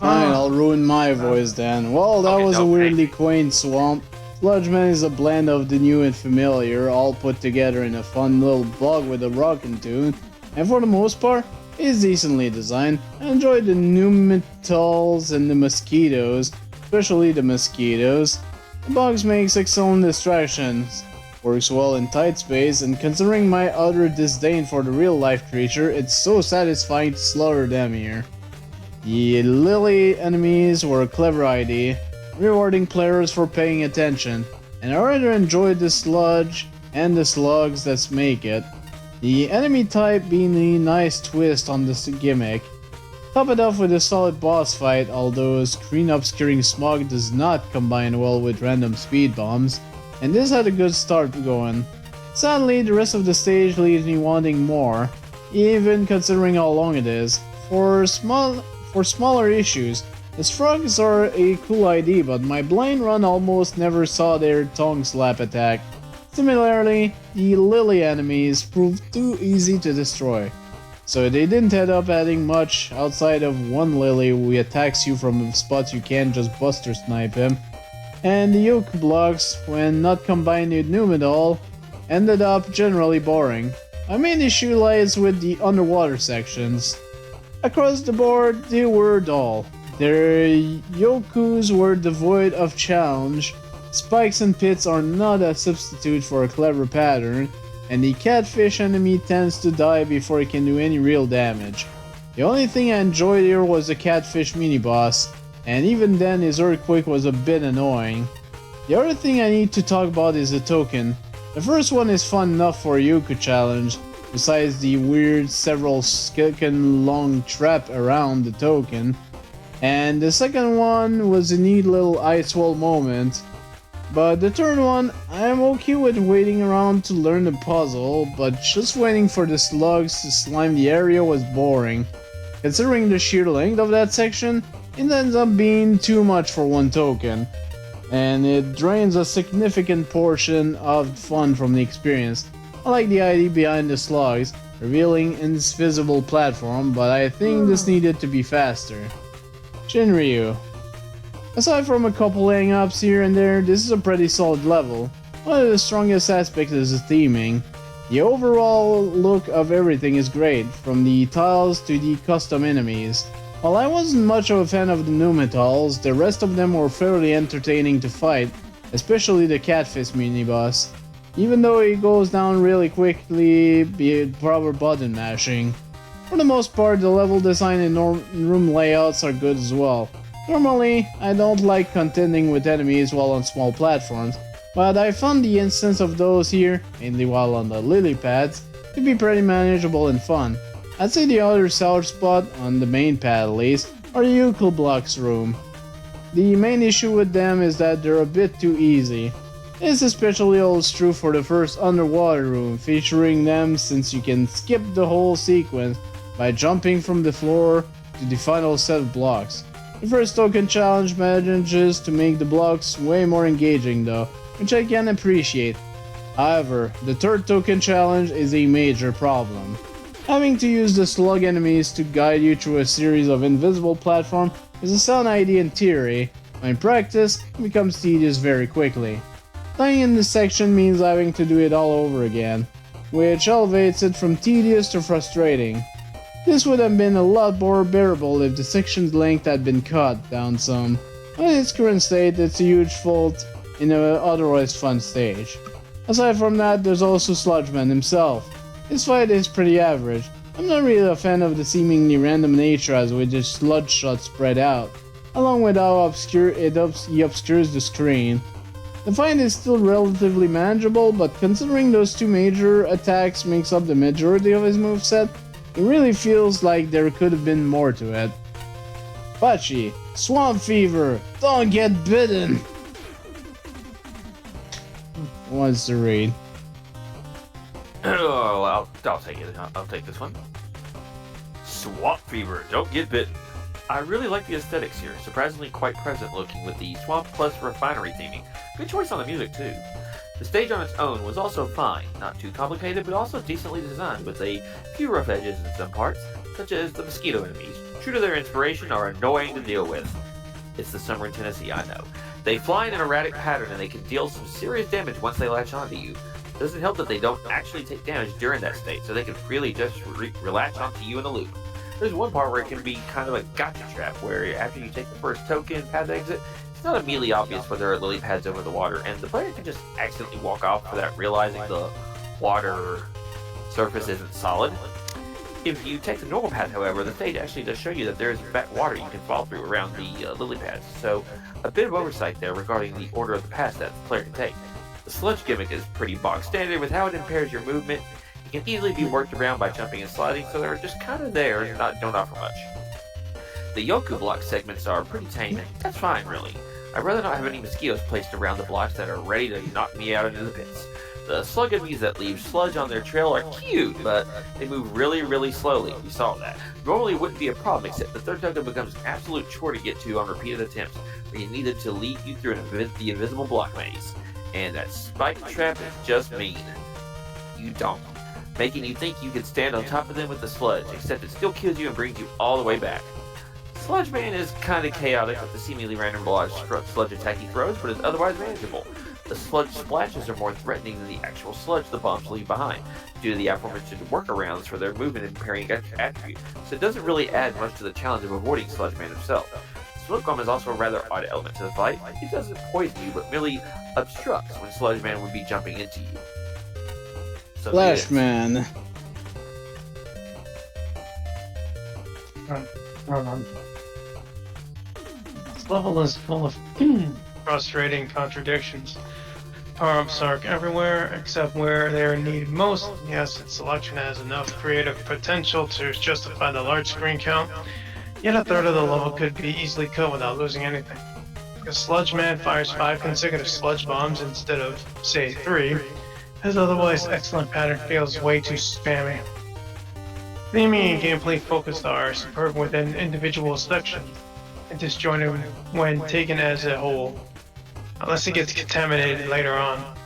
Fine, I'll ruin my voice then. Well, that Okay, was a no, weirdly quaint swamp. Sludgeman is a blend of the new and familiar, all put together in a fun little block with a rockin' tune, and for the most part, it's decently designed. I enjoyed the new metals and the mosquitoes, especially the mosquitoes. The box makes excellent distractions, works well in tight space, and considering my utter disdain for the real-life creature, it's so satisfying to slaughter them here. The Lily enemies were a clever idea, rewarding players for paying attention, and I rather enjoyed the sludge and the slugs that make it. The enemy type being a nice twist on this gimmick. Top it off with a solid boss fight, although screen obscuring smog does not combine well with random speed bombs, and this had a good start going. Sadly, the rest of the stage leaves me wanting more, even considering how long it is. For smaller issues, the frogs are a cool idea, but my blind run almost never saw their tongue slap attack. Similarly, the Lily enemies proved too easy to destroy, so they didn't end up adding much outside of one Lily who attacks you from spots you can't just buster snipe him, and the yoke blocks, when not combined with Numidol, ended up generally boring. My main issue lies with the underwater sections. Across the board, they were dull. Their yokus were devoid of challenge, spikes and pits are not a substitute for a clever pattern, and the catfish enemy tends to die before it can do any real damage. The only thing I enjoyed here was the catfish mini-boss, and even then his earthquake was a bit annoying. The other thing I need to talk about is the token. The first one is fun enough for a yoku challenge, besides the weird several second long trap around the token. And the second one was a neat little ice wall moment. But the third one, I'm okay with waiting around to learn the puzzle, but just waiting for the slugs to slime the area was boring. Considering the sheer length of that section, it ends up being too much for one token, and it drains a significant portion of fun from the experience. I like the idea behind the slugs, revealing an invisible platform, but I think this needed to be faster. Shinryu. Aside from a couple hang-ups here and there, this is a pretty solid level. One of the strongest aspects is the theming. The overall look of everything is great, from the tiles to the custom enemies. While I wasn't much of a fan of the Numetals, the rest of them were fairly entertaining to fight, especially the Catfish mini-boss. Even though he goes down really quickly, be it proper button mashing. For the most part, the level design and room layouts are good as well. Normally, I don't like contending with enemies while on small platforms, but I found the instance of those here, mainly while on the lily pads, to be pretty manageable and fun. I'd say the other sour spot, on the main pad at least, are the Euclid blocks room. The main issue with them is that they're a bit too easy. This especially holds true for the first underwater room, featuring them since you can skip the whole sequence by jumping from the floor to the final set of blocks. The first token challenge manages to make the blocks way more engaging though, which I can appreciate. However, the third token challenge is a major problem. Having to use the slug enemies to guide you through a series of invisible platforms is a sound idea in theory, but in practice, it becomes tedious very quickly. Dying in this section means having to do it all over again, which elevates it from tedious to frustrating. This would have been a lot more bearable if the section's length had been cut down some, but in its current state it's a huge fault in an otherwise fun stage. Aside from that, there's also Sludgeman himself. His fight is pretty average. I'm not really a fan of the seemingly random nature as with his sludge shots spread out, along with how he obscures the screen. The fight is still relatively manageable, but considering those two major attacks makes up the majority of his moveset, it really feels like there could have been more to it. Bachi, Swamp Fever, don't get bitten! Who wants to read? Oh, I'll take it. I'll take this one. Swamp Fever, don't get bitten. I really like the aesthetics here, surprisingly quite present looking with the swamp plus refinery theming. Good choice on the music too. The stage on its own was also fine, not too complicated, but also decently designed with a few rough edges in some parts, such as the mosquito enemies. True to their inspiration, are annoying to deal with. It's the summer in Tennessee, I know. They fly in an erratic pattern and they can deal some serious damage once they latch onto you. It doesn't help that they don't actually take damage during that state, so they can really just latch onto you in the loop. There's one part where it can be kind of a gotcha trap, where after you take the first token, pad exit, it's not immediately obvious whether there are lily pads over the water, and the player can just accidentally walk off without realizing the water surface isn't solid. If you take the normal path, however, the stage actually does show you that there is in fact water you can fall through around the lily pads, so a bit of oversight there regarding the order of the paths that the player can take. The sludge gimmick is pretty bog standard with how it impairs your movement. It can easily be worked around by jumping and sliding, so they're just kind of there and don't offer much. The Yoku block segments are pretty tame, and that's fine really. I'd rather not have any mosquitoes placed around the blocks that are ready to knock me out into the pits. The slug enemies that leave sludge on their trail are cute, but they move really slowly. We saw that. Normally it wouldn't be a problem, except the third token becomes an absolute chore to get to on repeated attempts, where you needed to lead you through the invisible block maze. And that spike trap is just mean. You don't. Making you think you can stand on top of them with the sludge, except it still kills you and brings you all the way back. Sludge Man is kind of chaotic with the seemingly random sludge attack he throws, but is otherwise manageable. The sludge splashes are more threatening than the actual sludge the bombs leave behind, due to the aforementioned workarounds for their movement and parrying attribute, so it doesn't really add much to the challenge of avoiding Sludge Man himself. Smoke Bomb is also a rather odd element to the fight. It doesn't poison you, but merely obstructs when Sludge Man would be jumping into you. So Flash Man. This level is full of frustrating contradictions. Power-ups are everywhere except where they are needed most. Yes, its selection has enough creative potential to justify the large screen count. Yet a third of the level could be easily cut without losing anything. The Sludge Man fires 5 consecutive sludge bombs instead of, say, 3. His otherwise excellent pattern feels way too spammy. Theming and gameplay focus are superb within individual sections, and disjointed when taken as a whole, unless it gets contaminated later on.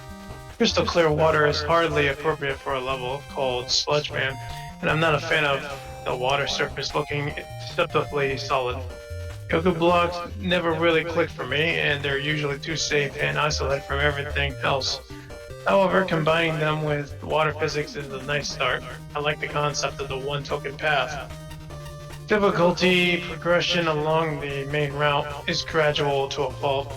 Crystal clear water is hardly appropriate for a level called Sludge Man, and I'm not a fan of the water surface looking deceptively solid. Yoga blocks never really click for me, and they're usually too safe and isolated from everything else. However, combining them with water physics is a nice start. I like the concept of the one token path. Difficulty progression along the main route is gradual to a fault,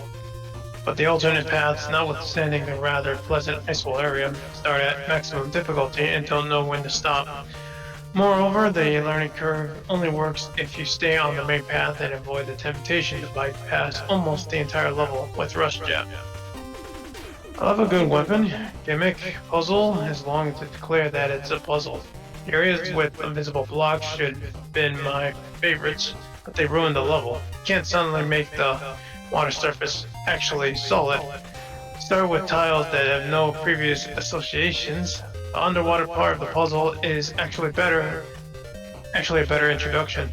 but the alternate paths, notwithstanding the rather pleasant iceful area, start at maximum difficulty and don't know when to stop. Moreover, the learning curve only works if you stay on the main path and avoid the temptation to bypass almost the entire level with Rush Jab. I love a good weapon, gimmick, puzzle, as long as it's clear that it's a puzzle. The areas with invisible blocks should have been my favorites, but they ruined the level. You can't suddenly make the water surface actually solid. Start with tiles that have no previous associations. The underwater part of the puzzle is actually a better introduction.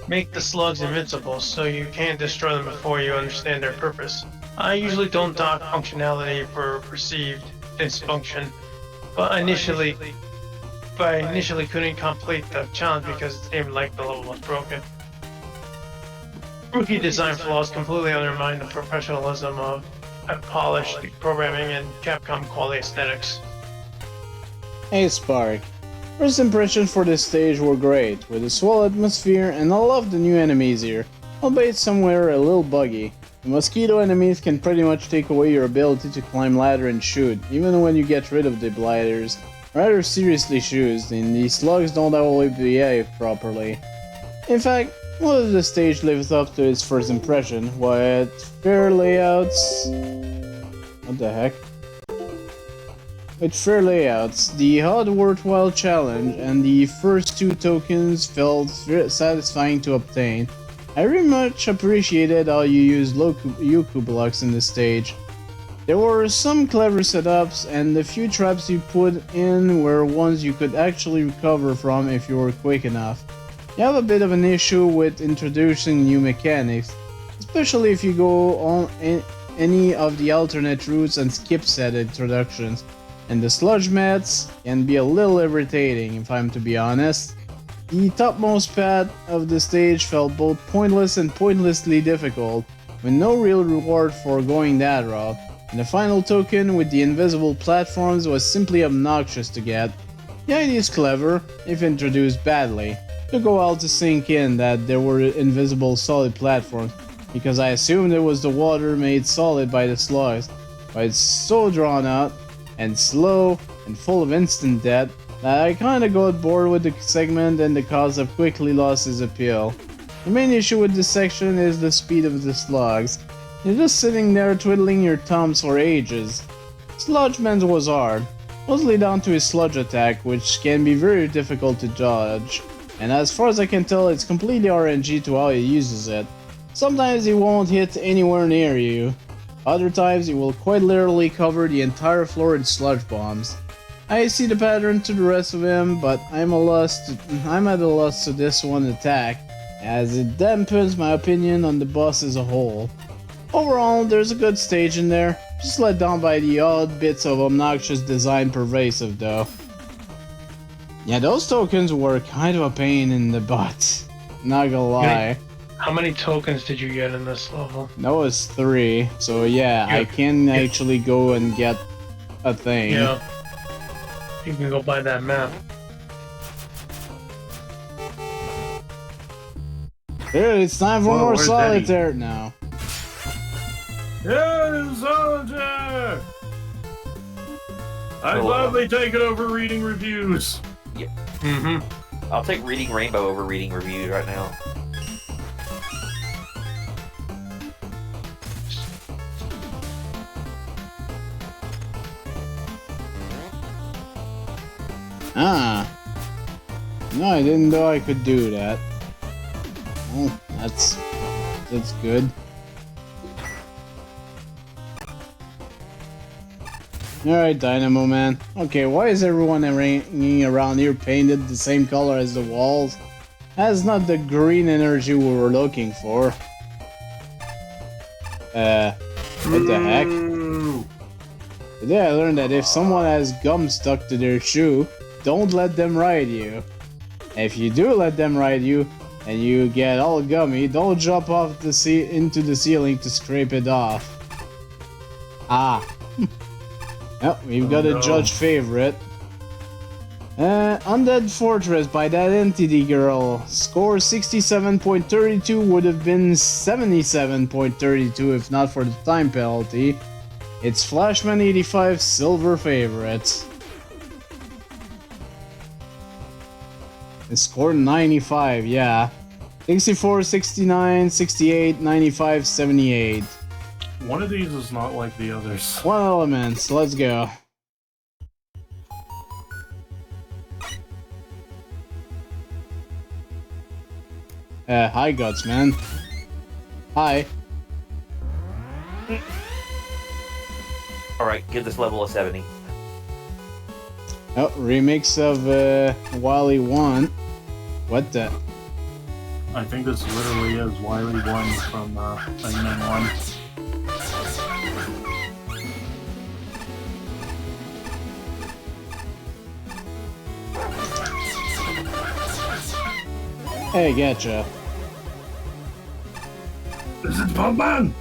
Make the slugs invincible so you can't destroy them before you understand their purpose. I usually don't dock functionality for perceived dysfunction, but I initially couldn't complete the challenge because it seemed like the level was broken. Rookie design flaws completely undermine the professionalism of polished programming and Capcom quality aesthetics. Hey Spark. First impressions for this stage were great, with a swell atmosphere, and I love the new enemies here, albeit somewhere a little buggy. The mosquito enemies can pretty much take away your ability to climb ladder and shoot, even when you get rid of the blighters. Rather seriously shoes, and the slugs don't always behave properly. In fact, most of the stage lives up to its first impression, with fair layouts... What the heck? With fair layouts, the odd worthwhile challenge, and the first 2 tokens felt satisfying to obtain. I very much appreciated how you used Yoku blocks in the stage. There were some clever setups, and the few traps you put in were ones you could actually recover from if you were quick enough. You have a bit of an issue with introducing new mechanics, especially if you go on any of the alternate routes and skip said introductions, and the sludge mats can be a little irritating if I'm to be honest. The topmost path of the stage felt both pointless and pointlessly difficult, with no real reward for going that route, and the final token with the invisible platforms was simply obnoxious to get. The idea is clever, if introduced badly. It took a while to sink in that there were invisible solid platforms, because I assumed it was the water made solid by the slugs, but it's so drawn out, and slow, and full of instant death, that I kinda got bored with the segment and the cause of quickly lost its appeal. The main issue with this section is the speed of the slugs. You're just sitting there twiddling your thumbs for ages. Sludge Man was hard, mostly down to his sludge attack, which can be very difficult to dodge, and as far as I can tell it's completely RNG to how he uses it. Sometimes he won't hit anywhere near you, other times he will quite literally cover the entire floor in sludge bombs. I see the pattern to the rest of him, but I'm at a loss to this one attack, as it dampens my opinion on the boss as a whole. Overall, there's a good stage in there, just let down by the odd bits of obnoxious design pervasive though. Yeah, those tokens were kind of a pain in the butt, not gonna lie. How many tokens did you get in this level? That was 3, so yeah, I can actually go and get a thing. Yeah. You can go buy that map. Dude, it's time for Whoa, more where's solitaire now. Yes, soldier! I'd gladly take it over reading reviews. Mm-hmm. I'll take reading Rainbow over reading reviews right now. Ah. No, I didn't know I could do that. Oh, that's good. Alright, Dynamo Man. Okay, why is everyone hanging around here painted the same color as the walls? That's not the green energy we were looking for. What the heck? Today I learned that if someone has gum stuck to their shoe, don't let them ride you. If you do let them ride you, and you get all gummy, don't jump off the into the ceiling to scrape it off. Ah. Yep, we've got a judge favorite. Undead Fortress by that entity girl. Score 67.32 would have been 77.32 if not for the time penalty. It's Flashman 85 silver favorite. It scored 95, yeah. 64, 69, 68, 95, 78. One of these is not like the others. One element, let's go. Hi Guts, man. Hi. Alright, give this level a 70. Oh, remix of Wily 1. What the? I think this literally is Wily 1 from Megaman 1. Hey, getcha. This is Pumpman!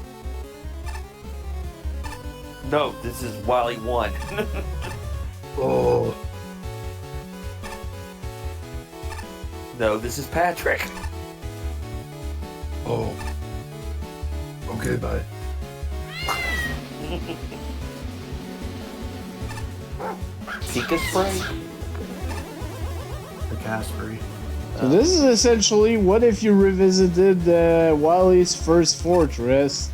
No, this is Wily 1. Oh. No, this is Patrick. Oh. Okay, bye. Pika spray? The Caspery. So this is essentially what if you revisited Wily's first fortress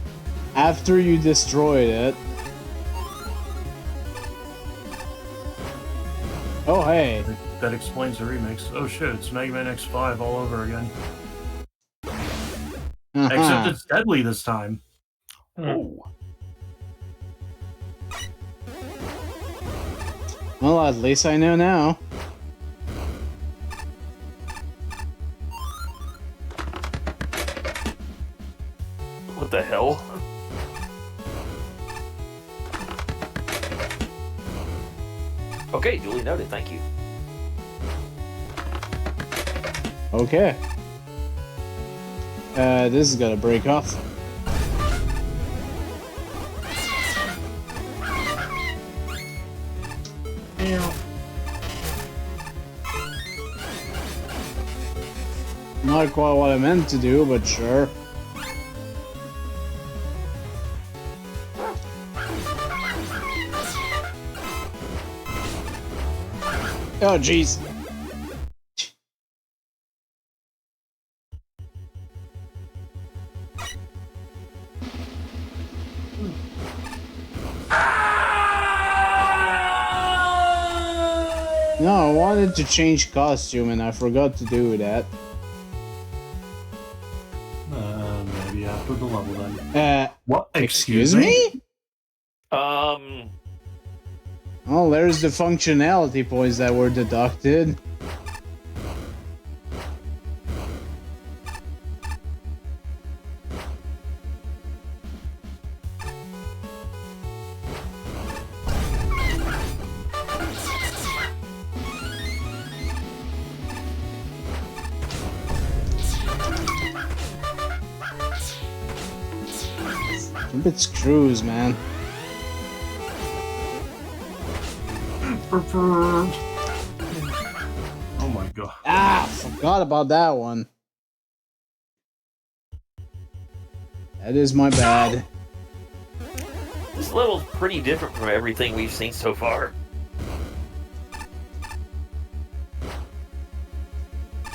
after you destroyed it. Oh, hey. That explains the remix. Oh shit, it's Mega Man X5 all over again. Except it's deadly this time. Oh. Well, at least I know now. What the hell? Okay, duly noted, thank you. Okay. This is gonna break off. Not quite what I meant to do, but sure. Oh, jeez. No, I wanted to change costume and I forgot to do that. Maybe after the level then. What? Excuse me? Um... Oh, there's the functionality points that were deducted. A bit screws, man. Oh my god. Ah, forgot about that one. That is my bad. This level's pretty different from everything we've seen so far.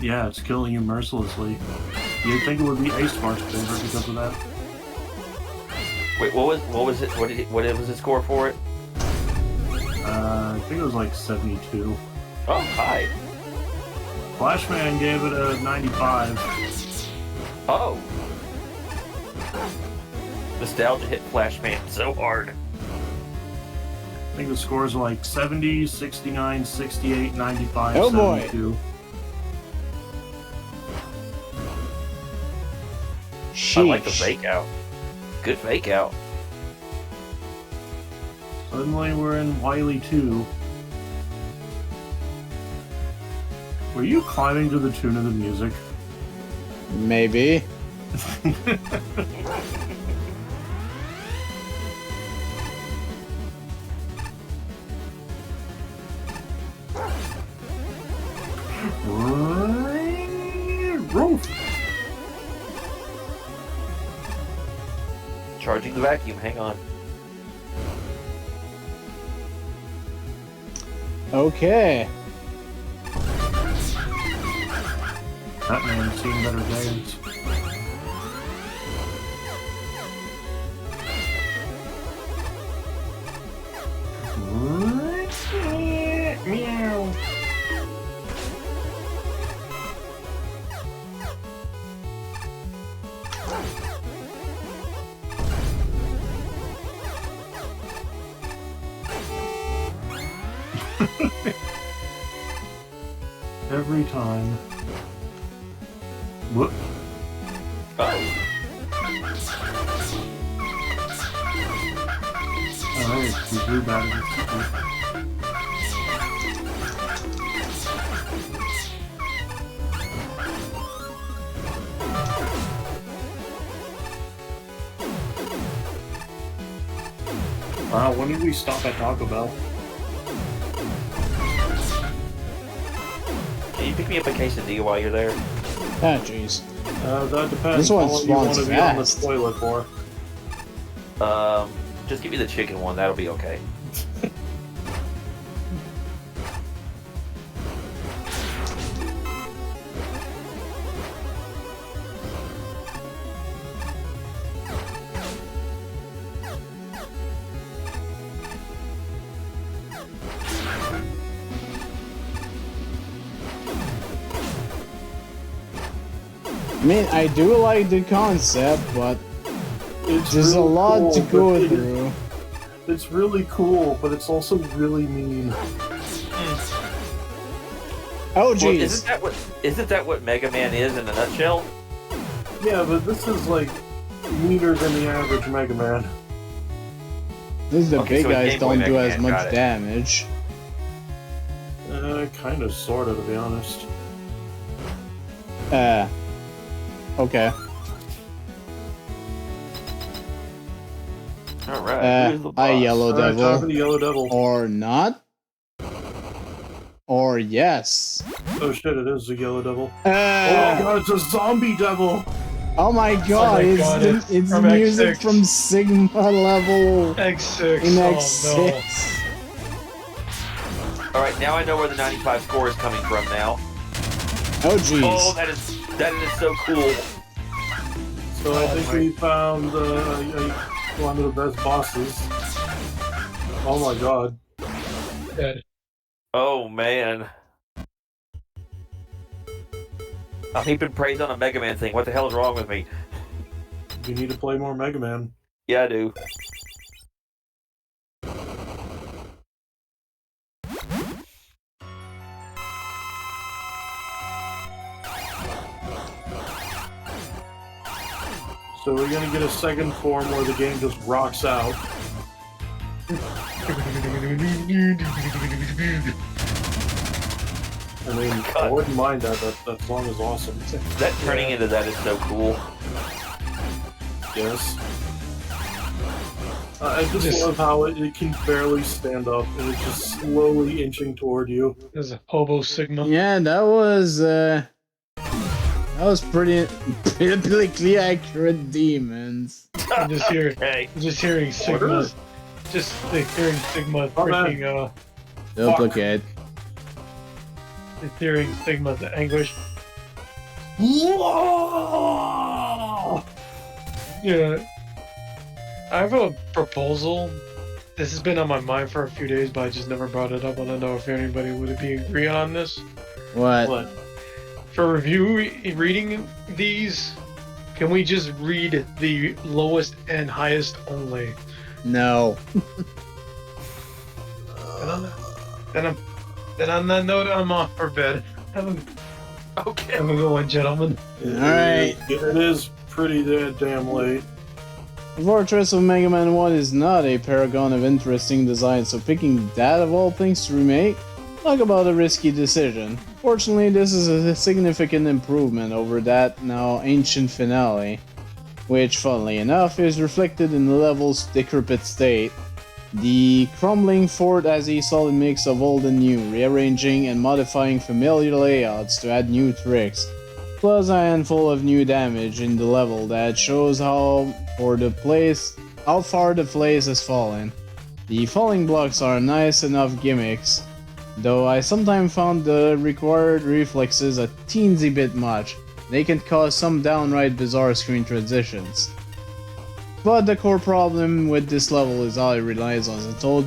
Yeah, it's killing you mercilessly. You'd think it would be IceTwister favorite because of that. Wait, what was it? What was the score for it? I think it was like 72. Oh, hi. Flashman gave it a 95. Oh. Nostalgia hit Flashman so hard. I think the scores are like 70, 69, 68, 95, Oh boy. 72. I like the Sheesh. fake out. Good fake out. Suddenly we're in Wily 2. Were you climbing to the tune of the music? Maybe. Roof! Charging the vacuum, hang on. Okay. That man's seen better days. Meow. Every time. Whoop. Oh. Alright, we drew that in the Wow, when did we stop at Taco Bell? Can you pick me up a quesadilla while you're there? Ah, jeez. That depends. This one How long you want spawns to be on the fast. toilet for? Just give me the chicken one, that'll be okay. I mean, I do like the concept, but It's there's a really lot cool, to go but through. It's really cool, but it's also really mean. Oh, Well, jeez. isn't that what Megaman is in a nutshell? Yeah, but this is like meaner than the average Mega Man. This is the Okay, big so it's guys Game Boy don't do Mega as Man, much got it. damage. Kind of, sorta, to be honest. Okay. Alright. Hi, Yellow Alright, time for Devil. the Yellow Devil. Or not? Or yes. Oh shit, it is the Yellow Devil. Oh my god, it's a zombie devil! Oh my god, my God, it's from music X6. from Sigma level X6. in Oh X6. Alright, now I know where the 95 score is coming from now. Oh jeez. Oh, that is so cool. So I think we found one of the best bosses. Oh my god. no. Dead. Oh man. I'm heaping praise on a Mega Man thing. What the hell is wrong with me? You need to play more Mega Man. Yeah, I do. So we're gonna get a second form where the game just rocks out. I mean, I wouldn't mind that. That song is awesome. That turning into that is so cool. Yes. I just love how it can barely stand up and it's just slowly inching toward you. There's a Hobo Sigma. Yeah, that was pretty biblically accurate demons. I'm just hearing, Hey. Sigma. Just like, hearing Sigma Oh, man. freaking, Duplicate. just hearing Sigma's anguish. Yeah. I have a proposal. This has been on my mind for a few days, but I just never brought it up. I don't know if anybody would be agree on this. What? What? For review, reading these, can we just read the lowest and highest only? No. Then on that note, I'm off for bed. Have a Okay. good one, gentlemen. Alright. It is pretty damn late. The Fortress of Megaman 1 is not a paragon of interesting design, so picking that of all things to remake? Talk about a risky decision. Fortunately, this is a significant improvement over that now ancient finale, which, funnily enough, is reflected in the level's decrepit state. The crumbling fort has a solid mix of old and new, rearranging and modifying familiar layouts to add new tricks, plus a handful of new damage in the level that shows how far the place has fallen. The falling blocks are nice enough gimmicks, though I sometimes found the required reflexes a teensy bit much. They can cause some downright bizarre screen transitions. But the core problem with this level is how it relies on total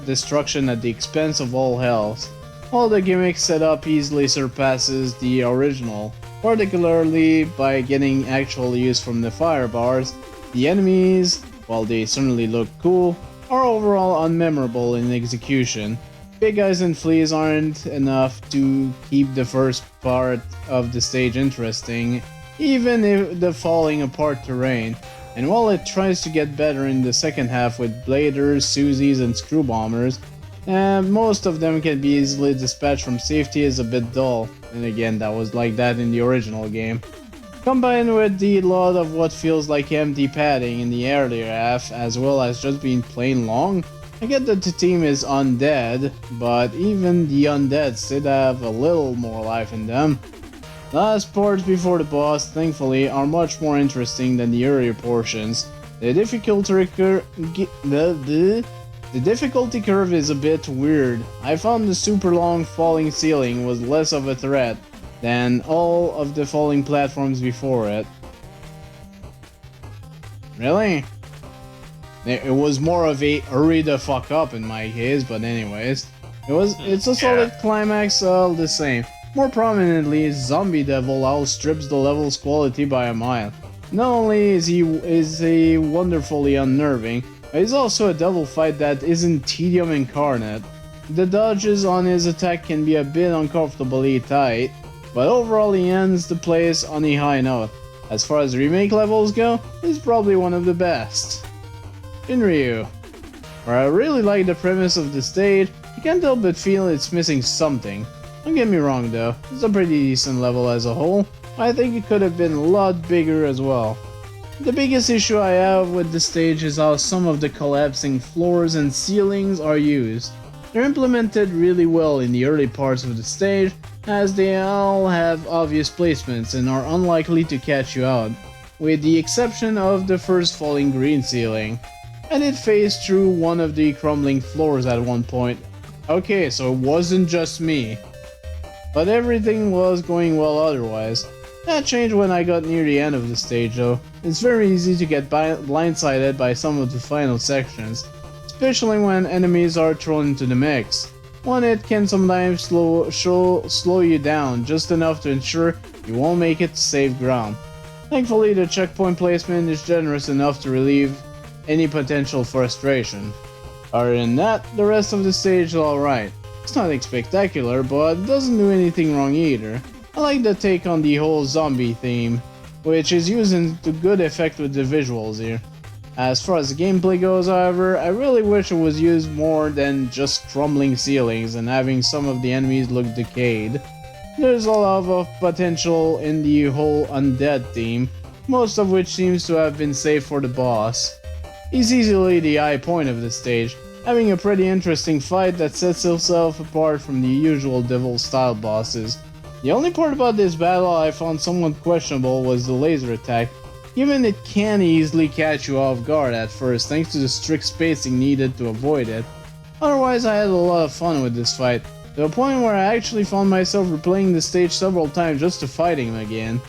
destruction at the expense of all health. All the gimmicks set up easily surpasses the original, particularly by getting actual use from the fire bars. The enemies, while they certainly look cool, are overall unmemorable in execution. Big guys and fleas aren't enough to keep the first part of the stage interesting, even if the falling apart terrain. And while it tries to get better in the second half with bladers, Susies, and screw bombers, most of them can be easily dispatched from safety is a bit dull. And again, that was like that in the original game. Combined with the lot of what feels like empty padding in the earlier half, as well as just being plain long, I get that the team is undead, but even the undead still have a little more life in them. Last parts before the boss, thankfully, are much more interesting than the earlier portions. The difficulty curve is a bit weird. I found the super long falling ceiling was less of a threat than all of the falling platforms before it. Really? It was more of a hurry the fuck up in my case, but anyways. It's a solid climax all the same. More prominently, Zombie Devil outstrips the level's quality by a mile. Not only is he wonderfully unnerving, but he's also a devil fight that isn't tedium incarnate. The dodges on his attack can be a bit uncomfortably tight, but overall he ends the place on a high note. As far as remake levels go, he's probably one of the best. Shinryu. Where I really like the premise of the stage, you can't help but feel it's missing something. Don't get me wrong though, it's a pretty decent level as a whole. I think it could have been a lot bigger as well. The biggest issue I have with the stage is how some of the collapsing floors and ceilings are used. They're implemented really well in the early parts of the stage, as they all have obvious placements and are unlikely to catch you out, with the exception of the first falling green ceiling. I did phase through one of the crumbling floors at one point. Okay, so it wasn't just me. But everything was going well otherwise. That changed when I got near the end of the stage though. It's very easy to get blindsided by some of the final sections, especially when enemies are thrown into the mix. One hit can sometimes slow you down just enough to ensure you won't make it to safe ground. Thankfully, the checkpoint placement is generous enough to relieve any potential frustration. Other than that, the rest of the stage is alright. It's nothing spectacular, but it doesn't do anything wrong either. I like the take on the whole zombie theme, which is using to good effect with the visuals here. As far as the gameplay goes, however, I really wish it was used more than just crumbling ceilings and having some of the enemies look decayed. There's a lot of potential in the whole undead theme, most of which seems to have been saved for the boss. He's easily the high point of the stage, having a pretty interesting fight that sets himself apart from the usual devil-style bosses. The only part about this battle I found somewhat questionable was the laser attack, given it can easily catch you off guard at first thanks to the strict spacing needed to avoid it. Otherwise, I had a lot of fun with this fight, to a point where I actually found myself replaying the stage several times just to fight him again.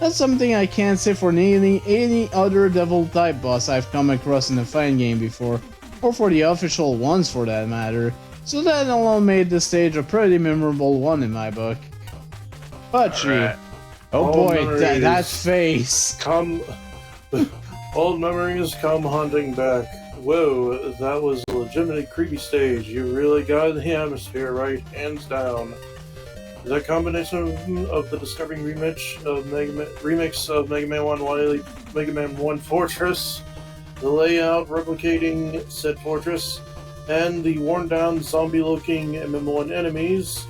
That's something I can't say for any other devil-type boss I've come across in a fighting game before, or for the official ones for that matter, so that alone made the stage a pretty memorable one in my book. Puchy. Alright. Oh All boy, memories. that face. Come, old memories come haunting back. Whoa, that was a legitimately creepy stage. You really got the atmosphere right, hands down. The combination of the disturbing remix of Mega Man 1 Wily, Mega Man 1 Fortress, the layout replicating said fortress, and the worn-down zombie-looking MM1 enemies,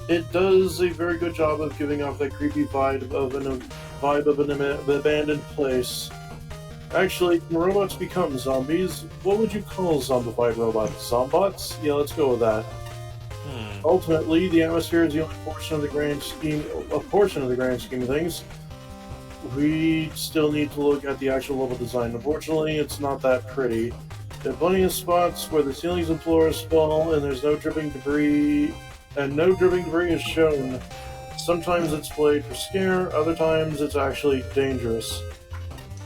it does a very good job of giving off that creepy vibe of an abandoned place. Actually, when robots become zombies, what would you call zombified robots? Zombots? Yeah, let's go with that. Ultimately, the atmosphere is the only portion of the grand scheme of things. We still need to look at the actual level design. Unfortunately, it's not that pretty. There are plenty of spots where the ceilings and floors fall, and there's no dripping debris, and no dripping debris is shown. Sometimes it's played for scare, other times it's actually dangerous.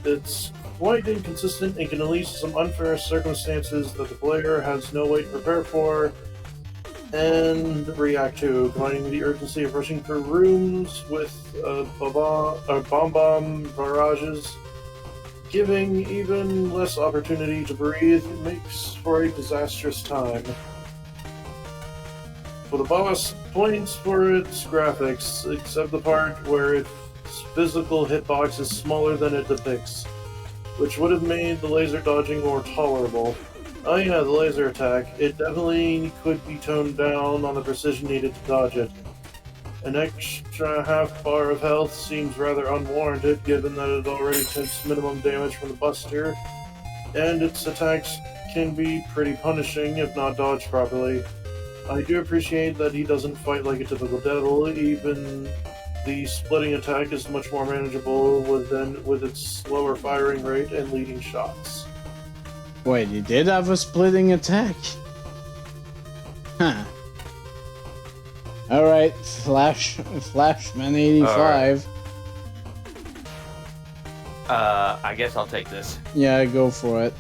It's quite inconsistent and can lead to some unfair circumstances that the player has no way to prepare for and react to, combining the urgency of rushing through rooms with bomb barrages, giving even less opportunity to breathe, makes for a disastrous time. For the boss, points for its graphics, except the part where its physical hitbox is smaller than it depicts, which would have made the laser dodging more tolerable. Oh yeah, the laser attack. It definitely could be toned down on the precision needed to dodge it. An extra half bar of health seems rather unwarranted, given that it already takes minimum damage from the Buster, and its attacks can be pretty punishing if not dodged properly. I do appreciate that he doesn't fight like a typical devil, even the splitting attack is much more manageable with its slower firing rate and leading shots. Wait, you did have a splitting attack? Huh. Alright, Flashman 85. I guess I'll take this. Yeah, go for it.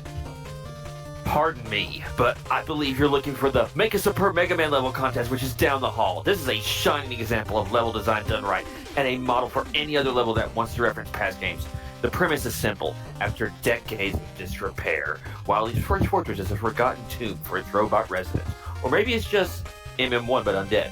Pardon me, but I believe you're looking for the Make a Superb Mega Man level contest, which is down the hall. This is a shining example of level design done right, and a model for any other level that wants to reference past games. The premise is simple. After decades of disrepair, Wily's first fortress is a forgotten tomb for its robot residents. Or maybe it's just MM1 but undead.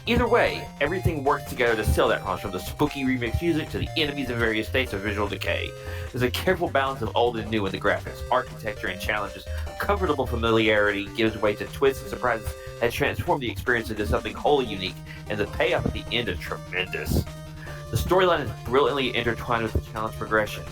Either way, everything works together to sell that promise, from the spooky remix music to the enemies in various states of visual decay. There's a careful balance of old and new in the graphics, architecture, and challenges. Comfortable familiarity gives way to twists and surprises that transform the experience into something wholly unique, and the payoff at the end is tremendous. The storyline is brilliantly intertwined with the challenge progression.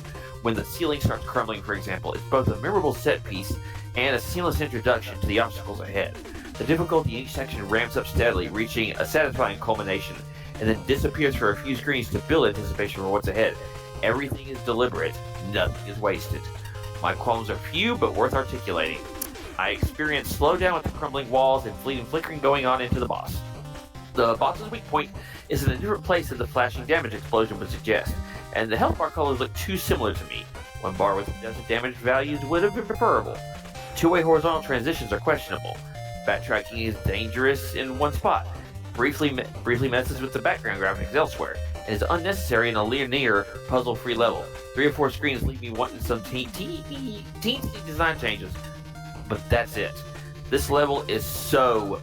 When the ceiling starts crumbling, for example, it's both a memorable set piece and a seamless introduction to the obstacles ahead. The difficulty in each section ramps up steadily, reaching a satisfying culmination, and then disappears for a few screens to build anticipation for what's ahead. Everything is deliberate, nothing is wasted. My qualms are few, but worth articulating. I experienced slowdown with the crumbling walls and fleeting flickering going on into the boss. The boss's weak point is in a different place than the flashing damage explosion would suggest, and the health bar colors look too similar to me. One bar with dozen damage values would have been preferable. Two-way horizontal transitions are questionable. Backtracking is dangerous in one spot, briefly messes with the background graphics elsewhere, and is unnecessary in a linear, puzzle-free level. 3 or 4 screens leave me wanting some teensy design changes, but that's it. This level is so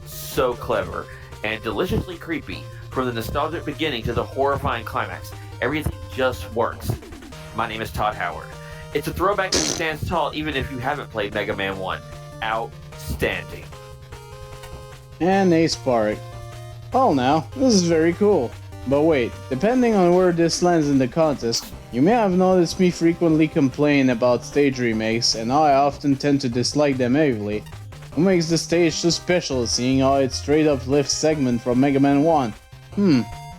clever and deliciously creepy. From the nostalgic beginning to the horrifying climax, everything just works. My name is Todd Howard. It's a throwback that stands tall even if you haven't played Mega Man 1. Outstanding. And Ace Park. Well now, this is very cool. But wait, depending on where this lands in the contest, you may have noticed me frequently complain about stage remakes and how I often tend to dislike them heavily. What makes the stage so special, seeing how it straight up lifts segment from Mega Man 1?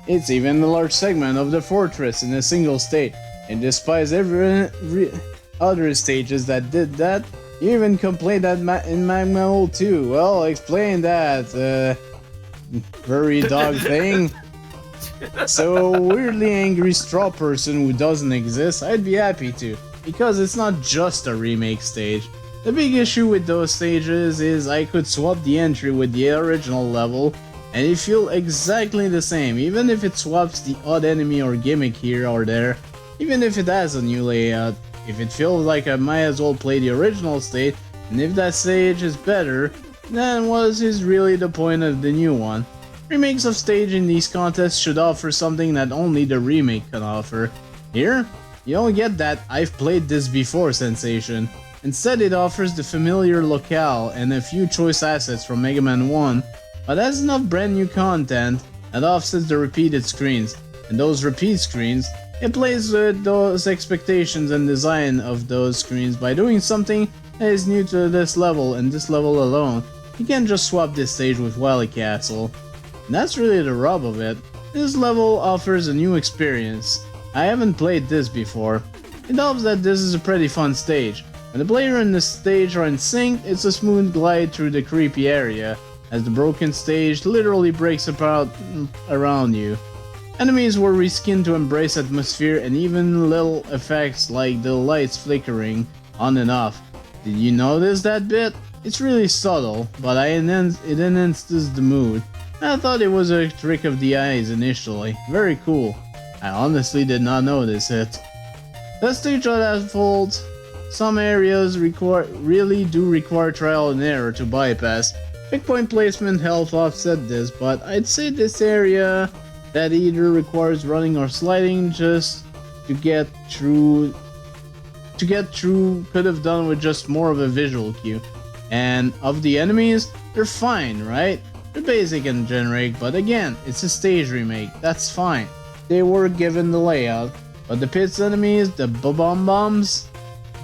It's even a large segment of the fortress in a single state, and despite every other stages that did that, you even complained that in Magma 2. Well, explain that, furry dog thing. So, a weirdly angry straw person who doesn't exist, I'd be happy to, because it's not just a remake stage. The big issue with those stages is I could swap the entry with the original level, and you feel exactly the same, even if it swaps the odd enemy or gimmick here or there, even if it has a new layout. If it feels like I might as well play the original state, and if that stage is better, then what is really the point of the new one? Remakes of stage in these contests should offer something that only the remake can offer. Here, you don't get that "I've played this before" sensation. Instead, it offers the familiar locale and a few choice assets from Mega Man 1, but has enough brand new content that offsets the repeated screens. And those repeat screens, it plays with those expectations and design of those screens by doing something that is new to this level and this level alone. You can't just swap this stage with Wily Castle. And that's really the rub of it. This level offers a new experience. I haven't played this before. It helps that this is a pretty fun stage. When the player and the stage are in sync, it's a smooth glide through the creepy area, as the broken stage literally breaks apart around you. Enemies were reskinned to embrace atmosphere and even little effects like the lights flickering on and off. Did you notice that bit? It's really subtle, but it enhances the mood. I thought it was a trick of the eyes initially. Very cool. I honestly did not notice it. The stage unfolds. Some areas really do require trial and error to bypass. Pick point placement helps offset this, but I'd say this area that either requires running or sliding just to get through could have done with just more of a visual cue. And of the enemies, they're fine, right? They're basic and generic, but again, it's a stage remake, that's fine. They were given the layout, but the pits enemies, the bombs,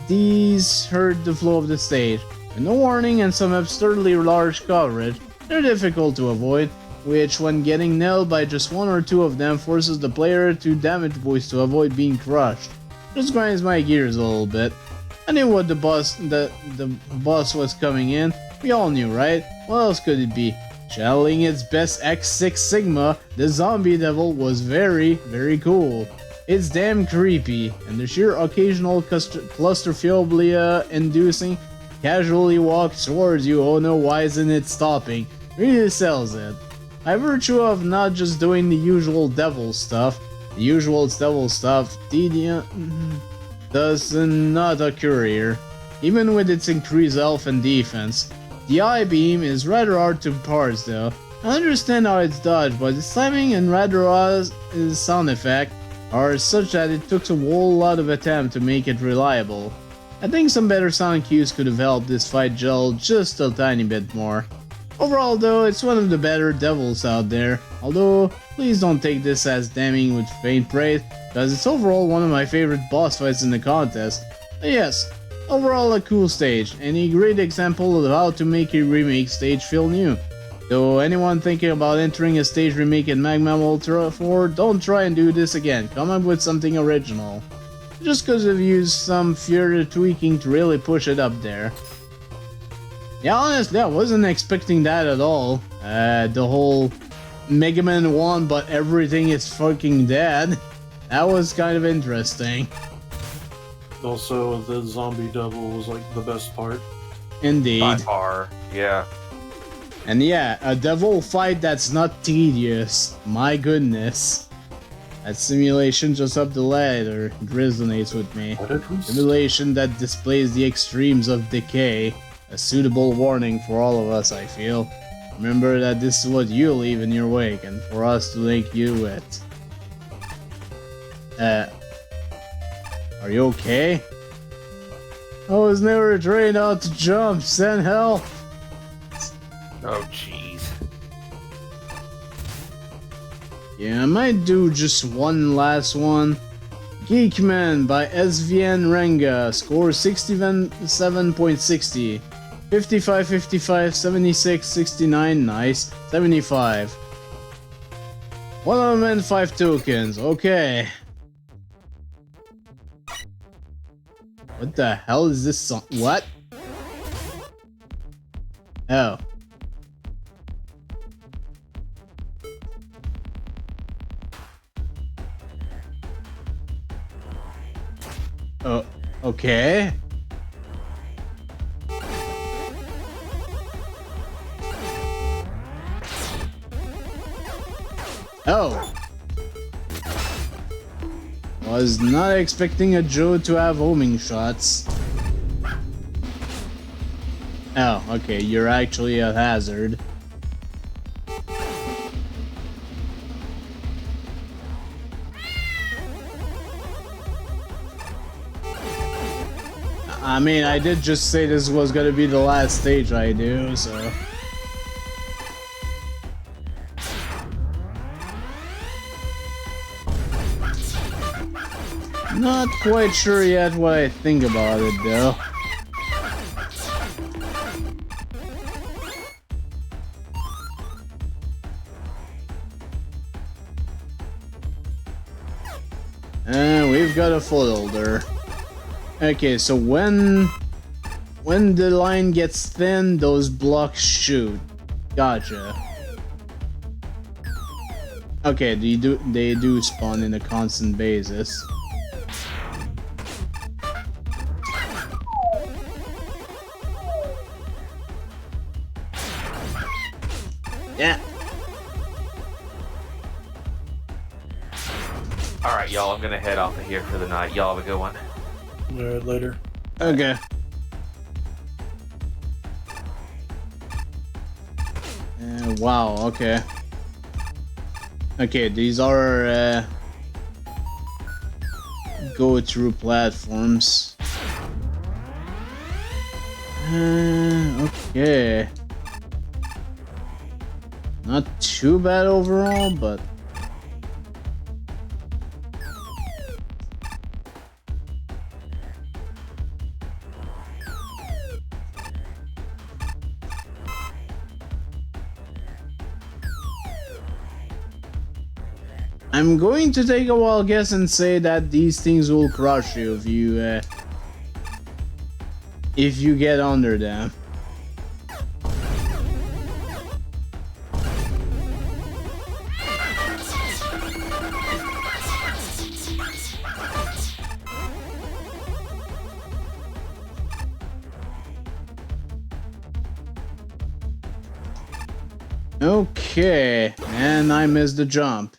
these hurt the flow of the stage. With no warning and some absurdly large coverage, they're difficult to avoid, which when getting nailed by just one or two of them forces the player to damage boost to avoid being crushed. Just grinds my gears a little bit. I knew what the boss was coming in. We all knew, right? What else could it be? Channeling its best X6 Sigma, the zombie devil was very, very cool. It's damn creepy, and the sheer occasional claustrophobia inducing casually walks towards you, oh no, why isn't it stopping? Really sells it. By virtue of not just doing the usual devil stuff, does not occur here. Even with its increased health and defense. The eye beam is rather hard to parse though. I understand how it's dodged, but its timing and rather odd sound effect are such that it took a whole lot of attempt to make it reliable. I think some better sound cues could have helped this fight gel just a tiny bit more. Overall though, it's one of the better devils out there, although please don't take this as damning with faint praise, because it's overall one of my favorite boss fights in the contest. But yes, overall a cool stage, and a great example of how to make a remake stage feel new. Though anyone thinking about entering a stage remake in Megaman Ultra 4, don't try and do this again, come up with something original. Just cause I've used some further tweaking to really push it up there. Yeah, honestly, I wasn't expecting that at all. The whole Mega Man 1, but everything is fucking dead. That was kind of interesting. Also, the zombie devil was like the best part. Indeed. By far, yeah. And yeah, a devil fight that's not tedious. My goodness. That simulation just up the ladder resonates with me. Simulation that displays the extremes of decay. A suitable warning for all of us, I feel. Remember that this is what you leave in your wake, and for us to link you with. Are you okay? I was never trained how to jump, send help! Oh, jeez. Yeah, I might do just one last one. Geekman by SVN Renga, score 67.60. 55, 55, 76, 69, nice. 75. 1 element, 5 tokens, okay. What the hell is this song? What? Oh. Oh, okay. Oh. Was not expecting a Joe to have homing shots. Oh, okay, you're actually a hazard. I mean, I did just say this was gonna be the last stage I do, so... Not quite sure yet what I think about it, though. And we've got a footholder. Okay, so when the line gets thin, those blocks shoot. Gotcha. Okay, they do spawn in a constant basis. Yeah. Alright, y'all, I'm gonna head off of here for the night. Y'all have a good one. Alright, later. Okay. Wow, okay. Okay, these are go-through platforms. Okay. Not too bad overall, but... I'm going to take a wild guess and say that these things will crush you if you get under them. Okay, and I missed the jump.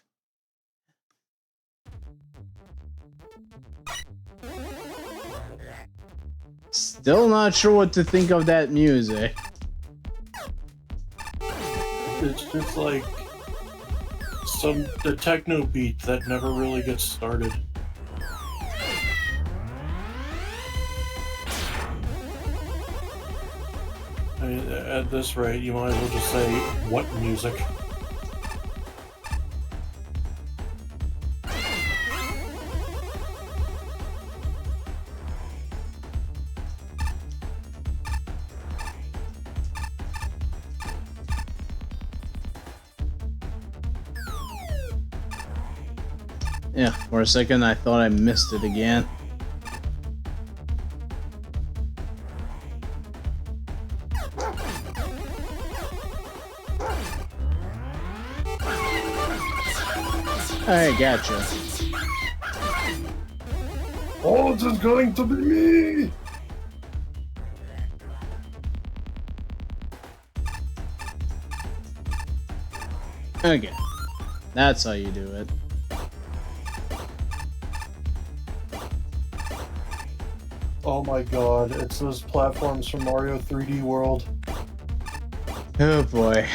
Still not sure what to think of that music. It's just like the techno beat that never really gets started. I mean, at this rate, you might as well just say, what music? Yeah, for a second I thought I missed it again. I gotcha. Oh, it's going to be me! Okay, that's how you do it. Oh my god, it's those platforms from Mario 3D World. Oh boy.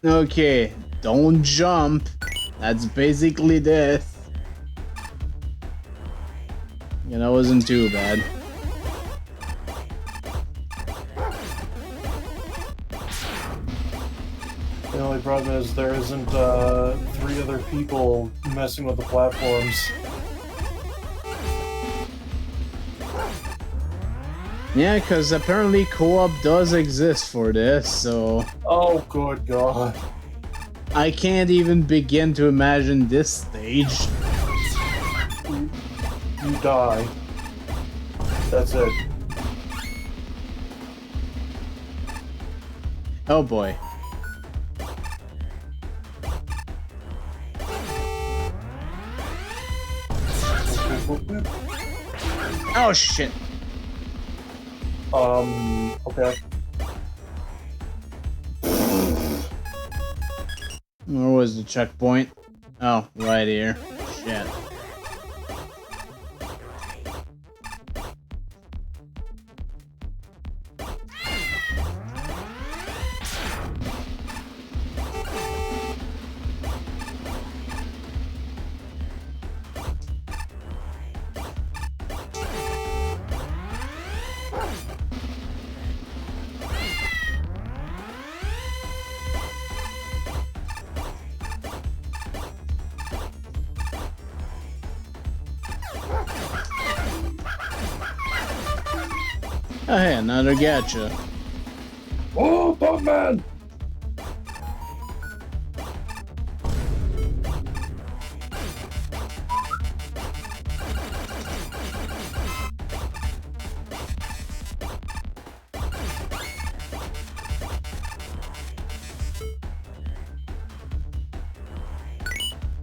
Okay, don't jump. That's basically this. Yeah, that wasn't too bad. The only problem is there isn't 3 other people messing with the platforms. Yeah, because apparently co-op does exist for this, so... Oh, good god. I can't even begin to imagine this stage. You die. That's it. Oh boy. Oh shit. Okay. Where was the checkpoint? Oh, right here. Shit. Oh, hey, another gacha. Oh, Bugman!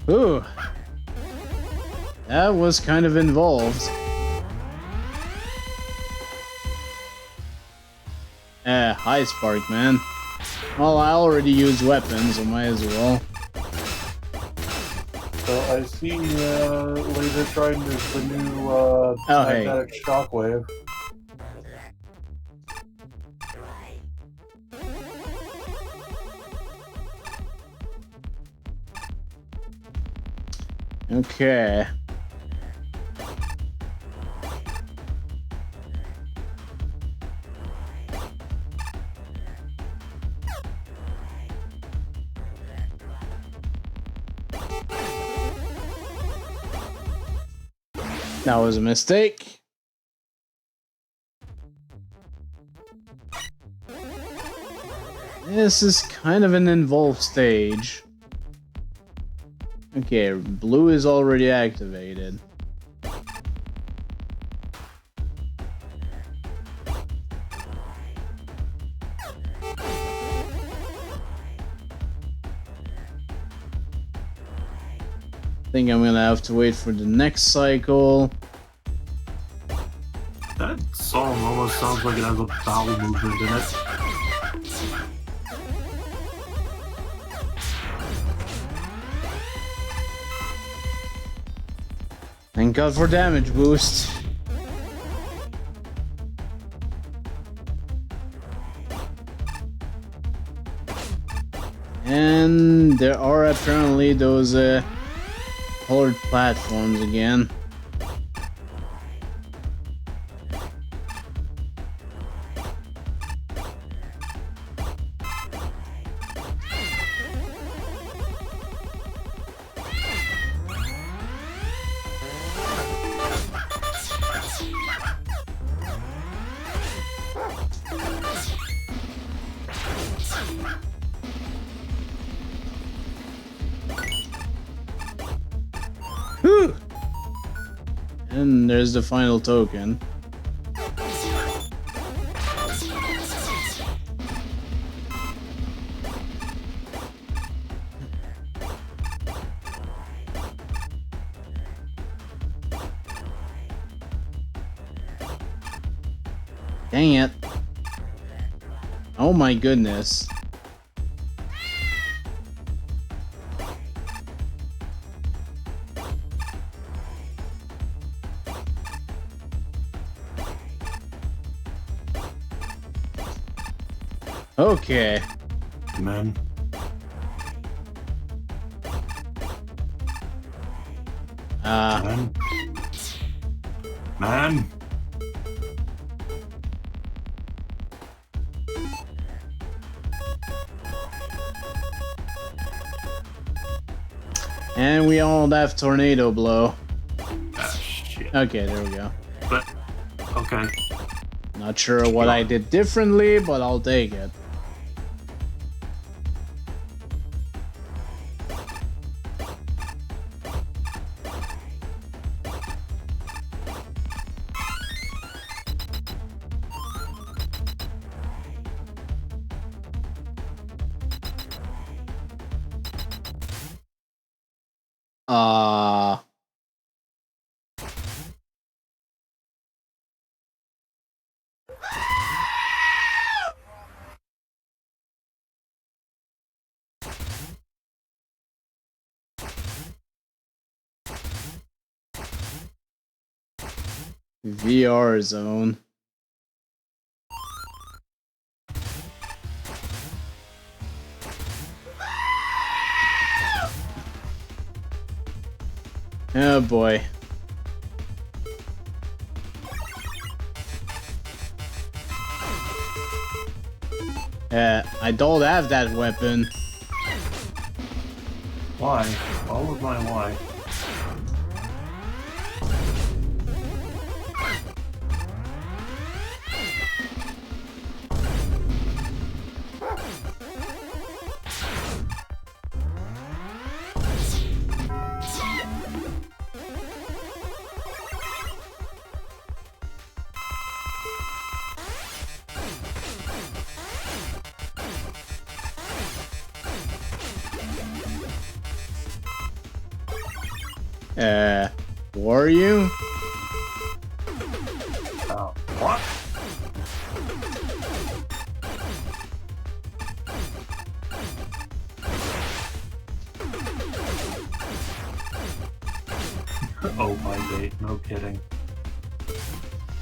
Ooh. That was kind of involved. Hi Spark, man. Well, I already used weapons, so might as well. So I see laser trident is the new hey. magnetic shockwave. Okay. That was a mistake. This is kind of an involved stage. Okay, blue is already activated. I think I'm gonna have to wait for the next cycle. That song almost sounds like it has a bowel movement in it. Thank God for damage boost. And there are apparently those colored platforms again. Whew. And there's the final token. Dang it. Oh my goodness. Okay. Man. Man. Man. And we all have tornado blow. Ah, shit. Okay, there we go. But, okay. Not sure what I did differently, but I'll take it. VR zone. Oh boy. I don't have that weapon. Why? All of my why. Who are you? What? Oh, my bait, no kidding.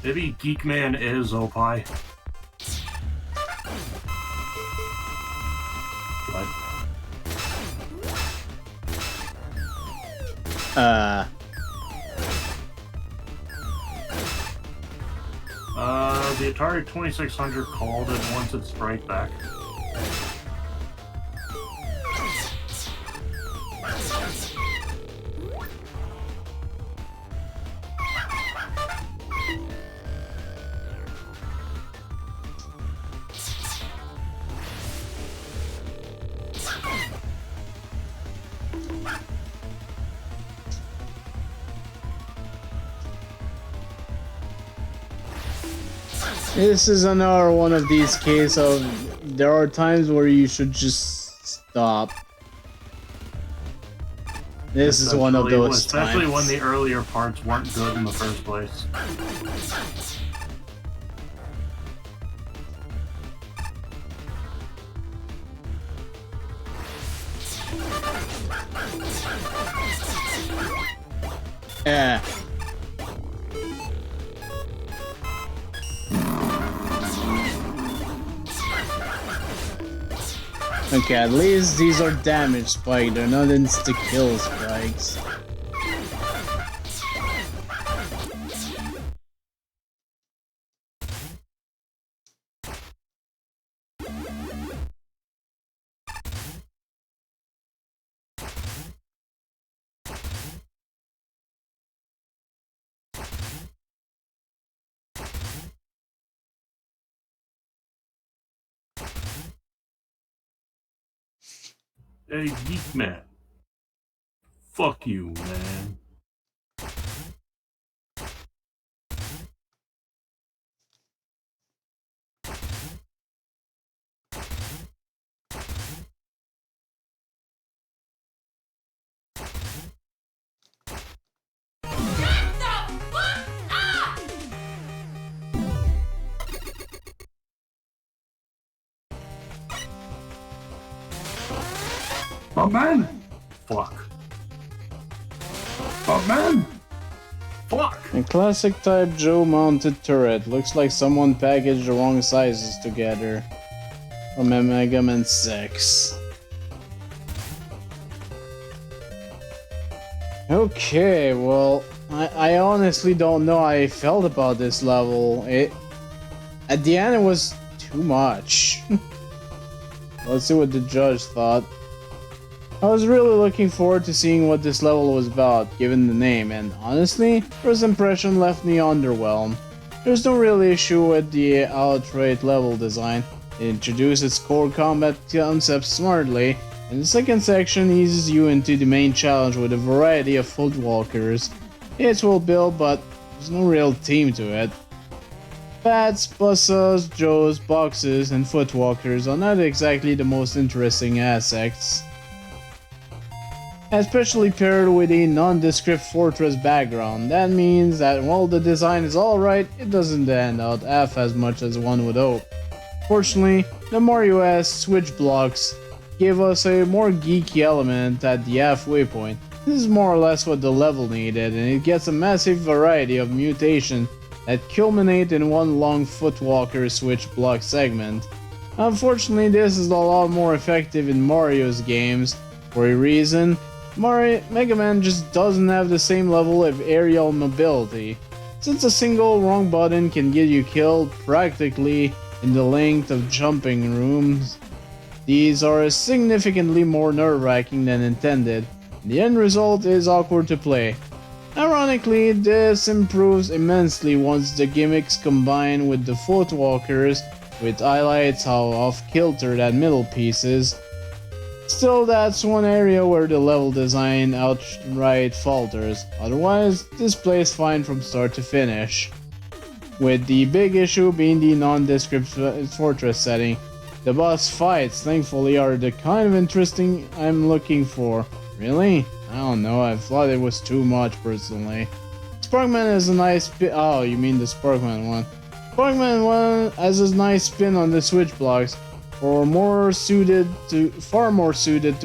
Maybe Geekman is Opie. What? The Atari 2600 called it once it's right back. This is another one of these cases of there are times where you should just stop. This is one of those especially times. when the earlier parts weren't good in the first place. Yeah. Okay, at least these are damage spikes, they're not insta-kill spikes. Hey, Geekman. Fuck you, man. Oh man! Fuck. Oh man! Fuck! A classic type Joe mounted turret. Looks like someone packaged the wrong sizes together. From a Megaman 6. Okay, well, I honestly don't know how I felt about this level. At the end it was too much. Let's see what the judge thought. I was really looking forward to seeing what this level was about, given the name, and honestly, first impression left me underwhelmed. There's no real issue with the outright level design. It introduces core combat concepts smartly, and the second section eases you into the main challenge with a variety of footwalkers. It's well built, but there's no real theme to it. Bats, buzzsaws, joes, boxes, and footwalkers are not exactly the most interesting aspects. Especially paired with a nondescript fortress background. That means that while the design is alright, it doesn't stand out half as much as one would hope. Fortunately, the Mario-esque switch blocks gave us a more geeky element at the halfway point. This is more or less what the level needed, and it gets a massive variety of mutation that culminate in one long footwalker switch block segment. Unfortunately, this is a lot more effective in Mario's games. For a reason, Megaman just doesn't have the same level of aerial mobility, since a single wrong button can get you killed practically in the length of jumping rooms. These are significantly more nerve-wracking than intended, and the end result is awkward to play. Ironically, this improves immensely once the gimmicks combine with the footwalkers, which highlights how off-kilter that middle piece is. Still, that's one area where the level design outright falters, otherwise this plays fine from start to finish. With the big issue being the nondescript fortress setting. The boss fights, thankfully, are the kind of interesting I'm looking for. Really? I don't know, I thought it was too much personally. Sparkman is a nice oh, you mean the Sparkman one. Sparkman one has a nice spin on the switch blocks, far more suited to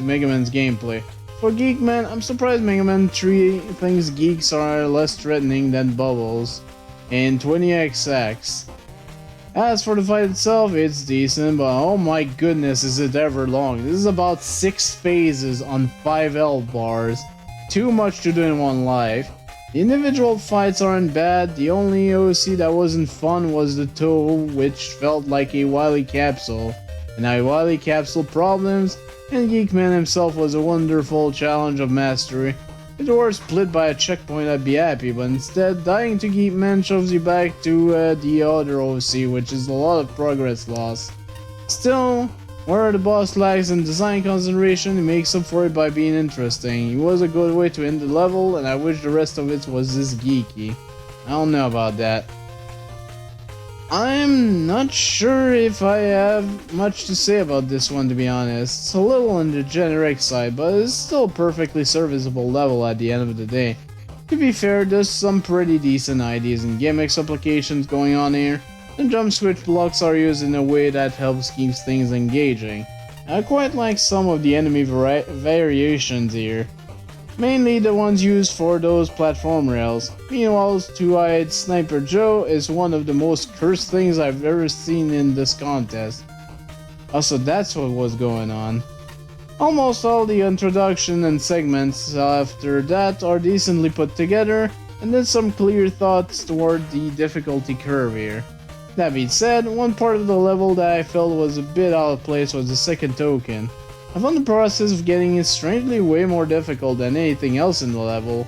Mega Man's gameplay. For Geekman, I'm surprised Mega Man 3 thinks geeks are less threatening than bubbles in 20XX. As for the fight itself, it's decent, but oh my goodness, is it ever long. This is about 6 phases on 5 L bars. Too much to do in one life. The individual fights aren't bad, the only OC that wasn't fun was the toe, which felt like a Wily capsule. And I Wily capsule problems, and Geekman himself was a wonderful challenge of mastery. If it were split by a checkpoint, I'd be happy, but instead, dying to Geekman shoves you back to the other OC, which is a lot of progress loss. Still, where the boss lags in design concentration, it makes up for it by being interesting. It was a good way to end the level, and I wish the rest of it was this geeky. I don't know about that. I'm not sure if I have much to say about this one, to be honest. It's a little on the generic side, but it's still a perfectly serviceable level at the end of the day. To be fair, there's some pretty decent ideas and gimmicks applications going on here. The jump switch blocks are used in a way that helps keep things engaging. I quite like some of the enemy variations here. Mainly the ones used for those platform rails. Meanwhile, Two-Eyed Sniper Joe is one of the most cursed things I've ever seen in this contest. Also, that's what was going on. Almost all the introduction and segments after that are decently put together, and then some clear thoughts toward the difficulty curve here. That being said, one part of the level that I felt was a bit out of place was the second token. I found the process of getting it strangely way more difficult than anything else in the level.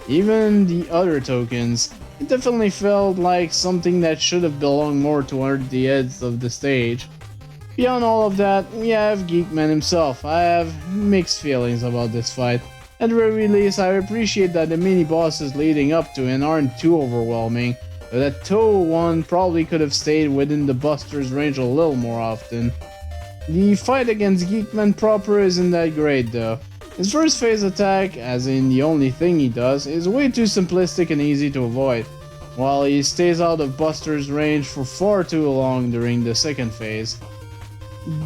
Even the other tokens, it definitely felt like something that should have belonged more toward the edge of the stage. Beyond all of that, we have Geekman himself. I have mixed feelings about this fight. At the very least, I appreciate that the mini-bosses leading up to it aren't too overwhelming, but that Toe one probably could have stayed within the Buster's range a little more often. The fight against Geekman proper isn't that great though. His first phase attack, as in the only thing he does, is way too simplistic and easy to avoid, while he stays out of Buster's range for far too long during the second phase.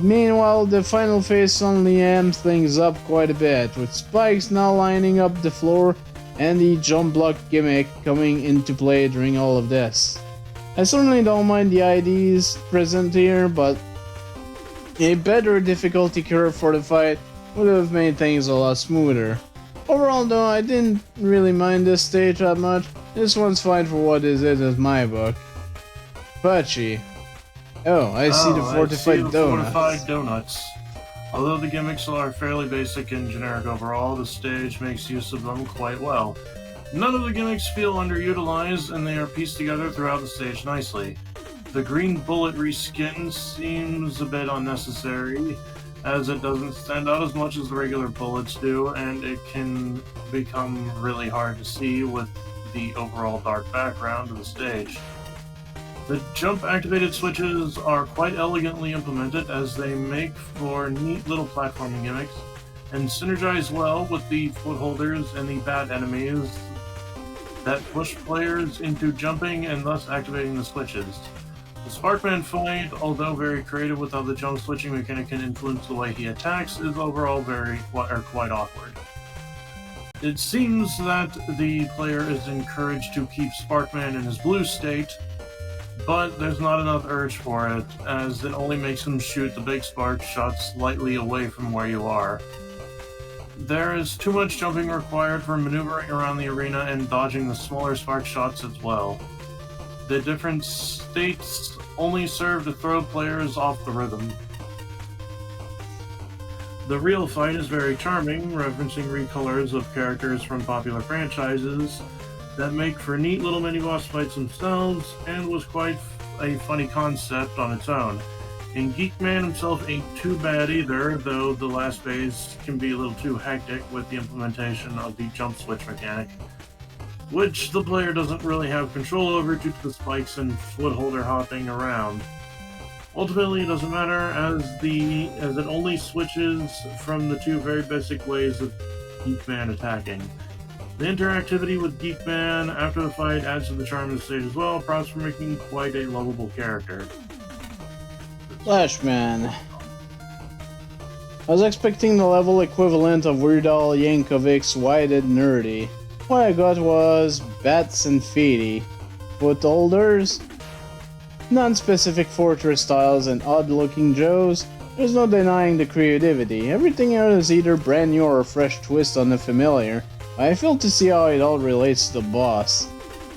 Meanwhile, the final phase suddenly amps things up quite a bit, with spikes now lining up the floor and the jump block gimmick coming into play during all of this. I certainly don't mind the IDs present here, but a better difficulty curve for the fight would have made things a lot smoother. Overall though, I didn't really mind this stage that much. This one's fine for what it is in my book. Pachi. Oh, I see the fortified donuts. Although the gimmicks are fairly basic and generic overall, the stage makes use of them quite well. None of the gimmicks feel underutilized, and they are pieced together throughout the stage nicely. The green bullet reskin seems a bit unnecessary, as it doesn't stand out as much as the regular bullets do, and it can become really hard to see with the overall dark background of the stage. The jump-activated switches are quite elegantly implemented, as they make for neat little platforming gimmicks, and synergize well with the footholders and the bad enemies that push players into jumping and thus activating the switches. The Sparkman fight, although very creative with how the jump switching mechanic can influence the way he attacks, is overall quite awkward. It seems that the player is encouraged to keep Sparkman in his blue state, but there's not enough urge for it, as it only makes him shoot the big spark shot slightly away from where you are. There is too much jumping required for maneuvering around the arena and dodging the smaller spark shots as well. The different states only serve to throw players off the rhythm. The real fight is very charming, referencing recolors of characters from popular franchises that make for neat little mini-boss fights themselves, and was quite a funny concept on its own. And Geekman himself ain't too bad either, though the last phase can be a little too hectic with the implementation of the jump switch mechanic, which the player doesn't really have control over due to the spikes and footholder hopping around. Ultimately, it doesn't matter, as it only switches from the two very basic ways of Geekman attacking. The interactivity with Geekman after the fight adds to the charm of the stage as well, props for making quite a lovable character. Flashman. I was expecting the level equivalent of Weird Al Yankovic's Whited Nerdy. What I got was bats and feety, footholders, non-specific fortress styles, and odd-looking Joes. There's no denying the creativity. Everything else is either brand new or a fresh twist on the familiar. I fail to see how it all relates to the boss.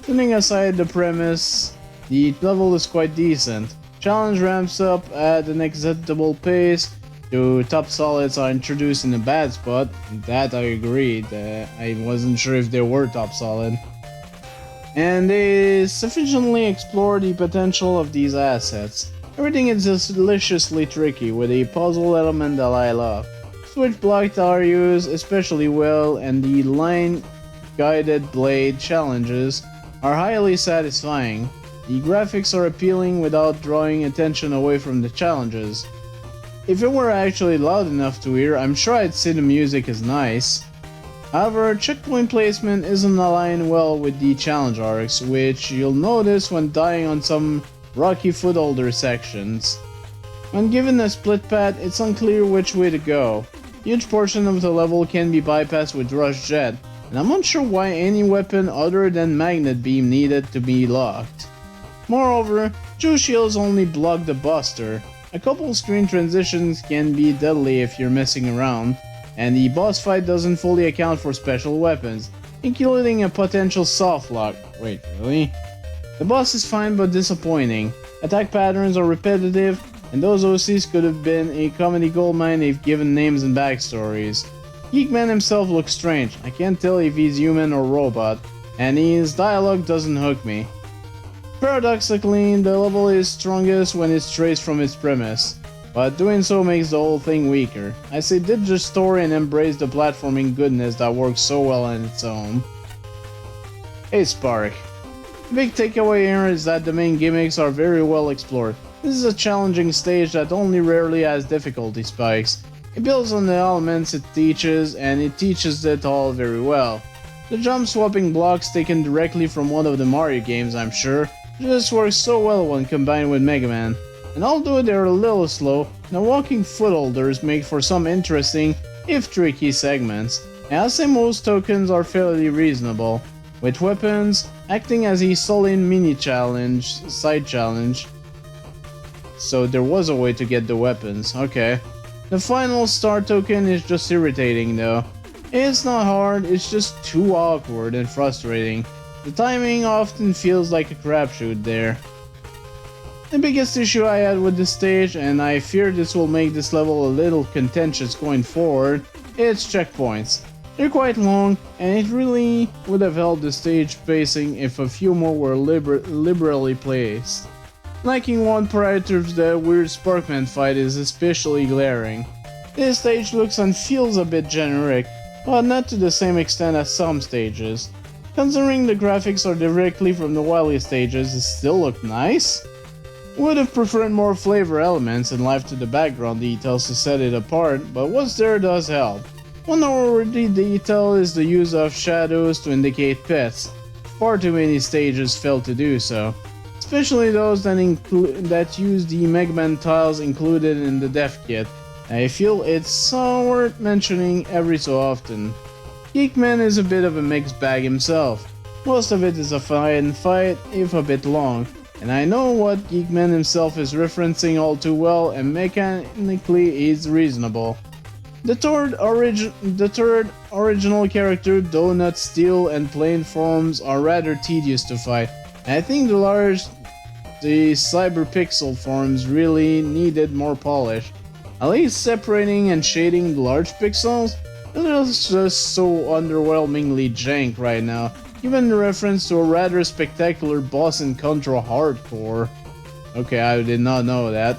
Putting aside the premise, the level is quite decent. Challenge ramps up at an acceptable pace. The top solids are introduced in a bad spot. That I agreed. I wasn't sure if they were top solid. And they sufficiently explore the potential of these assets. Everything is deliciously tricky with a puzzle element that I love. Switch blocked are used especially well, and the line guided blade challenges are highly satisfying. The graphics are appealing without drawing attention away from the challenges. If it were actually loud enough to hear, I'm sure I'd say the music is nice. However, checkpoint placement isn't aligned well with the challenge arcs, which you'll notice when dying on some rocky footholder sections. When given a split path, it's unclear which way to go. Huge portion of the level can be bypassed with Rush Jet, and I'm unsure why any weapon other than Magnet Beam needed to be locked. Moreover, Joe Shields only block the Buster. A couple screen transitions can be deadly if you're messing around, and the boss fight doesn't fully account for special weapons, including a potential soft lock. Wait, really? The boss is fine but disappointing. Attack patterns are repetitive, and those OCs could have been a comedy goldmine if given names and backstories. Geekman himself looks strange. I can't tell if he's human or robot, and his dialogue doesn't hook me. Paradoxically, the level is strongest when it's traced from its premise, but doing so makes the whole thing weaker. I say ditch the story and embrace the platforming goodness that works so well on its own. Hey Spark. The big takeaway here is that the main gimmicks are very well explored. This is a challenging stage that only rarely has difficulty spikes. It builds on the elements it teaches, and it teaches it all very well. The jump swapping blocks taken directly from one of the Mario games, I'm sure. This works so well when combined with Megaman. And although they're a little slow, the walking footholders make for some interesting, if tricky segments. And I'd say most tokens are fairly reasonable, with weapons acting as a solid side challenge. So there was a way to get the weapons, okay. The final star token is just irritating though. It's not hard, it's just too awkward and frustrating. The timing often feels like a crapshoot there. The biggest issue I had with this stage, and I fear this will make this level a little contentious going forward, is checkpoints. They're quite long, and it really would have helped the stage pacing if a few more were liberally placed. Lacking one prior to the weird Sparkman fight is especially glaring. This stage looks and feels a bit generic, but not to the same extent as some stages. Considering the graphics are directly from the Wily stages, it still look nice. Would have preferred more flavor elements and life to the background details to set it apart, but what's there does help. One noteworthy detail is the use of shadows to indicate pets. Far too many stages fail to do so, especially those that use the Megaman tiles included in the dev kit. I feel it's worth mentioning every so often. Geekman is a bit of a mixed bag himself. Most of it is a fine fight, if a bit long, and I know what Geekman himself is referencing all too well, and mechanically he's reasonable. The third original character, Donut, Steel, and Plain forms are rather tedious to fight, and I think the Cyberpixel forms really needed more polish. At least separating and shading the large pixels, it's just so underwhelmingly jank right now, even in reference to a rather spectacular boss in Contra Hardcore. Okay, I did not know that.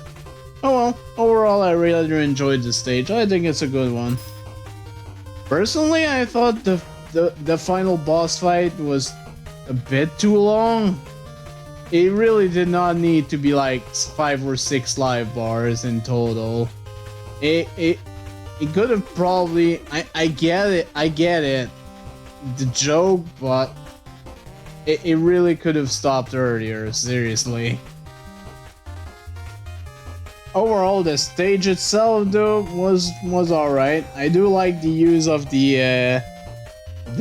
Oh well, overall I really enjoyed the stage. I think it's a good one. Personally, I thought the final boss fight was a bit too long. It really did not need to be like 5 or 6 live bars in total. It could have probably, I get it, the joke, but it really could have stopped earlier, seriously. Overall, the stage itself though was alright. I do like the use of the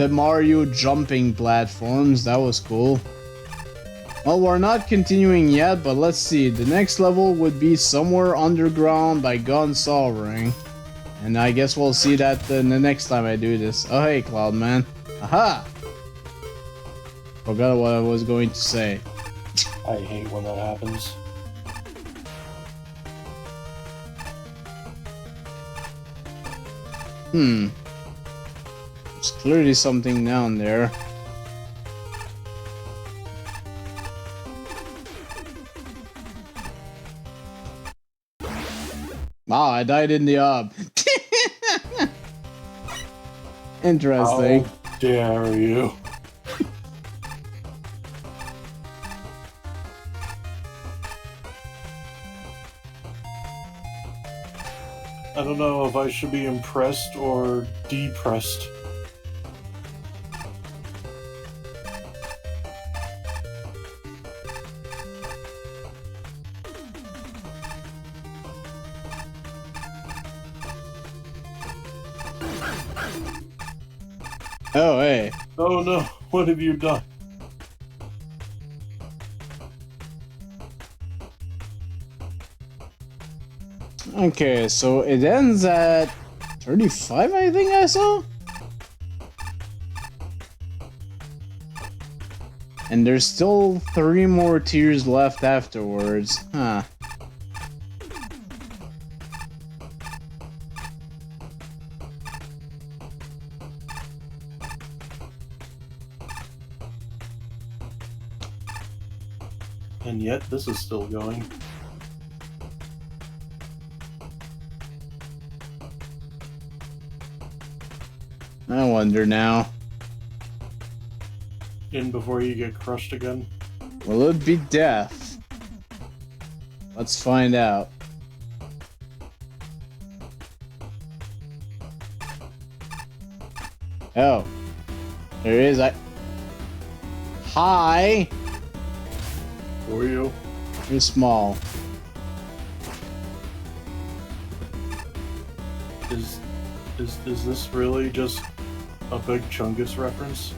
Mario jumping platforms, that was cool. Well, we're not continuing yet, but let's see. The next level would be somewhere underground by gun solvering. And I guess we'll see that the next time I do this. Oh hey, Cloudman. Aha! Forgot what I was going to say. I hate when that happens. There's clearly something down there. Wow, I died in the ob. Interesting. How dare you? I don't know if I should be impressed or depressed. Oh, hey. Oh no, what have you done? Okay, so it ends at 35, I think I saw? And there's still 3 more tiers left afterwards. Huh. And yet, this is still going. I wonder now. In before you get crushed again. Will it be death? Let's find out. Oh. There is a... Hi! For you. You're small. Is this really just a big Chungus reference?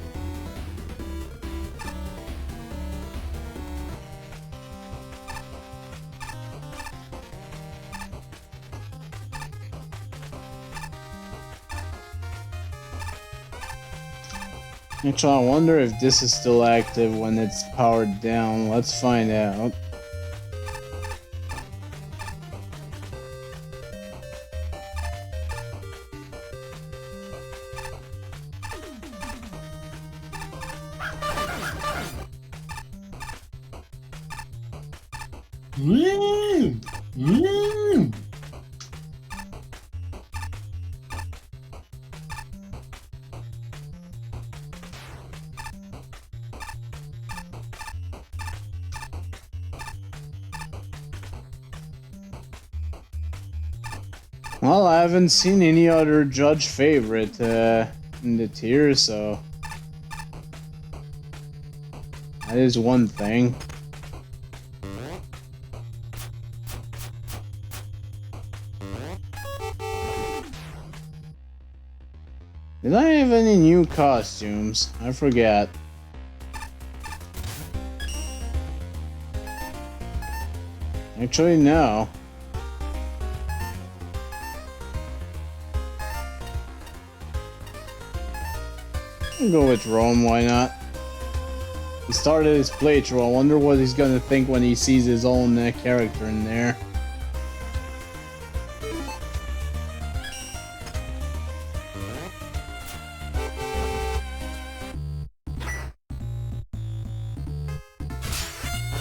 Actually, I wonder if this is still active when it's powered down. Let's find out. Well, I haven't seen any other judge favorite in the tier, so that is one thing. Did I have any new costumes? I forget. Actually, no. I'll go with Rome, why not? He started his playthrough, I wonder what he's gonna think when he sees his own character in there.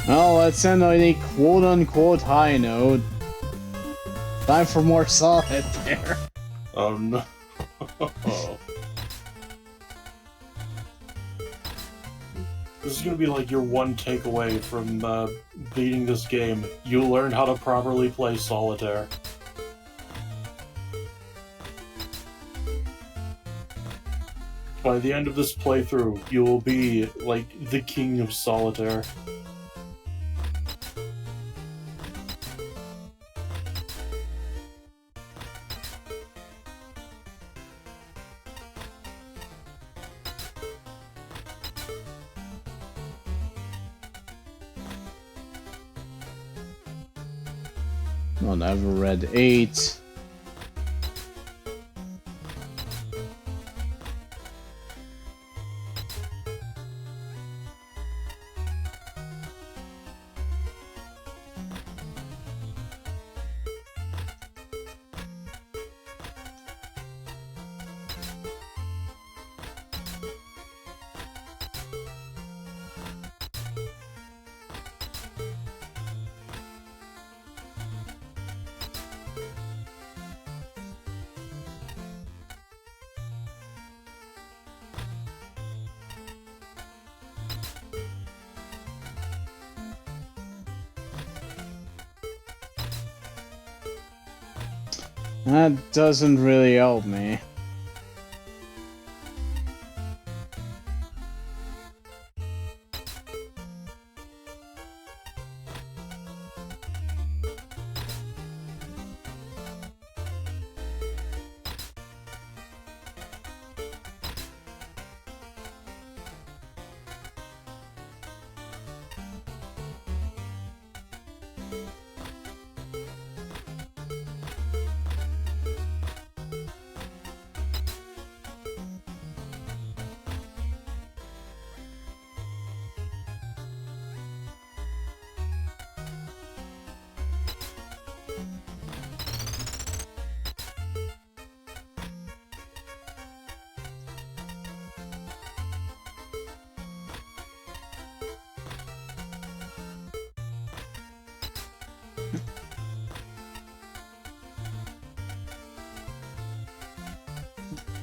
Well, let's end on a quote-unquote high note. Time for more solid there. Oh no. This is gonna be like your one takeaway from beating this game. You'll learn how to properly play solitaire. By the end of this playthrough, you will be like the king of solitaire. No, never read 8. That doesn't really help me.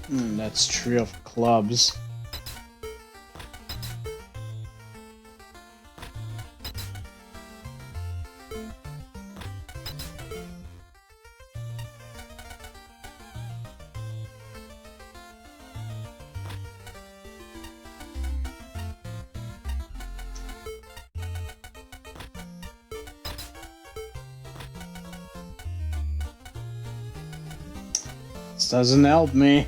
That's Tree of Clubs. This doesn't help me.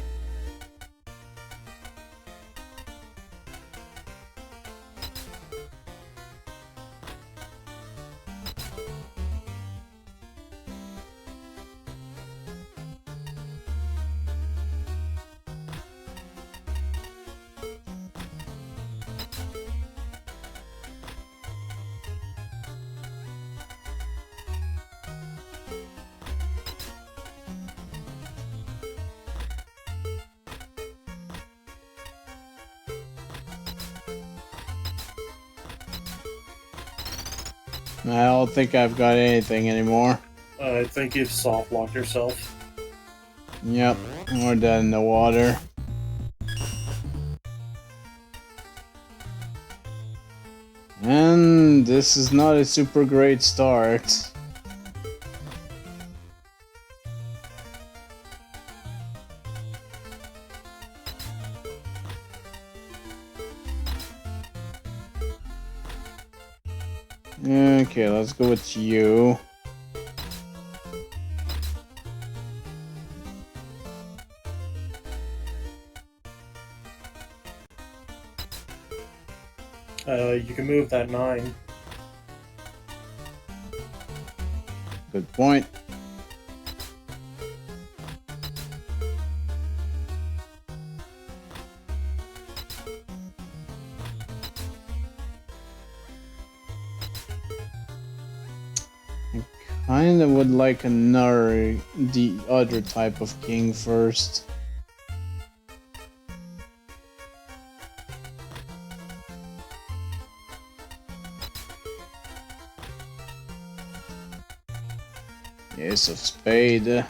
I don't think I've got anything anymore. I think you've soft locked yourself. Yep, we're dead in the water. And this is not a super great start. Okay, let's go with you. You can move that 9. Good point. Kinda would like the other type of king first. Ace of spade.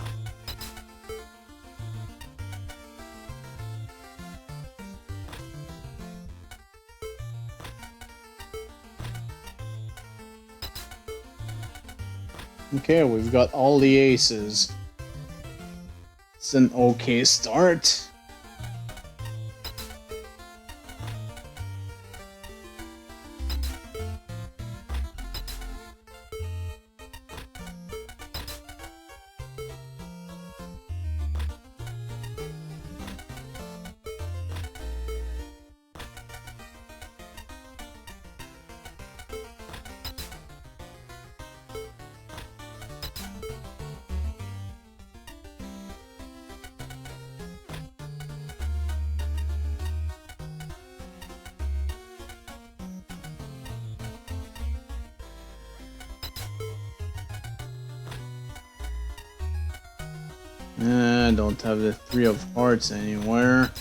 Okay, we've got all the aces. It's an okay start. I don't have the 3 of hearts anywhere.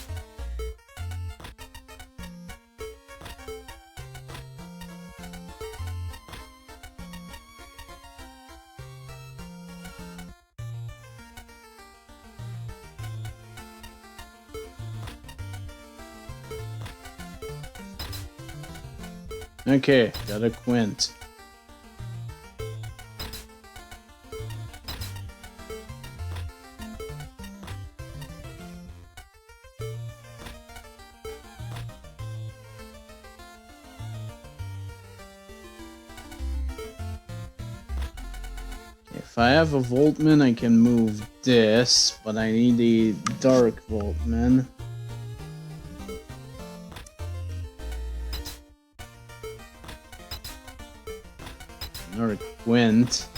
Okay, got a quint. If I have a Voltman, I can move this, but I need a Dark Voltman. Another Quint.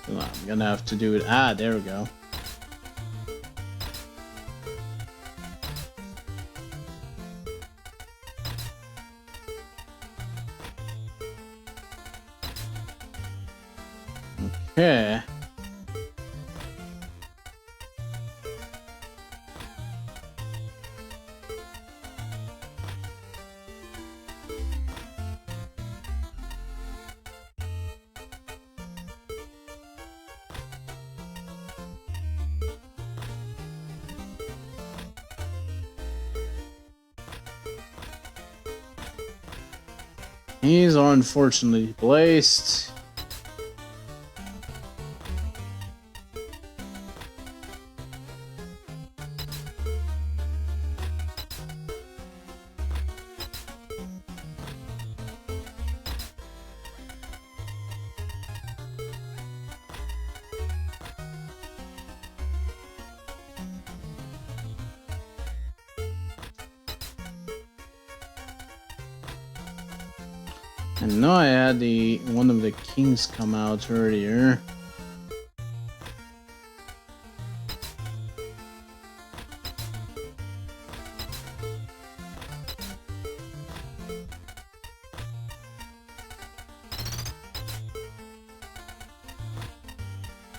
So I'm gonna have to do it. Ah, there we go. Okay. These are unfortunately placed. And now I had one of the kings come out earlier.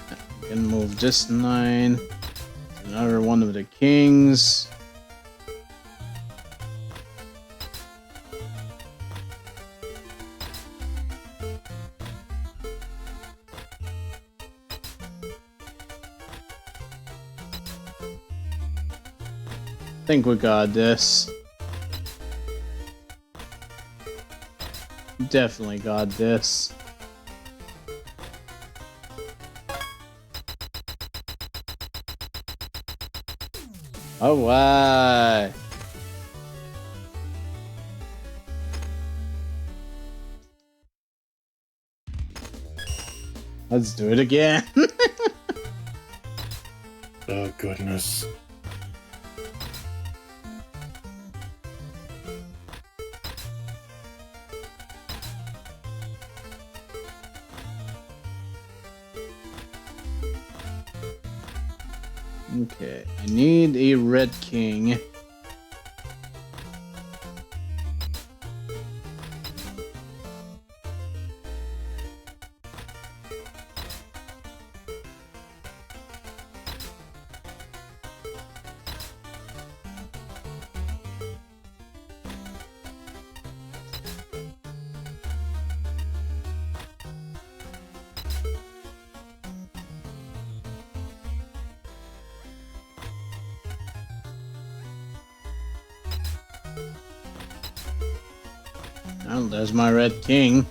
I can move this 9. Another one of the kings. think we got this. Definitely got this. Alright. Let's do it again. Oh, goodness. Okay, I need a red king. Oh, there's my red king.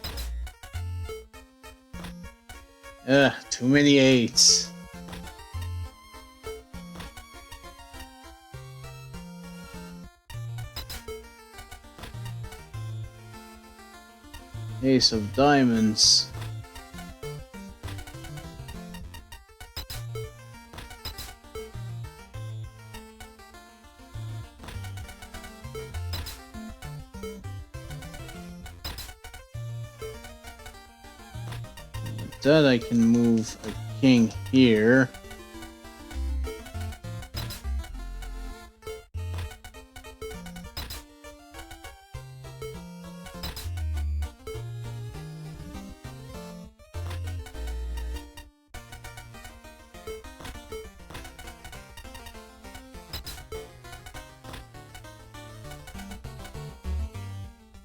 Ugh, too many 8s. Ace of diamonds. That I can move a king here.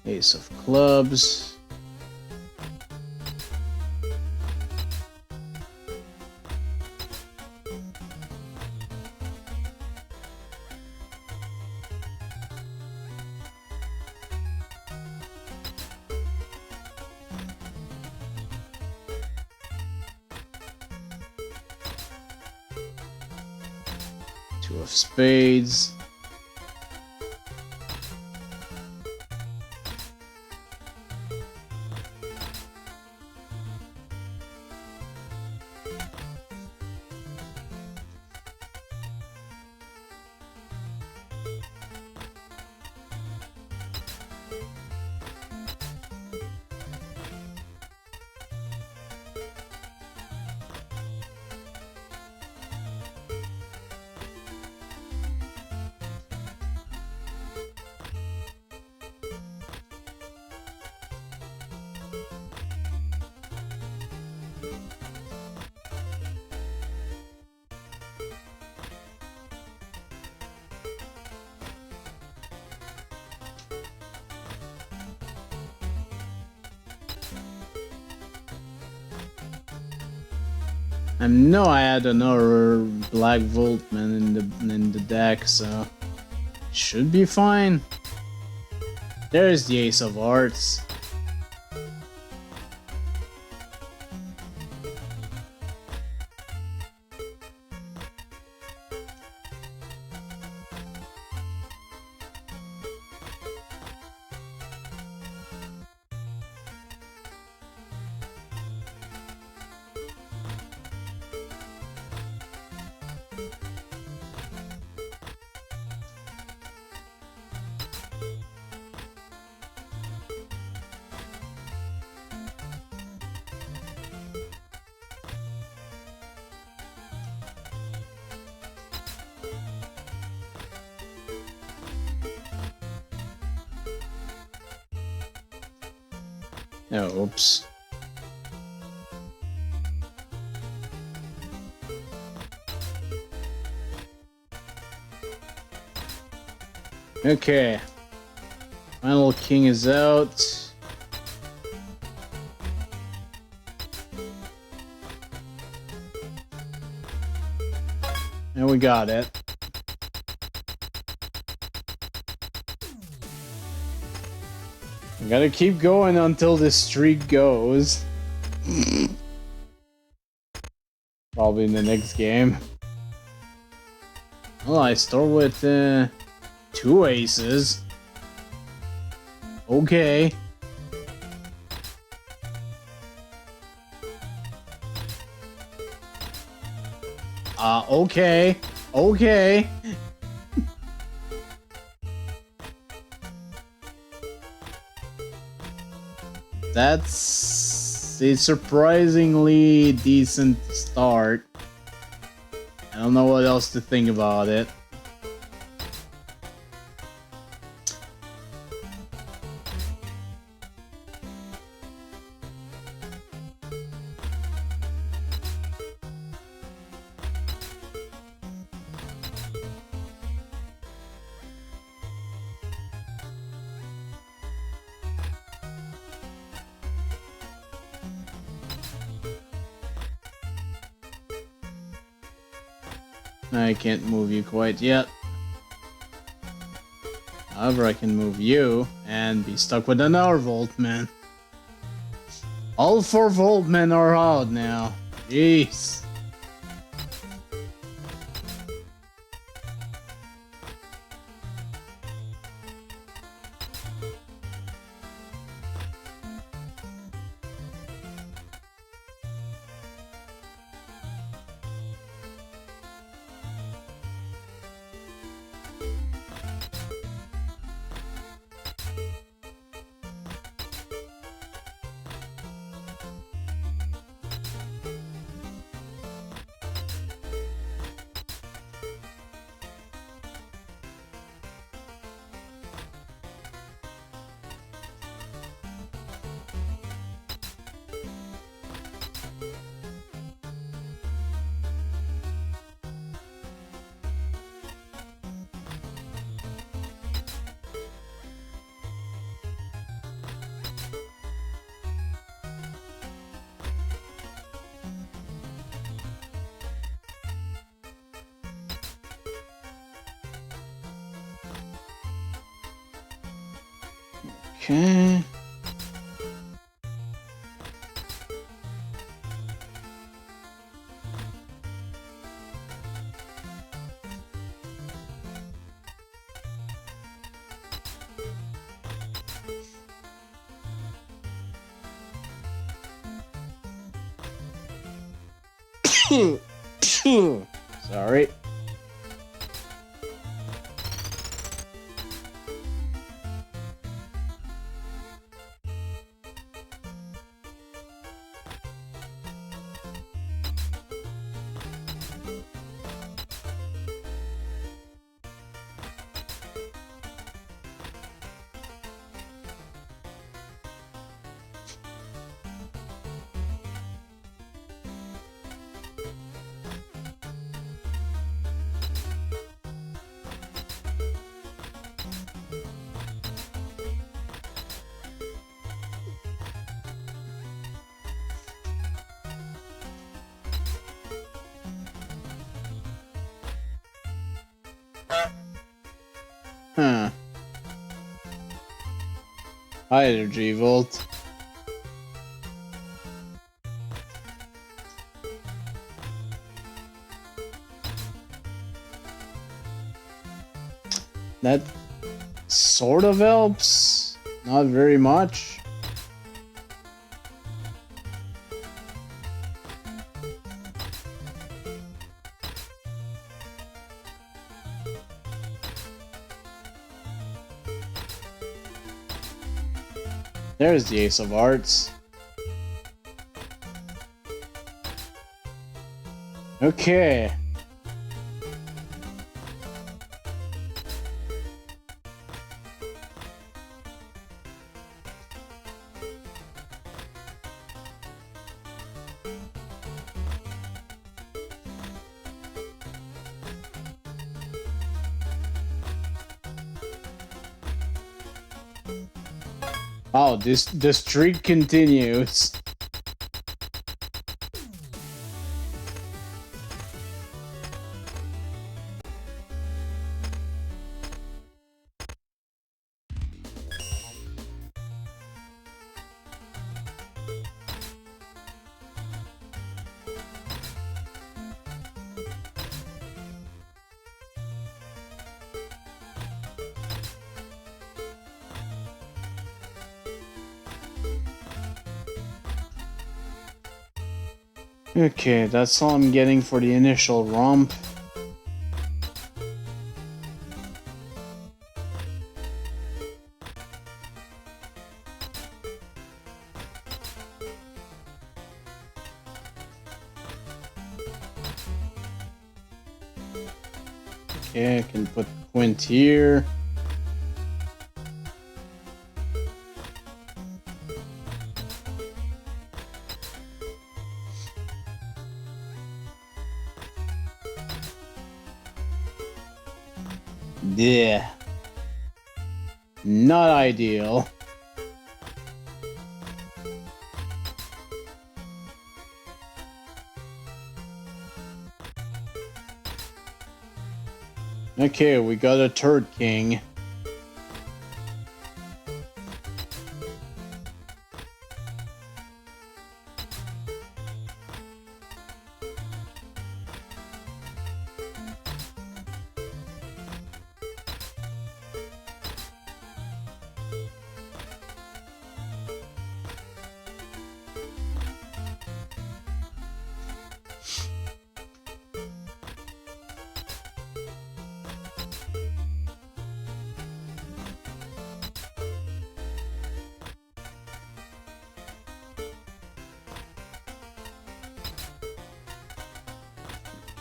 Ace of clubs. Two of spades. I know I had another Black Voltman in the deck, so should be fine. There's the Ace of Hearts. Oh, oops. Okay. Final king is out. And we got it. I gotta keep going until this streak goes. Probably in the next game. Well, I start with 2 aces. Okay. Okay. Okay. That's a surprisingly decent start. I don't know what else to think about it. I can't move you quite yet. However, I can move you and be stuck with another Voltman. All 4 Voltmen are out now. Jeez. Okay. Sorry. Huh. High energy volt. That sort of helps. Not very much. There's the Ace of Hearts. Okay. Oh, the streak continues. Okay, that's all I'm getting for the initial romp. Okay, I can put Quint here. Yeah. Not ideal. Okay, we got a third king.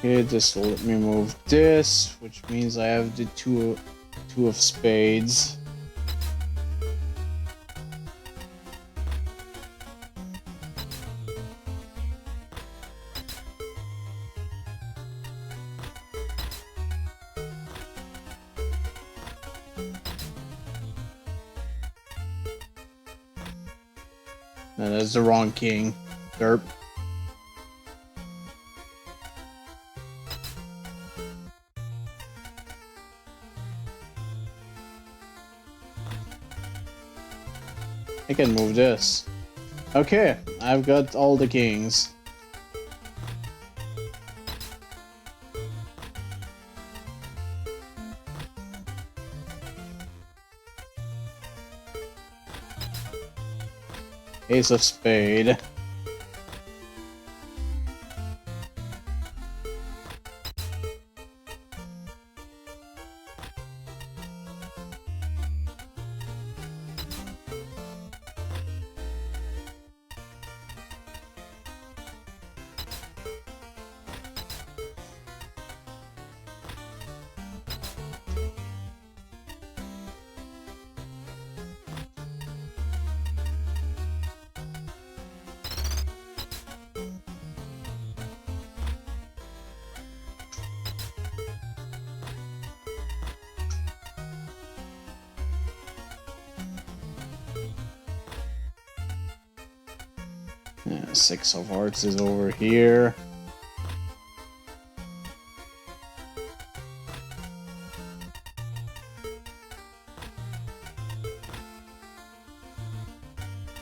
Okay, just let me move this, which means I have the two of spades. No, that's the wrong king. Derp. I can move this. Okay, I've got all the kings. Ace of spade. Yeah, six of hearts is over here.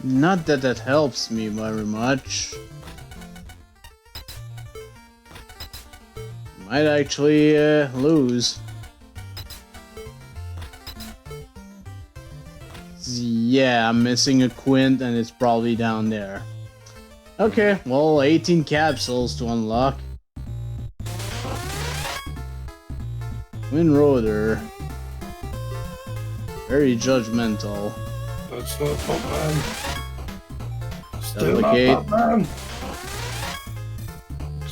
Not that that helps me very much. Might actually lose. Yeah, I'm missing a quint and it's probably down there. Okay, well, 18 capsules to unlock. Twin rotor. Very judgmental. That's not Batman. Still Delegate. not Batman.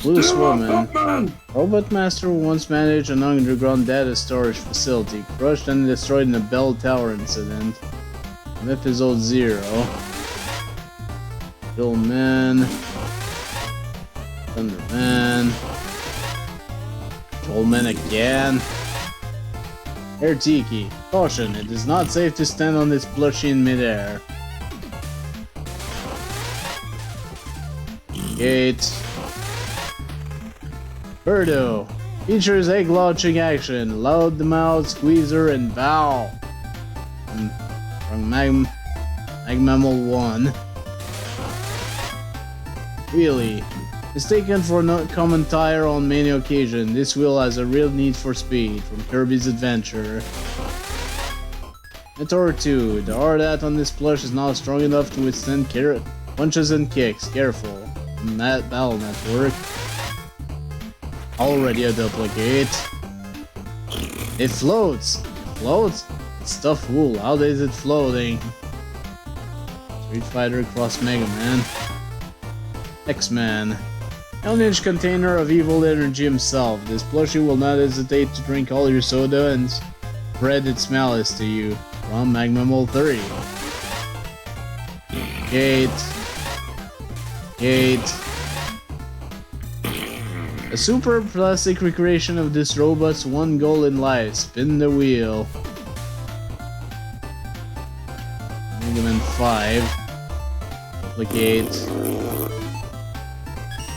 Loose Still woman. not Batman. Robot Master who once managed an underground data storage facility, crushed and destroyed in a bell tower incident. In episode 0. Billman. Thunderman. Trollman again. Air Tiki. Caution, it is not safe to stand on this plushie in midair. Gate. Birdo. Features egg launching action, loud mouth, squeezer, and bow. From Magmammal 1. Really? Mistaken for no common tire on many occasions, this wheel has a real need for speed, from Kirby's Adventure. Meteor 2. The hard hat on this plush is not strong enough to withstand punches and kicks. Careful. Battle Network. Already a duplicate. It floats. Floats? It's tough wool. How is it floating? Street Fighter cross Megaman. X-Man. One-inch container of evil energy himself. This plushie will not hesitate to drink all your soda and spread its malice to you. From Megaman 30. Gate. Gate. A super plastic recreation of this robot's one goal in life. Spin the wheel. Megaman 5. Duplicate.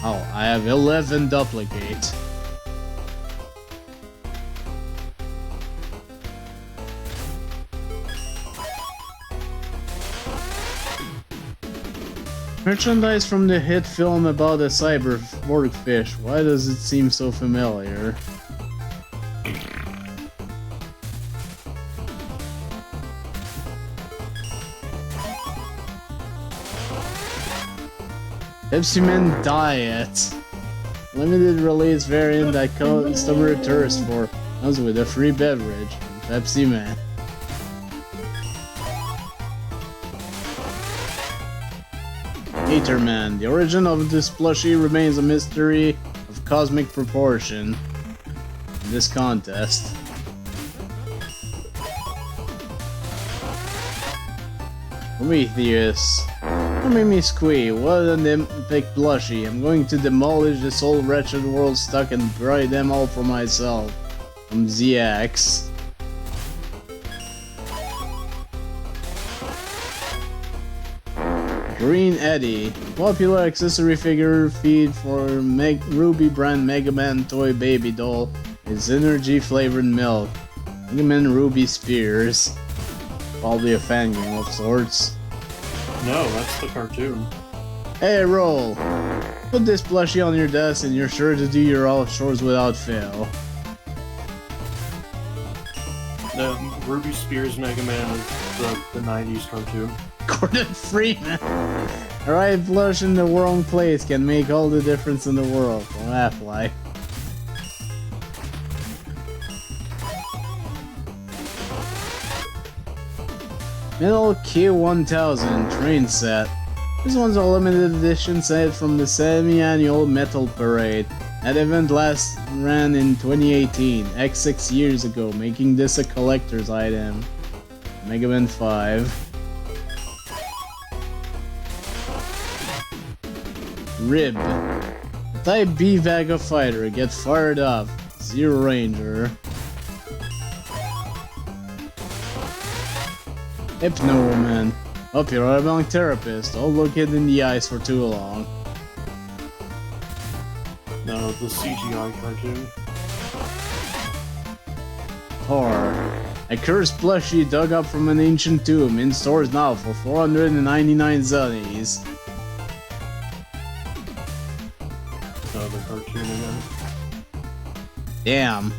Oh, I have 11 duplicates. Merchandise from the hit film about a cyborg fish. Why does it seem so familiar? Pepsi Man Diet. Limited release variant that customer thirst for. Comes with a free beverage from Pepsi Man. Hater Man. The origin of this plushie remains a mystery of cosmic proportion in this contest. Prometheus. Don't make me squee. What an epic plushie. I'm going to demolish this whole wretched world stuck and bury them all for myself. From ZX. Green Eddie. Popular accessory figure feed for Ruby brand Megaman toy baby doll. It's energy flavored milk. Megaman Ruby Spears. Probably a fan game of sorts. No, that's the cartoon. Hey, Roll! Put this plushie on your desk and you're sure to do your chores without fail. The Ruby Spears Mega Man is the 90s cartoon. Gordon Freeman! A right plush in the wrong place can make all the difference in the world. From Half-Life. Metal K1000 train set. This one's a limited edition set from the semi-annual Metal Parade. That event last ran in 2018, 6 years ago, making this a collector's item. Megaman 5. Rib. Type B Vaga fighter, get fired up. Zero Ranger. Hypno Woman. Hope you're a wrong therapist. Don't look it in the eyes for too long. No, the CGI cartoon. Horror. A cursed plushie dug up from an ancient tomb. In stores now for 499 zillies. No, the cartoon again. Damn.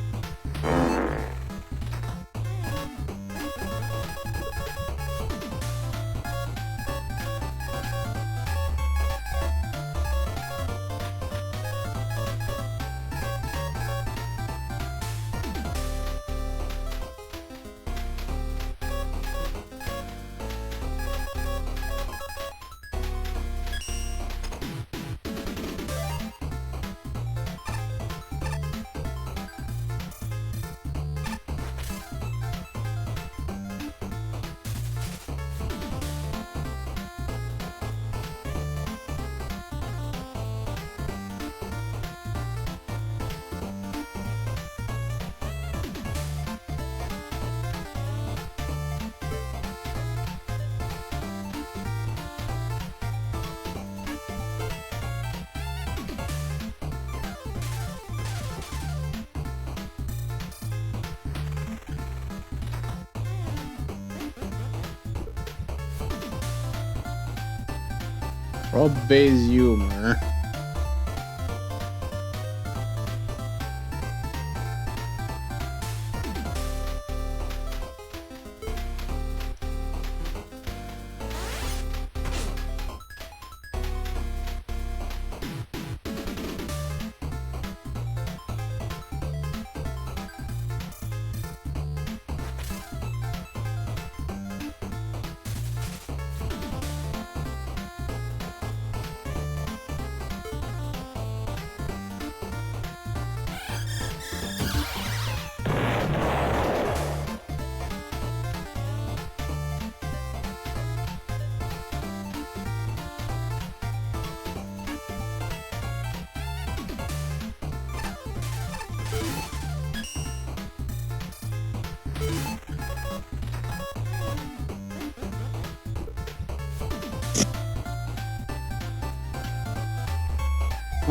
Rob-based humor.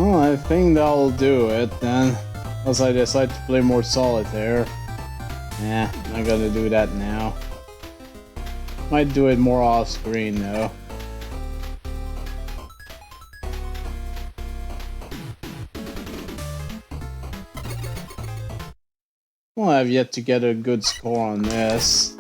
Well, I think that'll do it then. Unless I decide to play more solitaire. Nah, not gonna do that now. Might do it more off screen though. Well, I've yet to get a good score on this.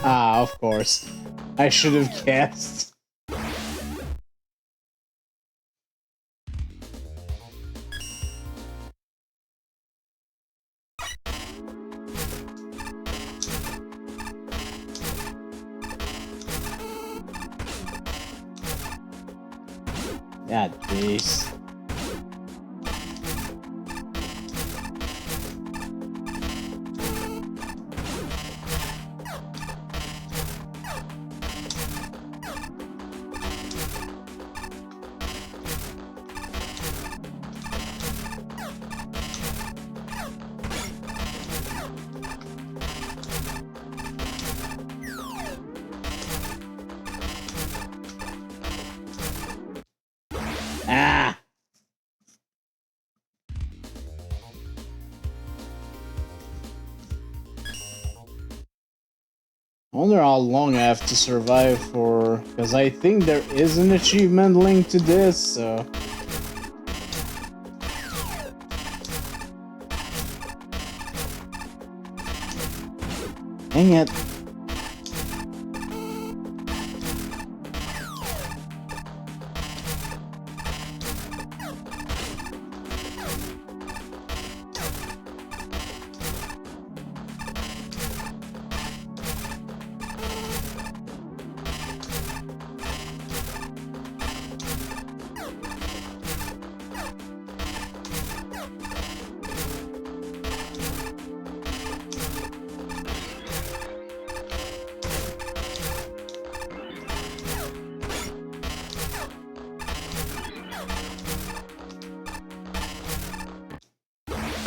Ah, of course. I should have guessed. Yeah, jeez. Ah! I wonder how long I have to survive for, because I think there is an achievement linked to this, so... Dang it.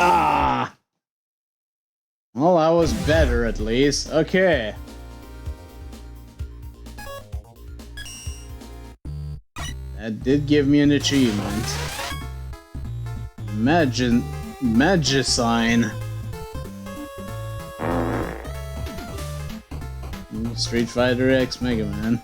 Ah! Well, that was better at least. Okay. That did give me an achievement. Magicine. Street Fighter X Megaman.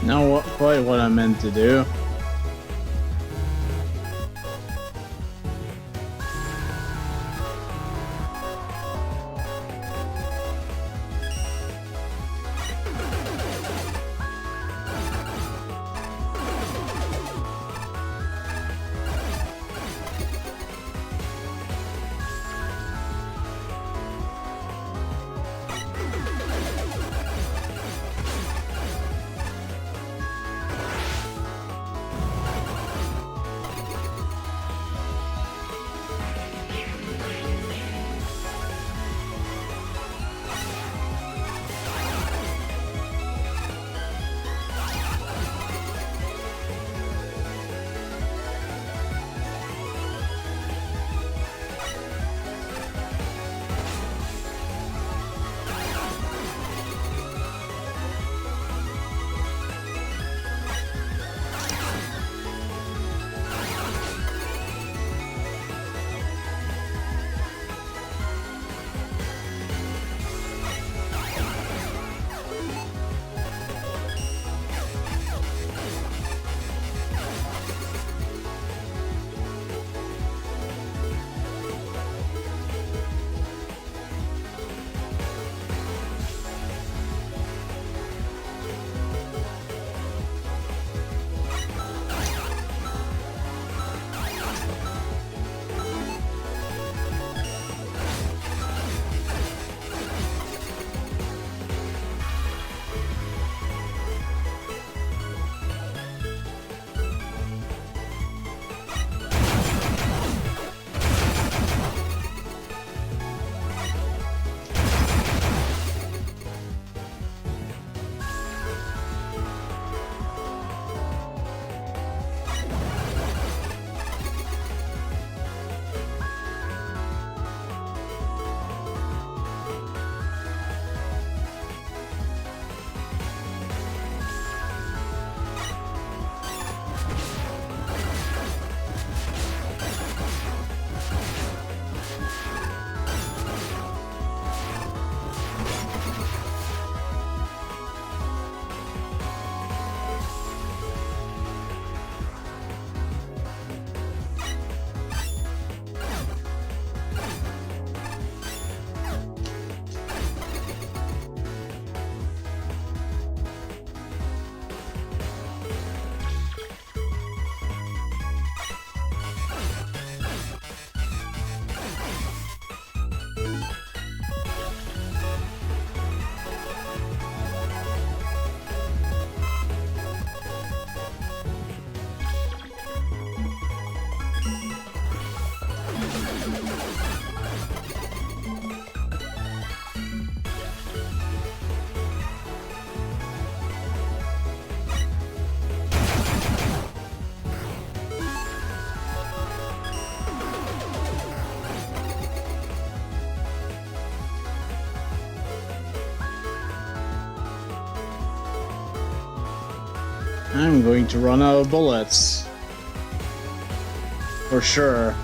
Not quite what I meant to do. I'm going to run out of bullets. For sure.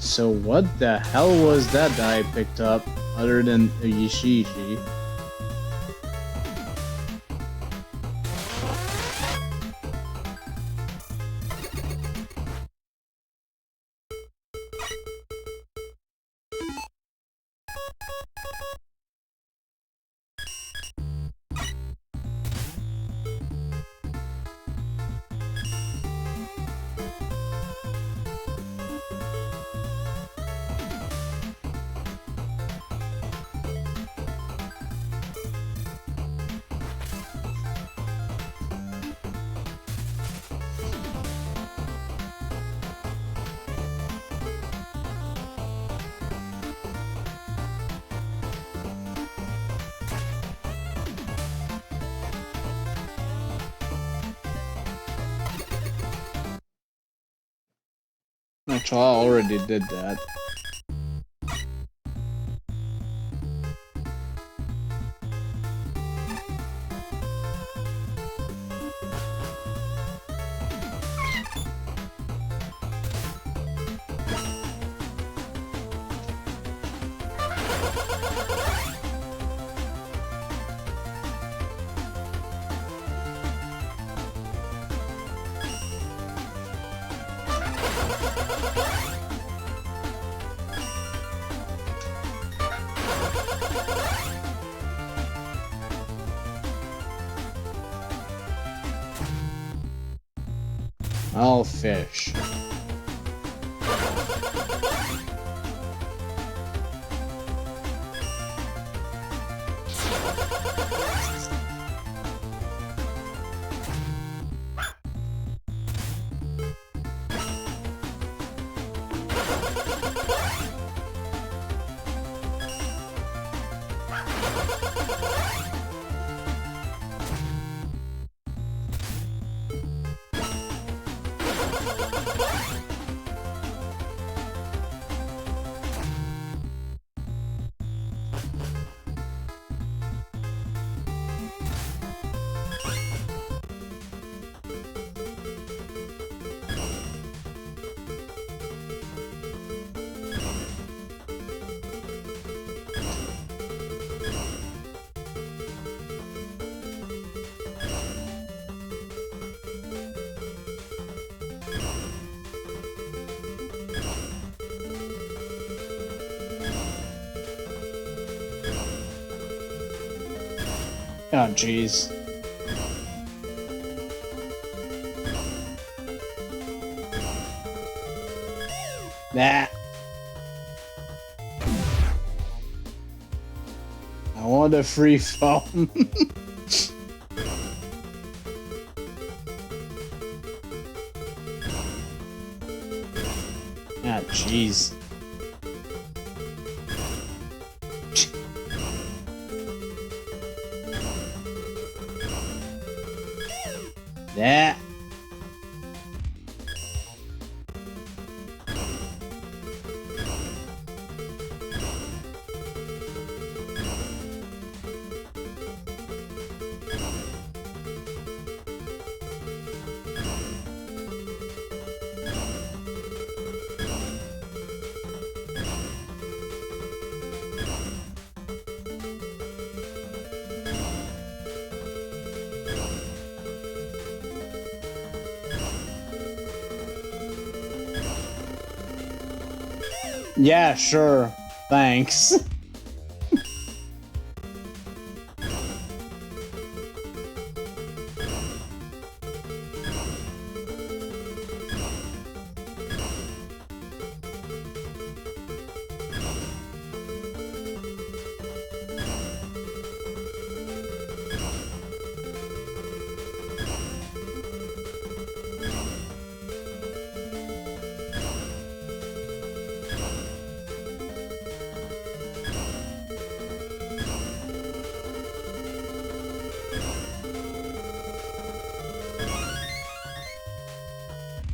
So what the hell was that I picked up other than a Yishishi? Actually, I already did that. I'll fish. Oh, jeez. Nah. I want a free phone. Ah, jeez. Yeah. Yeah, sure. Thanks.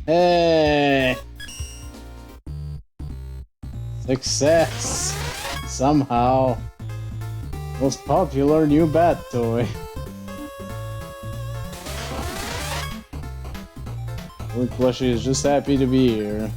Hey! Success! Somehow. Most popular new bat toy. Look, Plushie is just happy to be here.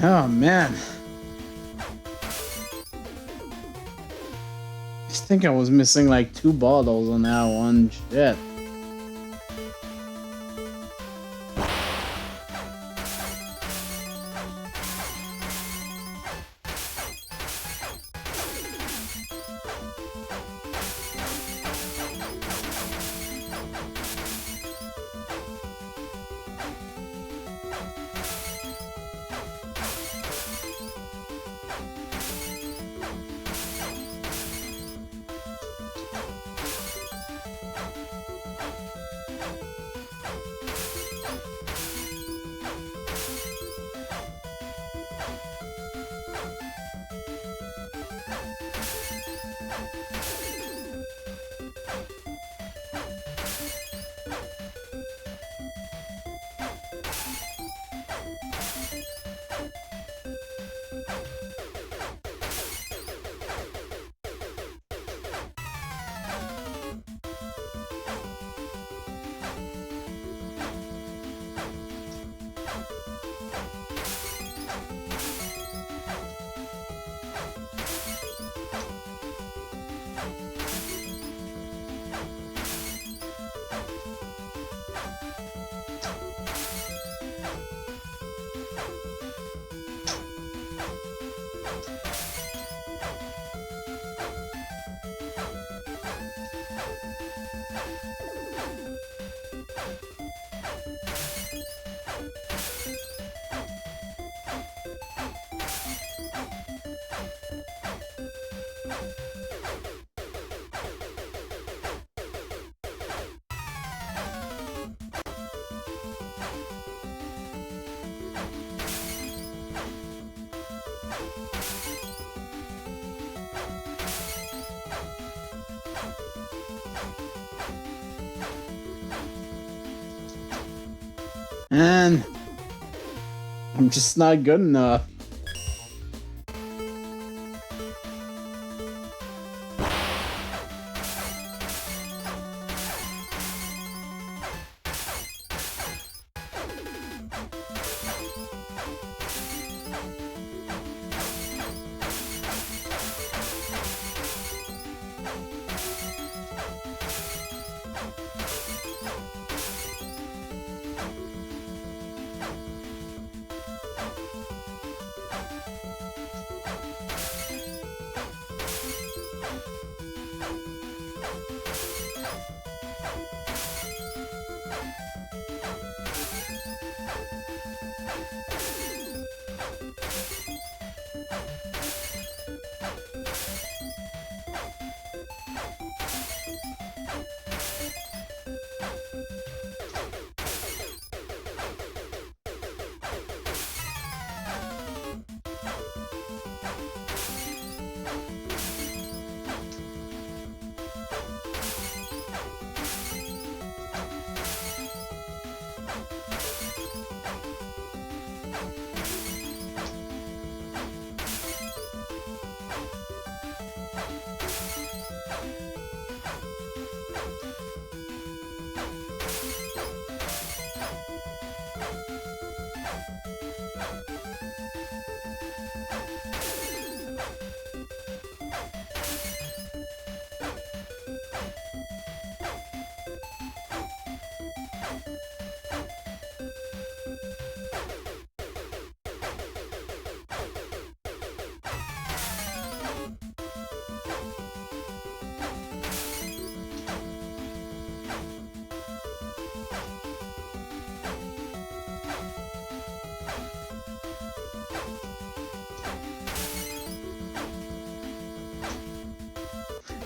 Oh man. I think I was missing like 2 bottles on that one. Shit. And I'm just not good enough.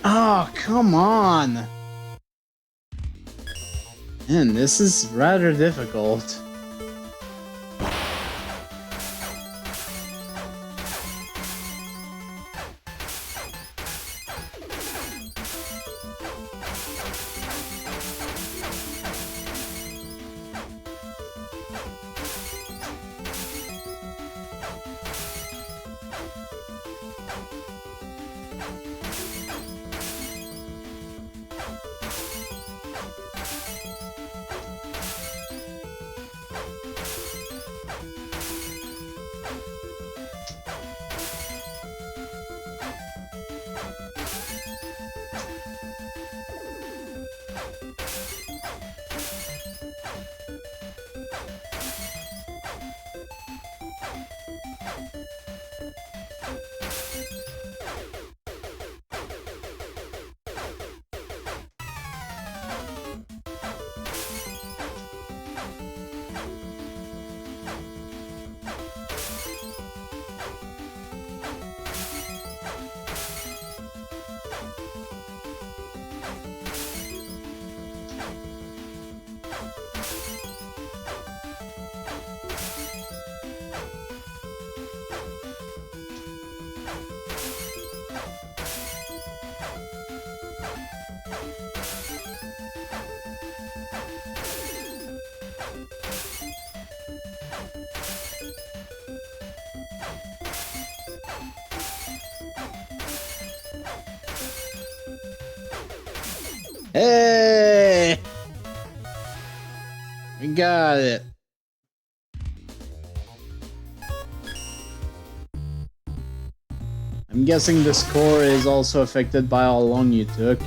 Oh, come on! Man, this is rather difficult. Hey! We got it. I'm guessing the score is also affected by how long you took.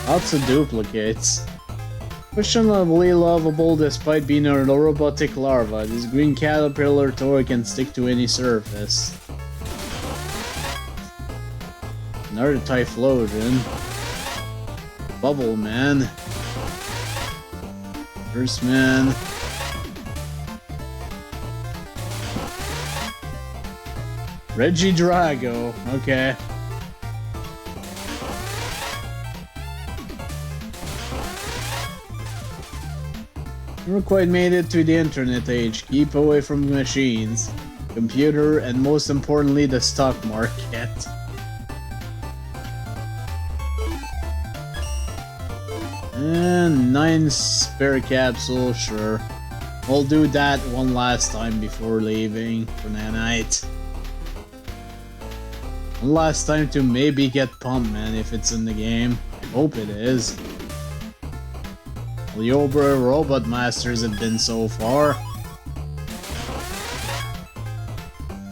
Lots of duplicates. Questionably lovable despite being a robotic larva, this green caterpillar toy can stick to any surface. Another Typhlosion. Bubble Man. First Man. Reggie Drago, okay. Never quite made it to the internet age. Keep away from machines, computer, and most importantly the stock market. And 9 spare capsules, sure. We'll do that one last time before leaving for the night. One last time to maybe get Pump Man if it's in the game. I hope it is. Well, the Obra Robot Masters have been so far.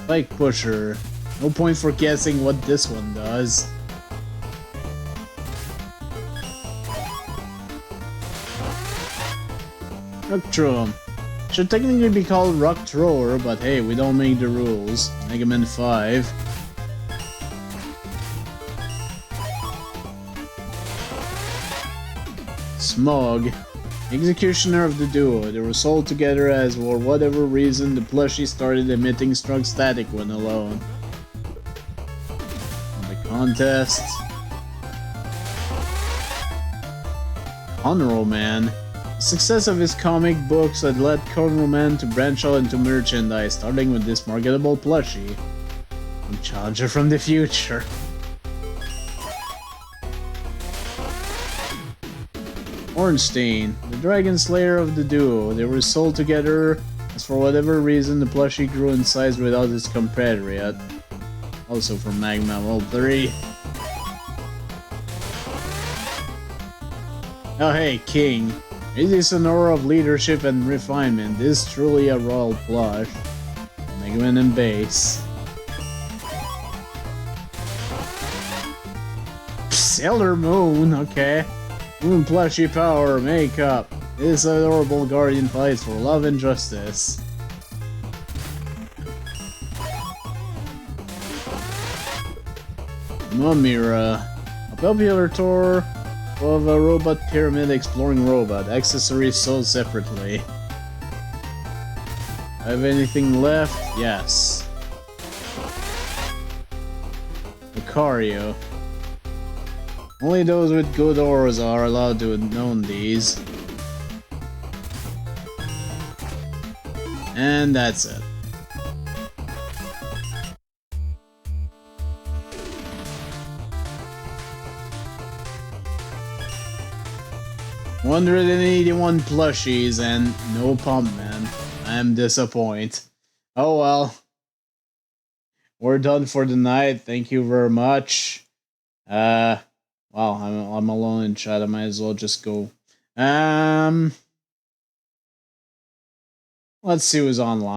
Spike Pusher. No point for guessing what this one does. Rock Thrower. Should technically be called Rock Thrower, but hey, we don't make the rules. Megaman 5. Smog. Executioner of the duo. They were sold together as for whatever reason the plushie started emitting strong static when alone. The contest. Conroe Man. The success of his comic books had led Conroe Man to branch out into merchandise, starting with this marketable plushie. Challenger from the future. Ornstein, the Dragon Slayer of the duo. They were sold together as for whatever reason the plushie grew in size without its compatriot. Also from Magma World 3. Oh hey, King. It is an aura of leadership and refinement. This is truly a royal plush. Megaman and Base. Sailor Moon, okay. Moon plushie power, makeup. This adorable guardian fights for love and justice. Mumira. A popular tour of a robot pyramid exploring robot. Accessories sold separately. Have anything left? Yes. Lucario. Only those with good auras are allowed to own these. And that's it. $181 plushies and no pump, man. I'm disappointed. Oh well. We're done for the night. Thank you very much. Well, I'm alone in chat. I might as well just go. Let's see who's online.